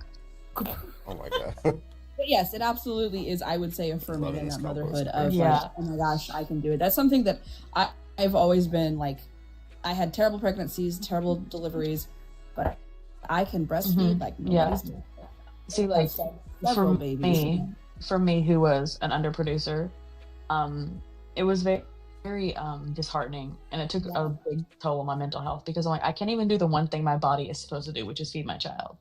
Oh my god. But yes, it absolutely is, I would say, affirming in that motherhood of Yeah. like, oh my gosh, I can do it. That's something that I've always been like, I had terrible pregnancies, terrible deliveries, but I can breastfeed like nobody's business. See, like for me who was an underproducer, it was very disheartening, and it took a big toll on my mental health, because I'm like, I can't even do the one thing my body is supposed to do, which is feed my child.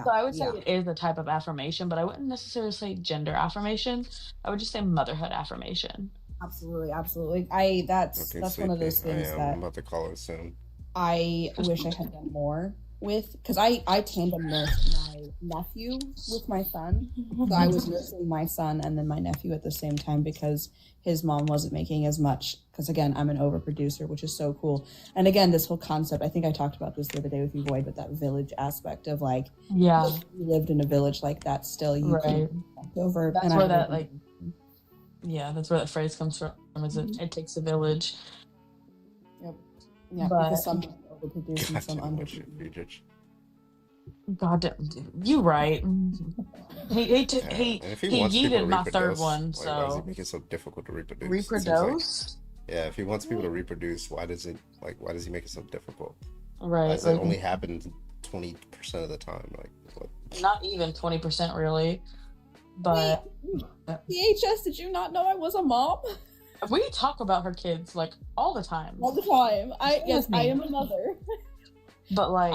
So I would say it is a type of affirmation, but I wouldn't necessarily say gender affirmation. I would just say motherhood affirmation. Absolutely. That's one of those things that I'm about to call it soon. I wish I had done more with, because I tandem nursed my nephew with my son. So I was nursing my son and then my nephew at the same time, because his mom wasn't making as much, because again, I'm an overproducer, which is so cool. And again, this whole concept, I think I talked about this the other day with you, Void, but that village aspect of like, if you lived in a village like that, still you can over. That's where that like, that's where that phrase comes from. Is it takes a village? Yep. Yeah, because some overproduce and some underproduce. God damn, you right. He yeeted my third one. Like, So why does he make it so difficult to reproduce? Reproduce? Like, if he wants people to reproduce, why does he make it so difficult? Right. Why does it only happen 20% of the time? Like, what? Not even 20%, really. But DHS, did you not know I was a mom? we talk about her kids like all the time. All the time. Yes, me. I am a mother. But like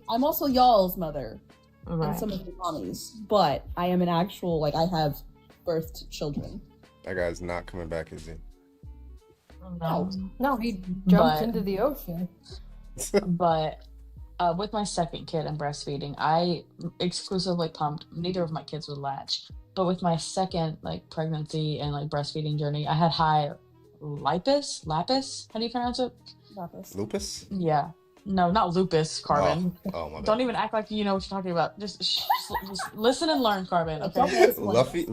I'm also y'all's mother. Right. And some of the mommies. But I am an actual, like, I have birthed children. That guy's not coming back, is he? No, he jumped But- into the ocean. But with my second kid and breastfeeding, I exclusively pumped. Neither of my kids would latch. But with my second like pregnancy and like breastfeeding journey, I had high lapis. How do you pronounce it? Lupus? Yeah. No, not lupus, Carbon. Oh, my bad. Don't even act like you know what you're talking about. Just listen and learn, Carbon. Okay. Luffy?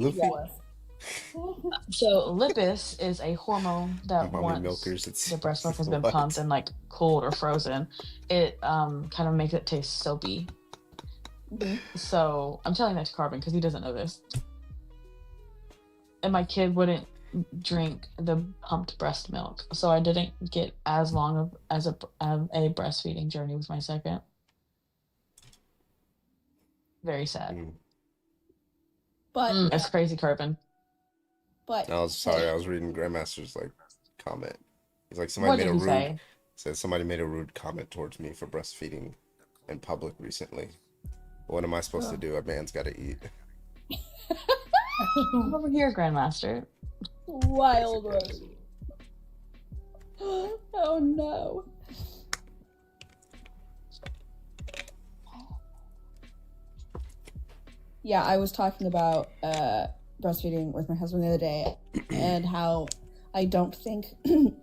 So lupus is a hormone that Mommy once milkers, it's the breast milk has been what? pumped and like cooled or frozen, it kind of makes it taste soapy. So I'm telling that to Carbon because he doesn't know this. And my kid wouldn't drink the pumped breast milk, so I didn't get as long of as a breastfeeding journey with my second. Very sad. But It's crazy, Carbon. But I was sorry, I was reading Grandmaster's like comment. He's like somebody What made did a he rude say? said somebody made a rude comment towards me for breastfeeding in public recently. What am I supposed to do? A man's gotta eat. Over here, Grandmaster. Wild Rose. Oh no. Yeah, I was talking about breastfeeding with my husband the other day and how I don't think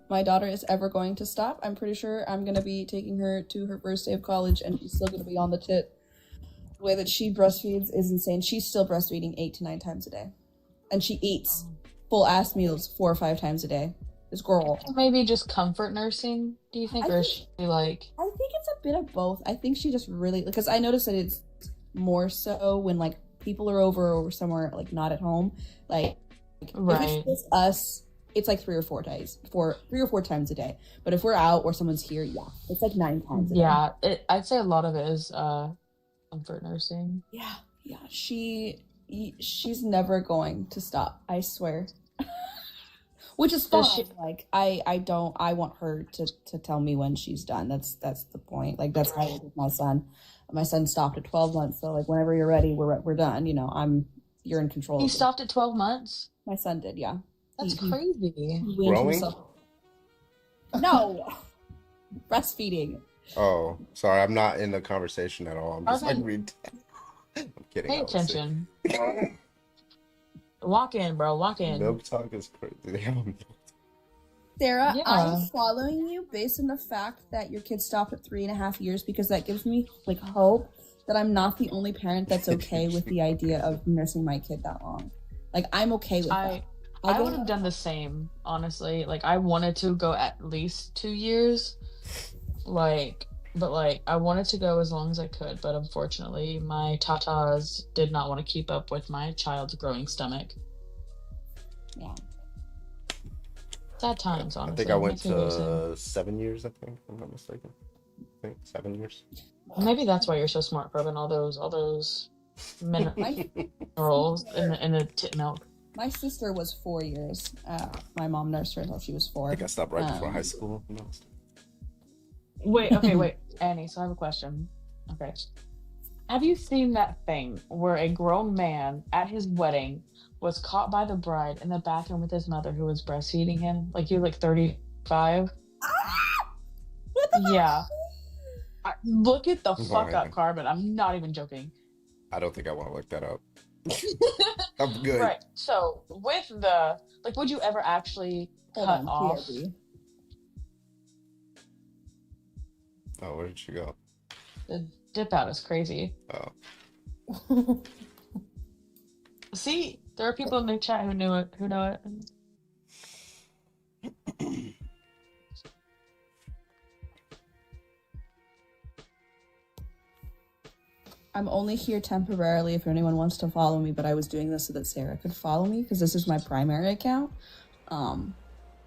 my daughter is ever going to stop. I'm pretty sure I'm going to be taking her to her first day of college and she's still going to be on the tit. The way that she breastfeeds is insane. She's still breastfeeding 8 to 9 times a day. And she eats full ass meals 4 or 5 times a day. This girl. Maybe just comfort nursing, do you think? Or is she like... I think it's a bit of both. I think she just really... Because I noticed that it's more so when, like, people are over or somewhere, like, not at home. Like, Right. if it's just us, it's like 3 or 4 days. 3 or 4 times a day. But if we're out or someone's here, yeah. It's like 9 times a day. Yeah, I'd say a lot of it is comfort nursing. Yeah. She's never going to stop. I swear. Which is fine. Like I want her to tell me when she's done. That's the point. Like that's how I did with my son. My son stopped at 12 months. So like whenever you're ready, we're done. You know, you're in control. He of it. stopped at 12 months? My son did, yeah. That's He crazy. weaned Growing? himself- No. Breastfeeding. Oh, sorry, I'm not in the conversation at all. I'm just like Okay. read. I'm kidding. Pay I was sick. attention. Walk in, bro. Walk in. Milk talk is crazy. They have a Sarah, Yeah. I'm following you based on the fact that your kid stopped at 3.5 years because that gives me like hope that I'm not the only parent that's okay with the idea of nursing my kid that long. Like I'm okay with that. I would have done the same, honestly. Like I wanted to go at least 2 years. But I wanted to go as long as I could, but unfortunately my tatas did not want to keep up with my child's growing stomach. Yeah. Sad times, honestly. I think I went Makes me very sad. to 7 years. I think, if I'm not mistaken. I think 7 years. Maybe that's why you're so smart, Corbin. All those minerals in the tit milk. My sister was 4 years. My mom nursed her until she was 4. I think I stopped right before high school. if I'm not mistaken. Wait, Annie. So I have a question. Okay, have you seen that thing where a grown man at his wedding was caught by the bride in the bathroom with his mother who was breastfeeding him? Like he was like 35. Yeah. Look it the fuck up, Carbon. I'm not even joking. I don't think I want to look that up. I'm good. Right. So with the would you ever actually Hold cut on, off? PRB. Oh, where did she go? The dip out is crazy. Oh. See, there are people in the chat who know it. I'm only here temporarily if anyone wants to follow me, but I was doing this so that Sarah could follow me because this is my primary account.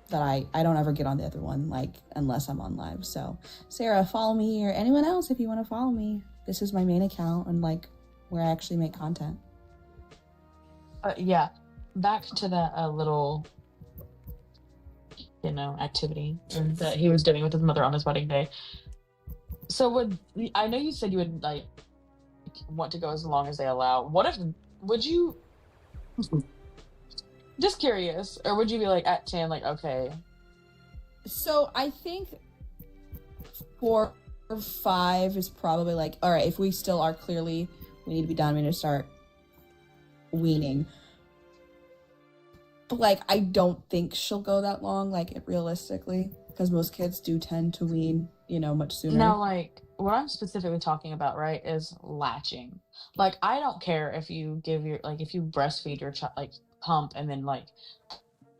That I don't ever get on the other one, like, unless I'm on live. So, Sarah, follow me, or anyone else if you want to follow me. This is my main account and, like, where I actually make content. Yeah, back to that little, activity that he was doing with his mother on his wedding day. So I know you said you would like want to go as long as they allow. Would you? Just curious, or would you be like at 10, like okay? So I think 4 or 5 is probably like, all right, if we still are clearly, we need to be done, we need to start weaning. But like, I don't think she'll go that long, like realistically, because most kids do tend to wean, much sooner. No, like what I'm specifically talking about, right, is latching. Like I don't care if you if you breastfeed your child, like pump, and then like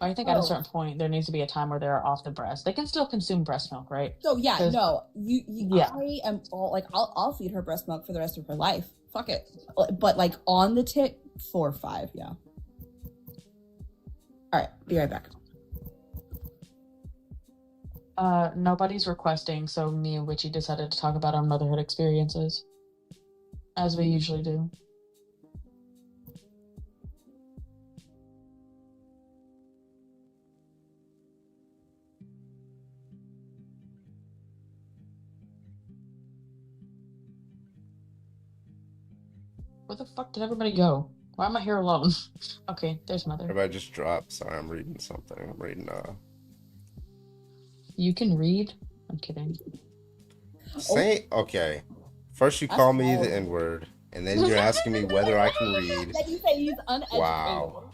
I think at a certain point there needs to be a time where they're off the breast. They can still consume breast milk, right? So yeah, 'Cause- no, Yeah. I am all like, I'll feed her breast milk for the rest of her life. Fuck it. But like on the tick, 4 or 5, yeah. All right, be right back. Nobody's requesting, so me and Witchy decided to talk about our motherhood experiences, as we usually do. Where the fuck did everybody go? Why am I here alone? Okay, there's mother. Everybody just dropped. Sorry, I'm reading something. I'm reading You can read? I'm kidding. Okay. First you call me the N-word, and then you're asking me whether I can read. Then you say he's uneducated. Wow.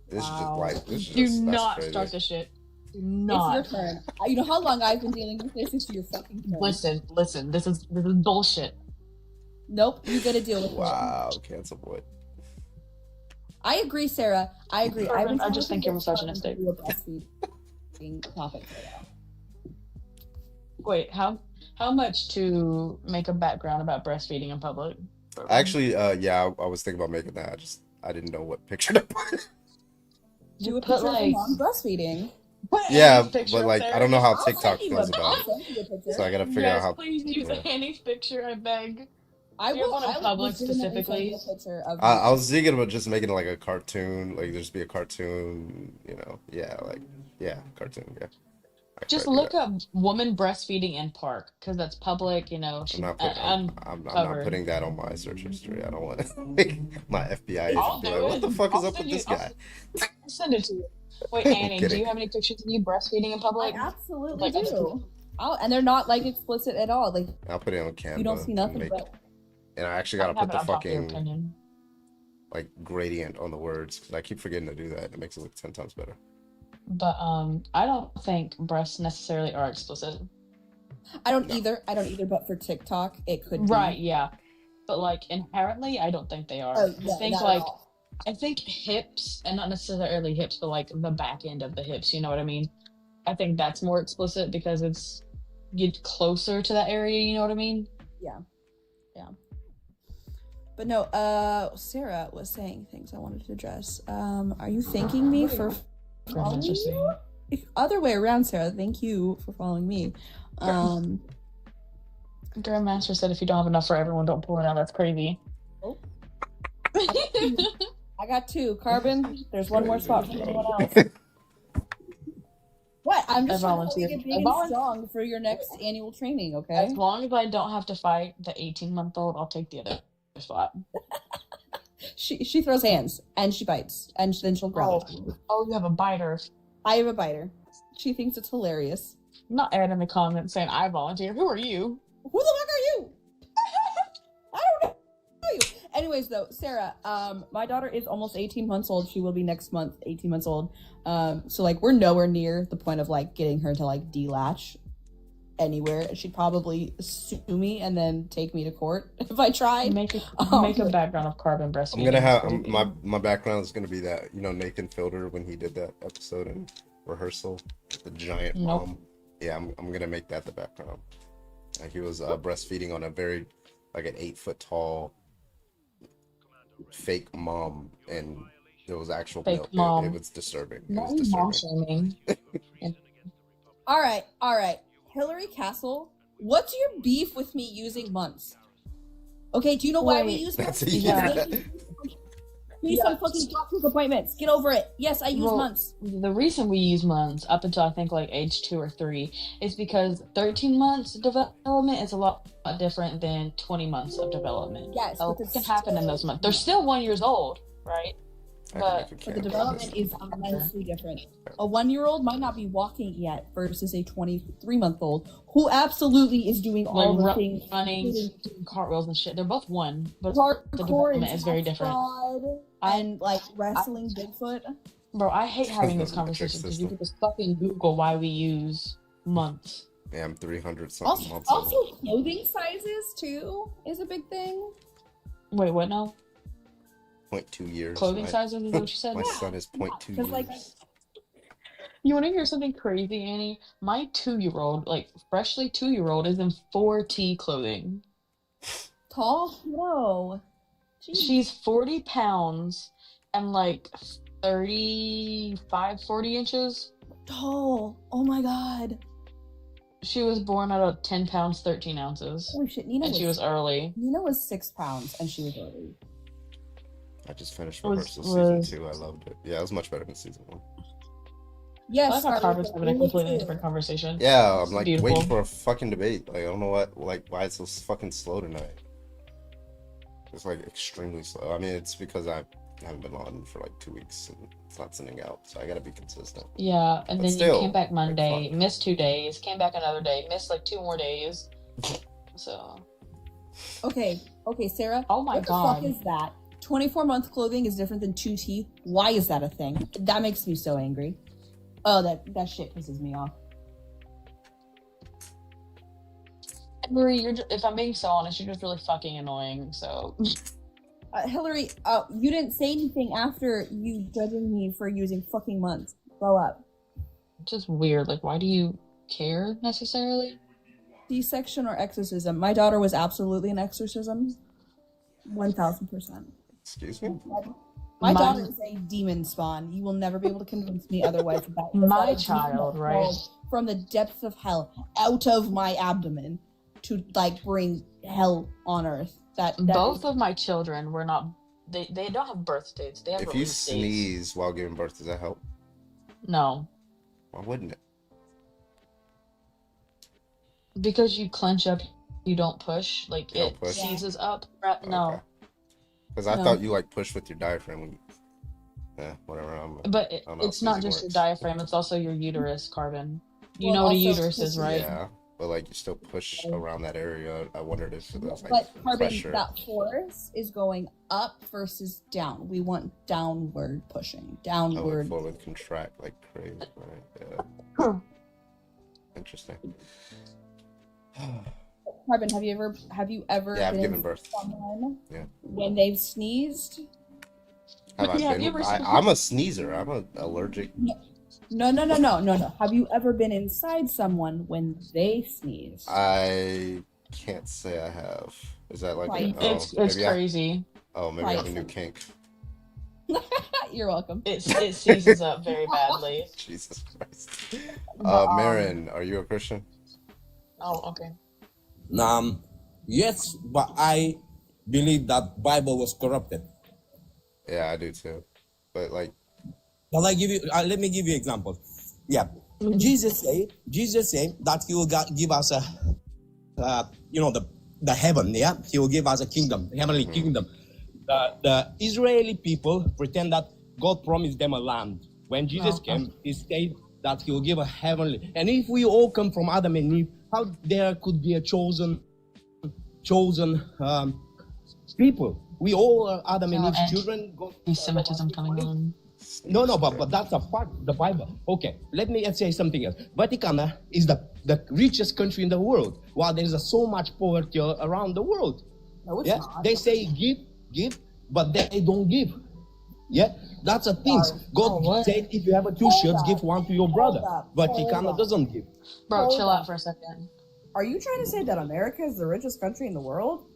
This is Do just not crazy. start this shit. Do not. It's your turn. You know how long I've been dealing with this? It's your fucking turn. Listen. This is bullshit. Nope, you gotta deal with it. Wow, cancel boy. I agree, Sarah. I agree. I just think you're misogynistic. Topic. Wait, how much to make a background about breastfeeding in public? Actually, yeah, I was thinking about making that. I didn't know what picture to put. Do a picture of your mom breastfeeding. Yeah, picture but like up I don't know how I'll TikTok send you feels a- about I'll send you a it, picture. so I gotta figure out how. Please use yeah. Annie's picture, I beg. I Do you will. have one in I public will legitimately specifically? send you a picture of. I was thinking about just making it like a cartoon, like there's be a cartoon, cartoon, yeah. I Just tried to do look up woman breastfeeding in park, because that's public, I'm not uncovered. not putting that on my search history. I don't want to like my FBI I'll agent be do like, it. what the fuck is I'll up with send this you- guy? I'll send it to you. Wait, Annie, do Kidding. you have any pictures of you breastfeeding in public? I absolutely Like, do. And they're not like explicit at all. Like I'll put it on Canva. you don't see and nothing but. And I actually gotta I have put it the on top of your fucking opinion. like gradient on the words because I keep forgetting to do that. It makes it look 10 times better. But I don't think breasts necessarily are explicit. I don't either. But for TikTok, it could be. Right, yeah. But like inherently, I don't think they are. Oh, yeah, I think not at like all. I think hips, and not necessarily hips, but like the back end of the hips. You know what I mean? I think that's more explicit because it's get closer to that area. You know what I mean? Yeah. But no, Sarah was saying things I wanted to address. Are you thanking me for following you? Other way around, Sarah. Thank you for following me. Grandmaster said if you don't have enough for everyone, don't pull it out. That's crazy. Oh. I got 2. Carbon, there's one more spot for anyone else. What? I'm just trying to get big and strong for your next annual training, okay? As long as I don't have to fight the 18-month-old, I'll take the other spot. She throws hands and she bites and then she'll growl. Oh, you have a biter. I have a biter. She thinks it's hilarious. Not add in the comments saying I volunteer. Who are you? Who the fuck are you? I don't know you. Anyways, though, Sarah, my daughter is almost 18 months old. She will be next month 18 months old. So like we're nowhere near the point of like getting her to like delatch anywhere. She'd probably sue me and then take me to court if I tried. Make a background of carbon breastfeeding. I'm gonna have my background is gonna be that Nathan Fielder when he did that episode in rehearsal, the giant mom. Yeah, I'm gonna make that the background. Like he was breastfeeding on a very like an 8-foot tall fake mom, and there was actual fake milk. mom. It was disturbing. Mom shaming. All right. Hillary Castle, what's your beef with me using months? Okay, do you know why we use months? Yeah. based on fucking doctor's appointments. Get over it. Yes, I use months. The reason we use months up until I think like age 2 or 3 is because 13 months development is a lot different than 20 months of development. Yes, a but lot can happen in those months. They're still 1 year old, right? But the development is immensely different. A 1-year-old might not be walking yet versus a 23-month-old who absolutely is doing all the things, running, doing cartwheels and shit. They're both 1, but hardcore the development is very different. And like wrestling Bigfoot. Bro, I hate having this conversation because you can just fucking Google why we use months. Yeah, I'm 300 something months Also, old. clothing sizes too is a big thing. Wait, what now? 0.2 years. Clothing sizes is what you said? My son is 0.2 years. Like, you want to hear something crazy, Annie? My 2-year-old, like freshly 2-year-old, is in 4T clothing. Tall? Whoa. Jeez. She's 40 pounds and like 35, 40 inches. Tall. Oh my god. She was born at 10 pounds, 13 ounces. Holy shit, she was early. Nina was 6 pounds and she was early. I just finished rehearsal season 2. I loved it. Yeah, it was much better than season 1. Yes, I like how Carver's having a completely different conversation. Yeah, I'm like beautiful. waiting for a fucking debate. Like I don't know why it's so fucking slow tonight. It's like extremely slow. I mean, it's because I haven't been on for like 2 weeks and it's not sending out, so I gotta be consistent. Yeah, and But then still, you came back Monday, like, missed 2 days, came back another day, missed like 2 more days. So. Okay, Sarah. Oh my what god. the fuck is that? 24-month clothing is different than 2T. Why is that a thing? That makes me so angry. Oh, that shit pisses me off. Marie, if I'm being so honest, you're just really fucking annoying, so. Hillary, you didn't say anything after you judging me for using fucking months. Grow up. Just weird. Like, why do you care necessarily? C-section or exorcism? My daughter was absolutely an exorcism. 1000%. Excuse me? My daughter is a demon spawn. You will never be able to convince me otherwise. My child, right? From the depths of hell, out of my abdomen, to like bring hell on earth. That both of my children were not. They don't have birth dates. They have if you release dates. sneeze while giving birth, does that help? No. Why wouldn't it? Because you clench up, you don't push. Like You it don't push? seizes up. No. Because I No. thought you like push with your diaphragm. When whatever. But I don't know it's if not physics just your works. diaphragm, it's also your uterus, Carbon. You Well, know what a also uterus is, right? Yeah, but like you still push around that area. I wondered if it was like But Carbon, pressure. that force is going up versus down. We want downward pushing. Downward. Oh, forward contract like crazy, right? Yeah. Interesting. Carbon, have you ever Yeah, I've been given birth. with someone Yeah. when they've sneezed? Have I Yeah, have been? you ever seen- I'm a sneezer. I'm allergic. No. Have you ever been inside someone when they sneeze? I can't say I have. Is that like Right. It's maybe crazy. maybe I have a new kink. You're welcome. It seizes up very badly. Jesus Christ. But, Marin, are you a Christian? Oh, okay. Yes, but I believe that Bible was corrupted. Yeah, I do too. But like, But let me give you example. Yeah, Jesus said that he will give us the heaven. Yeah, he will give us a kingdom, heavenly kingdom. The Israeli people pretend that God promised them a land. When Jesus came, he said that he will give a heavenly. And if we all come from Adam and Eve, how there could be a chosen people? We all are Adam and Eve's children. Anti-Semitism coming on. No, but that's a part of the Bible. Okay, let me say something else. Vatican is the richest country in the world, while there is so much poverty around the world. No, it's not. They say give, but they don't give. Yeah, that's a thing. God said if you have 2 shirts, give one to your brother. Vatican doesn't give. Bro, chill out for a second. Are you trying to say that America is the richest country in the world?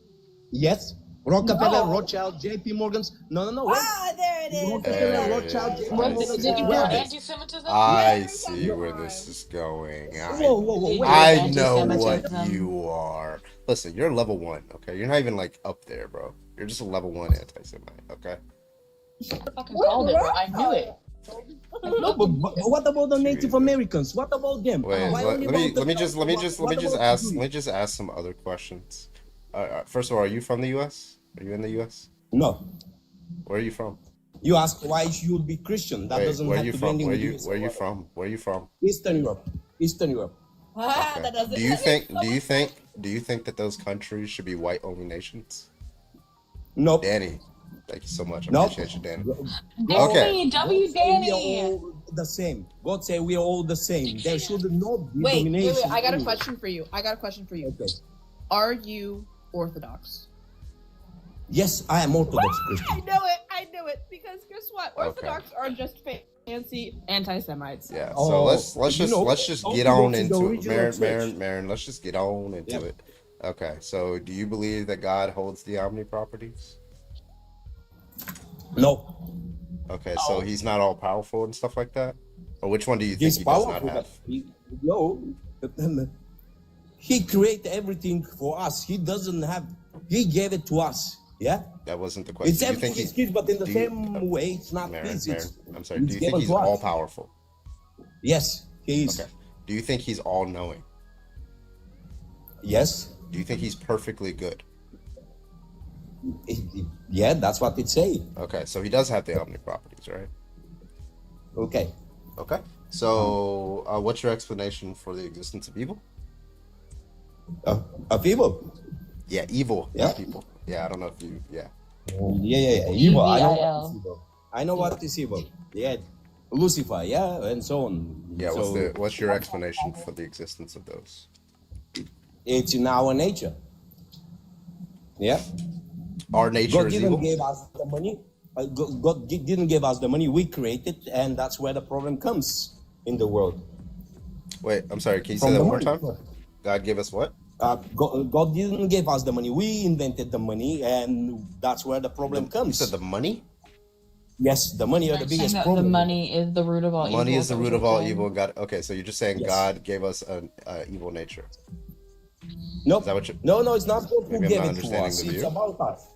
Yes. Rockefeller, No. Rothschild, JP Morgan's. No. Wait. There it is. Rockefeller, Rothschild, JP Morgan. Where anti-Semitism? I see where this is going. Whoa. I know what you are. Listen, you're level 1, okay? You're not even like up there, bro. You're just a level 1 anti-Semite, okay? Fucking called it, bro. I knew it. No, but what about the Native Americans? What about them? Wait, Why let only me about the- let me just what about ask the let me just ask some other questions. First of all, are you from the U.S.? Are you in the U.S.? No. Where are you from? You ask why you would be Christian. That Wait, doesn't where have you to be from? ending Where with you US where or you whatever. from? Where you from? Eastern Europe. Eastern Europe. Ah, Okay. that doesn't. Do you think that those countries should be white only nations? Nope. Danny, thank you so much. I Nope. appreciate you, Danny. Danny, God W. say we are Danny. all the same. God say we are all the same. There should not be Wait. domination. I got a anywhere. question for you. Okay. Are you Orthodox? Yes, I am Orthodox Christian. I knew it. Because guess what? Orthodox are just fancy anti-Semites. Yeah. Oh, So let's you know, just get on Orthodox is the into it, original church. Marin. Let's just get on into Yeah. it. Okay. So do you believe that God holds the omni properties? No. Okay. So he's not all powerful and stuff like that. Or which one do you think He's he does not powerful, have? but he created everything for us. He doesn't have. He gave it to us. Yeah. That wasn't the question. It's Do you everything think is his, but in the do you- same way, it's not Marin, his. Marin, It's, I'm sorry. Do it's you think given he's to us. all powerful? Yes, he is. Okay. Do you think he's all knowing? Yes. Do you think he's perfectly good? Yeah, that's what it say. Okay, so he does have the omni properties, right? Okay. Okay. So, what's your explanation for the existence of evil? Of evil? Yeah, evil. Yeah. Not people. Yeah, I don't know if you. Yeah. Yeah. Evil. I know what EVIL. is evil. I know what is evil. Yeah. Lucifer, yeah, and so on. Yeah. So What's your explanation for the existence of those? it's in our nature. Yeah. Our nature God is didn't evil. give us the money. God didn't give us the money. We created, and that's where the problem comes in the world. Wait, I'm sorry. Can you From say that the one more money. time? God gave us what? God didn't give us the money. We invented the money, and that's where the problem comes. You said the money? Yes, the money are the Saying biggest that problem. the money is the root of all evil. Money is the that what root you're of all saying? evil. God. Okay, so you're just saying Yes. God gave us an evil nature. Nope. Is that what you? No, it's not God who Maybe I'm gave not it to understanding us. the It's view. about us.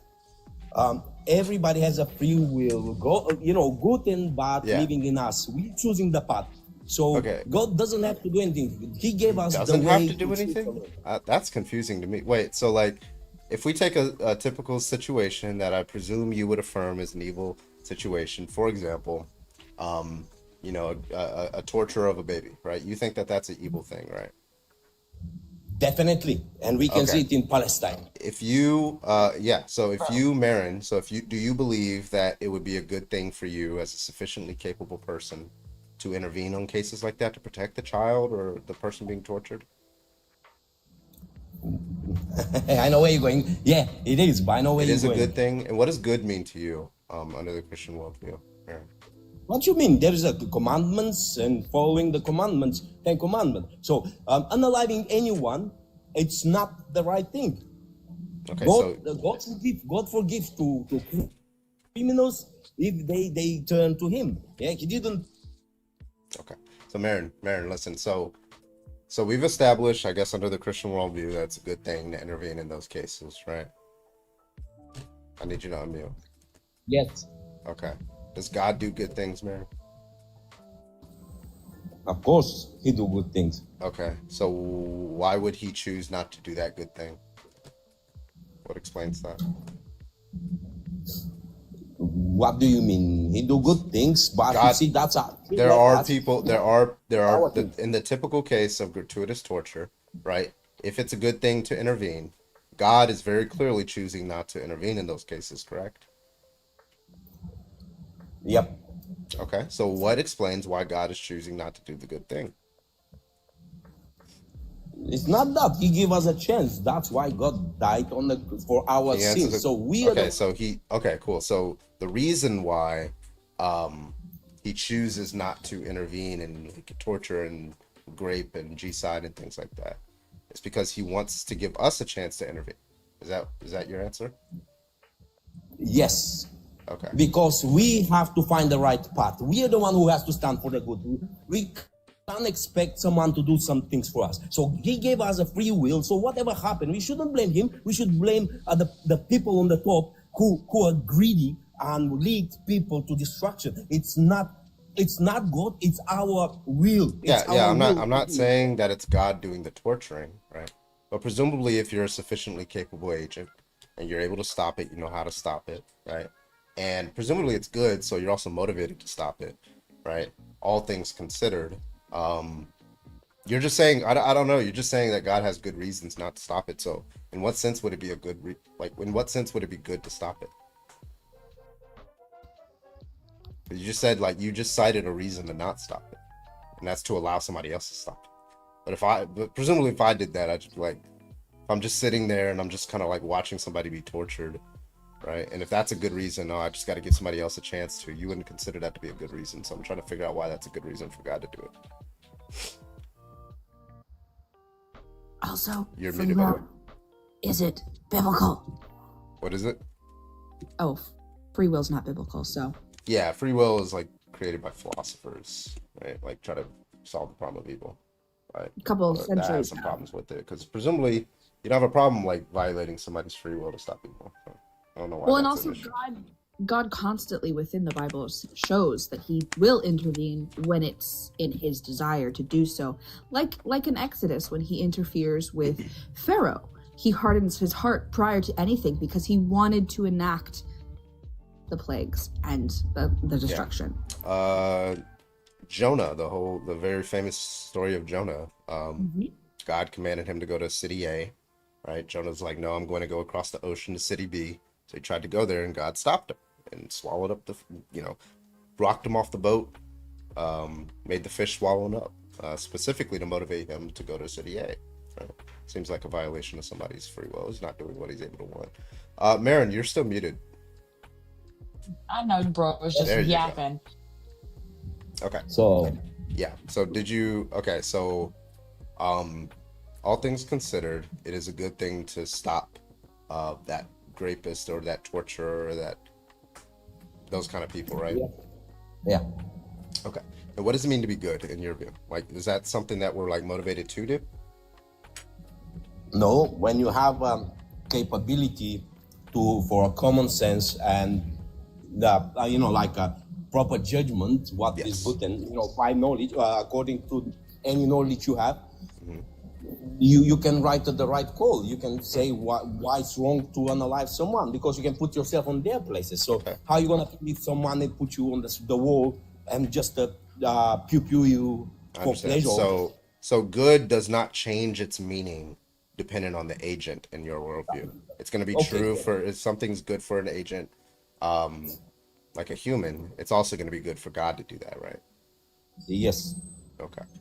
Everybody has a free will. Good and bad Yeah. living in us. We choosing the path. So Okay. God doesn't have to do anything. He gave us Doesn't the have way to do choose anything? the way. That's confusing to me. Wait, so like, if we take a typical situation that I presume you would affirm is an evil situation, for example, a torture of a baby, right? You think that that's an evil thing, right? Definitely, and we can Okay. see it in Palestine. If you, Marin, do you believe that it would be a good thing for you as a sufficiently capable person to intervene on cases like that to protect the child or the person being tortured? I know where you're going. Yeah, it is, but I know where It you're is a going. good thing. And what does good mean to you under the Christian worldview? Marin? What you mean? There is a commandments and following the commandments, 10 commandments. So unaliving anyone, it's not the right thing. Okay, God forgives to criminals if they turn to Him. Yeah, He didn't. Okay. So Marin, listen. So we've established, I guess, under the Christian worldview, that's a good thing to intervene in those cases, right? I need you to unmute. Yes. Okay. Does God do good things, Marin? Of course, He do good things. Okay. So why would He choose not to do that good thing? What explains that? What do you mean? He do good things, but God- you see, that's a. There are that's- people. There are in the typical case of gratuitous torture, right? If it's a good thing to intervene, God is very clearly choosing not to intervene in those cases, correct? Yep. Okay. So what explains why God is choosing not to do the good thing? It's not that He give us a chance. That's why God died for our He answers sins. it- So we are okay. Okay, cool. So the reason why He chooses not to intervene in like, torture and rape and G-side and things like that is because He wants to give us a chance to intervene. Is that your answer? Yes. Okay. Because we have to find the right path. We are the one who has to stand for the good. We can't expect someone to do some things for us. So He gave us a free will. So whatever happened, we shouldn't blame Him. We should blame the people on the top who are greedy and lead people to destruction. It's not God, it's our will. I'm not saying that it's God doing the torturing, right? But presumably if you're a sufficiently capable agent and you're able to stop it, you know how to stop it, right? And presumably it's good, so you're also motivated to stop it, right? All things considered. You're just saying, I don't know, you're just saying that God has good reasons not to stop it. So in what sense would it be in what sense would it be good to stop it? You just said, you just cited a reason to not stop it, and that's to allow somebody else to stop it. But presumably if I did that, I'd just if I'm just sitting there and I'm just kind of watching somebody be tortured, right? And if that's a good reason, no, I just got to give somebody else a chance to. You wouldn't consider that to be a good reason. So I'm trying to figure out why that's a good reason for God to do it. Also, You're free muted, by the will, way. is it biblical? What is it? Oh, free will's not biblical, so. Yeah, free will is created by philosophers, right? Try to solve the problem of evil, right? A couple of But that has centuries some now. problems with it, because presumably you don't have a problem violating somebody's free will to stop evil. So I don't know why. Well, and that's also an issue. God constantly within the Bible shows that he will intervene when it's in his desire to do so. Like in Exodus, when he interferes with Pharaoh, he hardens his heart prior to anything because he wanted to enact the plagues and the destruction. Jonah, the very famous story of Jonah. God commanded him to go to city A, right? Jonah's like, no, I'm going to go across the ocean to city B. So he tried to go there, and God stopped him and swallowed up rocked him off the boat, made the fish swallow him up, specifically to motivate him to go to city A. Right? Seems like a violation of somebody's free will. He's not doing what he's able to want. Marin, you're still muted. I know, bro. It was just There you go. yapping. Okay. So yeah. So did you? Okay. So, all things considered, it is a good thing to stop that rapist or that torturer or those kind of people, right? Yeah. Okay. And what does it mean to be good in your view? Is that something that we're motivated to do? No, when you have capability for a common sense and a proper judgment, what is good, and by knowledge, according to any knowledge you have, you can write the right call. You can say why it's wrong to unalive someone because you can put yourself on their places. So how are you gonna leave someone and put you on the wall and just pew you for pleasure? So good does not change its meaning dependent on the agent in your worldview. It's going to be true if something's good for an agent, like a human, it's also going to be good for God to do that, right? Yes.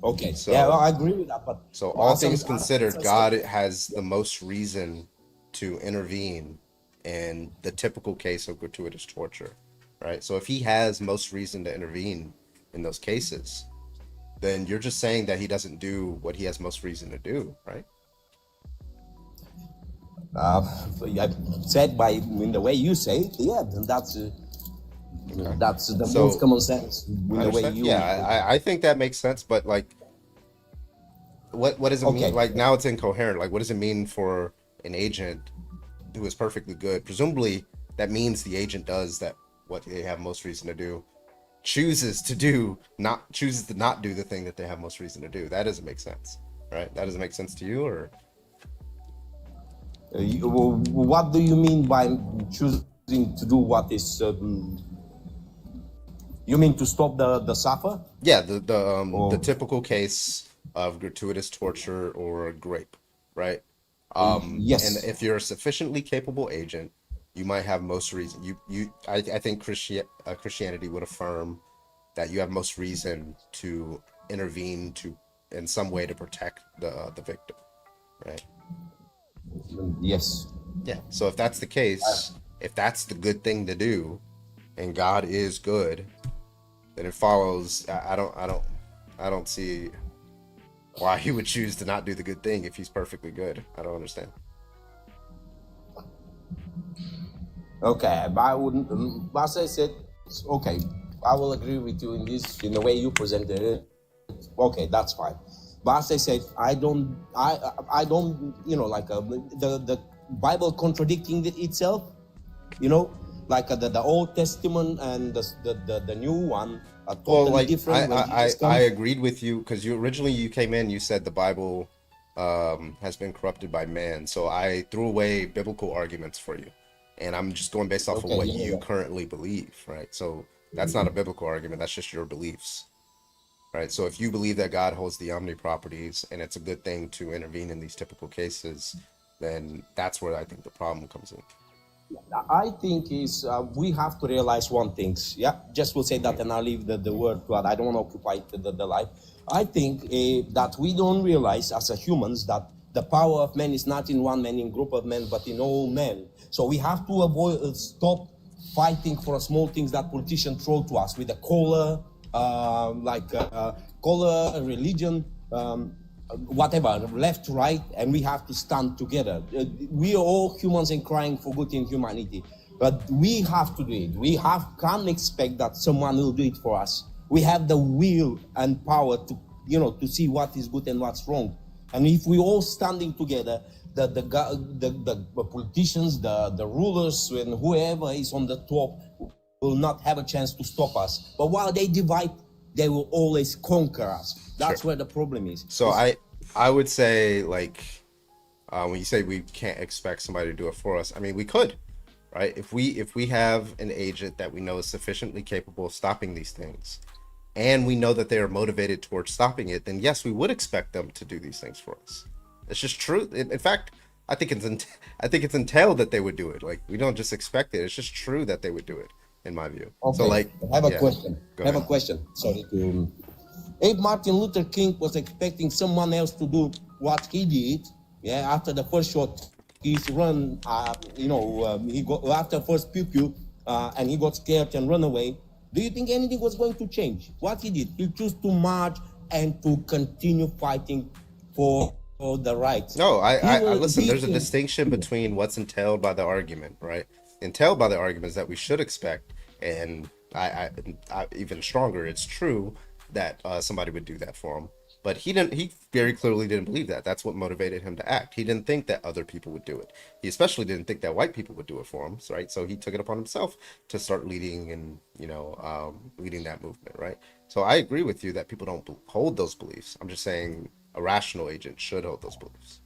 Okay. So I agree with that. But so all things considered, God has the most reason to intervene in the typical case of gratuitous torture, right? So if he has most reason to intervene in those cases, then you're just saying that he doesn't do what he has most reason to do, right? Said in the way you say it, then that's the most common sense. In the way you I think that makes sense, but what does it mean? Now it's incoherent. What does it mean for an agent who is perfectly good? Presumably that means the agent does what they have most reason to do, chooses to not do the thing that they have most reason to do. That doesn't make sense, right? That doesn't make sense to you, or what do you mean by choosing to do what is? You mean to stop the suffer? Yeah, the typical case of gratuitous torture or rape, right? Yes. And if you're a sufficiently capable agent, you might have most reason. I think Christianity would affirm that you have most reason to intervene in some way to protect the victim, right? Yes. Yeah. So if that's the case, if that's the good thing to do, and God is good, then it follows. I don't see why he would choose to not do the good thing if he's perfectly good. I don't understand. Okay, but I wouldn't. As I said, okay, I will agree with you in the way you presented it. Okay, that's fine. But as I said, I don't, the Bible contradicting itself, like the Old Testament and the new one are totally Well, like different. When I Jesus comes. agreed with you because you came in, you said the Bible has been corrupted by man. So I threw away biblical arguments for you, and I'm just going based off of Okay, what yeah, you yeah. currently believe, right? So that's not a biblical argument. That's just your beliefs, right? So if you believe that God holds the omni properties and it's a good thing to intervene in these typical cases, then that's where I think the problem comes in. I think is we have to realize one thing. Yeah, just will say that, and I'll leave the word to it. I don't want to occupy the life. I think that we don't realize as a humans that the power of man is not in one man, in group of men, but in all men. So we have to avoid, stop fighting for small things that politicians throw to us with a color, color, religion. Whatever, left, right, and we have to stand together. We are all humans and crying for good in humanity, but we have to do it. Can't expect that someone will do it for us. We have the will and power to, to see what is good and what's wrong. And if we all standing together, the politicians, the rulers, and whoever is on the top will not have a chance to stop us. But while they divide, they will always conquer us. That's where the problem is. So I would say, like, when you say we can't expect somebody to do it for us, I mean, we could, right? If we have an agent that we know is sufficiently capable of stopping these things, and we know that they are motivated towards stopping it, then yes, we would expect them to do these things for us. It's just true. In fact, I think it's entailed that they would do it. Like, we don't just expect it. It's just true that they would do it, in my view. Okay. So, like, I have a yeah. question. Go I have a ahead. question. Sorry to. If Martin Luther King was expecting someone else to do what he did, yeah, after the first shot, he's run, he got after first pew, and he got scared and run away. Do you think anything was going to change? What he did, he chose to march and to continue fighting for the rights. No, I listen. He There's a can- distinction between what's entailed by the argument, right? Entailed by the arguments that we should expect, and I even stronger. It's true that somebody would do that for him, but he didn't. He very clearly didn't believe that. That's what motivated him to act. He didn't think that other people would do it. He especially didn't think that white people would do it for him, right? So he took it upon himself to start leading and leading that movement, right? So I agree with you that people don't hold those beliefs. I'm just saying a rational agent should hold those beliefs.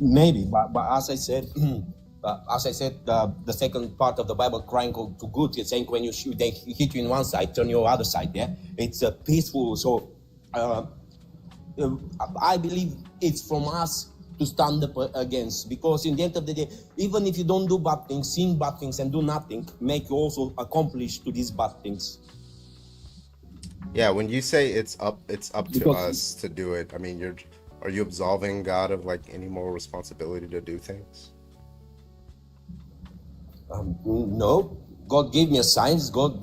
Maybe, but as I said, the second part of the Bible, crying to good, it's saying when you shoot, they hit you in one side, turn your other side. Yeah, it's peaceful. So I believe it's from us to stand up against, because in the end of the day, even if you don't do bad things, sin bad things, and do nothing, make you also accomplish to these bad things. Yeah, when you say it's up to us to do it, I mean, are you absolving God of like any moral responsibility to do things? No, God gave me a science. God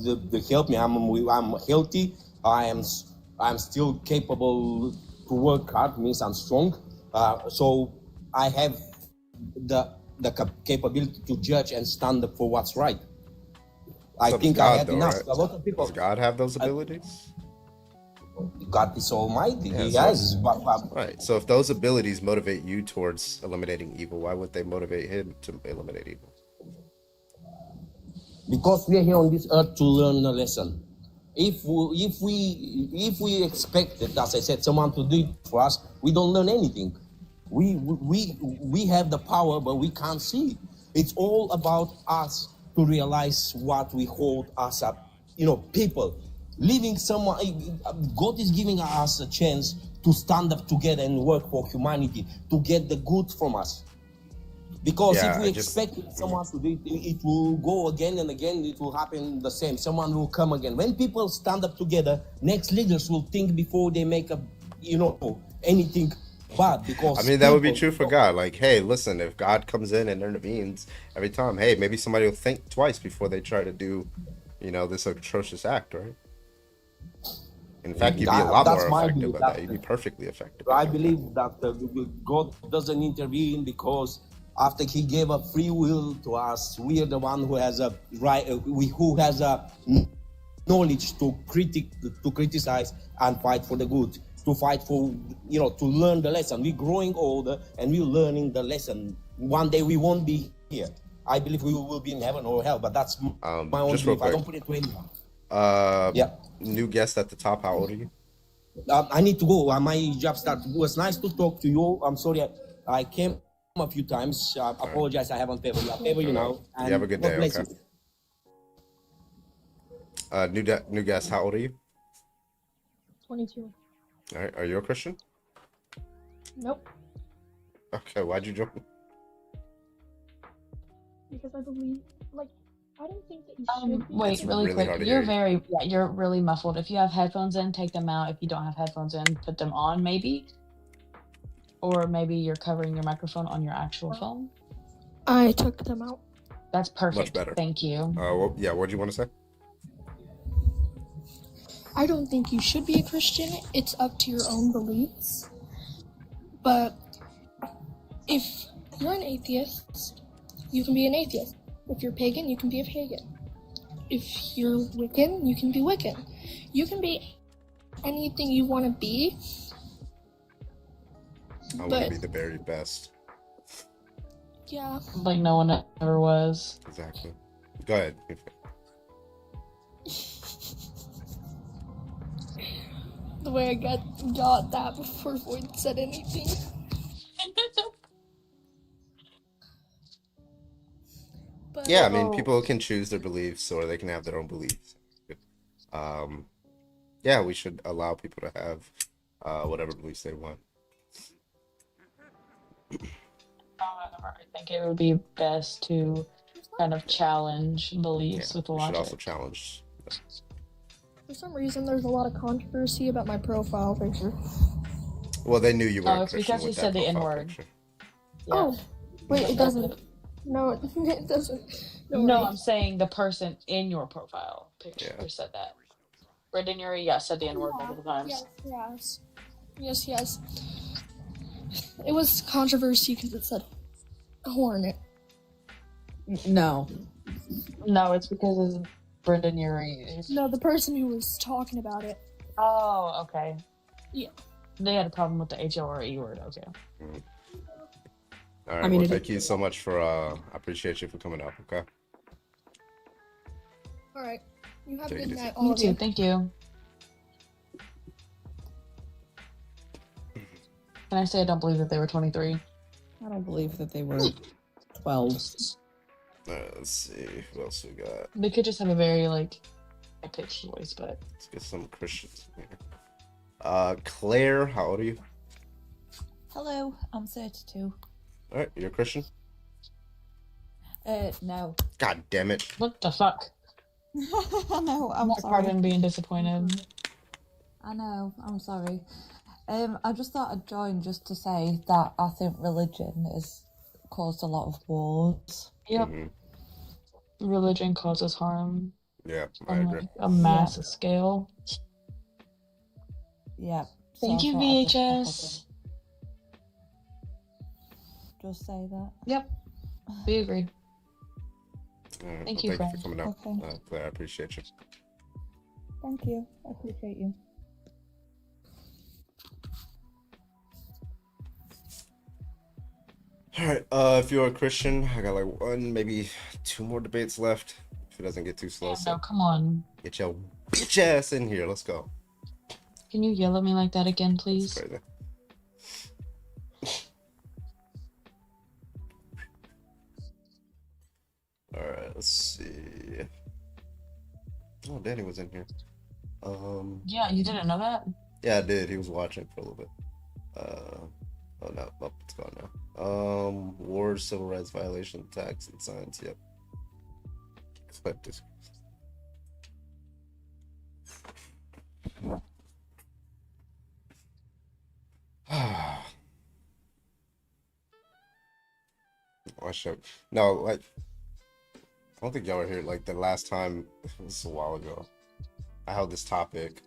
helped me. I'm healthy. I'm still capable to work hard. Means I'm strong. So I have the capability to judge and stand up for what's right. I think I have enough. Right? A lot of people. Does God have those abilities? God is almighty. Yeah, He so- has. Right. So if those abilities motivate you towards eliminating evil, why would they motivate him to eliminate evil? Because we are here on this earth to learn a lesson. If we expected, as I said, someone to do it for us, we don't learn anything. We have the power, but we can't see it. It's all about us to realize what we hold us up. People living someone. God is giving us a chance to stand up together and work for humanity, to get the good from us. Because Yeah, if we I just- expect someone to do it, it will go again and again. It will happen the same. Someone will come again. When people stand up together, next leaders will think before they make anything bad. Because I mean, that would be people- true for God. Like, hey, listen, if God comes in and intervenes every time, hey, maybe somebody will think twice before they try to do, this atrocious act, right? In fact, you'd be a lot That's more my effective belief. at that. You'd be perfectly effective. I believe that God doesn't intervene because after He gave a free will to us, we are the one who has a right, who has a knowledge to criticize and fight for the good. to fight for, to learn the lesson. We're growing older and we're learning the lesson. One day we won't be here. I believe we will be in heaven or hell, but that's my own just real belief. I quick. don't put it to anyone. New guest at the top. How old are you? I need to go. My job started. It was nice to talk to you. I'm sorry I came a few times. I apologize. I haven't favored you. I favor you now. And you have a good day. Okay. New guest. How old are you? 22. All right. Are you a Christian? Nope. Okay. Why'd you join? Because I believe, I don't think that you should. Wait, really quick. You're really muffled. If you have headphones in, take them out. If you don't have headphones in, put them on, maybe. Or maybe you're covering your microphone on your actual phone. I took them out. That's perfect. Much better. Thank you. What do you want to say? I don't think you should be a Christian. It's up to your own beliefs. But if you're an atheist, you can be an atheist. If you're pagan, you can be a pagan. If you're Wiccan, you can be Wiccan. You can be anything you want to be. I want to be the very best. Yeah. Like no one ever was. Exactly. Go ahead. The way I got that before Void said anything. But, yeah, I mean, people can choose their beliefs or they can have their own beliefs. Yeah, we should allow people to have whatever beliefs they want. However, I think it would be best to kind of challenge beliefs with logic. Should also challenge. For some reason, there's a lot of controversy about my profile picture. Well, they knew you were a it's Christian because you with said that the profile N-word. picture. Yeah. Oh, wait, it doesn't. No, it doesn't. No, I'm saying the person in your profile picture said that. Brendan Urie, said the N-word multiple times. Yes. It was controversy because it said hornet. No, it's because of Brendan Urie. No, the person who was talking about it. Oh, okay. Yeah. They had a problem with the H-O-R-E word, okay. All right, thank you so much for, I appreciate you for coming up, okay? All right. You have a Take it good easy. night, You all of too, you. thank you. Can I say I don't believe that they were 23? I don't believe that they were 12. Let's see, who else we got? They could just have a very, high-pitched voice, but... Let's get some Christians in here. Claire, how old are you? Hello, I'm 32. Alright, you're a Christian? No. God damn it. What the fuck? No, I'm sorry. Pardon being disappointed. I know, I'm sorry. I just thought I'd join just to say that I think religion has caused a lot of wars. Yep. Religion causes harm. Yeah, I on agree. a massive scale. Yeah. Thank you, VHS. Just say that. Yep. We agree. Right, Thank you, you friend. for coming out. Okay. Claire, I appreciate you. Thank you. I appreciate you. Alright, if you're a Christian, I got one, maybe 2 more debates left. If it doesn't get too slow, No, come on. get your bitch ass in here. Let's go. Can you yell at me like that again, please? Crazy. Alright, let's see. Oh, Danny was in here. Yeah, you didn't know that? Yeah, I did. He was watching for a little bit. Oh no, it's gone now. Wars, civil rights violation, tax and science. Yep. Clip this. I should. No, I don't think y'all were here. The last time, it was a while ago, I held this topic,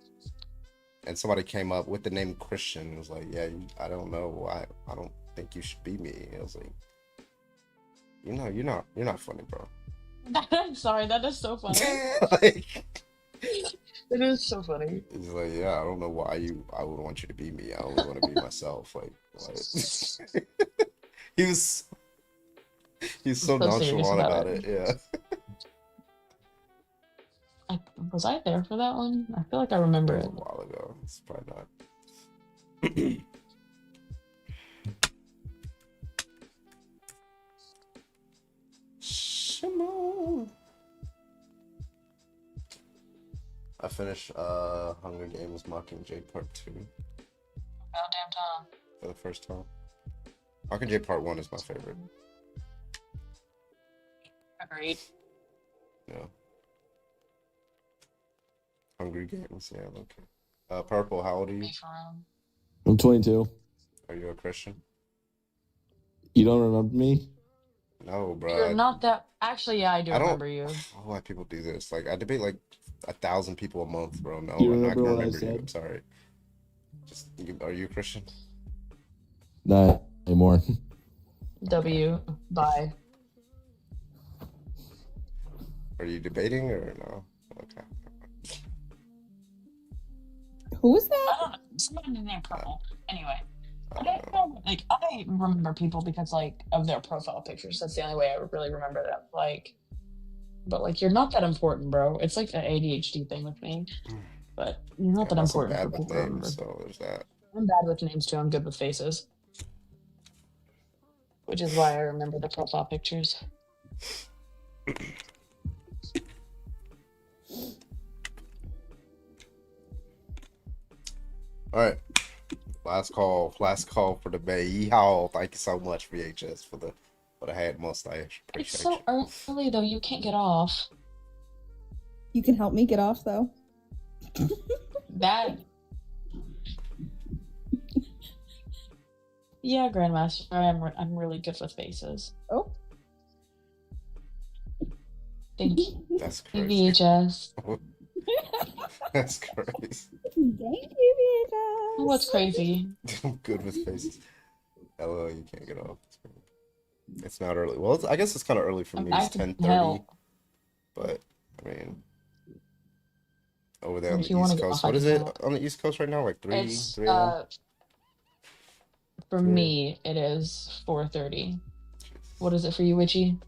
and somebody came up with the name Christian. It was like, yeah, I don't know why. I don't think you should be me. I was like, you're not funny, bro. I'm sorry, that is so funny. It is so funny. He's like, yeah, I don't know why I would want you to be me. I only want to be myself. Like, what? he was so So serious nonchalant about about it. it. Yeah. Was I there for that one? I feel like I remember It it. was a while ago. It's probably not. Shimon. I finished Hunger Games Mockingjay Part 2 About damn time. for the first time. Mockingjay Part 1 is my favorite. Agreed. Yeah. Hungry Games, yeah, okay. Purple, how old are you? I'm 22. Are you a Christian? You don't remember me? No, bro. You're not that. Actually, yeah, I do I don't remember you. I don't know why people do this. Like, I debate like 1,000 people a month, bro. No, Do you I'm not remember gonna what I remember you. said? I'm sorry. Are you a Christian? Not anymore. W. Bye. Are you debating or no? Okay. Who was that? I don't know. Somebody named Purple. Anyway. I don't know. Like, I remember people because, like, of their profile pictures. That's the only way I would really remember them. Like, but, like, you're not that important, bro. It's like an ADHD thing with me. But you're not that I'm important for bad with people to remember. names, so there's that. I'm bad with names, too. I'm good with faces. Which is why I remember the profile pictures. All right. Last call for the Bay. Yeehaw. Thank you so much, VHS, for the head mustache. It's Appreciate so early, though. You can't get off. You can help me get off, though. That. Yeah, Grandmaster. I'm really good with faces. Oh. Thank you. That's crazy. VHS. That's crazy. Thank you, VHS. What's crazy? I'm good with faces. LOL, you can't get off. It's not early. Well, I guess it's kind of early for me. It's 10:30. But, I mean, over there on If the you wanna East get Coast. off, I What is can it help. on the East Coast right now? Like 3 It's, 3 a.m.? for me, it is 4:30. What is it for you, Witchy?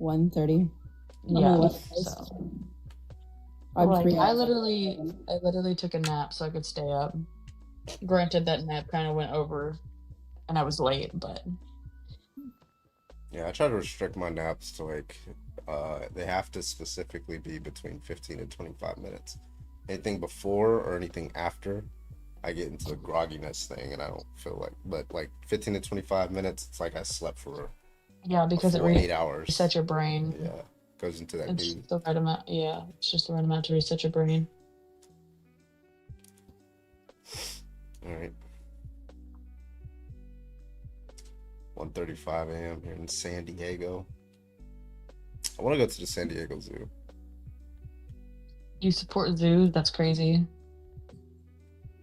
1:30. Yeah. So. I'm Like, 3 I hours. literally took a nap so I could stay up. Granted, that nap kind of went over, and I was late, but Yeah, I try to restrict my naps to like, they have to specifically be between 15 and 25 minutes. Anything before or anything after, I get into the grogginess thing and I don't feel like, but like 15 to 25 minutes, it's like I slept for yeah, because a it full 8 hours. resets your brain. Yeah, goes into that It's mood. the right amount. Yeah, it's just the right amount to reset your brain. All right. 1:35 a.m. here in San Diego. I want to go to the San Diego Zoo. You support zoos? That's crazy.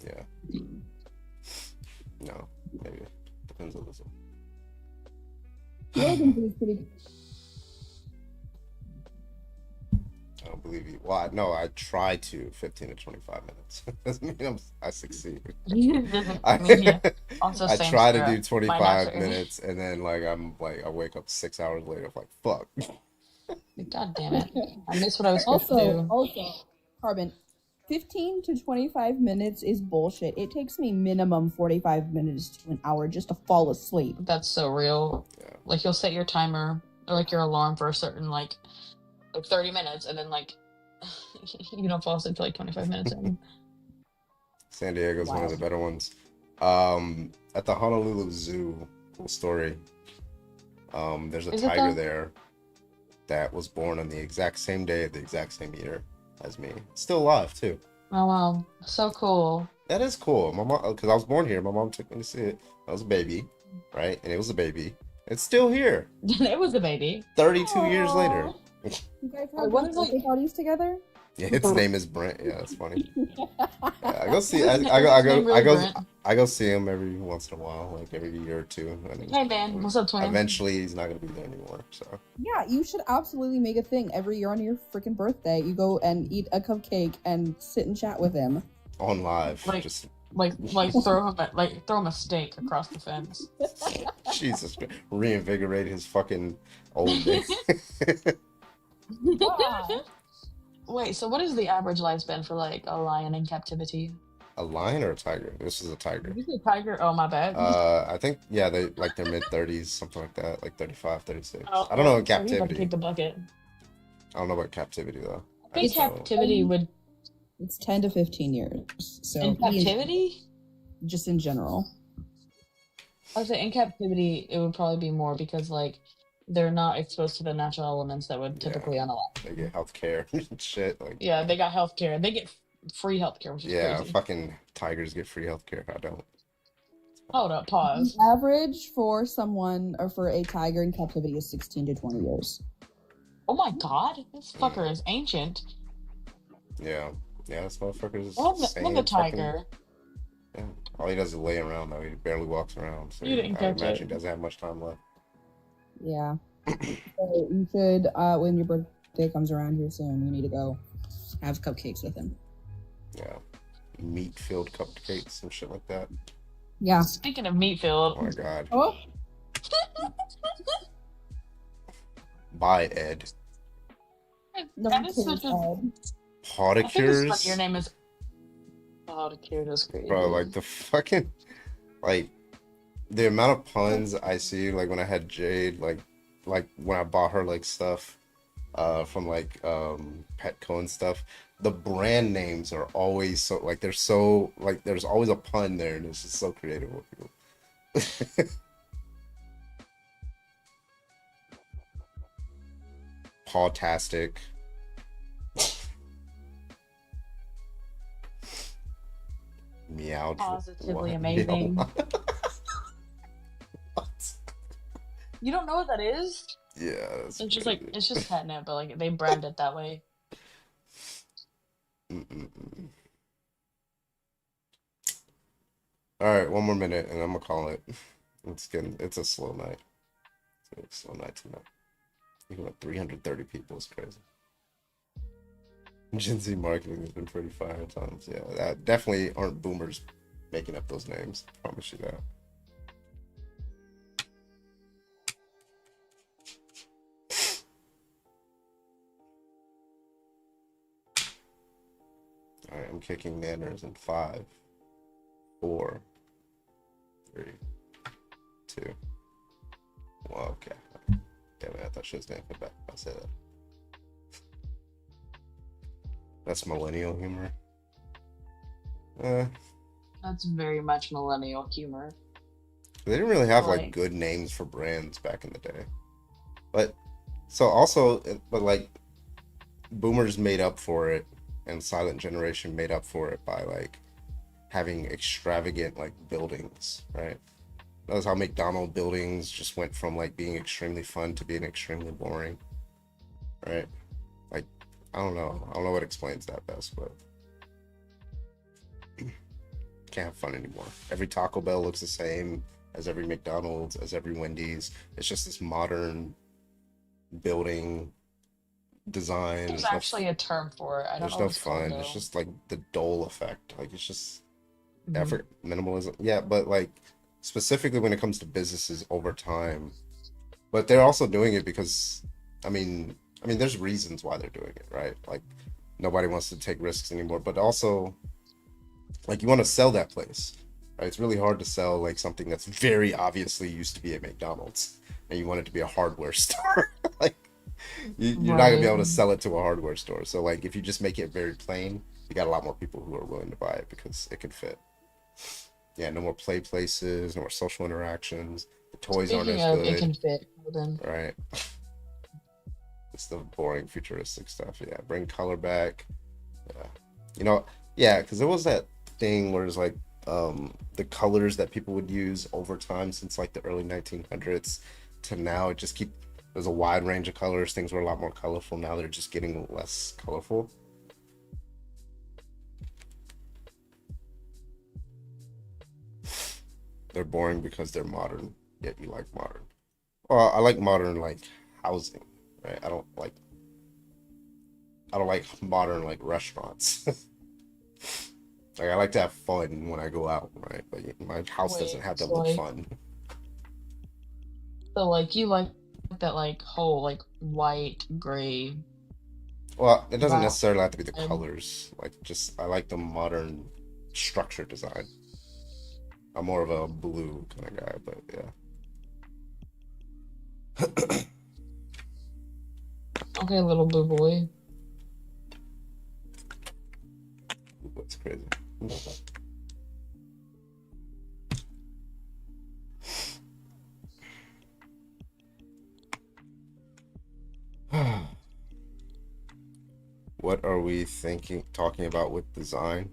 Yeah. No, maybe. Depends on the zoo. I don't believe you. Well, no, I try to 15 to 25 minutes. Doesn't mean I succeed. Also, I same try to stir. do 25 Mine are- minutes and then I wake up 6 hours later. I'm like, fuck. God damn it! I missed what I was supposed to do. Also, Carbon, 15 to 25 minutes is bullshit. It takes me minimum 45 minutes to an hour just to fall asleep. That's so real. Yeah. Like, you'll set your timer or like your alarm for a certain like 30 minutes, and then like you don't fall asleep till like 25 minutes in. San Diego's one of the better ones. At the Honolulu Zoo, cool story. There's a Is it tiger though? there that was born on the exact same day, the exact same year as me. It's still alive too. Oh wow, so cool. That is cool. My mom, because I was born here, my mom took me to see it. I was a baby, right? And it was a baby. It's still here. It was a baby. 32 years later. You guys Wait, have what is birthday parties together? Yeah, its name is Brent. Yeah, that's funny. Yeah, I go see. Is his name really Brent? I go see him every once in a while, like every year or two. And Hey man, what's up, twin? eventually, he's not gonna be there anymore. So Yeah, you should absolutely make a thing every year on your freaking birthday. You go and eat a cupcake and sit and chat with him on live, Like- just Like throw him a steak across the fence. Jesus, reinvigorate his fucking old days. Wait, so what is the average lifespan for like a lion in captivity? A lion or a tiger? This is a tiger. Did you say tiger? Oh, my bad. I think they like their mid-30s, something like that, like 35, 36. Oh, I don't know in so he's about to captivity. kick the bucket. I don't know about captivity though. I think captivity would. It's 10 to 15 years. So In captivity? just in general. I would say in captivity it would probably be more because like they're not exposed to the natural elements that would typically unallow. They get health care and shit. Like Yeah, they got health care. They get free health care, which is yeah, crazy. fucking tigers get free health care. I don't. Hold up, pause. The average for someone or for a tiger in captivity is 16 to 20 years. Oh my god, this fucker is ancient. Yeah, this motherfucker is Love the insane. tiger. Yeah. All he does is lay around though. He barely walks around. So You didn't I catch imagine it. he doesn't have much time left. Yeah. So you should, when your birthday comes around here soon, you need to go have cupcakes with him. Yeah, meat-filled cupcakes and shit like that. Yeah. Speaking of meat filled. Oh my god. Oh. Bye, Ed. That is such a. I think it's funny Podicures, your name is. Oh, the cute is crazy. bro. Like the fucking, like the amount of puns I see. Like when I had Jade, like when I bought her like stuff, from like Petco and stuff. The brand names are always so like they're so like there's always a pun there, and it's just so creative with people. Pawtastic. Meow. Positively amazing. You don't know what that is? Yeah, that's It's just like it's just catnip, but like they brand it that way. All right, one more minute, and I'm gonna call it. It's a slow night. It's a slow night tonight. Even with 330 people is crazy. Gen Z marketing has been pretty fire at times. Yeah, that definitely aren't boomers making up those names. I promise you that. All right, I'm kicking Nanners in 5, 4, 3, 2. Well, okay. Damn it, I thought she was gonna come back. I said that. That's millennial humor. That's very much millennial humor. They didn't really have like Like- good names for brands back in the day. But so also, but like boomers made up for it, and silent generation made up for it by like having extravagant like buildings, right? That's how McDonald buildings just went from like being extremely fun to being extremely boring, right? Like I don't know what explains that best, but can't have fun anymore. Every Taco Bell looks the same as every McDonald's, as every Wendy's. It's just this modern building design. There's There's actually a term for it. I don't there's know no what it's called, fun. though. It's just like the dole effect. Like it's just Mhm. effort minimalism. Yeah, but like specifically when it comes to businesses over time. But they're also doing it because I mean there's reasons why they're doing it, right? Like nobody wants to take risks anymore. But also like you want to sell that place. Right? It's really hard to sell like something that's very obviously used to be a McDonald's and you want it to be a hardware store. Like you're not gonna be able to sell it to a hardware store. So like if you just make it very plain, you got a lot more people who are willing to buy it because it can fit. Yeah, no more play places, no more social interactions. The toys aren't Speaking as of, good. it can fit. Then Right. It's the boring futuristic stuff. Yeah, bring color back. Yeah, yeah, because there was that thing where it's like the colors that people would use over time since like the early 1900s to now. It just there's a wide range of colors. Things were a lot more colorful. Now they're just getting less colorful. they're boring because they're modern. Yet you like modern. Well, I like modern like housing, right? I don't like modern like restaurants. Like I like to have fun when I go out, right? But my house doesn't have to so look like, fun. so like you like that like whole like white, gray. Well, it doesn't vibe. necessarily have to be the colors. Like just I like the modern structure design. I'm more of a blue kind of guy, but yeah. Okay, little blue boy. That's crazy. What are we talking about with design?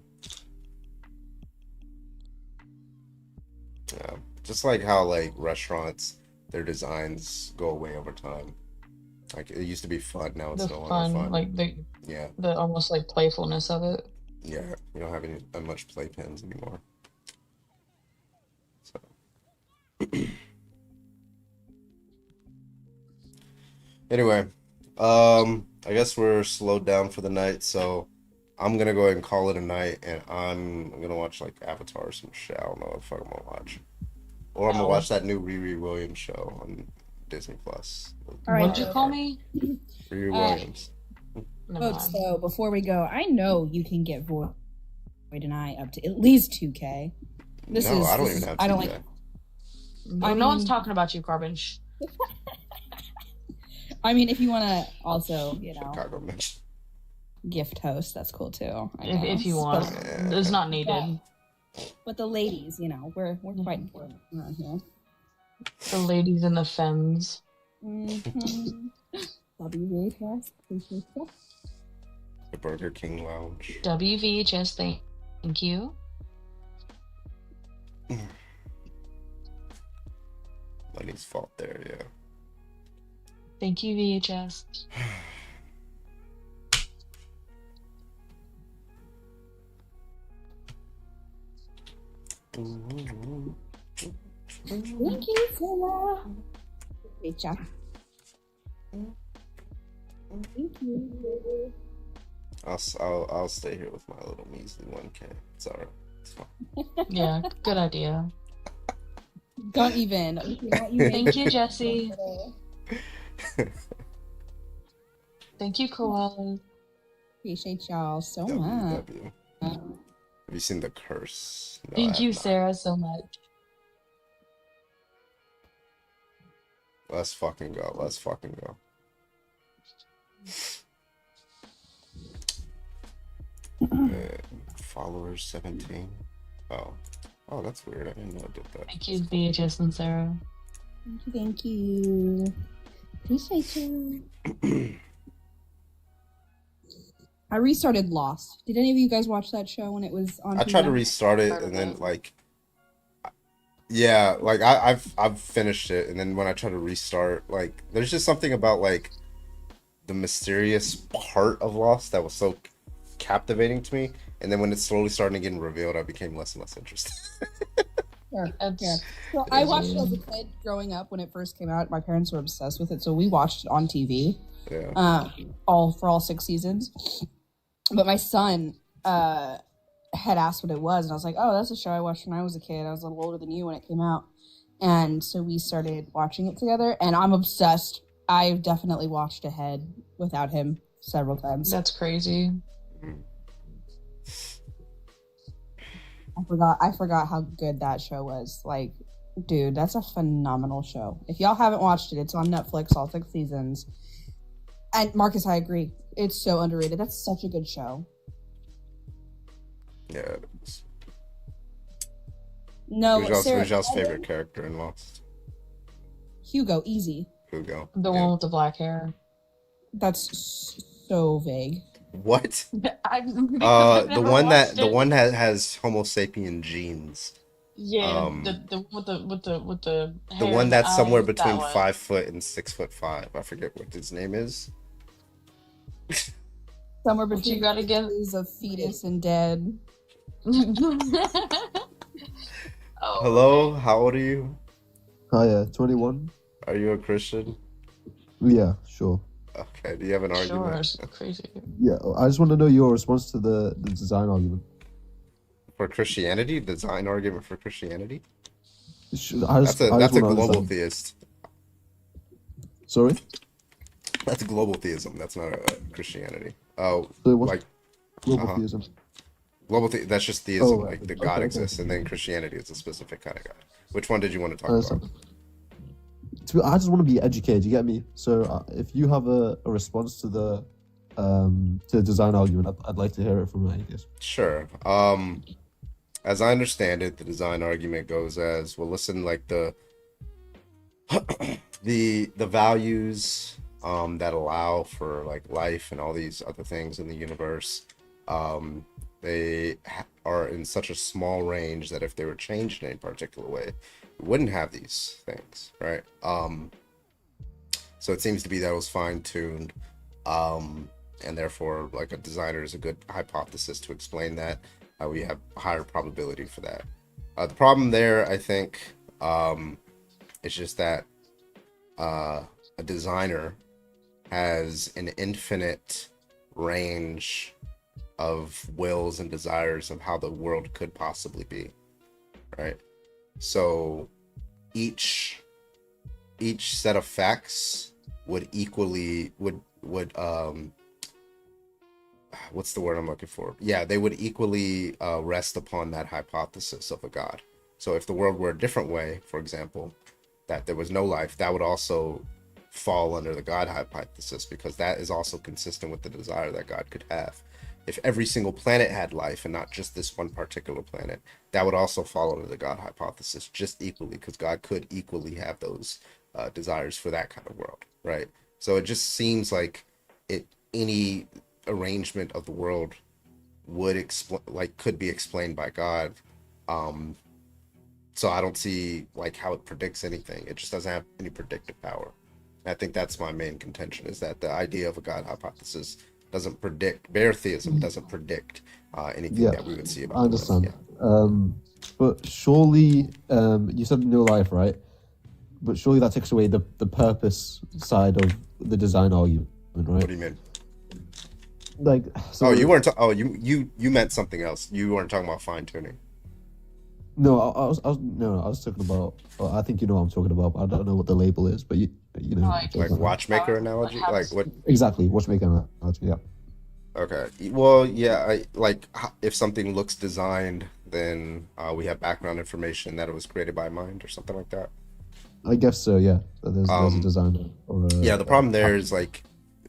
Yeah, just like how like restaurants, their designs go away over time. Like it used to be fun, now it's The no longer fun, fun. like Yeah, the almost like playfulness of it. yeah, you don't have that much playpens anymore. So. Anyway, I guess we're slowed down for the night, so I'm gonna go ahead and call it a night, and I'm gonna watch like Avatar or some shit. I don't know what the fuck I'm gonna watch, or I'm gonna watch that new Riri Williams show on Disney Plus. All right, What'd you call me? Riri Williams. Folks, though, before we go, I know you can get Void and I up to at least 2K. I don't even have 2K. I don't like. No one's talking about you, Carbon. Shh. I mean, if you want to also, Chicago Mitch. gift host, that's cool too. If you want, it's not needed. But the ladies, we're quite important around here. The ladies and the femmes. Mm-hmm. WVHS, appreciate you. The Burger King Lounge. WVHS, thank you. Lenny's fault there, yeah. Thank you, VHS. Thank you, Sarah. Great job. Thank you. I'll stay here with my little measly 1K. It's alright. It's fine. Yeah, good idea. Don't even. Thank you, Jesse. Thank you, Koala. Appreciate y'all so much. Have you seen The Curse? No, Thank you, Sarah, so much. Let's fucking go. Let's fucking go. Followers 17. Oh, that's weird. I didn't know I did that. Thank you, VHS and Sarah. Thank you. Appreciate you. I restarted Lost. Did any of you guys watch that show when it was on? I tried to restart it and then I've finished it, and then when I try to restart, there's just something about the mysterious part of Lost that was so captivating to me, and then when it's slowly starting to get revealed, I became less and less interested. Yeah. So I watched it as a kid growing up when it first came out. My parents were obsessed with it, so we watched it on TV. Yeah. All 6 seasons. But my son had asked what it was, and I was like, "Oh, that's a show I watched when I was a kid. I was a little older than you when it came out." And so we started watching it together, and I'm obsessed. I've definitely watched ahead without him several times. That's crazy. I forgot how good that show was. Dude, that's a phenomenal show. If y'all haven't watched it, it's on Netflix, all 6 seasons. And Marcus, I agree. It's so underrated. That's such a good show. Yeah, it is. No, who's y'all's favorite character in Lost? Hugo, easy. Hugo. The one with the black hair. That's so vague. What? The one that has Homo sapien genes. Yeah, the with the hair one and that's the somewhere eyes, between that one. 5 foot and 6'5". I forget what his name is. Somewhere between you gotta get is a fetus and dead. Hello, how old are you? Hi, 21. Are you a Christian? Yeah, sure. Okay, do you have an Sure, argument? it's crazy. Yeah, I just want to know your response to the design argument. For Christianity? Design argument for Christianity? I just That's a want to global understand. theist. Sorry? That's global theism. That's not Christianity. Oh, So what's like global uh-huh. theism? That's just theism, Oh, right. like the God Okay. exists, and then Christianity is a specific kind of God. Which one did you want to talk I about? understand. I just want to be educated. You get me? So if you have a response to the design argument, I'd like to hear it from an atheist. Sure. As I understand it, the design argument goes as, well, listen, like the values that allow for like life and all these other things in the universe, they are in such a small range that if they were changed in any particular way, we wouldn't have these things, right? So it seems to be that it was fine-tuned, and therefore like a designer is a good hypothesis to explain that. We have a higher probability for that. The problem there, I think, is just that a designer has an infinite range of wills and desires of how the world could possibly be, right? So each set of facts would equally would what's the word I'm looking for? Yeah, they would equally rest upon that hypothesis of a God. So if the world were a different way, for example, that there was no life, that would also fall under the God hypothesis, because that is also consistent with the desire that God could have. If every single planet had life and not just this one particular planet, that would also fall under the God hypothesis just equally, because God could equally have those desires for that kind of world, right? So it just seems like any arrangement of the world would could be explained by God. So I don't see like how it predicts anything. It just doesn't have any predictive power. And I think that's my main contention, is that the idea of a God hypothesis doesn't predict, bare theism doesn't predict anything Yeah, that we would see I about the world. understand. Yeah. But surely, you said no life, right? But surely that takes away the purpose side of the design argument, right? What do you mean? Like, so, Oh, you weren't. You meant something else. You weren't talking about fine tuning. No, I was talking about. I think you know what I'm talking about. But I don't know what the label is, but you know. Like watchmaker analogy, like what? Exactly, watchmaker analogy. Yeah. Okay. Well, yeah. If something looks designed, then we have background information that it was created by mind or something like that. I guess so. Yeah. So there's a designer. Or Yeah. The problem there is like,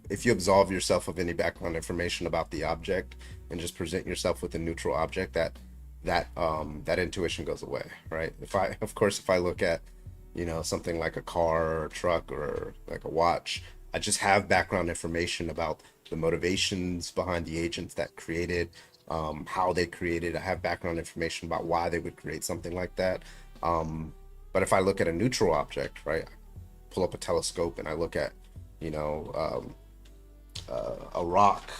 if you absolve yourself of any background information about the object and just present yourself with a neutral object, that intuition goes away, right? If I look at, something like a car or a truck or like a watch, I just have background information about the motivations behind the agents that created, how they created. I have background information about why they would create something like that. But if I look at a neutral object, right, I pull up a telescope and I look at, a rock,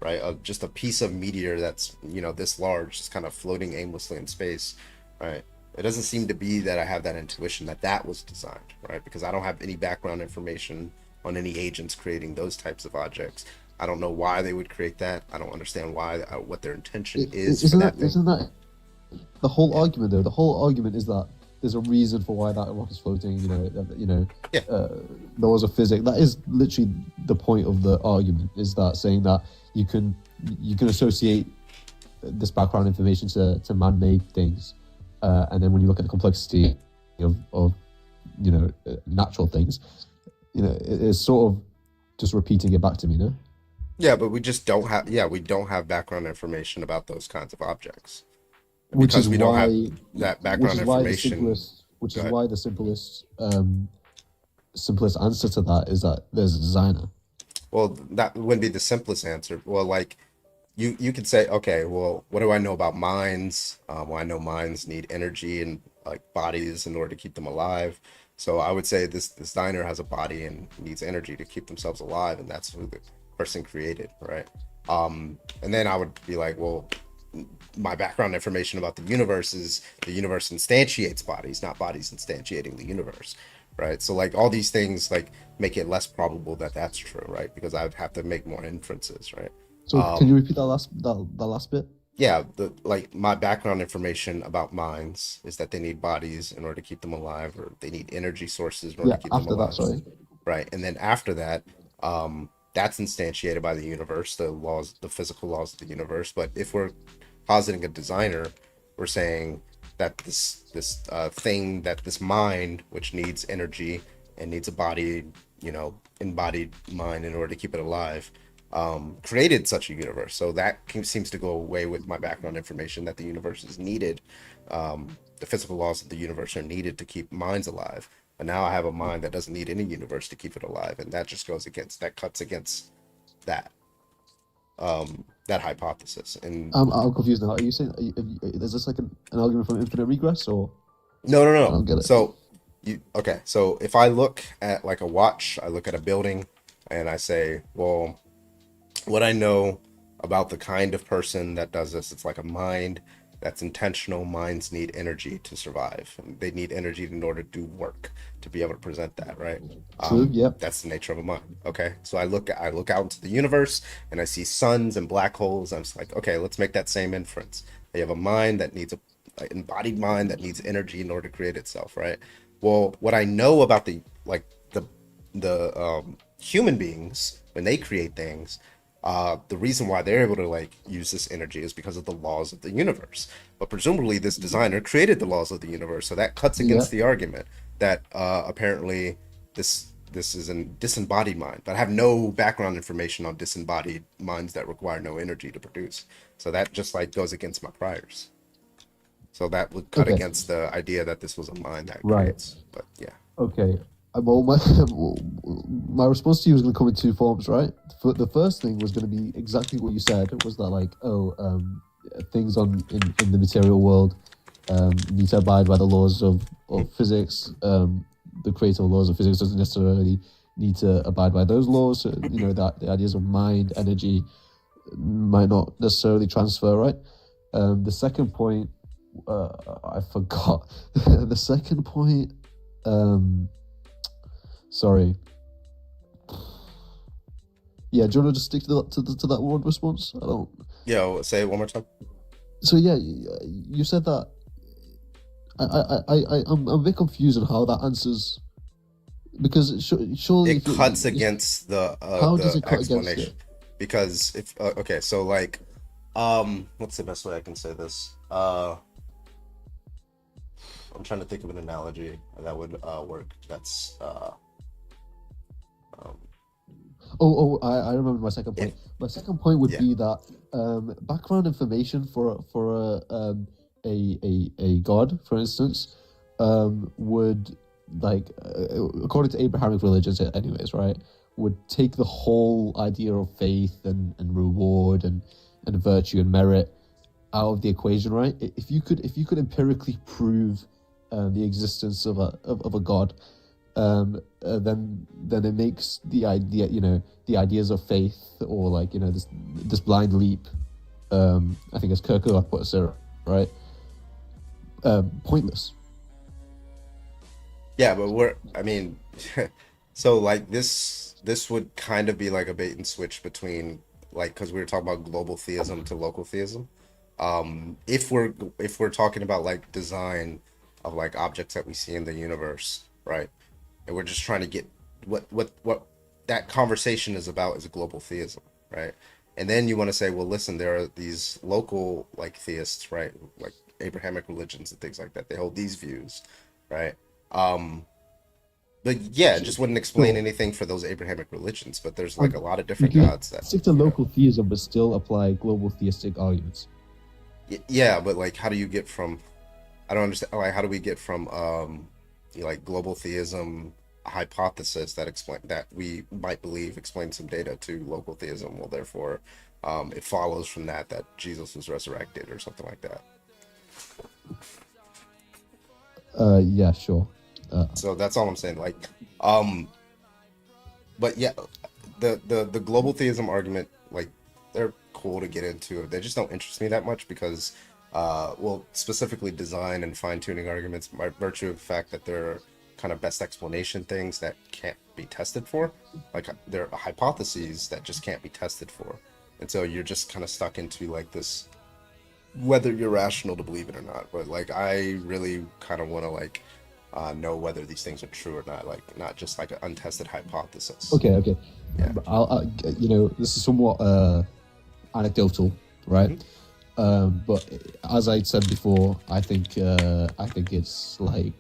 right, just a piece of meteor that's this large, just kind of floating aimlessly in space, right? It doesn't seem to be that I have that intuition that was designed, right? Because I don't have any background information on any agents creating those types of objects. I don't know why they would create that. I don't understand what their intention is for that thing. Isn't that the whole argument though? The whole argument is that there's a reason for why that rock is floating. There was a physics. That is literally the point of the argument. Is that saying that you can associate this background information to man-made things, and then when you look at the complexity of natural things, it's sort of just repeating it back to me, no? Yeah, but we just don't have. Yeah, we don't have background information about those kinds of objects. Which because is we don't why have that background information. Which is why the simplest answer to that is that there's a designer. Well, that wouldn't be the simplest answer. Well, like you could say, okay, well, what do I know about minds? Well, I know minds need energy and like bodies in order to keep them alive. So I would say this designer has a body and needs energy to keep themselves alive, and that's who the person created, right? And then I would be like, well, my background information about the universe is the universe instantiates bodies, not bodies instantiating the universe, right? So like all these things like make it less probable that that's true, right? Because I would have to make more inferences, right? So can you repeat that last bit? Yeah, like my background information about minds is that they need bodies in order to keep them alive, or they need energy sources in order to keep them After alive. that, sorry. Right, and then after that, that's instantiated by the universe, the laws, the physical laws of the universe. But if we're positing a designer, we're saying that this thing, that this mind, which needs energy and needs a body, embodied mind in order to keep it alive, created such a universe. So that seems to go away with my background information that the universe is needed. The physical laws of the universe are needed to keep minds alive. But now I have a mind that doesn't need any universe to keep it alive, and that just cuts against that hypothesis. And I'm confused now. Are you saying is this like an argument from infinite regress, or no? I don't get it. So so if I look at like a watch, I look at a building, and I say, well, what I know about the kind of person that does this, it's like a mind that's intentional. Minds need energy to survive, and they need energy in order to do work, to be able to present that, right? True, yep. That's the nature of a mind. Okay, so I look out into the universe and I see suns and black holes. I'm just like, okay, let's make that same inference. You have a mind that needs an embodied mind that needs energy in order to create itself, right? Well, what I know about the human beings when they create things, the reason why they're able to like use this energy is because of the laws of the universe. But presumably this designer created the laws of the universe, so that cuts against the argument that apparently this is a disembodied mind. But I have no background information on disembodied minds that require no energy to produce, so that just like goes against my priors. So that would cut against the idea that this was a mind that creates. But yeah. Okay. Well, my response to you was going to come in two forms, right? The first thing was going to be exactly what you said. It was that like, things in the material world need to abide by the laws of physics. The creator laws of physics doesn't necessarily need to abide by those laws. So, that the ideas of mind, energy might not necessarily transfer, right? The second point, I forgot. The second point, sorry. Yeah, do you want to just stick to that one response? I don't. Yeah, say it one more time. So yeah, you said that. I'm a bit confused on how that answers, because surely it cuts against the how does it cut explanation? against it? Because if okay, so like, what's the best way I can say this? I'm trying to think of an analogy that would work. That's I remember my second point. My second point would be that background information for a god, for instance, would like according to Abrahamic religions, anyways, right, would take the whole idea of faith and reward and virtue and merit out of the equation, right? If you could empirically prove the existence of a god, then it makes the idea, the ideas of faith, or like, this blind leap, I think as Kierkegaard puts it, right, pointless. Yeah, but so like this would kind of be like a bait and switch between, like, because we were talking about global theism to local theism. If we're talking about like design of like objects that we see in the universe, right? And we're just trying to get what that conversation is about is global theism, right? And then you want to say, well, listen, there are these local like theists, right? Like Abrahamic religions and things like that. They hold these views, right? But yeah, it just wouldn't explain anything for those Abrahamic religions. But there's like a lot of different gods that stick to local theism, but still apply global theistic arguments. Yeah, but like, how do you get from? I don't understand. Like, how do we get from like global theism hypothesis that we might believe explains some data to local theism? Well, therefore, it follows from that Jesus was resurrected or something like that. Yeah, sure. So that's all I'm saying. Like, but yeah, the global theism argument, like, there are cool to get into. They just don't interest me that much because, well, specifically design and fine-tuning arguments by virtue of the fact that they're kind of best explanation things that can't be tested for. Like they're hypotheses that just can't be tested for. And so you're just kind of stuck into like this, whether you're rational to believe it or not. But like I really kind of want to like know whether these things are true or not, like not just like an untested hypothesis. Okay. Yeah. You know, this is somewhat anecdotal, right? But as I said before, I think it's like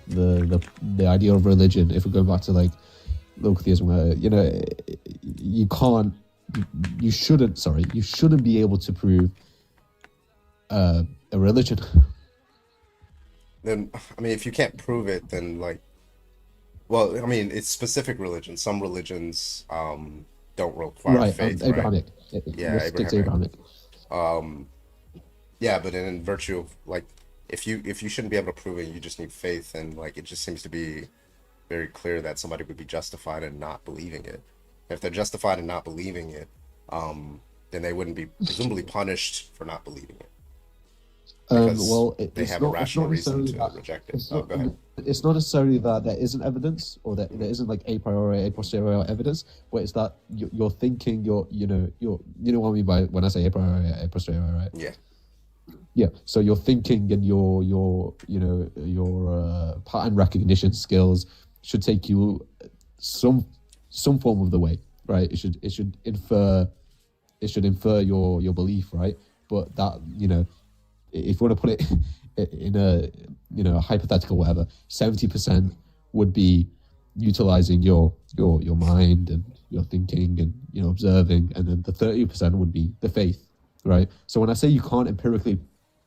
the idea of religion. If we're going back to like local theism, you know, you shouldn't be able to prove a religion. Then I mean, if you can't prove it, then like, well, I mean, it's specific religions. Some religions don't require faith, Abrahamic. Right? Yeah, Abrahamic. Yeah, but in virtue of like, if you shouldn't be able to prove it, you just need faith, and like it just seems to be very clear that somebody would be justified in not believing it. If they're justified in not believing it, then they wouldn't be presumably punished for not believing it. Well, they have a rational reason to reject it. Go ahead. It's not necessarily that there isn't evidence or that there isn't like a priori, a posteriori evidence, but it's that you're thinking, you know what I mean by when I say a priori, a posteriori, right? Yeah. Yeah. So your thinking and your pattern recognition skills should take you some form of the way, right? It should infer your belief, right? But that, you know, if you want to put it in a, you know, a hypothetical whatever, 70% would be utilizing your mind and your thinking and, you know, observing, and then the 30% would be the faith, right? So when I say you can't empirically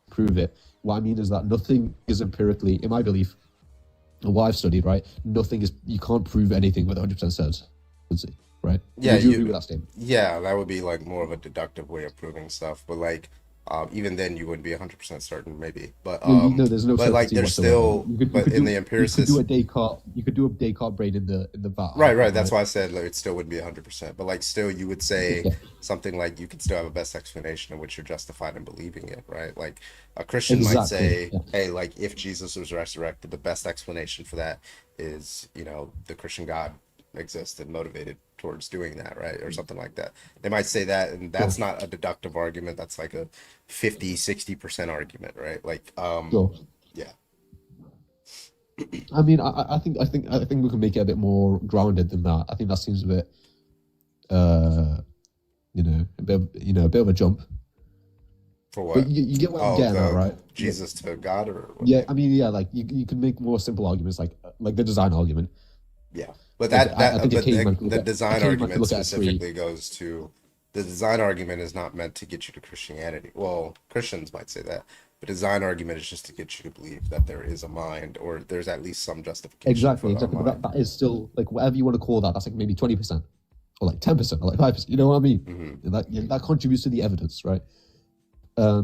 prove it, what I mean is that nothing is empirically, in my belief, and what I've studied, right, you can't prove anything with 100% certainty, right? Yeah, Would you agree with that statement? Yeah, that would be like more of a deductive way of proving stuff, but like even then you wouldn't be 100% certain, maybe. But no, there's no but like certainty there's whatsoever. still, but in the empiricist, you could do a Descartes brain in the vat. right. That's why I said like it still wouldn't be 100%. But like still, you would say something like you could still have a best explanation in which you're justified in believing it, right? Like a Christian might say, hey, like if Jesus was resurrected, the best explanation for that is, you know, the Christian God existed motivated towards doing that, right? Or something like that. They might say that, and that's not a deductive argument. That's like a 50-60% argument, right? Like yeah. I mean, I think we can make it a bit more grounded than that. I think that seems a bit a bit of a jump. For what? But you get what I'm getting at, right? Jesus to God, or what? Yeah, I mean, yeah, like you can make more simple arguments, like the design argument. Yeah, but the design argument specifically goes to, the design argument is not meant to get you to Christianity. Well, Christians might say that, but design argument is just to get you to believe that there is a mind, or there's at least some justification. Exactly. But that is still like whatever you want to call that. That's like maybe 20%, or like 10%, or like 5%. You know what I mean? Mm-hmm. That contributes to the evidence, right? I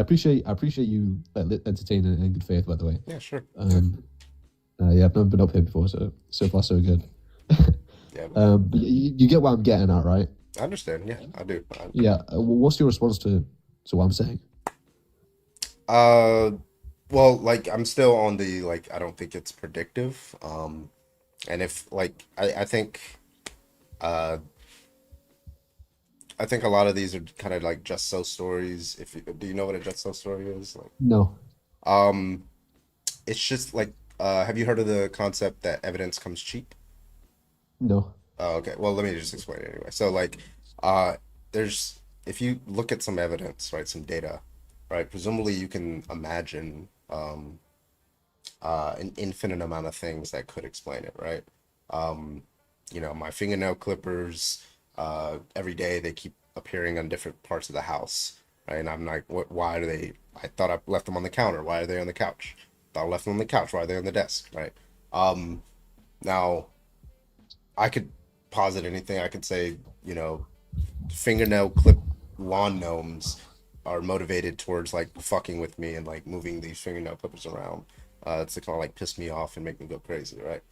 appreciate you entertaining in good faith, by the way. Yeah, sure. Yeah, I've never been up here before, so far so good. Yeah. But you get what I'm getting at, right? I understand. Yeah, I do. Yeah. What's your response to what I'm saying? Well, like I'm still on the like I don't think it's predictive. And if like I think a lot of these are kind of like just so stories. Do you know what a just so story is? Like, no. It's just like have you heard of the concept that evidence comes cheap? No. Oh, okay. Well, let me just explain it anyway. So like if you look at some evidence, right, some data, right, presumably you can imagine an infinite amount of things that could explain it, right? You know, my fingernail clippers, every day they keep appearing on different parts of the house, right? And I'm like, why do they, I thought I left them on the counter. Why are they on the couch? I thought I left them on the couch. Why are they on the desk, right? Now, I could posit anything. I could say, you know, fingernail clip lawn gnomes are motivated towards like fucking with me and like moving these fingernail clippers around. It's to kind of like piss me off and make me go crazy, right?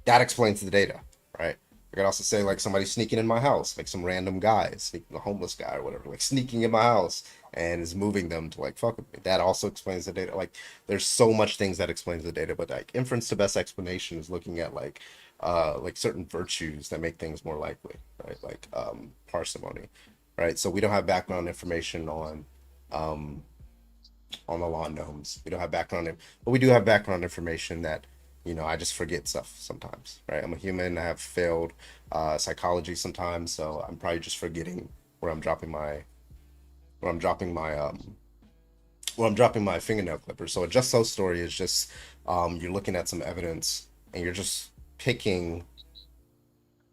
That explains the data, right? I could also say like somebody sneaking in my house, like some random guy, a homeless guy or whatever, like sneaking in my house and is moving them to like fuck with me. That also explains the data. Like there's so much things that explains the data, but like inference to best explanation is looking at like certain virtues that make things more likely, right? Like parsimony, right? So we don't have background information on the law gnomes. We don't have background, but we do have background information that, you know, I just forget stuff sometimes, right? I'm a human. I have failed psychology sometimes, so I'm probably just forgetting where I'm dropping my where I'm dropping my where I'm dropping my fingernail clipper. So a just so story is just you're looking at some evidence and you're just picking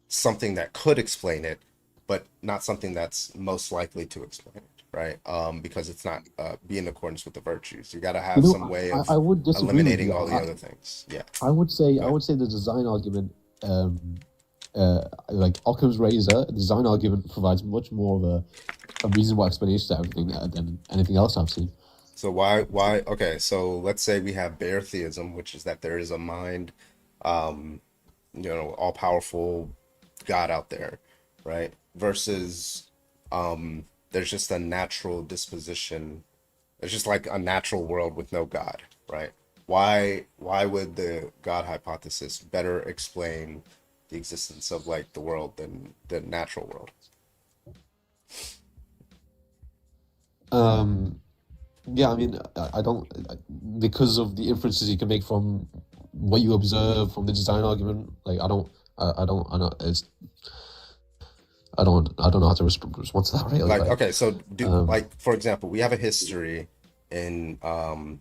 something that could explain it, but not something that's most likely to explain it, right? Because it's not be in accordance with the virtues. You got to have some way of I would disagree with eliminating you. all the other things. Yeah. I would say the design argument, like Occam's razor, the design argument provides much more of a reasonable explanation to everything than anything else I've seen. So why okay, so let's say we have bare theism, which is that there is a mind, you know, all powerful God out there, right? Versus there's just a natural disposition. It's just like a natural world with no God, right? Why would the God hypothesis better explain the existence of like the world than the natural world? Yeah, I mean, I don't, because of the inferences you can make from what you observe from the design argument. Like, I don't know how to respond to that. Really. Like, okay, so like for example, we have a history in a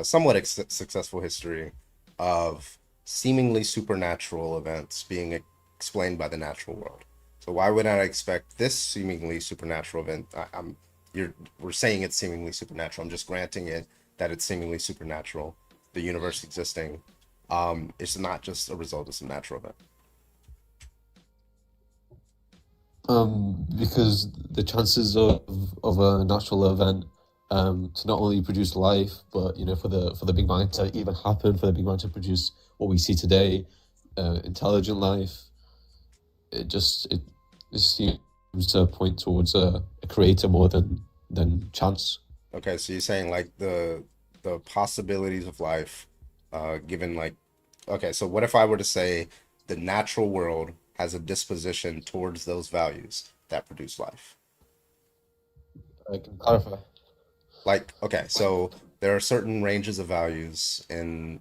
somewhat successful history of seemingly supernatural events being explained by the natural world. So why would I expect this seemingly supernatural event? We're saying it's seemingly supernatural. I'm just granting it that it's seemingly supernatural. The universe existing, it's not just a result of some natural event. Because the chances of a natural event to not only produce life, but you know, for the Big Bang to even happen, for the Big Bang to produce what we see today, intelligent life, it seems to point towards a creator more than chance. Okay, so you're saying like the possibilities of life, given like, okay, so what if I were to say the natural world has a disposition towards those values that produce life? I can clarify. Like, okay, so there are certain ranges of values in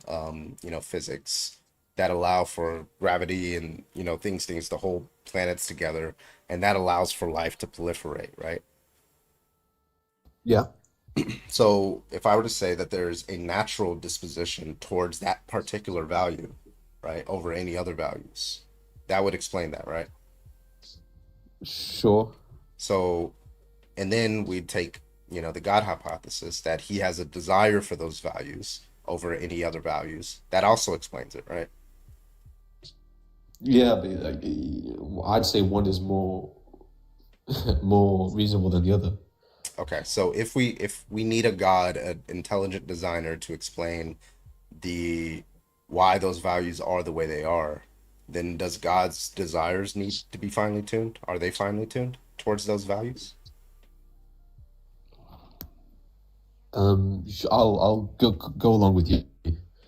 you know, physics that allow for gravity and, you know, things to hold planets together, and that allows for life to proliferate, right? Yeah. So if I were to say that there's a natural disposition towards that particular value, right, over any other values, that would explain that, right? Sure. So, and then we'd take, you know, the God hypothesis that he has a desire for those values over any other values. That also explains it, right? Yeah, but like, I'd say one is more reasonable than the other. Okay, so if we need a God, an intelligent designer to explain why those values are the way they are, then does God's desires need to be finely tuned? Are they finely tuned towards those values? I'll go along with you.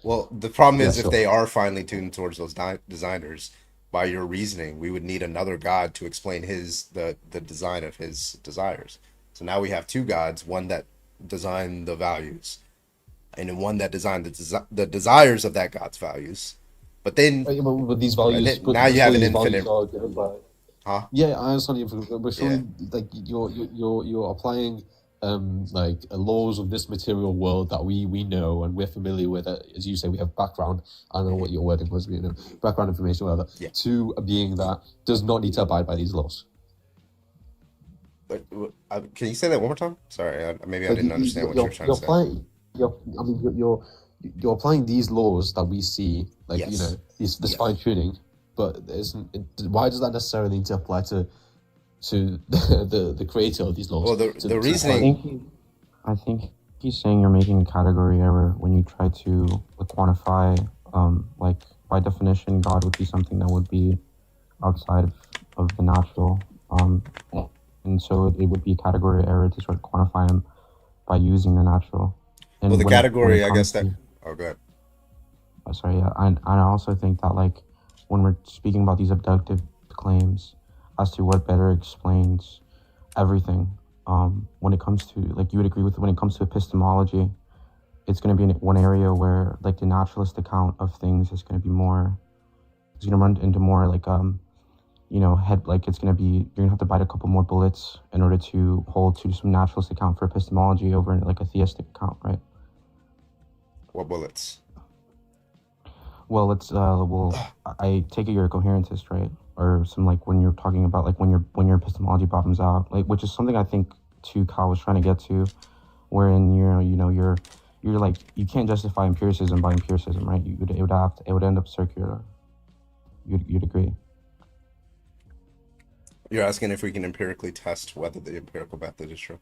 Well, the problem is Yeah, if sure. they are finely tuned towards those designers, by your reasoning, we would need another God to explain the design of his desires. So now we have two gods, one that designed the values, and then one that designed the desires of that God's values. But then, But these values, now you have an these values infinite. are given by. Huh? Yeah, I understand you, but surely, like you're applying like laws of this material world that we know and we're familiar with. As you say, we have background. I don't know what your wording was, but, you know, background information, whatever. Yeah. To a being that does not need to abide by these laws. But can you say that one more time? Sorry, maybe I Like, didn't understand what you were trying to say. You're applying these laws that we see, like, you know, this fine tuning. But why does that necessarily need to apply to the creator of these laws? Well, the reasoning. I think he's saying you're making a category error when you try to quantify. Like by definition, God would be something that would be outside of the natural. And so it would be a category error to sort of quantify them by using the natural. And Well, the when it category, I comes guess that. to, Oh, go ahead. sorry, yeah, I also think that like when we're speaking about these abductive claims as to what better explains everything, when it comes to, like, you would agree with, when it comes to epistemology, it's going to be in one area where like the naturalist account of things is going to be more, it's going to run into more like it's going to be, you're going to have to bite a couple more bullets in order to hold to some naturalist account for epistemology over like a theistic account, right? What bullets? Well, I take it you're a coherentist, right? Or some, like, when you're talking about like when your epistemology bottoms out, like, which is something I think too Kyle was trying to get to, wherein you're like, you can't justify empiricism by empiricism, right? It would end up circular. You'd agree. You're asking if we can empirically test whether the empirical method is true.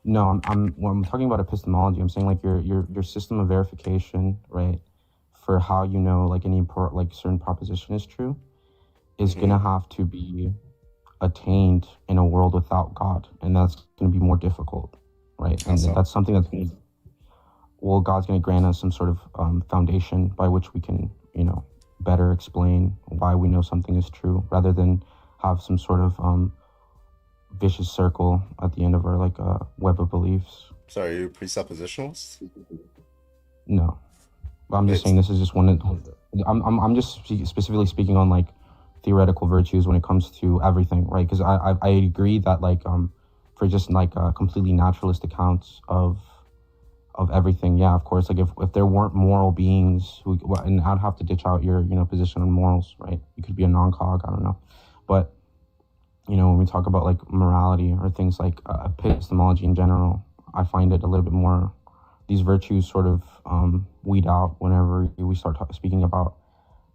No, when I'm talking about epistemology, I'm saying like your system of verification, right, for how you know like any like certain proposition is true, is gonna have to be attained in a world without God, and that's gonna be more difficult, right? And that's something that's gonna, well, God's gonna grant us some sort of foundation by which we can, better explain why we know something is true, rather than have some sort of vicious circle at the end of our like web of beliefs. Sorry, are you a presuppositionalist? No, I'm just saying this is just one. I'm just specifically speaking on like theoretical virtues when it comes to everything, right? Because I agree that like for just like completely naturalist accounts of everything, yeah, of course, like if there weren't moral beings who, and I'd have to ditch out your position on morals, right? You could be a non-cog, I don't know, but when we talk about like morality or things like epistemology in general, I find it a little bit more, these virtues sort of weed out whenever we start speaking about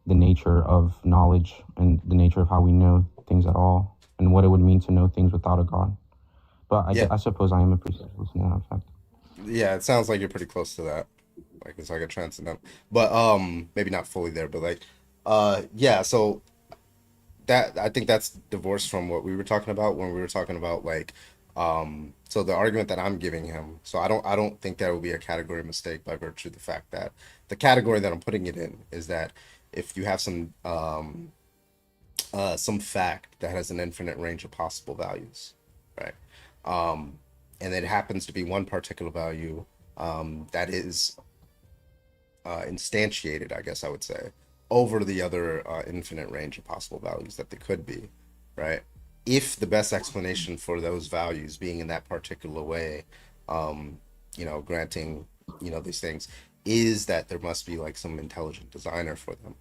the nature of knowledge and the nature of how we know things at all, and what it would mean to know things without a God. But I suppose I am a presuppositionalist in that effect. Yeah, it sounds like you're pretty close to that. Like it's like a transcendental, but maybe not fully there, but like, yeah. So that, I think that's divorced from what we were talking about when we were talking about like, so the argument that I'm giving him. So I don't think that would be a category mistake by virtue of the fact that the category that I'm putting it in is that if you have some fact that has an infinite range of possible values, right? And it happens to be one particular value that is instantiated, I guess I would say, over the other infinite range of possible values that they could be, right? If the best explanation for those values being in that particular way, granting, these things, is that there must be like some intelligent designer for them,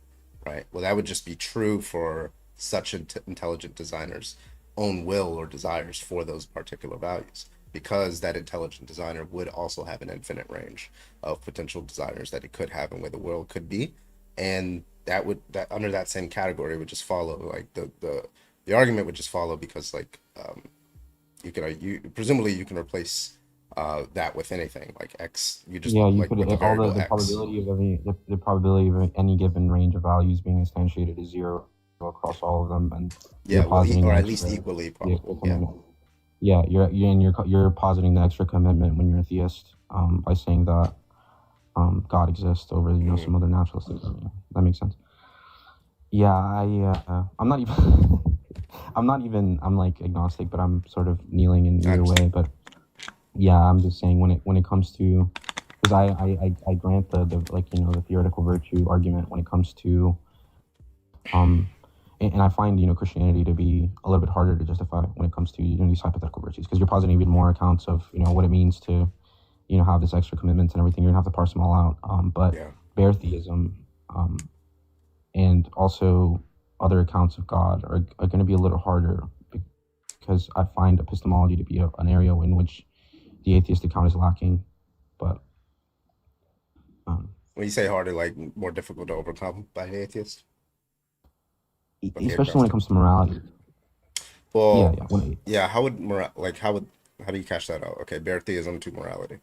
right? Well, that would just be true for such intelligent designers' own will or desires for those particular values, because that intelligent designer would also have an infinite range of potential designers that it could have and where the world could be. And that under that same category would just follow, like the argument would just follow, because like presumably you can replace that with anything, like X, you just, yeah, you like, could, with the all variable the X. probability of the probability of any given range of values being instantiated is zero across all of them, and Yeah, you're positing or an at least extra- equally, the probably. extra commitment. Yeah, you're positing the extra commitment when you're a theist, by saying that God exists over some other naturalistic. Yeah, that makes sense. Yeah, I'm not even I'm like agnostic, but I'm sort of kneeling in either way. But yeah, I'm just saying when it comes to, because I grant the like the theoretical virtue argument when it comes to and I find Christianity to be a little bit harder to justify when it comes to these hypothetical virtues, because you're positing even more accounts of what it means to have this extra commitments and everything. You're gonna have to parse them all out. But bare theism and also other accounts of God are going to be a little harder, because I find epistemology to be an area in which the atheist account is lacking. But when you say harder, like more difficult to overcome by the atheist, especially when it comes to morality. Well, yeah. How do you cash that out? Okay, bare theism to morality.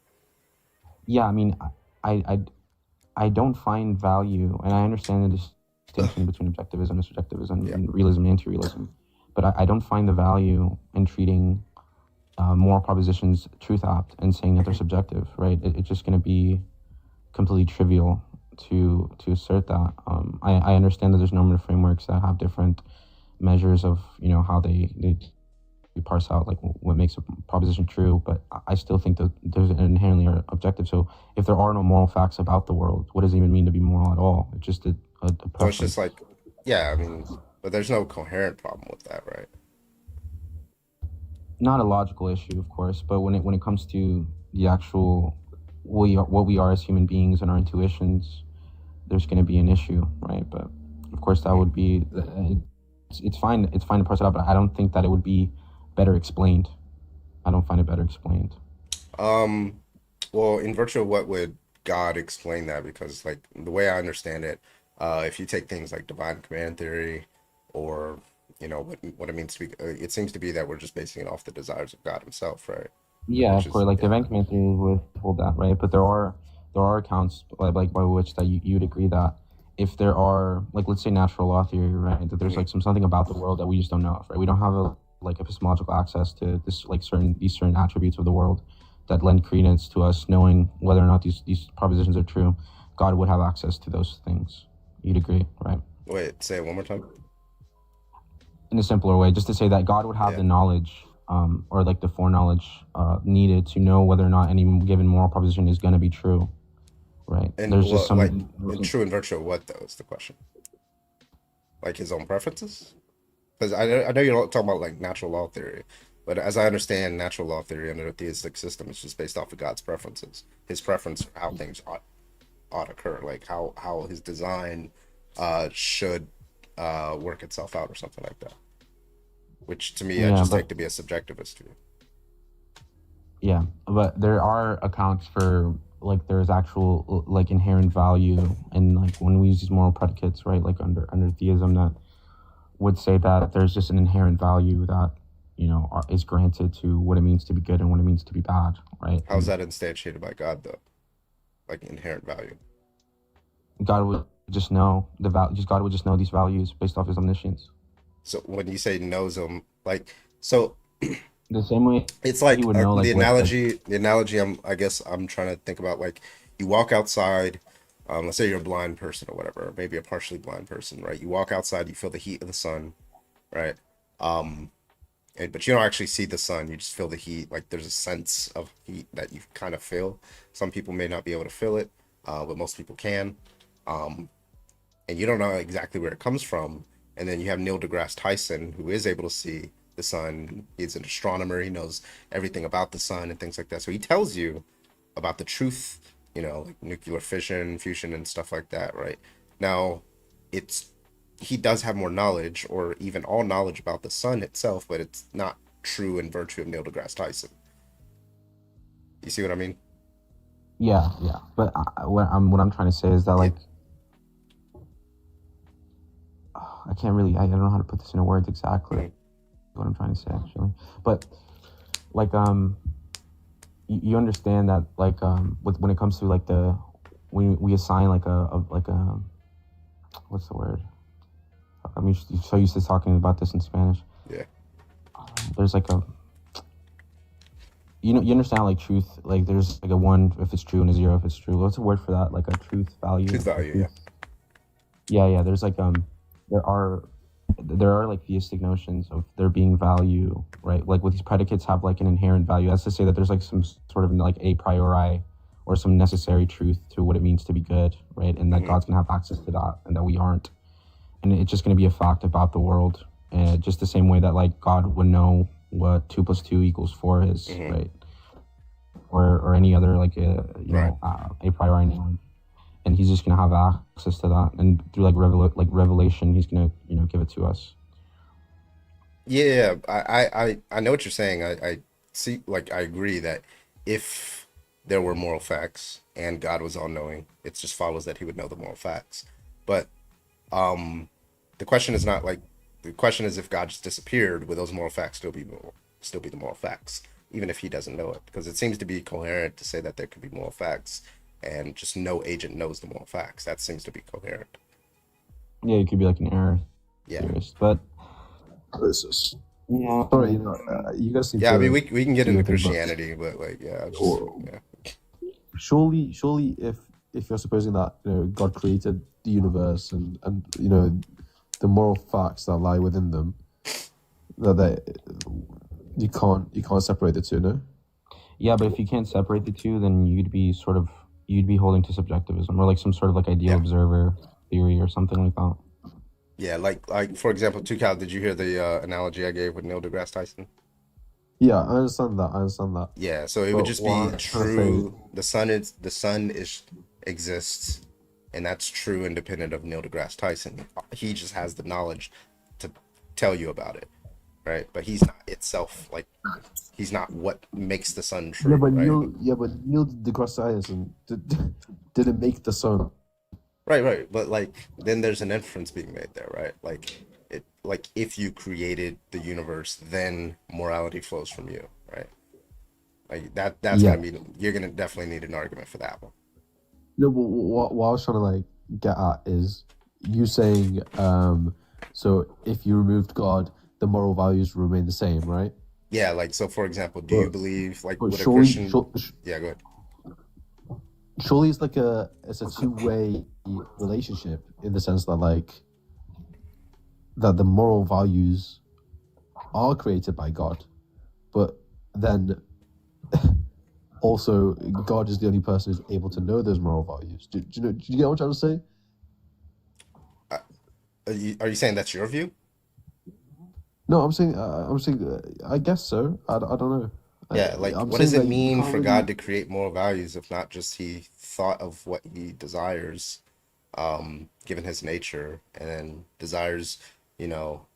Yeah, I mean, I don't find value, and I understand the distinction between objectivism and subjectivism and realism and anti-realism. But I don't find the value in treating moral propositions truth apt and saying that they're subjective, right? It's just going to be completely trivial to assert that. I understand that there's normative frameworks that have different measures of, how they parse out like what makes a proposition true, but I still think that there's inherently are objective. So if there are no moral facts about the world, what does it even mean to be moral at all? It's just a preference. So it's just like, yeah, I mean, but there's no coherent problem with that, right? Not a logical issue, of course, but when it comes to the actual what we are as human beings and our intuitions, there's going to be an issue, right? But of course, that would be it's fine to parse it out, but I don't think that it would be better explained. I don't find it better explained. Well, in virtue of what would God explain that? Because like the way I understand it, if you take things like divine command theory, or what it means to be, it seems to be that we're just basing it off the desires of God Himself, right? Yeah, of course. Like divine command theory would hold that, right? But there are accounts like by which that you'd agree that if there are, like, let's say natural law theory, right, that there's like something about the world that we just don't know of, right? We don't have epistemological access to this, like these certain attributes of the world that lend credence to us knowing whether or not these propositions are true. God would have access to those things. You'd agree, right? Wait, say it one more time. In a simpler way, just to say that God would have the knowledge, or like the foreknowledge needed to know whether or not any given moral proposition is going to be true, right? And there's just some like true in virtue of what, though, is the question. Like his own preferences? Because I know you're talking about like natural law theory, but as I understand natural law theory under a theistic system, it's just based off of God's preferences. His preference for how things ought to occur, like how his design should work itself out or something like that. Which to me, I just take to be a subjectivist view. Yeah, but there are accounts for like there's actual like inherent value, and like when we use these moral predicates, right, like under theism, that would say that there's just an inherent value that is granted to what it means to be good and what it means to be bad, right? How's that instantiated by God, though? Like inherent value. God would just know God would just know these values based off His omniscience. So when you say knows them, like, so the same way it's like, He would know, like, the analogy I guess I'm trying to think about, like you walk outside, let's say you're a blind person or whatever, or maybe a partially blind person, right? You walk outside, you feel the heat of the sun, right? But you don't actually see the sun, you just feel the heat. Like there's a sense of heat that you kind of feel. Some people may not be able to feel it, but most people can. And you don't know exactly where it comes from. And then you have Neil deGrasse Tyson, who is able to see the sun. He's an astronomer. He knows everything about the sun and things like that. So he tells you about the truth, like nuclear fission, fusion, and stuff like that, right? Now, he does have more knowledge, or even all knowledge about the sun itself, but it's not true in virtue of Neil deGrasse Tyson. You see what I mean? Yeah. But what I'm trying to say is that, like, I don't know how to put this into words exactly. What I'm trying to say, actually, but like you understand that, like, when it comes to like when we assign like a what's the word? I'm so used to talking about this in Spanish. Yeah. There's like you understand, like, truth, like there's like a 1 if it's true and a 0 if it's true. What's the word for that? Like a truth value. Truth value, yeah. Yeah. There's like there are like theistic notions of there being value, right? Like with these predicates have like an inherent value. That's to say that there's like some sort of like a priori or some necessary truth to what it means to be good, right? And that God's gonna have access to that, and that we aren't. And it's just gonna be a fact about the world, just the same way that like God would know what 2 + 2 = 4 is, right? Or any other like a priori knowledge. And He's just gonna have access to that, and through like revelation, He's gonna give it to us. Yeah, I know what you're saying. I see, like, I agree that if there were moral facts and God was all-knowing, it just follows that He would know the moral facts. But the question is not like, the question is if God just disappeared, would those moral facts still be the moral facts, even if He doesn't know it? Because it seems to be coherent to say that there could be moral facts and just no agent knows the moral facts. That seems to be coherent. Yeah, you could be like an error theorist, but yeah. Sorry, you guys seem Yeah, to I mean, we can get do into your thing, but Christianity, but like, yeah, just, yeah. surely, if you're supposing that God created the universe and the moral facts that lie within them, that you can't separate the two, no? Yeah, but if you can't separate the two, then you'd be holding to subjectivism or like some sort of like ideal observer theory or something like that. Yeah, like for example, Tukal, did you hear the analogy I gave with Neil deGrasse Tyson? Yeah, I understand that. Yeah, so it But would just what be I'm trying to say- true. The sun exists, and that's true independent of Neil deGrasse Tyson. He just has the knowledge to tell you about it, right? But he's not itself, like he's not what makes the sun true, right? Neil deGrasse Tyson didn't make the sun. Right. But like, then there's an inference being made there, right? Like if you created the universe, then morality flows from you, right? Like that's Yeah. gonna be, you're gonna definitely need an argument for that one. No, but what I was trying to like get at is you saying, so if you removed God, the moral values remain the same, right? Yeah, like, so for example, do you believe, like, but would a surely- Christian? sur- Yeah, go ahead. Surely it's like it's a two-way relationship in the sense that like that the moral values are created by God, but then also God is the only person who's able to know those moral values. Do you get what I'm trying to say? Are you saying that's your view? No, I'm saying I guess so. I don't know. Yeah, like, I'm what does saying it that you mean can't for really- God to create moral values if not just he thought of what he desires, given his nature, and then desires,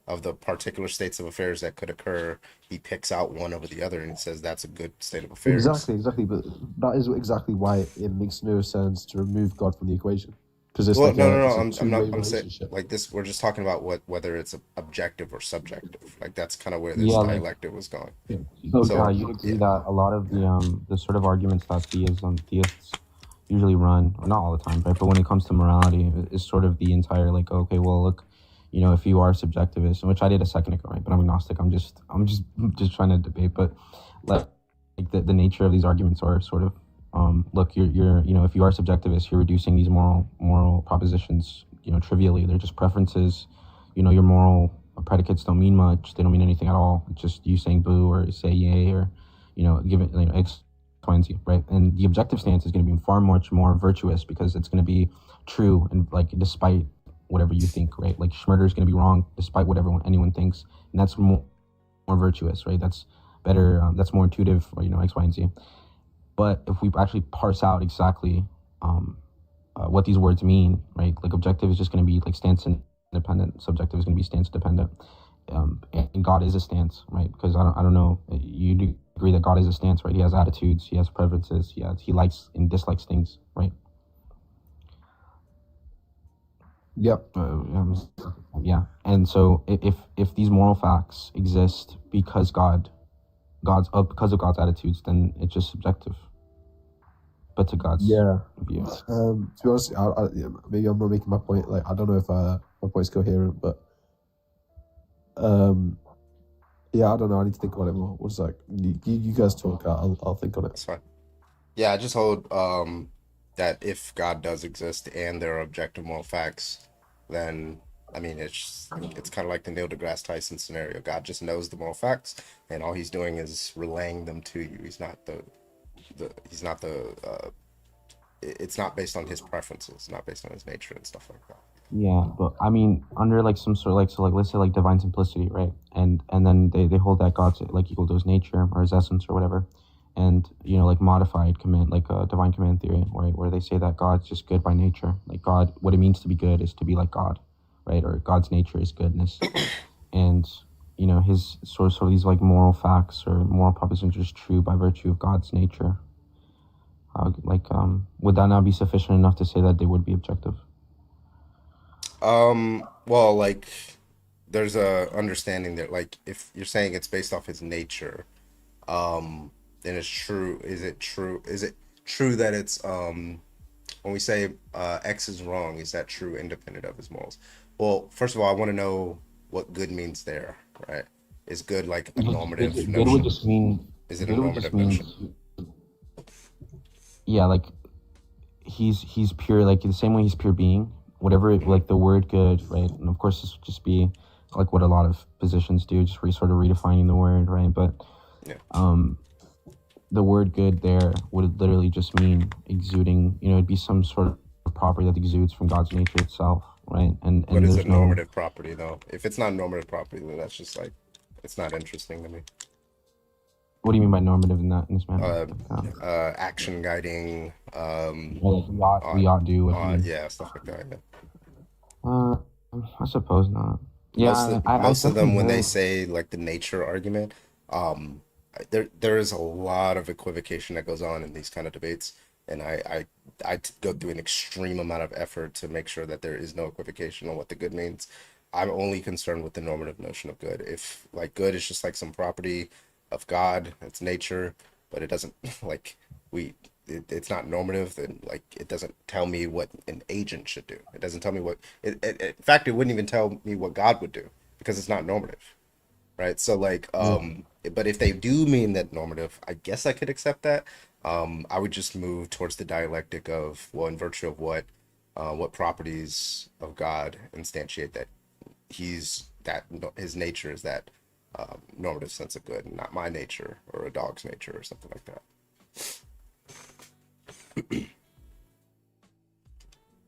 of the particular states of affairs that could occur, he picks out one over the other and he says that's a good state of affairs. Exactly. But that is exactly why it makes no sense to remove God from the equation, because it's Well, like no, it's a I'm two-way not. I'm saying, relationship. like, this. We're just talking about whether it's objective or subjective. Like, that's kind of where this Yeah, like- dialectic was going. So you'd agree that a lot of the sort of arguments that theists usually run, or not all the time, right? But when it comes to morality, is sort of the entire like, okay, well, look, if you are subjectivist, which I did a second ago, right? But I'm agnostic. I'm just trying to debate. But like the nature of these arguments are sort of, look, you're if you are subjectivist, you're reducing these moral propositions, trivially. They're just preferences. Your moral predicates don't mean much. They don't mean anything at all. It's just you saying boo or say yay or, give it X, Y, and Z, right? And the objective stance is going to be far much more virtuous because it's going to be true and like despite whatever you think, right? Like Schmurder is going to be wrong despite what anyone thinks, and that's more virtuous, right? That's better. That's more intuitive, or X, Y, and Z. But if we actually parse out exactly what these words mean, right? Like objective is just going to be like stance independent. Subjective is going to be stance dependent. And God is a stance, right? Because I don't know. You do agree that God is a stance, right? He has attitudes. He has preferences. He likes and dislikes things, right? Yep. Yeah. And so if these moral facts exist because because of God's attitudes, then it's just subjective. But to God's view. To be honest, maybe I'm not making my point. Like, I don't know if my point's coherent, but yeah, I don't know. I need to think about it more. What's like? You guys talk. I'll think on it. That's fine. Yeah, I just hold that if God does exist and there are objective moral facts, then I mean it's kind of like the Neil deGrasse Tyson scenario. God just knows the moral facts, and all he's doing is relaying them to you. He's not it's not based on his preferences, not based on his nature and stuff like that. Yeah, but I mean, under like some sort of like, so like let's say like divine simplicity, right? And then they hold that God's like equal to his nature or his essence or whatever, and like modified command, like divine command theory, right? Where they say that God's just good by nature, like God, what it means to be good is to be like God, right? Or God's nature is goodness, and his sort of these like moral facts or moral propositions are just true by virtue of God's nature. Would that not be sufficient enough to say that they would be objective? Well, like, there's a understanding that, like, if you're saying it's based off his nature, then it's true. Is it true that it's when we say X is wrong, is that true independent of his morals? Well, first of all, I want to know what good means there, right? Is good like a normative Good would notion? just mean Is it a good would just normative mean notion? yeah, like he's pure, like the same way he's pure being. Whatever, like the word good, right? And of course, this would just be like what a lot of positions do, just sort of redefining the word, right? But the word good there would literally just mean exuding. You know, it'd be some sort of property that exudes from God's nature itself, right? And What is a there's no. normative property though? If it's not normative property, then that's just like it's not interesting to me. What do you mean by normative in this manner? Action guiding. Well, like we ought do what he. Yeah, stuff like that. Yeah. I suppose not. Yeah, Most of them when they heard. say like the nature argument, there is a lot of equivocation that goes on in these kind of debates, and I go through an extreme amount of effort to make sure that there is no equivocation on what the good means. I'm only concerned with the normative notion of good. If like good is just like some property of God, it's nature, but it doesn't like it's not normative, then like it doesn't tell me what an agent should do. It doesn't tell me what in fact it wouldn't even tell me what God would do because it's not normative, right? So like but if they do mean that normative, I guess I could accept that. I would just move towards the dialectic of, well, in virtue of what properties of God instantiate that his nature is that normative sense of good, not my nature or a dog's nature or something like that.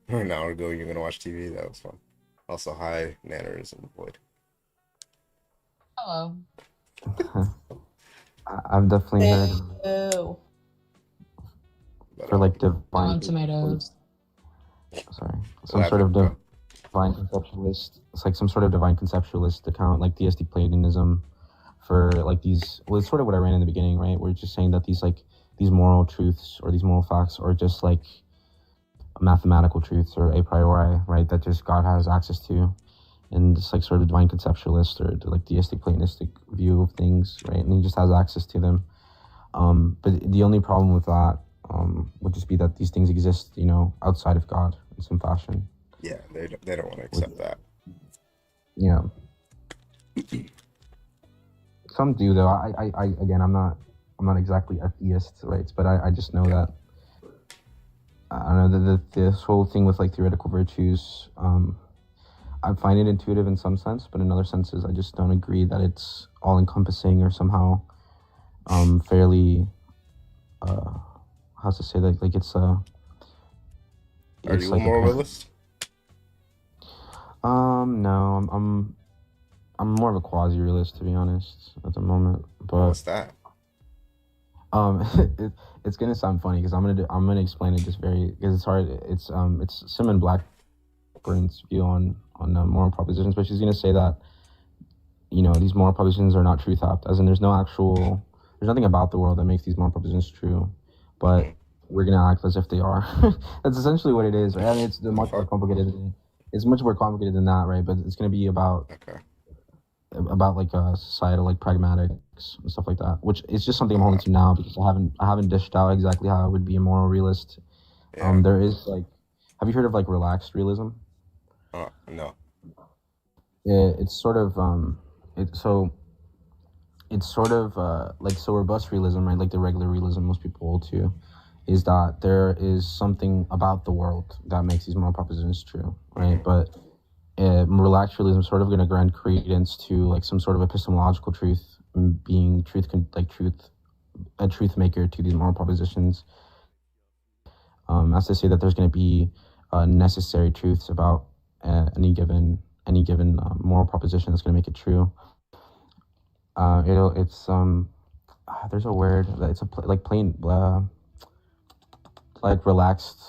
An hour ago, you're gonna watch TV. That was fun. Also, hi, Nanners and Lloyd. Hello. I've definitely heard Ew. for like divine. On tomatoes. Sorry, some sort of divine conceptualist. It's like some sort of divine conceptualist account, like theistic Platonism, for like these. Well, it's sort of what I ran in the beginning, right? We're just saying that these moral truths or these moral facts are just like mathematical truths or a priori, right? That just God has access to, and it's like sort of divine conceptualist or like theistic Platonistic view of things, right? And he just has access to them. But the only problem with that would just be that these things exist, you know, outside of God in some fashion. Yeah, they don't want to accept that. Yeah. Some do though. I again, I'm not exactly a theist, right? But I just know that I don't know this whole thing with like theoretical virtues. I find it intuitive in some sense, but in other senses, I just don't agree that it's all encompassing or somehow fairly. How to say that? Like it's Are you a moralist? No, I'm more of a quasi-realist, to be honest, at the moment. But what's that? It's gonna sound funny because I'm gonna explain it just because it's hard. It's Simon Blackburn's view on moral propositions, but she's gonna say that, you know, these moral propositions are not truth apt, as in there's nothing about the world that makes these moral propositions true, but we're gonna act as if they are. That's essentially what it is, right? I mean, it's much more complicated. It's much more complicated than that, right? But it's gonna be about like societal, like pragmatics and stuff like that, which is just something I'm holding to now because I haven't dished out exactly how I would be a moral realist. Yeah. There is like, have you heard of like relaxed realism? No. It's sort of like, so robust realism, right? Like the regular realism most people hold to, is that there is something about the world that makes these moral propositions true, right? But relaxed realism is sort of going to grant credence to like some sort of epistemological truth, being a truth maker to these moral propositions. As to say that there's going to be necessary truths about any given moral proposition that's going to make it true. There's a word that it's like relaxed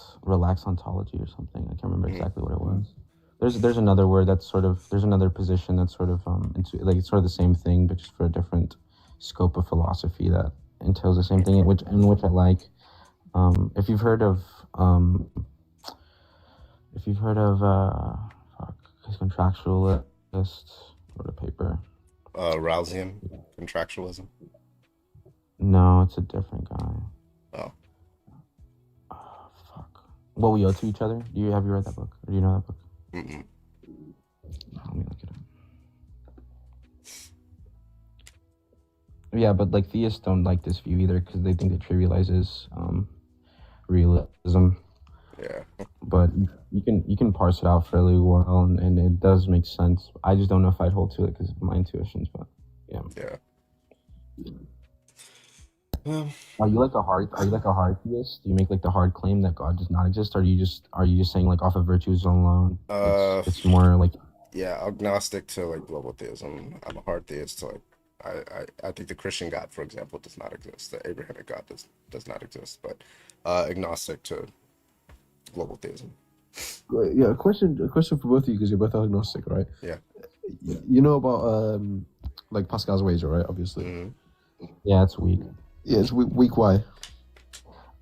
ontology or something. I can't remember exactly what it was. There's another word that's there's another position that's sort of it's sort of the same thing, but just for a different scope of philosophy that entails the same thing, which I like. If you've heard of contractualist, wrote a paper. Rousian contractualism. No, it's a different guy. Oh. What we owe to each other. Have you read that book? Or do you know that book? Mm-mm. Yeah, but like theists don't like this view either because they think it trivializes realism. Yeah. But you can parse it out fairly well, and it does make sense. I just don't know if I'd hold to it because of my intuitions. But yeah. Yeah. Are you like a hard theist? Do you make like the hard claim that God does not exist? Or are you just saying like off of virtues alone? It's more like Yeah, agnostic to like global theism. I'm a hard theist. So like, I think the Christian God, for example, does not exist. The Abrahamic God does not exist. But agnostic to global theism. Yeah, a question for both of you because you're both agnostic, right? Yeah. You know about like Pascal's wager, right? Obviously. Yeah, it's weak. Yeah, it's weak. Why?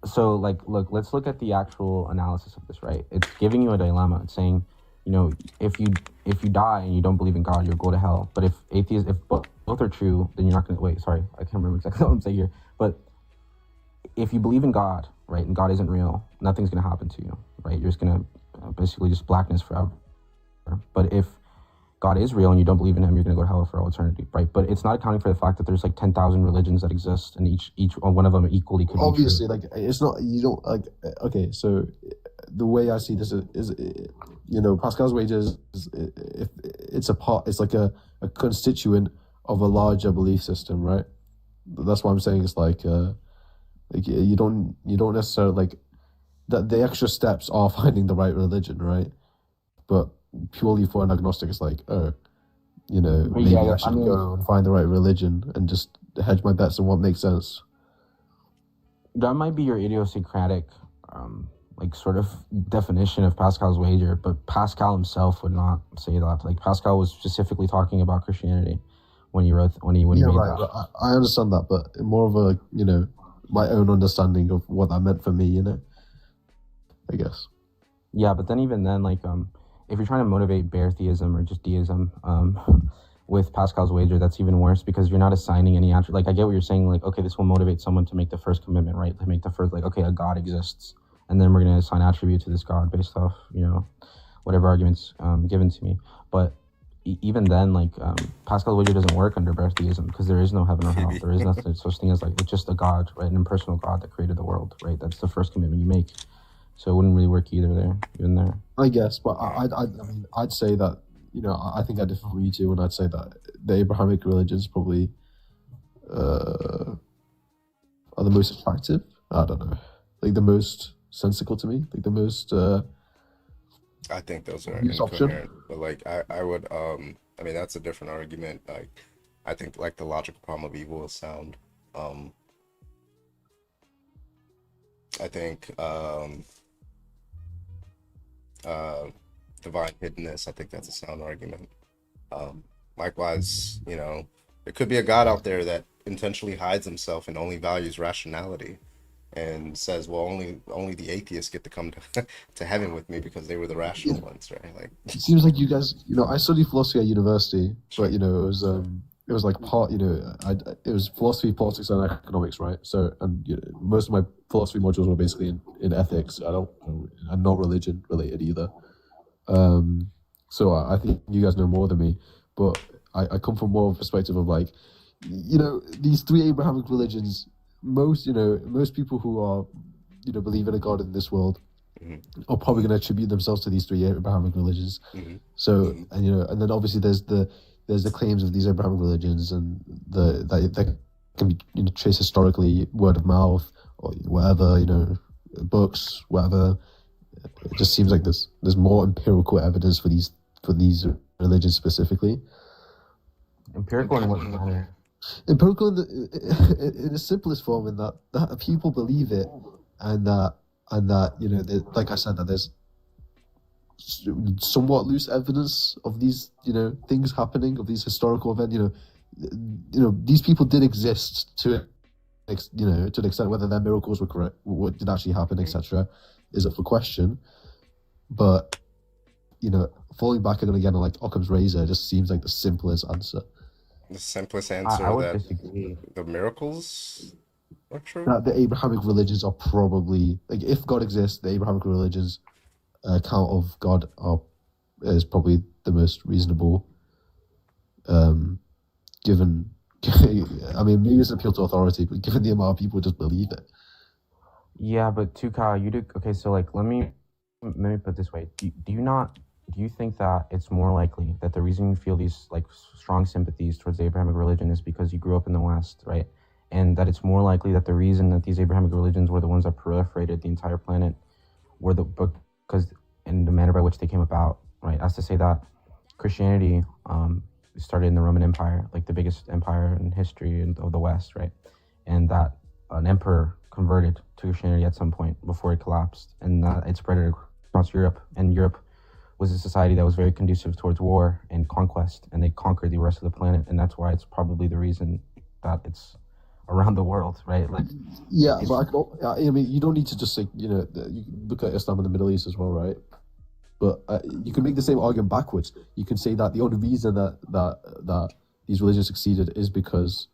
So like, look, let's look at the actual analysis of this, right? It's giving you a dilemma. It's saying, you know, if you die and you don't believe in God, you'll go to hell. But if both are true, then you're not going to wait. Sorry, I can't remember exactly what I'm saying here. But if you believe in God, right, and God isn't real, nothing's going to happen to you, right? You're just going to basically just blackness forever. But if God is real and you don't believe in him, you're going to go to hell for all eternity, right? But it's not accounting for the fact that there's like 10,000 religions that exist, and each one of them equally could Obviously, be true. like it's not, you don't like. Okay, so the way I see this is you know, Pascal's wages is it's a part, it's like a constituent of a larger belief system, right? That's why I'm saying it's like you don't necessarily like that. The extra steps are finding the right religion, right? But purely for an agnostic, it's like, oh, you know, maybe I should go and find the right religion and just hedge my bets on what makes sense. That might be your idiosyncratic, like sort of definition of Pascal's wager, but Pascal himself would not say that. Like Pascal was specifically talking about Christianity when he made that. I understand that, but more of a, you know, my own understanding of what that meant for me, you know, I guess. Yeah, but then even then, like, if you're trying to motivate bare theism or just deism, with Pascal's wager, that's even worse because you're not assigning any answer. Like, I get what you're saying. Like, okay, this will motivate someone to make the first commitment, right? To make the first, like, okay, a God exists, and then we're going to assign attribute to this God based off, you know, whatever arguments given to me. But even then, like, Pascal's wager doesn't work under bare theism because there is no heaven or hell. There is nothing such thing as like it's just a God, right? An impersonal God that created the world, right? That's the first commitment you make. So it wouldn't really work even there. I guess, but I mean, I'd say that, you know, I think I differ from you too, and I'd say that the Abrahamic religions probably are the most attractive. I don't know, like the most sensical to me, like the most. I think those are option. incoherent, but like I would I mean that's a different argument. Like I think like the logical problem of evil is sound. I think divine hiddenness, I think that's a sound argument. Likewise, you know, there could be a God out there that intentionally hides himself and only values rationality and says, well, only the atheists get to come to heaven with me because they were the rational ones, right? Like it seems like you guys, you know, I studied philosophy at university, but you know, it was like part, you know, it was philosophy, politics, and economics, right? So, and you know, most of my philosophy modules were basically in ethics. And not religion related either. So I think you guys know more than me, but I come from more of a perspective of like, you know, these three Abrahamic religions. Most people who are, you know, believe in a God in this world are probably going to attribute themselves to these three Abrahamic religions. So, and you know, and then obviously there's the claims of these Abrahamic religions and that can be, you know, traced historically, word of mouth or whatever, you know, books, whatever. It just seems like there's more empirical evidence for these religions specifically. Empirical in what manner? Empirical in the simplest form, in that people believe it, and that you know, like I said, that there's somewhat loose evidence of these, you know, things happening, of these historical events. You know, these people did exist to an extent. Whether their miracles were correct, what did actually happen, etc., is up for question. But you know, falling back again on like Occam's razor just seems like the simplest answer. The simplest answer I would that disagree. The miracles are true. That the Abrahamic religions are probably, like, if God exists, the Abrahamic religions account of God is probably the most reasonable, given I mean, maybe it's an appeal to authority, but given the amount of people who just believe it. Yeah, but Tuka, you do okay. So like, let me put it this way: do you think that it's more likely that the reason you feel these like strong sympathies towards the Abrahamic religion is because you grew up in the West, right? And that it's more likely that the reason that these Abrahamic religions were the ones that proliferated the entire planet were because in the manner by which they came about, right? As to say that Christianity started in the Roman Empire, like the biggest empire in history of the West, right? And that an emperor converted to Christianity at some point before it collapsed, and it spread it across Europe. And Europe was a society that was very conducive towards war and conquest, and they conquered the rest of the planet, and that's why it's probably the reason that it's around the world, right? Like, yeah, but I mean, you don't need to just say, you look at Islam in the Middle East as well, right? But you can make the same argument backwards. You can say that the only reason that these religions succeeded is because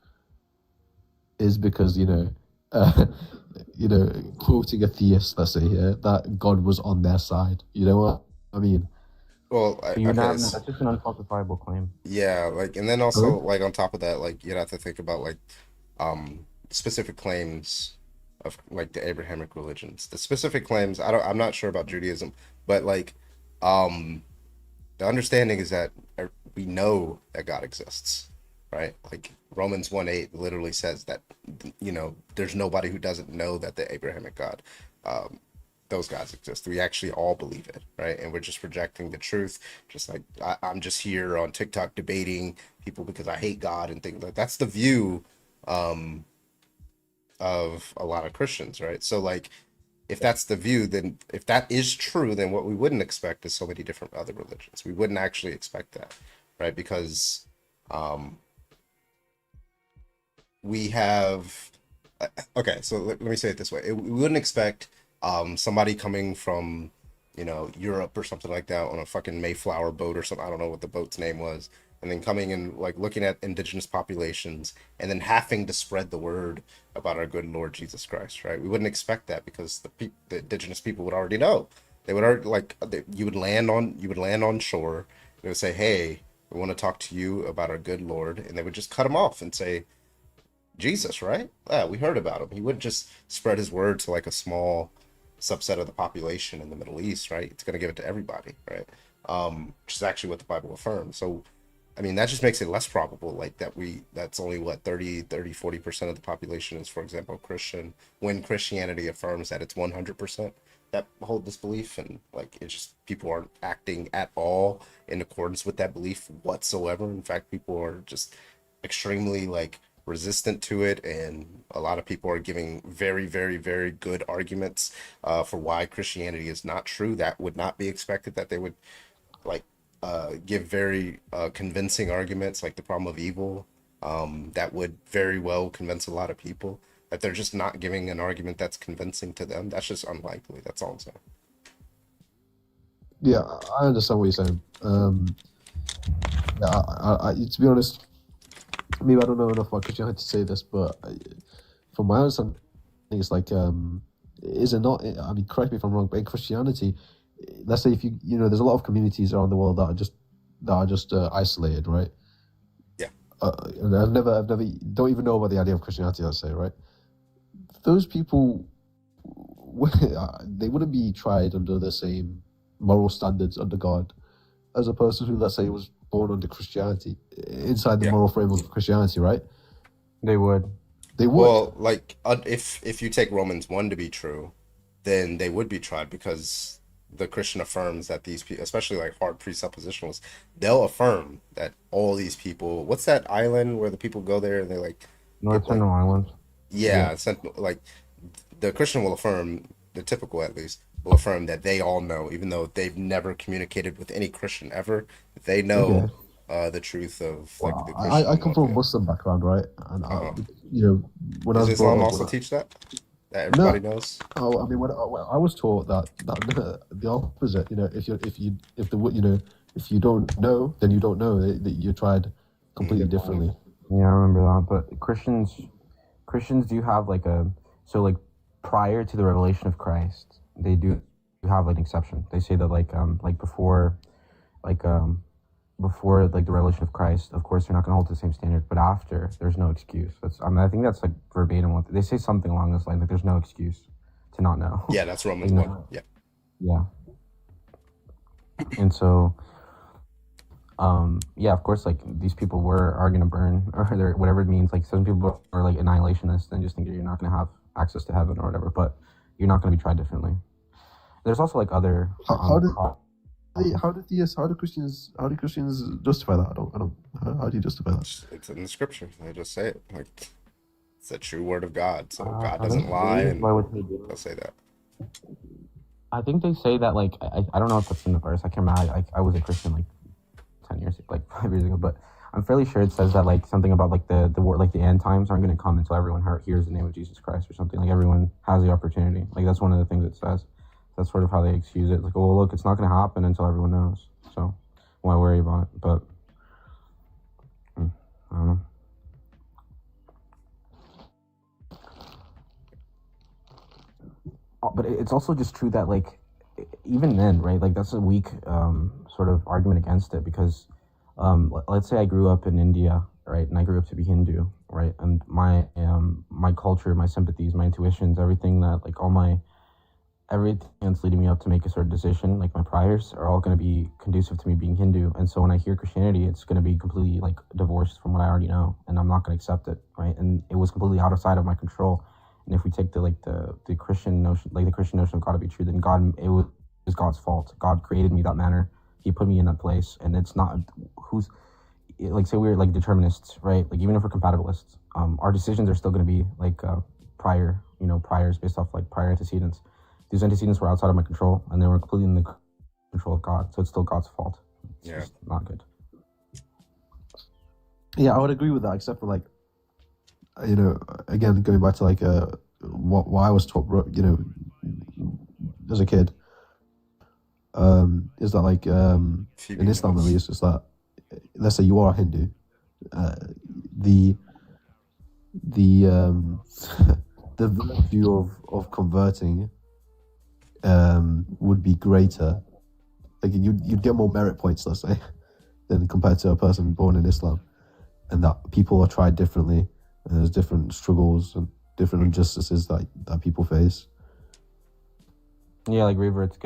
quoting a theist, let's say here, that God was on their side. You know what I mean? Well, that's just an unfalsifiable claim. Yeah, like, and then also like on top of that, like you'd have to think about like specific claims of like the Abrahamic religions. The specific claims, I'm not sure about Judaism, but like the understanding is that we know that God exists, right? Like Romans 1:8 literally says that, there's nobody who doesn't know that the Abrahamic God, those gods exist. We actually all believe it, right? And we're just rejecting the truth. Just like I'm just here on TikTok debating people because I hate God and things like that's the view of a lot of Christians, right? So like, if that's the view, then if that is true, then what we wouldn't expect is so many different other religions. We wouldn't actually expect that, right? Because we have, okay, so let me say it this way. We wouldn't expect somebody coming from, Europe or something like that on a fucking Mayflower boat or something. I don't know what the boat's name was. And then coming and like looking at indigenous populations and then having to spread the word about our good Lord Jesus Christ, right? We wouldn't expect that because the indigenous people would already know. They would already you would land on shore. They would say, "Hey, we want to talk to you about our good Lord," and they would just cut him off and say, "Jesus, right? Yeah, we heard about him." He wouldn't just spread his word to like a small subset of the population in the Middle East, right? It's going to give it to everybody, right? Which is actually what the Bible affirms. So I mean, that just makes it less probable, like that's only what 40% of the population is, for example, Christian, when Christianity affirms that it's 100% that hold this belief, and like it's just people aren't acting at all in accordance with that belief whatsoever. In fact, people are just extremely like resistant to it, and a lot of people are giving very, very, very good arguments for why Christianity is not true. That would not be expected that they would like give very convincing arguments, like the problem of evil, that would very well convince a lot of people. That they're just not giving an argument that's convincing to them. That's just unlikely. That's all I'm saying. Yeah, I understand what you're saying. I to be honest, maybe I don't know enough about Christianity to say this, but from my understanding, it's like, is it not? I mean, correct me if I'm wrong, but in Christianity, let's say if there's a lot of communities around the world that are just isolated, right? Yeah. And I've never don't even know about the idea of Christianity, let's say, right? Those people, they wouldn't be tried under the same moral standards under God as a person who, let's say, was born under Christianity, inside the moral framework of Christianity, right? They would. Well, like if you take Romans 1 to be true, then they would be tried because the Christian affirms that these people, especially like hard presuppositionalists, they'll affirm that all these people. What's that island where the people go there and they like North Sentinel Island? Yeah, like the Christian will affirm, the typical at least, will affirm that they all know, even though they've never communicated with any Christian ever, they know the truth of like the Christian. I come from a Muslim background, right? And when I was Does Islam brought up, also teach that everybody knows? Oh, I mean, when I was taught that the opposite. If you don't know, then you don't know. That you're tried completely differently. Yeah, I remember that. But Christians do have like prior to the revelation of Christ, they do have like an exception. They say that before like the revelation of Christ, of course, they're not going to hold to the same standard. But after, there's no excuse. I think that's like verbatim. What they say, something along this line. Like, there's no excuse to not know. Yeah, that's Romans Like, 1. Yeah. Yeah. And so, yeah, of course, like these people are going to burn, or they're, whatever it means. Like, some people are like annihilationists and just think that you're not going to have access to heaven or whatever, but you're not going to be tried differently. There's also like other. How do Christians justify that? How do you justify that? It's in the scripture. They just say it. Like, it's a true word of God. So God I doesn't think lie, and why would they do it? they'll say that. I think they say that, like, I don't know if that's in the verse. I can't remember. I was a Christian like 10 years, like 5 years ago, but I'm fairly sure it says that like something about like the word, like the end times aren't going to come until everyone hears the name of Jesus Christ or something. Like, everyone has the opportunity. Like, that's one of the things it says. That's sort of how they excuse it. Like, well, look, it's not going to happen until everyone knows. So why worry about it? But I don't know. But it's also just true that, like, even then, right? Like, that's a weak sort of argument against it, because let's say I grew up in India, right, and I grew up to be Hindu, right, and my culture, my sympathies, my intuitions, everything that's leading me up to make a certain decision, like my priors, are all going to be conducive to me being Hindu. And so when I hear Christianity, it's going to be completely like divorced from what I already know, and I'm not going to accept it, right? And it was completely outside of my control. And if we take the Christian notion, like the Christian notion of God to be true, then it was God's fault. God created me that manner. He put me in that place, and it's not like, say we're like determinists, right? Like, even if we're compatibilists, our decisions are still going to be like priors based off like prior antecedents. These antecedents were outside of my control, and they were completely in the control of God. So it's still God's fault. It's just not good. Yeah, I would agree with that, except for like, again, going back to like what I was taught, as a kid, is that like in Islam at least, is that, let's say you are a Hindu, the the value of converting would be greater. Like, you'd get more merit points, let's say, than compared to a person born in Islam, and that people are tried differently, and there's different struggles and different injustices that people face. Yeah, like reverts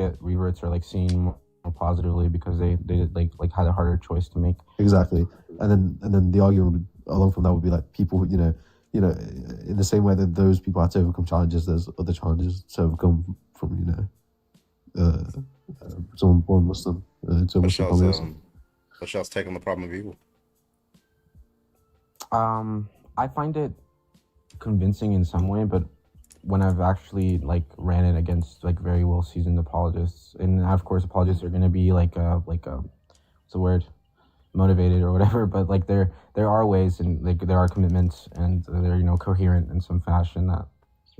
are like seen more positively because they like had a harder choice to make. Exactly, and then the argument along from that would be like, people, in the same way that those people had to overcome challenges, there's other challenges to overcome from someone born Muslim to a Muslim family. But y'all's taking the problem of evil. I find it convincing in some way, but when I've actually like ran it against like very well seasoned apologists, and of course apologists are going to be like what's the word, motivated or whatever, but like there are ways, and like there are commitments, and they're coherent in some fashion that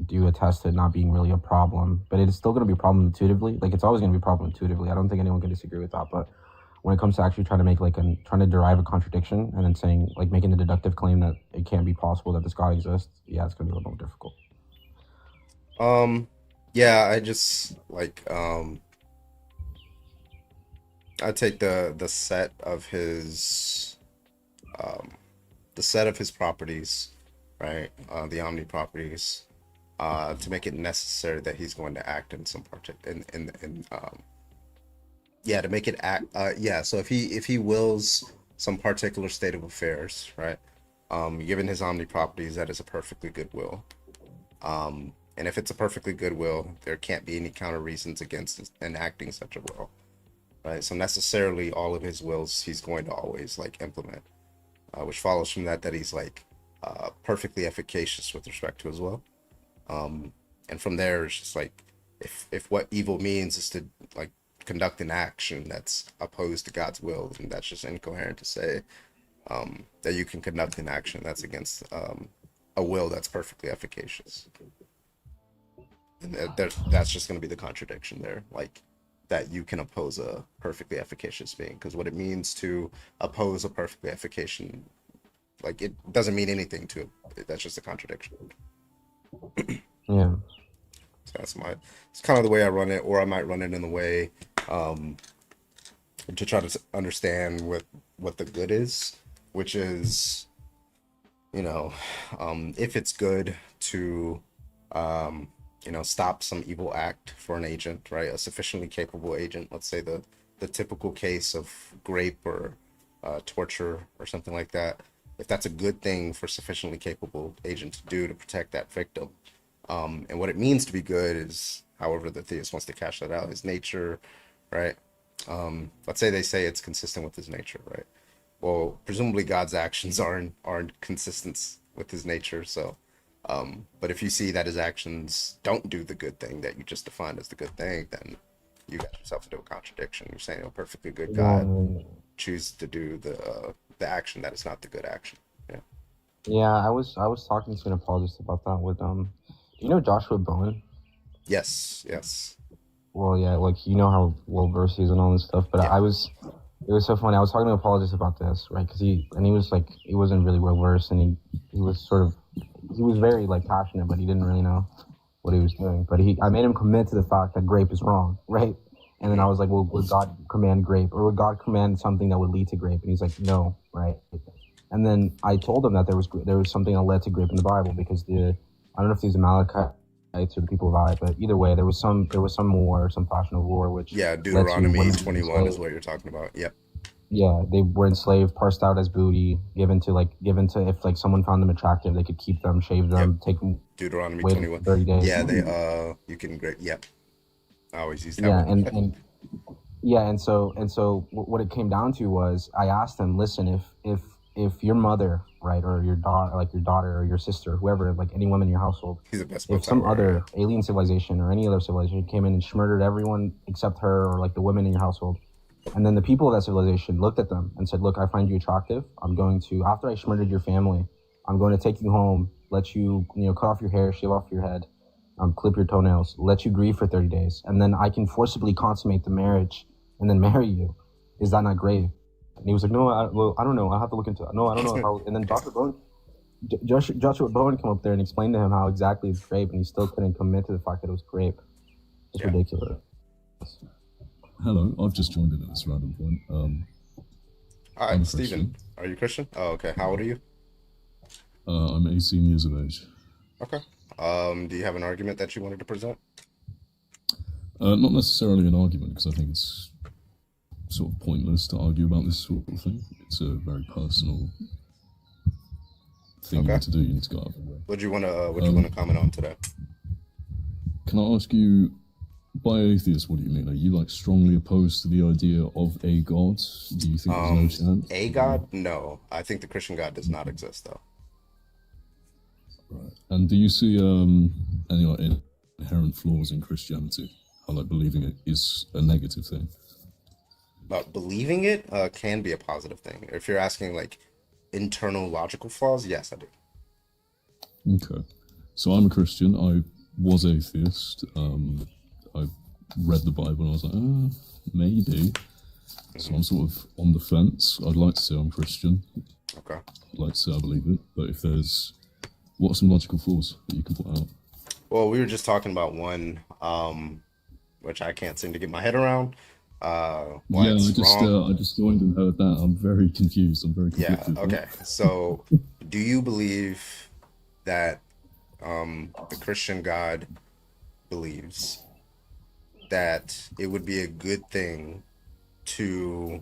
do attest to it not being really a problem. But it's still going to be a problem intuitively. Like, it's always going to be a problem intuitively. I don't think anyone can disagree with that. But when it comes to actually trying to make trying to derive a contradiction and then saying, like, making the deductive claim that it can't be possible that this God exists, yeah, it's going to be a little more difficult. Yeah, I just like I take the set of his properties, right? The omni properties, to make it necessary that he's going to act in some part to make it act. So if he wills some particular state of affairs, right? Given his omni properties, that is a perfectly good will. And if it's a perfectly good will, there can't be any counter reasons against enacting such a will, right? So necessarily all of his wills he's going to always like implement, which follows from that he's like perfectly efficacious with respect to his will. And from there, it's just like, if what evil means is to like conduct an action that's opposed to God's will, then that's just incoherent to say that you can conduct an action that's against a will that's perfectly efficacious. And that's just going to be the contradiction there, like that you can oppose a perfectly efficacious being, because what it means to oppose a perfectly efficacious, like, it doesn't mean anything to it. That's just a contradiction. Yeah. So it's kind of the way I run it, or I might run it in the way to try to understand with what the good is, which is, you know, if it's good to, stop some evil act for an agent, right? A sufficiently capable agent, let's say the typical case of rape or torture or something like that. If that's a good thing for sufficiently capable agent to do to protect that victim, and what it means to be good is, however the theist wants to cash that out, is nature, right? Let's say they say it's consistent with his nature, right? Well, presumably God's actions aren't consistent with his nature. So, but if you see that his actions don't do the good thing that you just defined as the good thing, then you got yourself into a contradiction. You're saying a perfectly good God chooses to do the action that is not the good action. Yeah. Yeah, I was talking to an apologist about that with do you know Joshua Bowen? Yes. Well, yeah, like you know how well versed he is and all this stuff, but Yeah. it was so funny. I was talking to an apologist about this, right? Because he was like, he wasn't really well versed, and he was very like passionate, but he didn't really know what he was doing. But I made him commit to the fact that grape is wrong, right? And then I was like, well, would God command grape, or would God command something that would lead to grape? And he's like, no, right? And then I told him that there was something that led to grape in the Bible, because I don't know if these Amalekites or the people of Ai, but either way, there was some war, some passion of war, which Deuteronomy 21 is what you're talking about. Yep. Yeah, they were enslaved, parsed out as booty, given to if like someone found them attractive, they could keep them, shave them, take them. Deuteronomy wait 21. 30 days. Yeah, you can great. Yep. I always use that one. And so what it came down to was, I asked him, listen, if your mother, right, or your daughter or your sister, whoever, like any woman in your household, if some other alien civilization or any other civilization came in and murdered everyone except her, or like the women in your household, and then the people of that civilization looked at them and said, look, I find you attractive. I'm going to, after I murdered your family, I'm going to take you home, let you, cut off your hair, shave off your head, clip your toenails, let you grieve for 30 days, and then I can forcibly consummate the marriage and then marry you. Is that not great? And he was like, no, I don't know. I'll have to look into it. No, I don't know how. And then Joshua Bowen came up there and explained to him how exactly it's grape, and he still couldn't commit to the fact that it was grape. It's ridiculous. Hello, I've just joined in at this random point. All right, Stephen, are you Christian? Oh, okay. How old are you? I'm 18 years of age. Okay. Do you have an argument that you wanted to present? Not necessarily an argument, because I think it's sort of pointless to argue about this sort of thing. It's a very personal thing you need to do. You need to go out of the way. What do you want to comment on today? Can I ask you, by atheist, what do you mean? Are you like strongly opposed to the idea of a god? Do you think there's no chance? A god? No, I think the Christian God does not exist, though. Right. And do you see any like inherent flaws in Christianity? How like believing it is a negative thing? But believing it can be a positive thing. If you're asking like internal logical flaws, yes, I do. Okay. So I'm a Christian. I was atheist. I read the Bible and I was like, maybe. So I'm sort of on the fence. I'd like to say I'm Christian. Okay. I'd like to say I believe it. But what are some logical flaws that you can put out? Well, we were just talking about one, which I can't seem to get my head around. I just joined and heard that. I'm very confused. I'm very confused. Yeah, okay. So, do you believe that the Christian God believes that it would be a good thing to,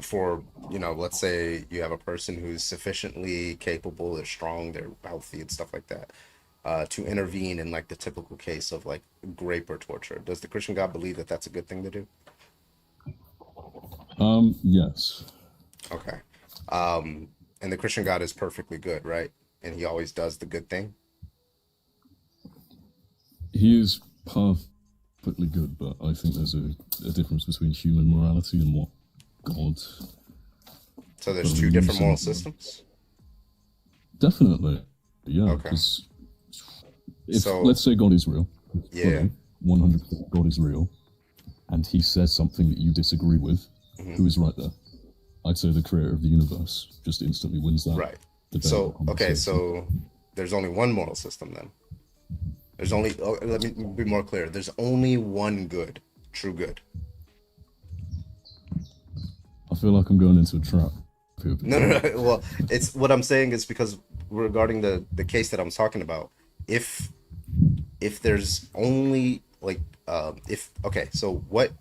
for, let's say you have a person who's sufficiently capable, they're strong, they're healthy and stuff like that, to intervene in like the typical case of like rape or torture? Does the Christian God believe that that's a good thing to do? Yes. Okay. And the Christian God is perfectly good, right? And he always does the good thing? He is perfectly good, but I think there's a difference between human morality and what God... So there's two different moral systems? Definitely, yeah. Okay. Let's say God is real. Yeah. 100% God is real, and he says something that you disagree with, who is right there? I'd say the creator of the universe just instantly wins that. Right. So there's only one moral system then. There's only, let me be more clear. There's only one good, true good. feel like I'm going into a trap. No. Well, it's what I'm saying is because regarding the case that I'm talking about, if there's only like so what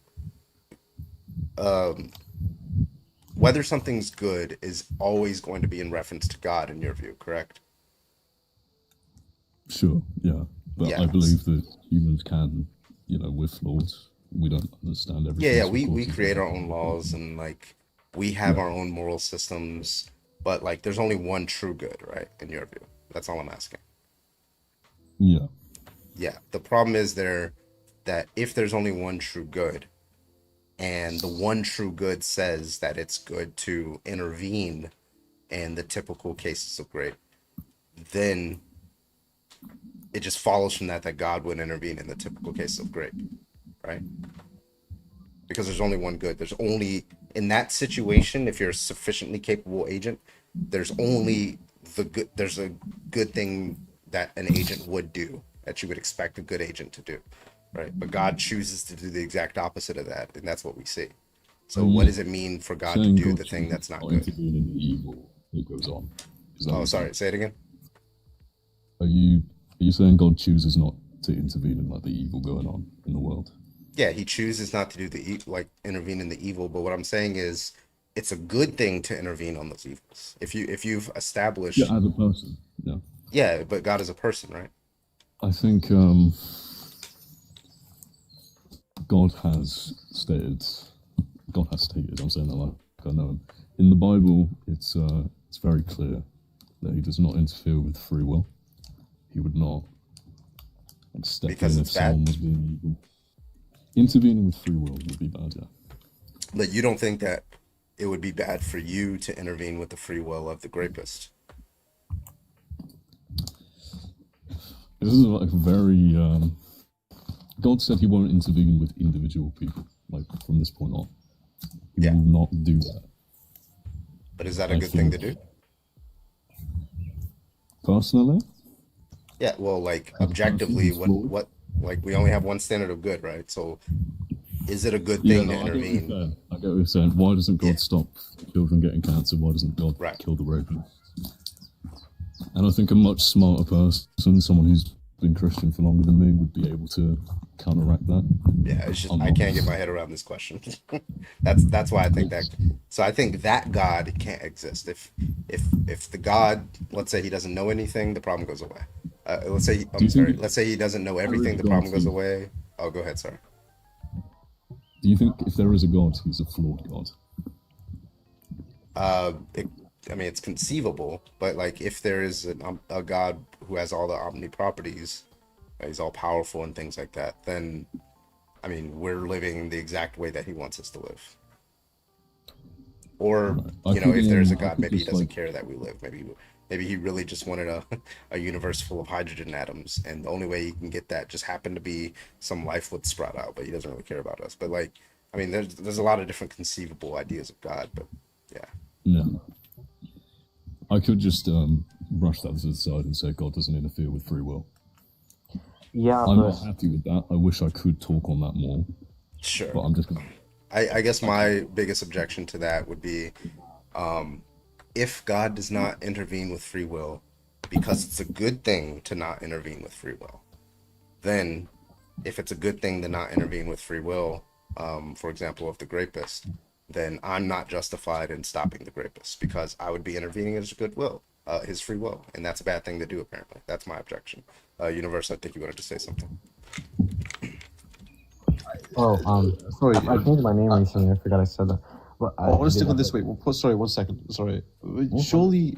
whether something's good is always going to be in reference to God in your view, correct? Sure, yeah. But Yeah. I believe that humans can, we're flawed. We don't understand everything. Yeah, so of we course create our own laws and like we have our own moral systems, but like there's only one true good, right? In your view. That's all I'm asking. Yeah. Yeah. The problem is that if there's only one true good, and the one true good says that it's good to intervene in the typical cases of grape, then it just follows from that God would intervene in the typical cases of grape, right? Because there's only one good. There's only, in that situation, if you're a sufficiently capable agent, there's only there's a good thing that an agent would do, that you would expect a good agent to do, right? But God chooses to do the exact opposite of that, and that's what we see. So what does it mean for God to do the thing that's not good? Intervene in the evil that goes on. Oh, sorry, say it again. Are you saying God chooses not to intervene in like the evil going on in the world? Yeah, he chooses not to do intervene in the evil, but what I'm saying is it's a good thing to intervene on those evils. If you've established as a person, yeah. Yeah, but God is a person, right? I think God has stated, I'm saying that like I know him. In the Bible, it's very clear that he does not interfere with free will. He would not step because in it's if someone was being evil. Intervening with free will would be bad, yeah. But you don't think that it would be bad for you to intervene with the free will of the grapist? This is like very. God said he won't intervene with individual people, like from this point on. He will not do that. But is that a good thing to do? Personally? Yeah, well, like objectively, what like we only have one standard of good, right? So is it a good thing to intervene? I get what you're saying. Why doesn't God stop children getting cancer? Why doesn't God kill the rapist? And I think a much smarter person, someone who's been Christian for longer than me, would be able to counteract that. Yeah, it's just I can't get my head around this question. that's why I think that. So I think that God can't exist. If the God, let's say he doesn't know anything, the problem goes away. Let's say he doesn't know everything, the problem goes away. Oh, go ahead, sorry. Do you think if there is a God, he's a flawed God? I mean, it's conceivable, but like if there is a God who has all the omni properties, he's all powerful and things like that, then I mean, we're living the exact way that he wants us to live. Or if there's a God, maybe he doesn't care that we live. Maybe he really just wanted a universe full of hydrogen atoms, and the only way he can get that just happened to be some life would sprout out, but he doesn't really care about us. But like, I mean, there's a lot of different conceivable ideas of God, but yeah. No. I could just brush that to the side and say God doesn't interfere with free will. Yeah, I'm not happy with that. I wish I could talk on that more. Sure. But I'm just gonna... I guess my biggest objection to that would be if God does not intervene with free will because it's a good thing to not intervene with free will, then if it's a good thing to not intervene with free will, for example, of the rapist, then I'm not justified in stopping the rapist because I would be intervening his goodwill, his free will, and that's a bad thing to do. Apparently, that's my objection. Universe, I think you wanted to say something. Oh, sorry, I changed my name recently. I forgot I said that. But I want to stick on this. Wait, sorry, 1 second. Sorry. Surely,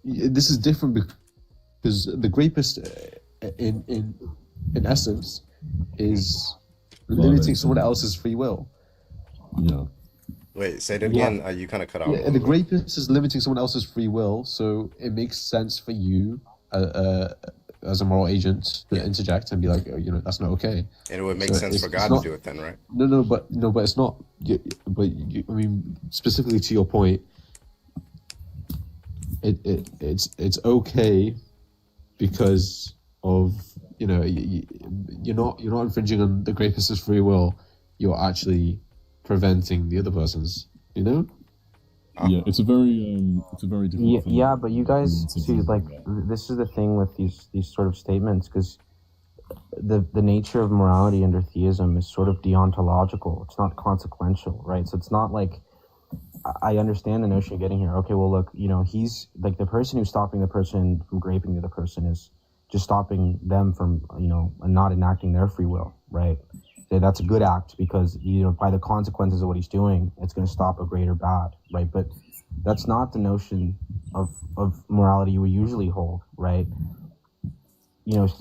this is different because the rapist, in essence, is limiting someone else's free will. Yeah. Wait, say that again. You kind of cut out. Yeah, the rapist is limiting someone else's free will, so it makes sense for you, as a moral agent, to interject and be like, that's not okay. And it would make sense for God to do it then, right? No, but it's not. I mean, specifically to your point, it's okay because of you're not infringing on the rapist's free will. You're actually preventing the other person's. You know? Yeah, it's a very different Yeah, thing. yeah, but you guys to see, do. like, this is the thing with these sort of statements, because the nature of morality under theism is sort of deontological. It's not consequential, right? So it's not like, I understand the notion of getting here. Okay, well, look, he's like the person who's stopping the person from raping the other person is just stopping them from, not enacting their free will, right? So that's a good act because, by the consequences of what he's doing, it's going to stop a greater bad, right? But that's not the notion of morality we usually hold, right?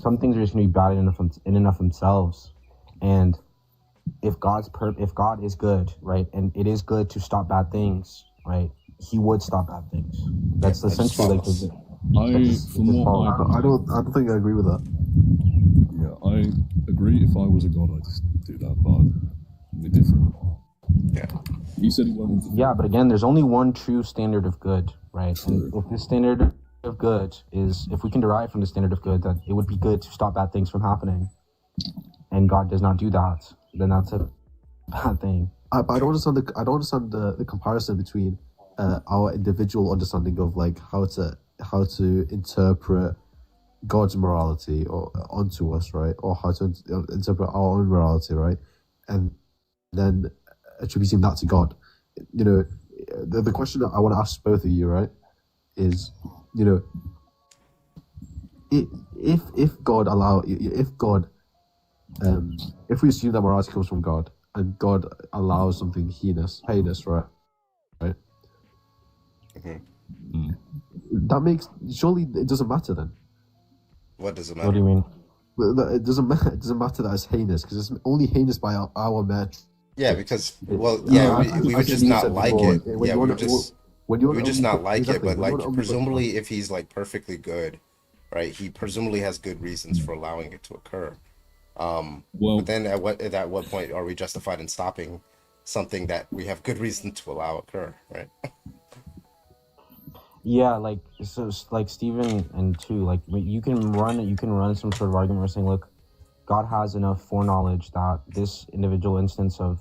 Some things are just going to be bad in and of themselves. And if God is good, right, and it is good to stop bad things, right, he would stop bad things. That's essentially like I don't think I agree with that. Yeah, I agree. If I was a god, I'd just do that, but it'd be different. Yeah. You said he went. Yeah, but again, there's only one true standard of good, right? And if this standard of good is, if we can derive from the standard of good that it would be good to stop bad things from happening, and God does not do that, then that's a bad thing. I don't understand the comparison between our individual understanding of like how to interpret God's morality or onto us, right, or how to interpret our own morality, right, and then attributing that to God. The question that I want to ask both of you, right, is, if God if we assume that morality comes from God and God allows something heinous, right? Mm-hmm. That makes, surely it doesn't matter then. What does it matter? What do you mean? It doesn't matter that it's heinous because it's only heinous by our metric. Yeah, because we would just not like it. Yeah, we would just not like it. But like, presumably, if he's like perfectly good, right? He presumably has good reasons for allowing it to occur. But then at what point are we justified in stopping something that we have good reason to allow occur, right? Yeah, like Stephen and two, like you can run some sort of argument where saying, look, God has enough foreknowledge that this individual instance of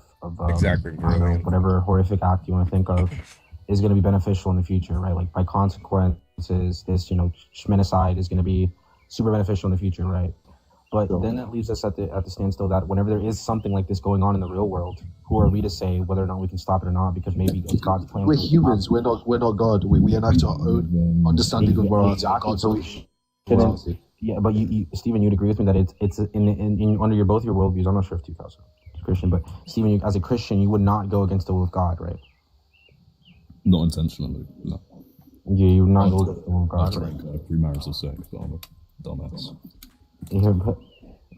exactly whatever horrific act you want to think of is going to be beneficial in the future, right? Like by consequences, this schmenicide is going to be super beneficial in the future, right? But then that leaves us at the standstill that whenever there is something like this going on in the real world, who are we to say whether or not we can stop it or not? Because maybe it's God's plan. We're humans. We're not God. We enact our own understanding of morality. Exactly. God's own morality. Yeah, but you Stephen, you'd agree with me that it's in under both your worldviews. I'm not sure if 2000 is Christian, but Stephen, as a Christian, you would not go against the will of God, right? Not intentionally, no. Yeah, you would not go against the will of God. I drank premarital sex, but I'm a dumbass. Yeah, but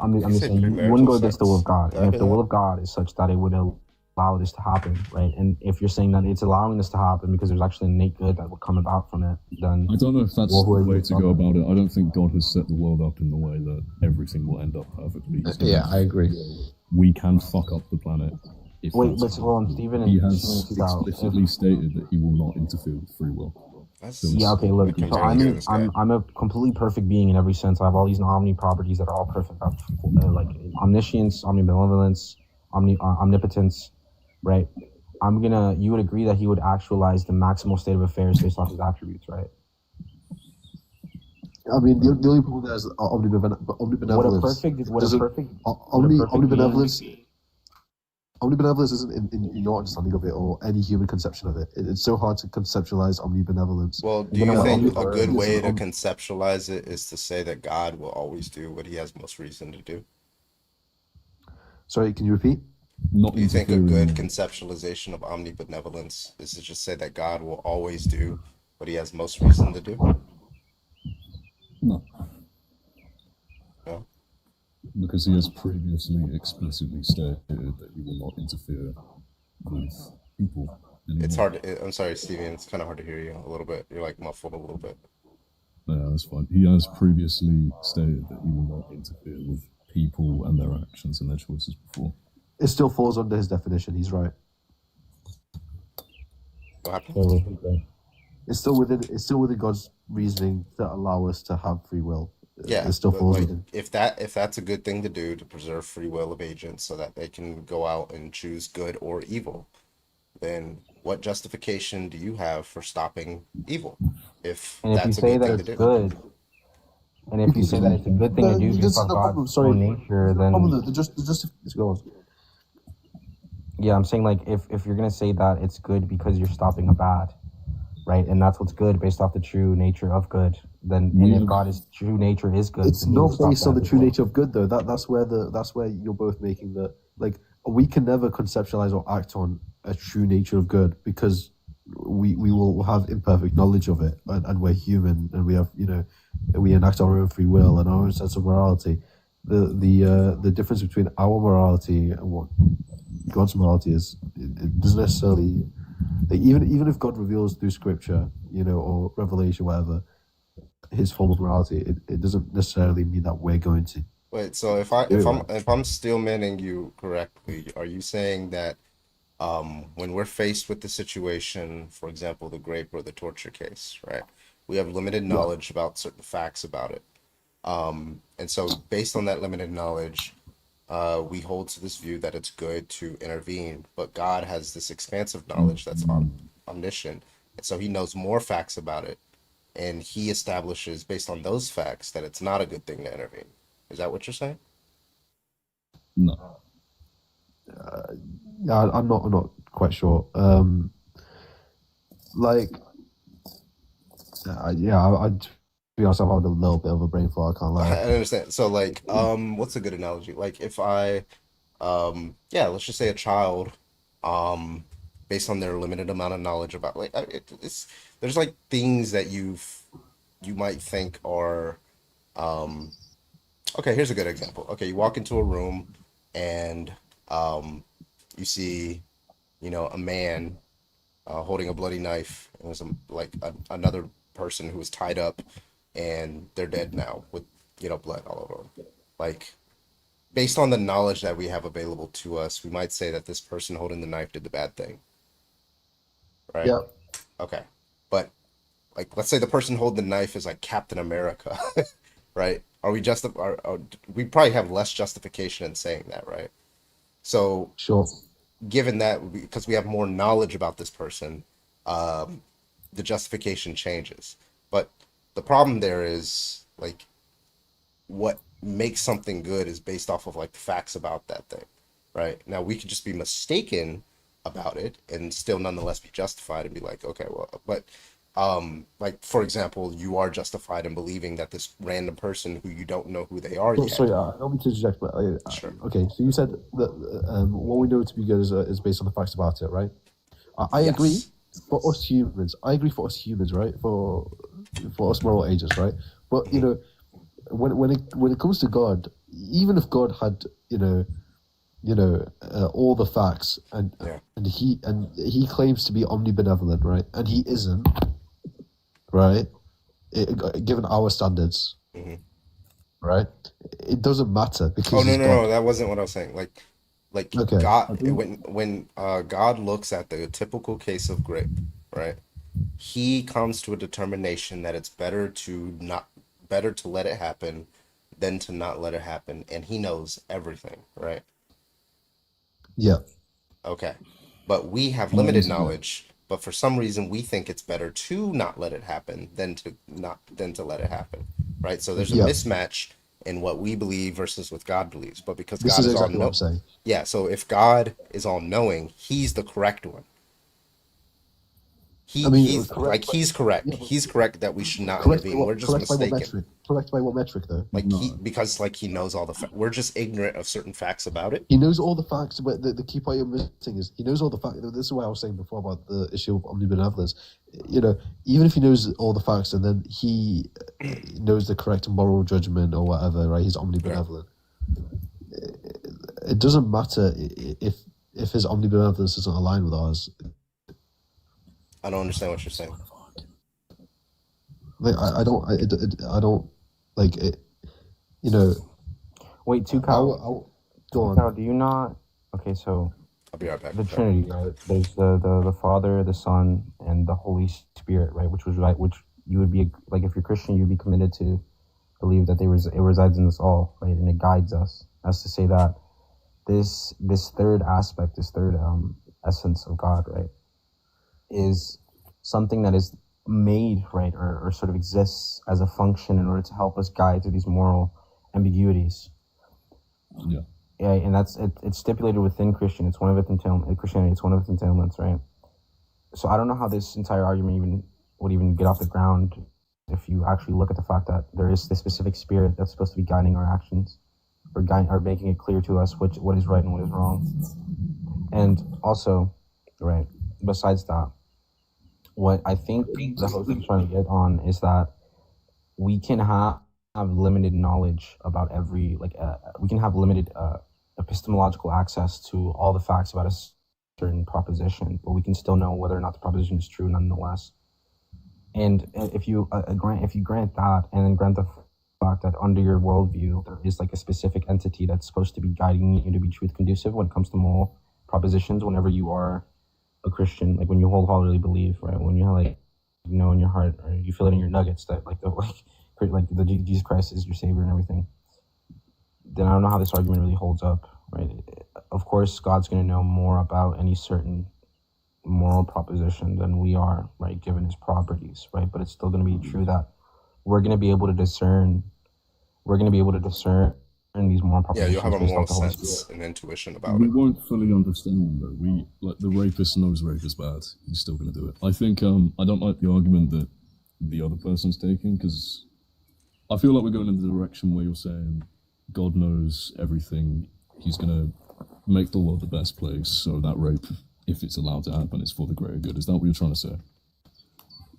I'm just saying you wouldn't go against the will of God. And if the will of God is such that it would allow this to happen, right? And if you're saying that it's allowing this to happen because there's actually innate good that will come about from it, then I don't know if that's the way to go about it. I don't think God has set the world up in the way that everything will end up perfectly. Yeah, I agree. We can fuck up the planet. Wait, let's hold on, Stephen. He has explicitly stated that he will not interfere with free will. Yeah, okay, look, so I'm a completely perfect being in every sense. I have all these omni properties that are all perfect. I have, like omniscience, omnibenevolence, omnipotence, right? You would agree that he would actualize the maximal state of affairs based off his attributes, right? I mean, the only problem there is omnibenevolence. Omnibenevolence isn't in your understanding of it or any human conception of it. It's so hard to conceptualize omnibenevolence. Well, do you think a good way to conceptualize it is to say that God will always do what he has most reason to do? Sorry, can you repeat? Do you think a good conceptualization of omnibenevolence is to just say that God will always do what he has most reason to do? No. No? Because he has previously explicitly stated that he will not interfere with people anymore. It's hard. I'm sorry, Steven. It's kind of hard to hear you a little bit. You're like muffled a little bit. Yeah, that's fine. He has previously stated that he will not interfere with people and their actions and their choices before. It still falls under his definition. He's right. What happened? It's still within God's reasoning that allow us to have free will. Yeah, it still but falls like within. if that's a good thing to do to preserve free will of agents so that they can go out and choose good or evil, then what justification do you have for stopping evil if And if you that's a say good that thing to it's do? good, and if you say that it's a good thing to do based There's on no God's problem. Sorry, own nature, no then problem. The go on. yeah, I'm saying like if you're gonna say that it's good because you're stopping a bad, right, and that's what's good based off the true nature of good, then and if God's true nature is good, It's then He will not stop based on that the as true well. nature of good, though. That's where you're both making the like. We can never conceptualize or act on a true nature of good because we will have imperfect knowledge of it, and we're human, and we have we enact our own free will and our own sense of morality. The difference between our morality and what God's morality is, it doesn't necessarily like, even if God reveals through Scripture, or revelation, whatever, His form of morality, it doesn't necessarily mean that we're going to Wait, so do it right. if I'm still manning you correctly, are you saying that when we're faced with the situation, for example, the grape or the torture case, right? We have limited Yeah. knowledge about certain facts about it. And so based on that limited knowledge, we hold to this view that it's good to intervene, but God has this expansive knowledge that's omniscient, and so He knows more facts about it, and He establishes based on those facts that it's not a good thing to intervene. Is that what you're saying? No. Yeah, I'm not quite sure. Like, I'd be honest, I've had a little bit of a brain fart. I can't I lie. understand. So like, what's a good analogy? Like if I, yeah, let's just say a child, um, based on their limited amount of knowledge about like it's there's like things that you might think are, um, okay, here's a good example. Okay, you walk into a room and you see, a man holding a bloody knife, and there's another person who was tied up, and they're dead now with blood all over them. Like based on the knowledge that we have available to us, we might say that this person holding the knife did the bad thing, right? Yeah. Okay, but like let's say the person holding the knife is like Captain America, right? We probably have less justification in saying that, right? So Sure. given that because we have more knowledge about this person, the justification changes. But the problem there is like what makes something good is based off of like the facts about that thing, right? Now we could just be mistaken about it and still nonetheless be justified and be like, okay, well, but like for example, you are justified in believing that this random person who you don't know who they are So, yet. sorry, I don't mean to interject, but Sure. okay. So you said that what we know to be good is based on the facts about it, right? I agree. Yes. For us humans, I agree for us humans, right? For us moral agents, right? But when it comes to God, even if God had all the facts and he claims to be omnibenevolent, right? And he isn't, right? Given our standards, right? It doesn't matter because Oh no he's no God. no, that wasn't what I was saying. Like Okay. God when God looks at the typical case of grape, right? He comes to a determination that it's better to let it happen than to not let it happen, and he knows everything, right? Yeah. Okay. But we have Can I limited answer that? knowledge, but for some reason we think it's better to not let it happen than to let it happen, right? So there's a Yeah. mismatch in what we believe versus what God believes. But because This God is is all exactly what I'm saying. yeah, so if God is all knowing, he's the correct one. He's correct. he's correct. Yeah, but He's correct that we should not correct by intervene. We're what? just Correct by what mistaken. metric? Correct by what metric, though? Like because like he knows all the we're just ignorant of certain facts about it. He knows all the facts, but the key point you're missing is he knows all the facts. This is what I was saying before about the issue of omnibenevolence. Even if he knows all the facts and then he knows the correct moral judgment or whatever, right? He's omnibenevolent. It doesn't matter if his omnibenevolence doesn't align with ours. I don't understand what you're saying. Like I don't like it. Wait, Go on. Kyle, do you not? Okay, so I'll be right back. the Trinity, right? There's the Father, the Son, and the Holy Spirit, right? Which you would be like if you're Christian, you'd be committed to believe that it resides in us all, right? And it guides us. That's to say that this third aspect, this third essence of God, right, is something that is made, right, or sort of exists as a function in order to help us guide through these moral ambiguities. Yeah. Yeah, and it's stipulated within Christianity. It's one of its entailments, right? So I don't know how this entire argument would even get off the ground if you actually look at the fact that there is this specific spirit that's supposed to be guiding our actions, or making it clear to us what is right and what is wrong. And also, right, besides that, what I think the host is trying to get on is that we can have limited knowledge about we can have limited epistemological access to all the facts about a certain proposition, but we can still know whether or not the proposition is true nonetheless. And if you grant that, and then grant the fact that under your worldview there is like a specific entity that's supposed to be guiding you to be truth conducive when it comes to moral propositions, whenever you are a Christian, like when you wholeheartedly believe, right? When you like, you know, in your heart, or you feel it in your nuggets that the Jesus Christ is your savior and everything, then I don't know how this argument really holds up, right? Of course, God's going to know more about any certain moral proposition than we are, right? Given his properties, right? But it's still going to be true that we're going to be able to discern these moral propositions. Yeah, you'll have a based moral off the Holy sense Spirit. and intuition about We it. won't fully understand though. We like the rapist knows rape is bad. He's still going to do it. I think I don't like the argument that the other person's taking, because I feel like we're going in the direction where you're saying God knows everything. He's going to make the world the best place, so that rape, if it's allowed to happen, is for the greater good. Is that what you're trying to say?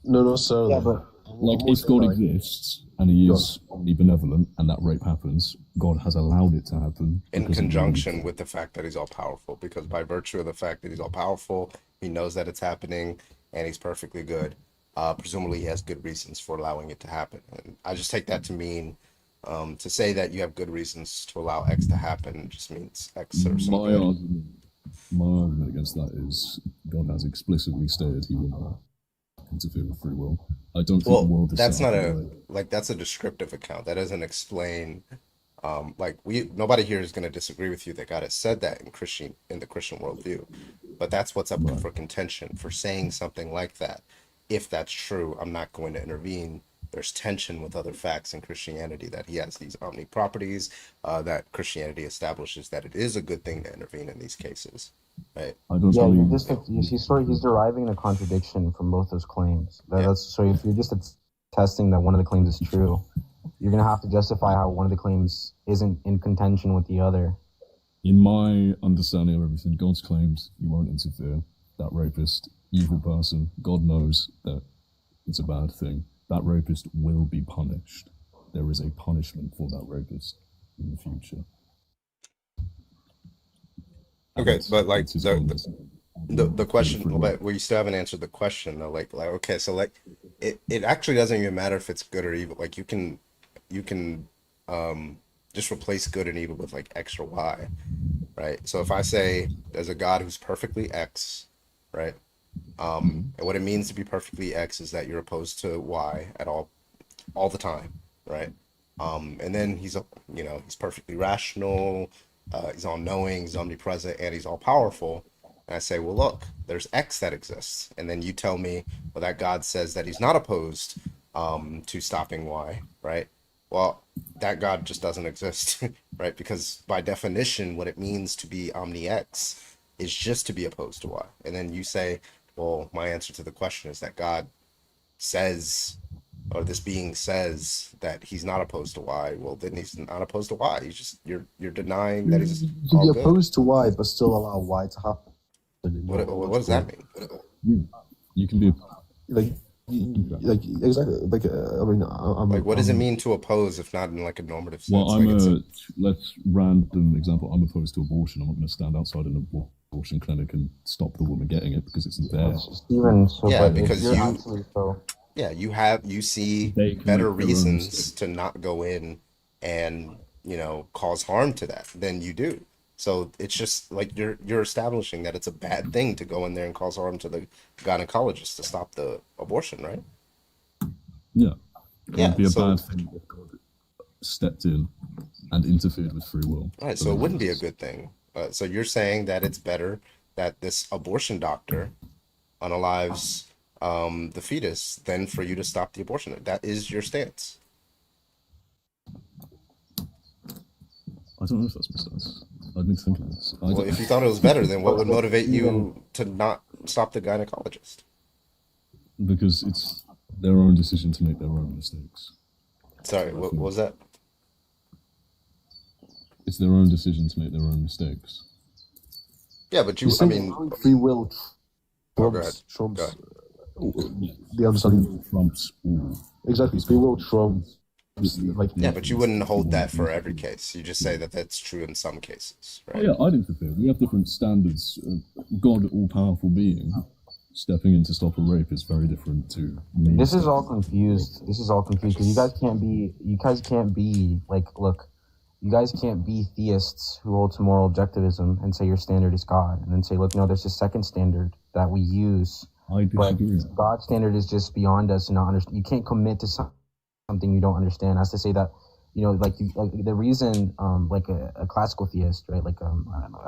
No, so Yeah, but like if God exists and he is omnibenevolent and that rape happens, God has allowed it to happen In because of conjunction with the fact that he's all powerful, because by virtue of the fact that he's all powerful, he knows that it's happening and he's perfectly good. Presumably he has good reasons for allowing it to happen. And I just take that to mean to say that you have good reasons to allow X to happen just means X or some good. My argument against that is God has explicitly stated he will not interfere with free will. I don't think the world is That's set not up a right. like that's a descriptive account. That doesn't explain nobody here is going to disagree with you that God has said that in the Christian worldview. But that's what's up for contention for saying something like that. If that's true, I'm not going to intervene. There's tension with other facts in Christianity that he has these omni properties, that Christianity establishes that it is a good thing to intervene in these cases. Right. He's deriving a contradiction from both those claims. So if you're just attesting that one of the claims is true, you're gonna have to justify how one of the claims isn't in contention with the other. In my understanding of everything, God's claims he won't interfere. That rapist, evil person, God knows that it's a bad thing. That rapist will be punished. There is a punishment for that rapist in the future. Okay, but like the question, but we still haven't answered the question though. Like okay, so like it actually doesn't even matter if it's good or evil. Like you can just replace good and evil with like X or Y, right? So if I say there's a God who's perfectly X, right? And what it means to be perfectly X is that you're opposed to Y at all the time, right? And then he's perfectly rational, he's all knowing, he's omnipresent, and he's all powerful. And I say, well, look, there's X that exists. And then you tell me, well, that God says that he's not opposed to stopping Y, right? Well, that God just doesn't exist, right? Because by definition, what it means to be omni-X is just to be opposed to Y. And then you say, well, my answer to the question is that God says, or this being says that he's not opposed to Y. Well, then he's not opposed to Y. You're denying that he's You can all be good. opposed to Y, but still allow Y to happen. What does that mean? You can be exactly I mean, what does it mean to oppose if not in like a normative sense? Well, let's random example. I'm opposed to abortion. I'm not going to stand outside an abortion clinic and stop the woman getting it because it's there. You see better reasons to not go in and cause harm to that than you do. So it's just like you're establishing that it's a bad thing to go in there and cause harm to the gynecologist to stop the abortion, right? Yeah. Yeah. It'd be a bad thing if God stepped in and interfered with free will. All right, so it wouldn't be a good thing. So you're saying that it's better that this abortion doctor unalives the fetus than for you to stop the abortion. That is your stance. I don't know if that's my stance. I'd need to think of this. Well, if you thought it was better, then what would motivate you to not stop the gynecologist? Because it's their own decision to make their own mistakes. Sorry, what was that? It's their own decision to make their own mistakes. Yeah, but I mean, free will go ahead. trumps the understanding. Trumps. Exactly, free will trumps. Like, yeah, but you wouldn't hold that for every case. You just say that that's true in some cases, right? Oh, yeah, I'd interfere. We have different standards. God, all-powerful being, stepping in to stop a rape is very different to me. This is all confused. This is all confused because you guys can't be like, look, you guys can't be theists who hold to moral objectivism and say your standard is God, and then say, look, no, there's a second standard that we use. I disagree. But God's standard is just beyond us and not understand. You can't commit to something you don't understand. As to say that, like the reason, like a classical theist, right? Like, I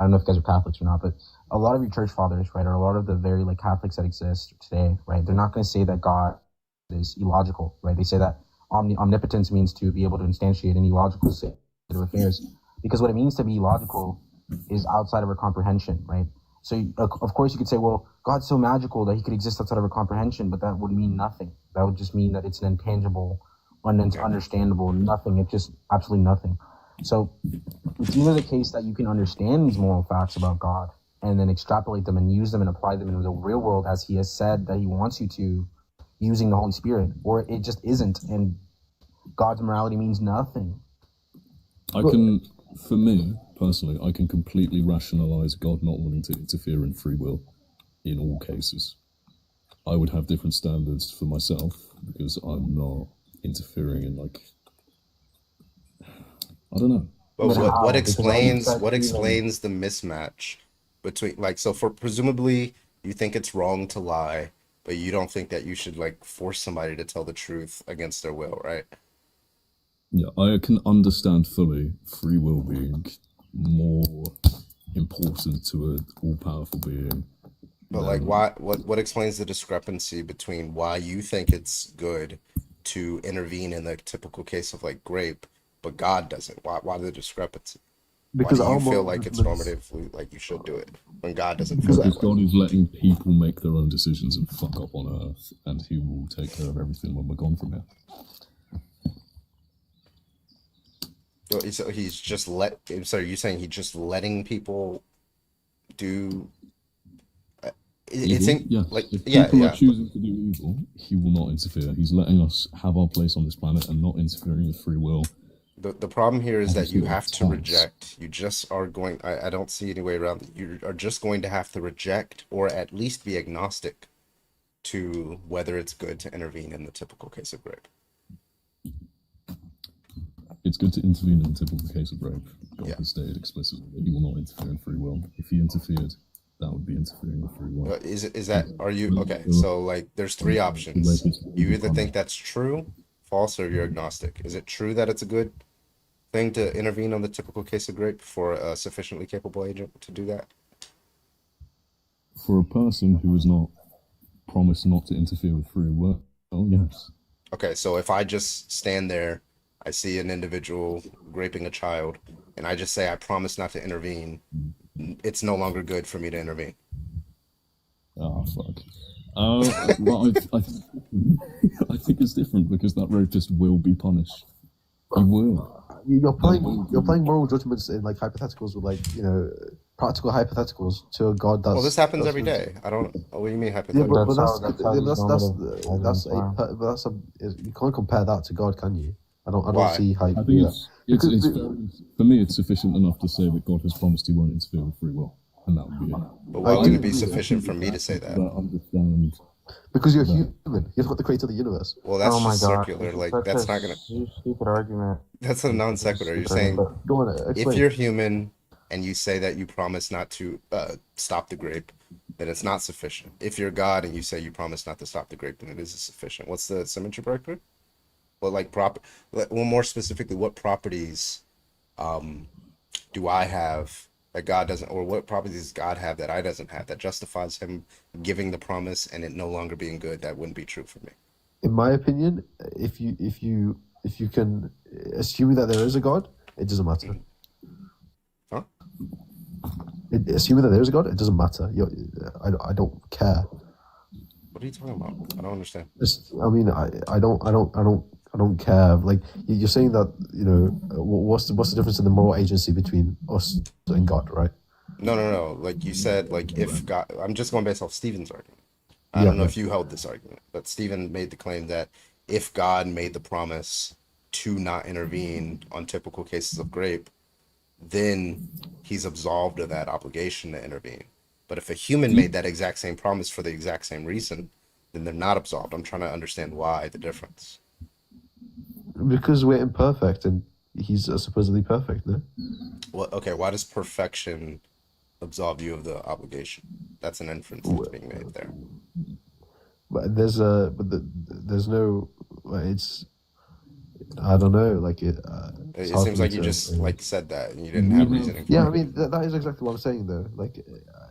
don't know if you guys are Catholics or not, but a lot of your church fathers, right, or a lot of the very like Catholics that exist today, right? They're not going to say that God is illogical, right? They say that omnipotence means to be able to instantiate an illogical state of affairs, because what it means to be logical is outside of our comprehension, right? So of course you could say, well, God's so magical that he could exist outside of our comprehension, but that would mean nothing. That would just mean that it's an intangible, understandable, nothing. It's just absolutely nothing. So it's either the case that you can understand these moral facts about God and then extrapolate them and use them and apply them in the real world as he has said that he wants you to, using the Holy Spirit, or it just isn't, and God's morality means nothing. For me, personally, I can completely rationalize God not wanting to interfere in free will in all cases. I would have different standards for myself because I'm not interfering in, like, I don't know. But what explains the mismatch between, like, so for presumably you think it's wrong to lie, but you don't think that you should like force somebody to tell the truth against their will, right? Yeah, I can understand fully free will being more important to an all-powerful being. But like, what explains the discrepancy between why you think it's good to intervene in the typical case of like rape, but God doesn't? Why the discrepancy? Because why do you feel like it's normatively like you should do it when God doesn't feel Because that way? God is letting people make their own decisions and fuck up on Earth, and he will take care of everything when we're gone from here. So he's just so you're saying he's just letting people do Yes. like If yeah people yeah are choosing to do evil, he will not interfere. He's letting us have our place on this planet and not interfering with free will. the problem here is that Obviously, you have that's to false. reject. You just are going. I don't see any way around it. You are just going to have to reject or at least be agnostic to whether it's good to intervene in the typical case of rape. It's good to intervene in the typical case of rape. God has stated explicitly that he will not interfere in free will. If he interfered, that would be interfering with free will. Are you okay? So like, there's three options. You either think that's true, false, or you're agnostic. Is it true that it's a good thing to intervene on the typical case of rape for a sufficiently capable agent to do that? For a person who has not promised not to interfere with free will, yes. Okay, so if I just stand there, I see an individual raping a child, and I just say, I promise not to intervene, it's no longer good for me to intervene. Oh, fuck. Well, I think it's different because that rapist will be punished. He will. You're playing moral judgments in like hypotheticals with like practical hypotheticals to a God that's. Well, this happens every day. I don't. What do you mean Yeah, hypothetical? that's you can't compare that to God, can you? I don't Why? see how you I can think do that. for me, it's sufficient enough to say that God has promised he won't interfere with free will, and that would be it. But why would it be sufficient for me to say that? Understand. Because you're human. You're not the creator of the universe. Well, that's Oh my just God. circular. Like, Such that's a not gonna. stupid argument. That's a non sequitur. You're Stupid saying argument. Go on, if explain. you're human and you say that you promise not to stop the grape, then it's not sufficient. If you're God and you say you promise not to stop the grape, then it is sufficient. What's the symmetry breaker? But like well, more specifically, what properties do I have that God doesn't, or what properties does God have that I doesn't have that justifies him giving the promise and it no longer being good? That wouldn't be true for me. In my opinion, if you can assume that there is a God, it doesn't matter. Huh? Assuming that there is a God, it doesn't matter. I don't care. What are you talking about? I don't understand. I mean, I don't care. Like you're saying that, you know, what's the difference in the moral agency between us and God, right? No. Like you said, like if God, I'm just going based off Stephen's argument. I Yeah, don't know yeah. if you held this argument, but Stephen made the claim that if God made the promise to not intervene on typical cases of grape, then he's absolved of that obligation to intervene. But if a human made that exact same promise for the exact same reason, then they're not absolved. I'm trying to understand why the difference. Because we're imperfect and he's supposedly perfect, no? Well, okay, why does perfection absolve you of the obligation? That's an inference that's being made there. But there's no, it's, I don't know, like It seems like you just like said that and you didn't have reasoning for yeah, it. I mean that is exactly what I'm saying though. Like,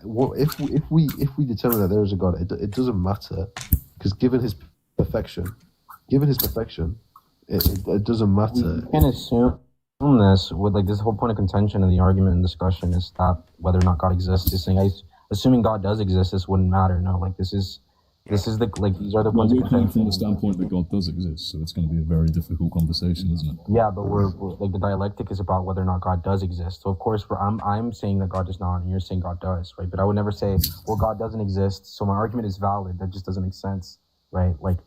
what if we determine that there is a God, it doesn't matter, because given his perfection, it doesn't matter. You can assume this with like this whole point of contention in the argument and discussion is that whether or not God exists. Is saying, assuming God does exist, this wouldn't matter. No, like this is the like these are the Well, points of we're coming contention. from the standpoint that God does exist, so it's going to be a very difficult conversation, isn't it? Yeah, but we're like the dialectic is about whether or not God does exist. So of course, I'm saying that God does not, and you're saying God does, right? But I would never say, well, God doesn't exist, so my argument is valid. That just doesn't make sense, right? Like,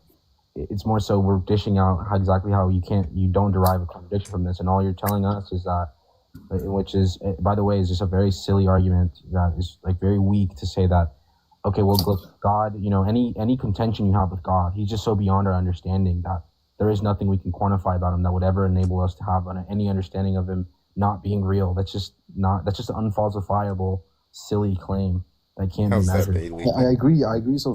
it's more so we're dishing out how you don't derive a contradiction from this, and all you're telling us is that, which is, by the way, is just a very silly argument that is like very weak to say that. Okay, well, look, God, you know, any contention you have with God, he's just so beyond our understanding that there is nothing we can quantify about him that would ever enable us to have any understanding of him not being real. That's just an unfalsifiable, silly claim that can't be measured. I agree. It's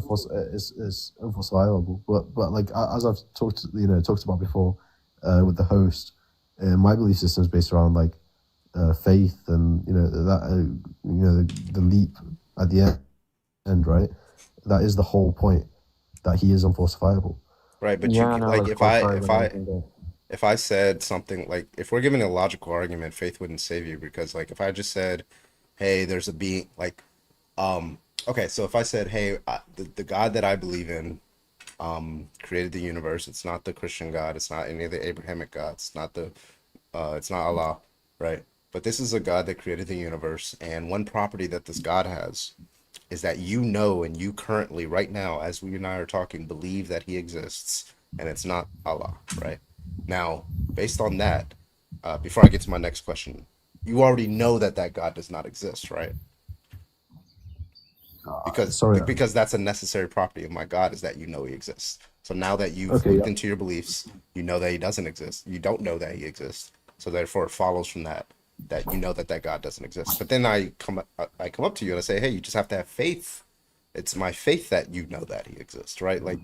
unfalsifiable, but like as I've talked about before with the host, my belief system is based around like faith and the leap at the end, right? That is the whole point, that he is unfalsifiable. Right, but Yeah, you no, like of if course, I sorry, if but I think that- if I said something like, if we're giving a logical argument, faith wouldn't save you, because like if I just said, hey, there's a being like okay, so if I said, hey, the God that I believe in created the universe. It's not the Christian God, it's not any of the Abrahamic gods, it's not Allah, right? But this is a God that created the universe, and one property that this God has is that you know, and you currently, right now, as we and I are talking, believe that he exists, and it's not Allah, right? Now, based on that, before I get to my next question, you already know that that God does not exist, right? Because that's a necessary property of my God, is that you know he exists. So now that you've looked into your beliefs, you know that he doesn't exist. You don't know that he exists. So therefore, it follows from that you know that God doesn't exist. But then I come up to you and I say, hey, you just have to have faith. It's my faith that you know that he exists, right? Like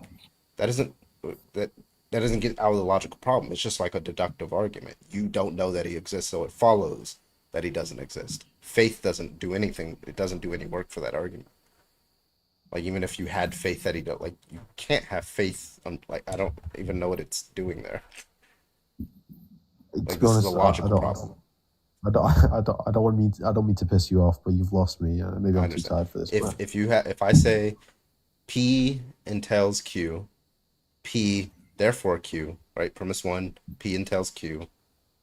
that doesn't get out of the logical problem. It's just like a deductive argument. You don't know that he exists, so it follows that he doesn't exist. Faith doesn't do anything. It doesn't do any work for that argument. Like even if you had faith that he don't, like you can't have faith on, like I don't even know what it's doing there. Like this is a logical problem. I don't mean to piss you off, but you've lost me. Maybe I'm too tired for this. If I say P entails Q, P therefore Q, right? Premise 1, P entails Q.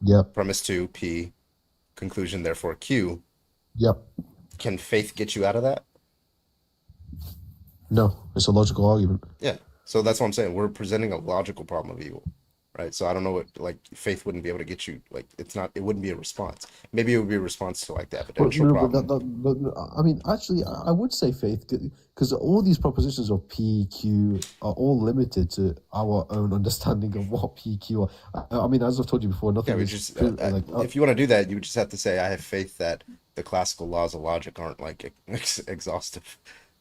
Yep. Premise 2, P, conclusion therefore Q. Yep. Can faith get you out of that? No, it's a logical argument. Yeah. So that's what I'm saying. We're presenting a logical problem of evil, right? So I don't know what, like, faith wouldn't be able to get you, like, it wouldn't be a response. Maybe it would be a response to, like, the evidential problem. But I mean, actually, I would say faith, because all these propositions of P, Q are all limited to our own understanding of what P, Q are. I mean, as I've told you before, nothing is... if you want to do that, you would just have to say, I have faith that the classical laws of logic aren't, like, exhaustive.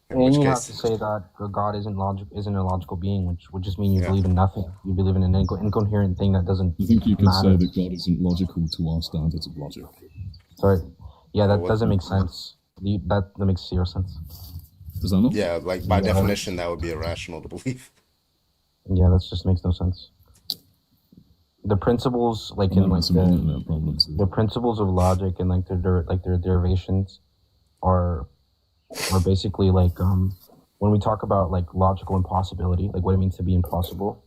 In And which you have case, to say that God isn't a logical being, which would just mean you believe in nothing. You believe in an incoherent thing that doesn't You think you could say matter. that God isn't logical to our standards of logic? Sorry. Yeah, Well, that doesn't make sense. That makes zero sense. Does that not? yeah, like by Yeah. definition, that would be irrational to believe. Yeah, that just makes no sense. The principles, like I'm in having like some internet problems here. the principles of logic and like their derivations are basically like when we talk about like logical impossibility, like what it means to be impossible,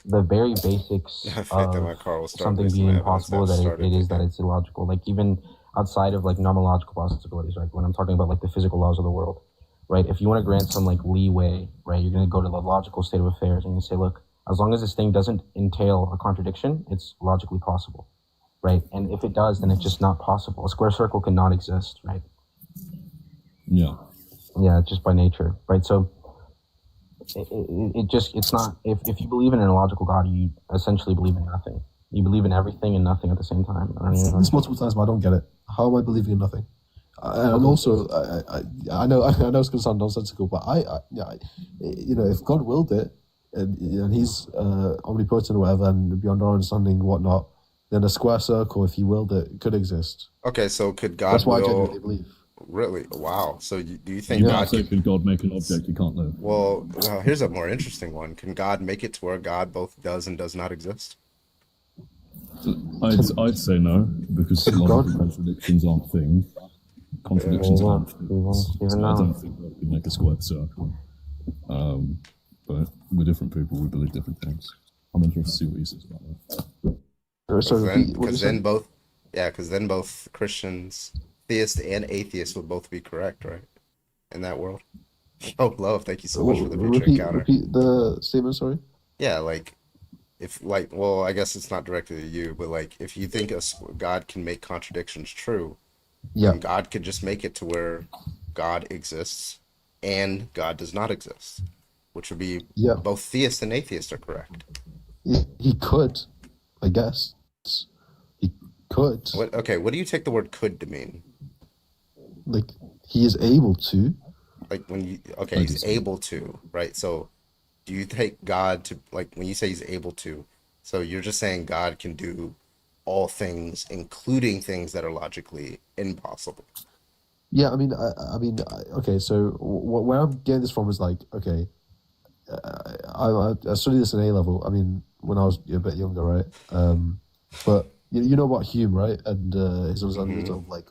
the very basics I think that of my car will start something based on being the evidence impossible that is that started it is that again. it's illogical. Like even outside of like normal logical possibilities, right? When I'm talking about like the physical laws of the world, right? If you want to grant some like leeway, right, you're going to go to the logical state of affairs and you say, look, as long as this thing doesn't entail a contradiction, it's logically possible, right? And if it does, then it's just not possible. A square circle cannot exist, right? Yeah. Yeah, just by nature, right? So it's not, if you believe in an illogical God, you essentially believe in nothing. You believe in everything and nothing at the same time. I don't know. This multiple times, but I don't get it. How am I believing in nothing? And also, I know it's going to sound nonsensical, but you know, if God willed it, and He's omnipotent or whatever, and beyond our understanding and whatnot, then a square circle, if He willed it, could exist. Okay, so could God That's what I will? genuinely believe. Really? Wow. So do you think You God can't say, can God make an object he can't live? Well, here's a more interesting one. Can God make it to where God both does and does not exist? I'd say no, because logical contradictions aren't things. Contradictions aren't things. So I don't think God can make a square circle. But we're different people, we believe different things. I'm interested to see what he says about that. Because then both Christians, theists and atheists would both be correct, right? In that world. Oh, love, thank you so much for the future encounter. Repeat the statement, sorry? Yeah, like, well, I guess it's not directly to you, but like, if you think God can make contradictions true, then God could just make it to where God exists and God does not exist, which would be both theists and atheists are correct. He could, I guess. He could. What do you take the word could to mean? Like, he is able to. Like he's able to, right? So do you take God to, like, when you say he's able to, so you're just saying God can do all things, including things that are logically impossible? Yeah, I mean, okay, so where I'm getting this from is like, okay, I studied this in A level. I mean, when I was a bit younger, right? But you know about Hume, right? And his understanding of like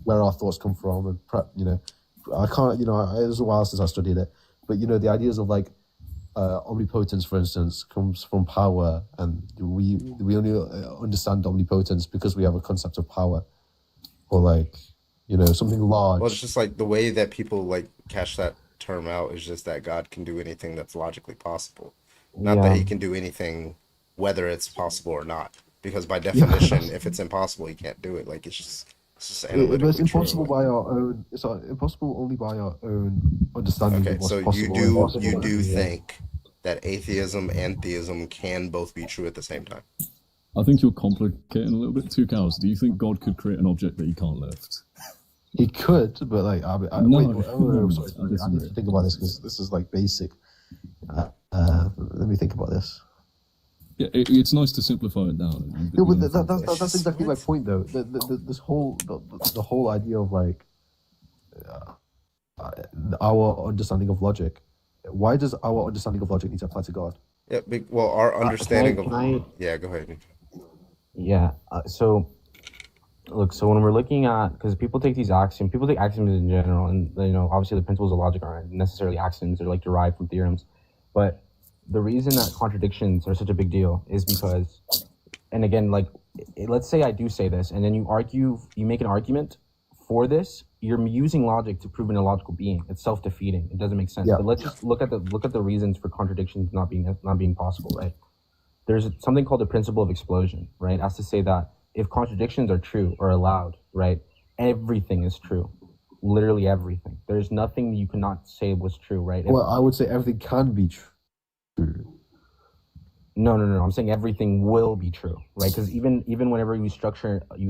where our thoughts come from, and you know, I can't, you know, it was a while since I studied it, but you know, the ideas of like omnipotence, for instance, comes from power, and we only understand omnipotence because we have a concept of power, or like, you know, something large. Well, it's just like the way that people like cash that term out is just that God can do anything that's logically possible, not that he can do anything whether it's possible or not, because by definition, if it's impossible, he can't do it. Like it's just analytically But it's impossible by our own. It's impossible only by our own understanding of what's so possible. you do think that atheism and theism can both be true at the same time? I think you're complicating a little bit too, Cows. Do you think God could create an object that he can't lift? He could, but like, sorry, I need to think about this because this is like basic. Let me think about this. Yeah, it's nice to simplify it down. No, but that's exactly my point, though. This whole the whole idea of like our understanding of logic. Why does our understanding of logic need to apply to God? Yeah, well, our understanding Yeah, go ahead. Yeah. So, look. So when we're looking at, because people take axioms in general, and you know, obviously the principles of logic aren't necessarily axioms; they're like derived from theorems. But the reason that contradictions are such a big deal is because, and again, like, let's say I do say this, and then you make an argument for this. You're using logic to prove an illogical being. It's self-defeating. It doesn't make sense. Yeah. But let's just look at the reasons for contradictions not being possible, right? There's something called the principle of explosion, right? As to say that if contradictions are true or allowed, right, everything is true. Literally everything. There's nothing you cannot say was true, right? Well, I would say everything can be true. No. I'm saying everything will be true, right? Because even whenever you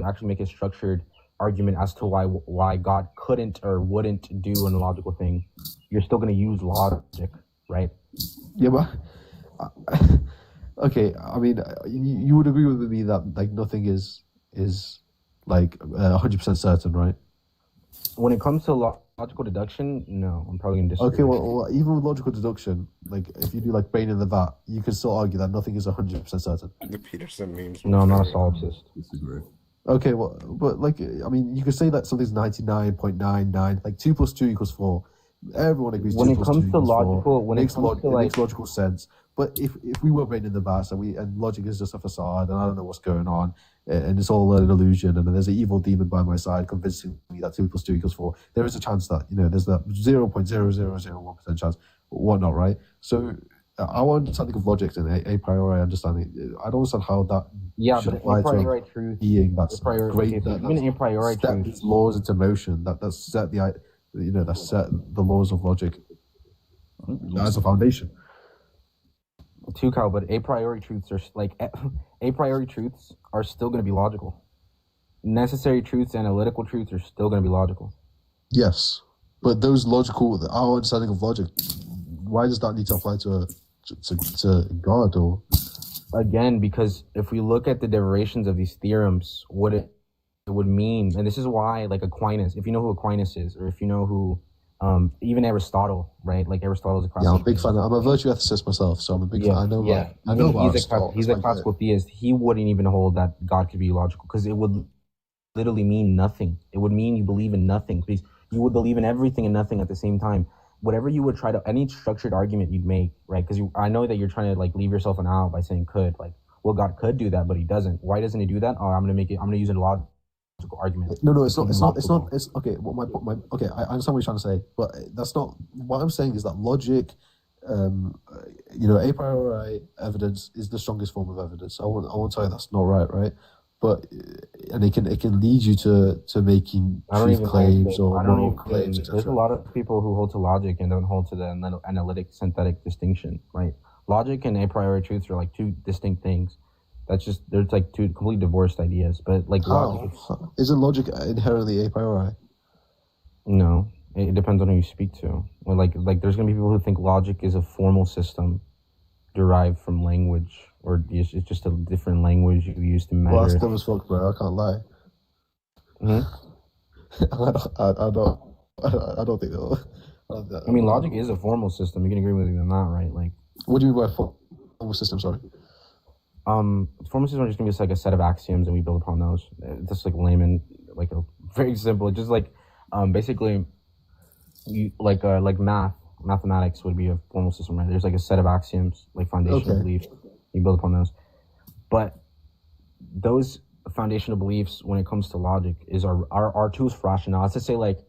actually make a structured argument as to why God couldn't or wouldn't do an illogical thing, you're still going to use logic, right? Yeah, but okay. I mean, you would agree with me that like nothing is like 100% certain, right? When it comes to logical deduction, no, I'm probably going to disagree. Okay, well, even with logical deduction, like if you do like brain in the vat, you can still argue that nothing is 100% certain. The Peterson memes. No, I'm not a solipsist. Disagree. Okay, well, but like, I mean, you could say that something's 99.99, like 2 plus 2 equals 4. Everyone agrees. When 2 it plus comes 2 to equals 4. logical, when it comes to it like, makes logical sense. But if we were brain in the vat and logic is just a facade and I don't know what's going on and it's all an illusion and there's an evil demon by my side convincing me that 2 plus 2 equals 4, there is a chance that, there's that 0.0001% chance, whatnot, right? So our understanding of logic and a priori understanding, I don't understand how that should but apply a priori to truth, being that's priori, great. okay, so That, even a priori set truth, these laws into motion. That's set that set the laws of logic as a foundation. too, Kyle, but a priori truths are like a priori truths are still going to be logical. Necessary truths, analytical truths are still going to be logical. Yes, but those our understanding of logic, why does that need to apply to God or? Again, because if we look at the derivations of these theorems, what it would mean, and this is why, like Aquinas, if you know who Aquinas is, or if you know who, even Aristotle, right? Like Aristotle is a classical. Yeah, I'm a big fan. I'm a virtue ethicist myself, so I'm a big fan. I know. I know about Aristotle. He's a classical theist. He wouldn't even hold that God could be logical because it would literally mean nothing. It would mean you believe in nothing. Because you would believe in everything and nothing at the same time. Whatever you would try to, any structured argument you'd make, right? Because I know that you're trying to like leave yourself an out by saying could, like, well, God could do that, but he doesn't. Why doesn't he do that? Oh, I'm going to use a logical argument. No, it's not. It's okay. Well, okay. I understand what you're trying to say, but that's not what I'm saying. Is that logic, a priori evidence is the strongest form of evidence. I won't tell you that's not right? But and it can lead you to making truth claims or moral claims, etc. There's a lot of people who hold to logic and don't hold to the analytic synthetic distinction, right? Logic and a priori truths are like two distinct things. They're like two completely divorced ideas. But like logic, isn't logic inherently a priori? No, it depends on who you speak to. Well, like there's gonna be people who think logic is a formal system derived from language, or it's just a different language you use to measure. Well, that's dumb as fuck, bro. I can't lie. I don't think that. I mean, logic is a formal system. You can agree with me on that, right? Like, what do you mean by formal system? Sorry. Formal system are just gonna be just like a set of axioms, and we build upon those. Just like layman, like a very simple, just like basically, you like mathematics would be a formal system, right? There's like a set of axioms, like foundational beliefs. You build upon those, but those foundational beliefs, when it comes to logic, is our tools for rationale. It's to say like,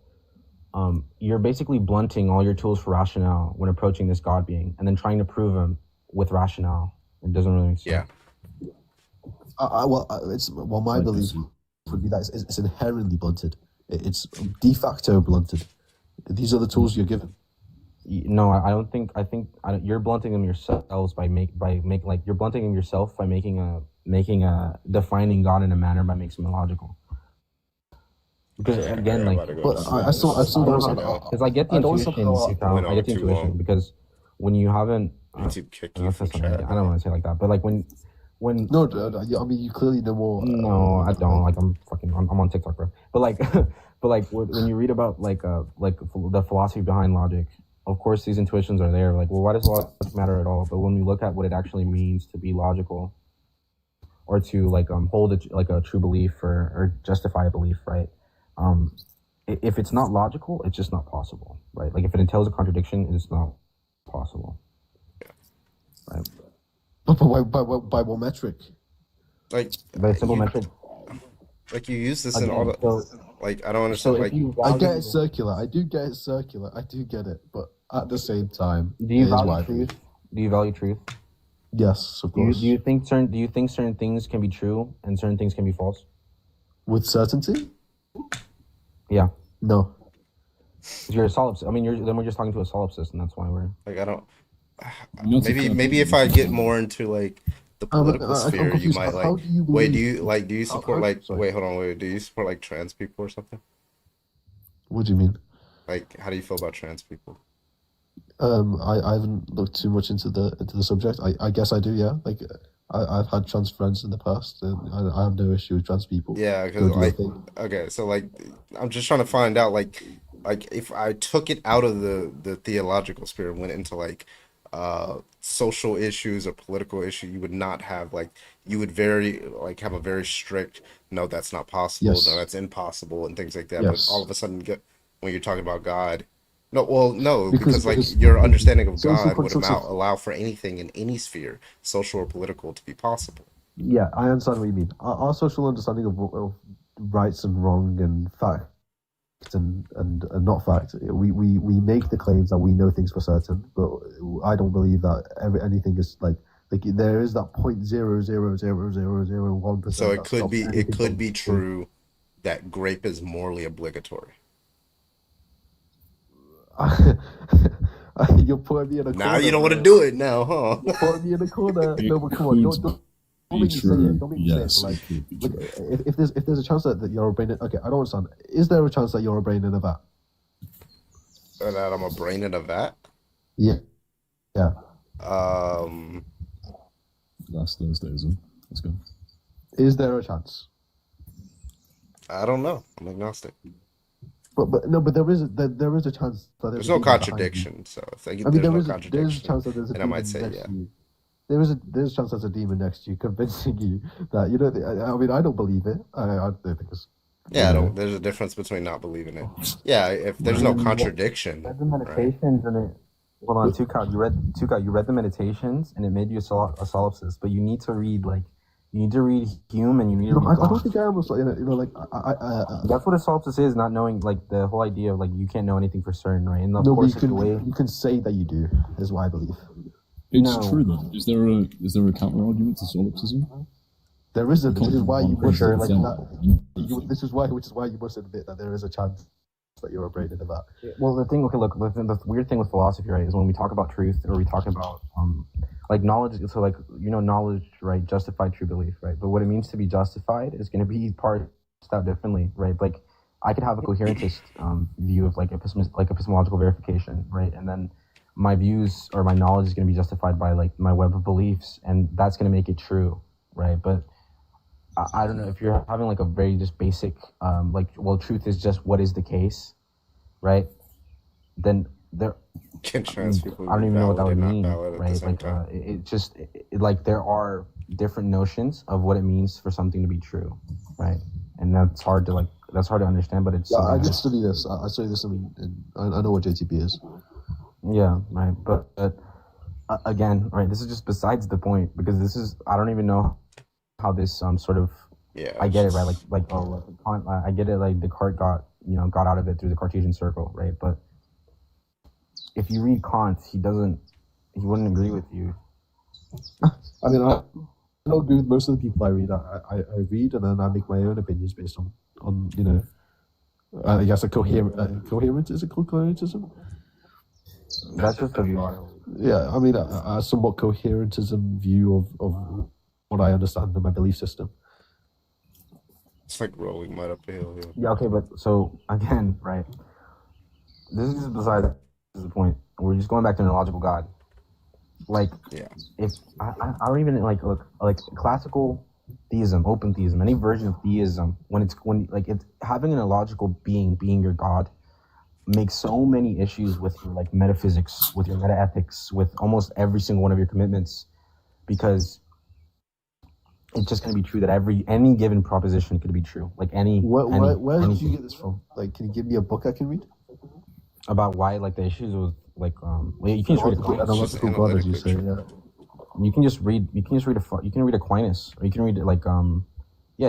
you're basically blunting all your tools for rationale when approaching this God being, and then trying to prove him with rationale. It doesn't really make sense. Yeah. My belief would be that it's inherently blunted. It's de facto blunted. These are the tools you're given. No, I don't think. You're blunting them yourselves by you're blunting them yourself by making a defining God in a manner by making him illogical. Because again, I still don't know. Because I get the intuition. I get the intuition because when you haven't. YouTube kick you from chat. I don't want to say it like that, but like when no, I mean you clearly know more. No, I don't. Like I'm on TikTok, bro. But like when you read about like the philosophy behind logic, of course these intuitions are there. Like, well, why does logic matter at all? But when we look at what it actually means to be logical, or to like hold a true belief or justify a belief, right? If it's not logical, it's just not possible, right? Like if it entails a contradiction, it's not possible. Right. But by what metric? Like by simple metric. Like you use this in all the like I don't understand. I get it circular. I do get it circular. I do get it, but at the same time, do you value truth? Do you value truth? Yes, of course. Do you think certain things can be true and certain things can be false? With certainty? Yeah. No. You're a solipsist. I mean, then we're just talking to a solipsist, and that's why we're like I don't. Maybe if I get more into like the political I'm sphere, you confused. might How like. do you Wait, do believe? you support like? Sorry. Wait, hold on. Wait, do you support like trans people or something? What do you mean? Like, how do you feel about trans people? I haven't looked too much into the subject. I guess I do. Yeah, like I've had trans friends in the past, and I have no issue with trans people. Yeah, Go because do your like, thing. okay, so like, I'm just trying to find out like if I took it out of the theological sphere and went into like social issues or political issue, you would not have like you would very like have a very strict no, that's not possible, no, Yes. that's impossible, and things like that. But all Yes. of a sudden, when you're talking about God, no, well, no, Because because like your understanding of social God would constructs of allow for anything in any sphere, social or political, to be possible. yeah, I understand what you mean. Our social understanding of rights and wrong and fact and not fact. We make the claims that we know things for certain, but I don't believe that anything is like there is that 0.0000001%. So that stops it anything could from be true that grape is morally obligatory. You're putting me in a corner. Now you don't want to bro. do it now, huh? You're putting me in a corner. No, but come on, don't make me say it. Don't make me say it. But like, if there's a chance that you're a brain, okay, I don't understand. Is there a chance that you're a brain in a vat? That I'm a brain in a vat? Yeah. Yeah. Last Thursday, isn't it? Let's go. Is there a chance? I don't know. I'm agnostic. But no, but there is a chance that There's no contradiction. So if there's no contradiction, there's a chance that there's a then I demon might say next yeah. to you. There's a chance there's a demon next to you convincing you that you know. I mean, I don't believe it. I don't think it's. Yeah, there's a difference between not believing it. Yeah, if there's no contradiction. You read the meditations and it. Hold on, Tukat. You read the meditations and it made you a solipsist, but you need to read Hume and you need to read. I don't think I am. Like That's what a solipsist is, not knowing like the whole idea of like you can't know anything for certain, right? And of no, course, but it's the way. you can say that you do. Is what I believe. It's true though. Is there a counter argument to solipsism? There isn't, which is why you must sure, admit like, that. Which is why you must admit that there is a chance that you're a brain in a vat. Well, the thing, okay, look, the weird thing with philosophy, right, is when we talk about truth or we talk about like knowledge. So, like knowledge, right, justified true belief, right. But what it means to be justified is going to be parsed out differently, right. Like, I could have a coherentist view of like epistemological verification, right, and then my views or my knowledge is going to be justified by like my web of beliefs, and that's going to make it true, right. But I don't know if you're having like a very just basic truth is just what is the case, right? Then there Can trans people I don't be even know what that valid would and not mean, valid at the right? same Like time? like there are different notions of what it means for something to be true, right? And that's hard to understand, but it's Yeah, I did study this. I studied this. I know what JTB is. Yeah, right. But again, right, this is just besides the point, because this is, I don't even know how this sort of, I get it, right, I get it, like Descartes got out of it through the Cartesian circle, right? But if you read Kant, he wouldn't agree with you. I mean, I don't agree with most of the people I read. I read and then I make my own opinions based on I guess a coherent is it called coherentism? That's just a view. Yeah, I mean a somewhat coherentism view of what I understand in my belief system. It's like rolling mud up a hill. Yeah, okay, but so again, right? This is just besides the point. We're just going back to an illogical God. Like, if I don't even look classical theism, open theism, any version of theism, when it's having an illogical being your God makes so many issues with your metaphysics, with your metaethics, with almost every single one of your commitments, because it's just going to be true that any given proposition could be true. Like Where did you get this from? Like, can you give me a book I can read? About why the issues with you can just read Analytical God, as you say. Yeah. You can read Aquinas, or you can read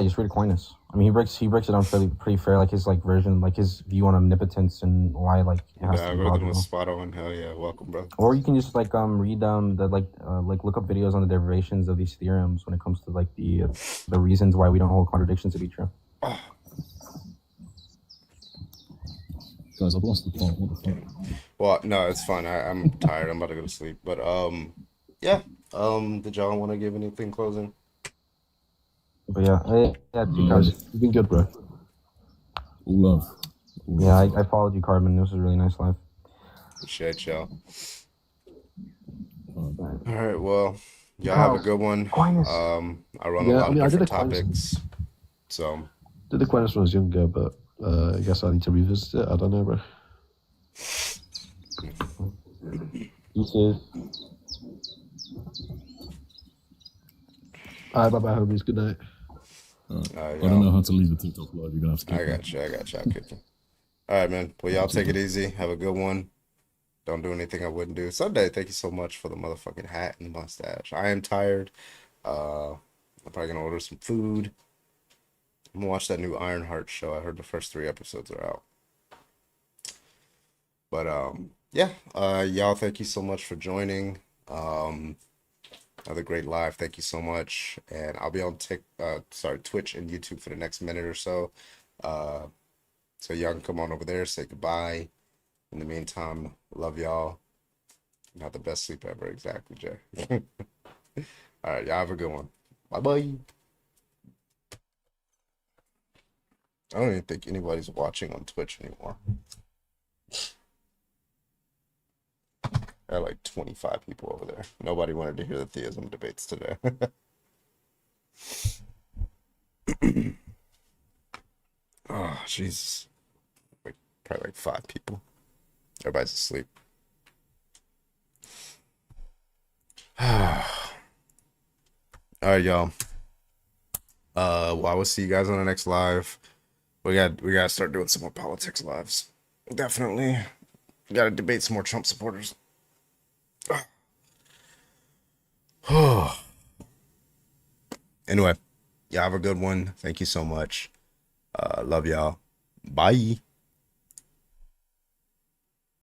just read Aquinas. I mean, he breaks it down pretty fair, like his version, like his view on omnipotence and why it has to be logical. Spot on. Hell yeah, welcome, bro. Or you can just read look up videos on the derivations of these theorems when it comes to the reasons why we don't hold contradictions to be true. Guys, I've lost the plot. What the fuck? Well, no, it's fine. I'm tired. I'm about to go to sleep. But yeah, Did y'all want to give anything closing? But yeah, You've been good, bro. All love. Yeah, I followed you, Carbon. This was a really nice live. Appreciate y'all. All right, well, y'all have a good one. I run a lot of different topics, so. Did the Aquinas when I was younger, but I guess I need to revisit it. I don't know, bro. You too. Alright, bye bye, homies. Good night. I don't know how to leave the TikTok live. You're gonna have to keep I got you. I'll keep you. All right, man. Well, y'all take it easy. Have a good one. Don't do anything I wouldn't do. Sunday, thank you so much for the motherfucking hat and the mustache. I am tired. I'm probably gonna order some food. I'm gonna watch that new Ironheart show. I heard the first 3 episodes are out. But yeah, y'all, thank you so much for joining. Another great live. Thank you so much. And I'll be on Twitch and YouTube for the next minute or so. So y'all can come on over there, say goodbye. In the meantime, love y'all. Not the best sleep ever, exactly, Jay. All right, y'all have a good one. Bye-bye. I don't even think anybody's watching on Twitch anymore. There are like 25 people over there. Nobody wanted to hear the theism debates today. Oh, Jesus. Probably like 5 people. Everybody's asleep. All right, y'all. Well, I will see you guys on the next live. We gotta start doing some more politics lives. Definitely. We gotta debate some more Trump supporters. Anyway, y'all have a good one. Thank you so much. Love y'all. Bye.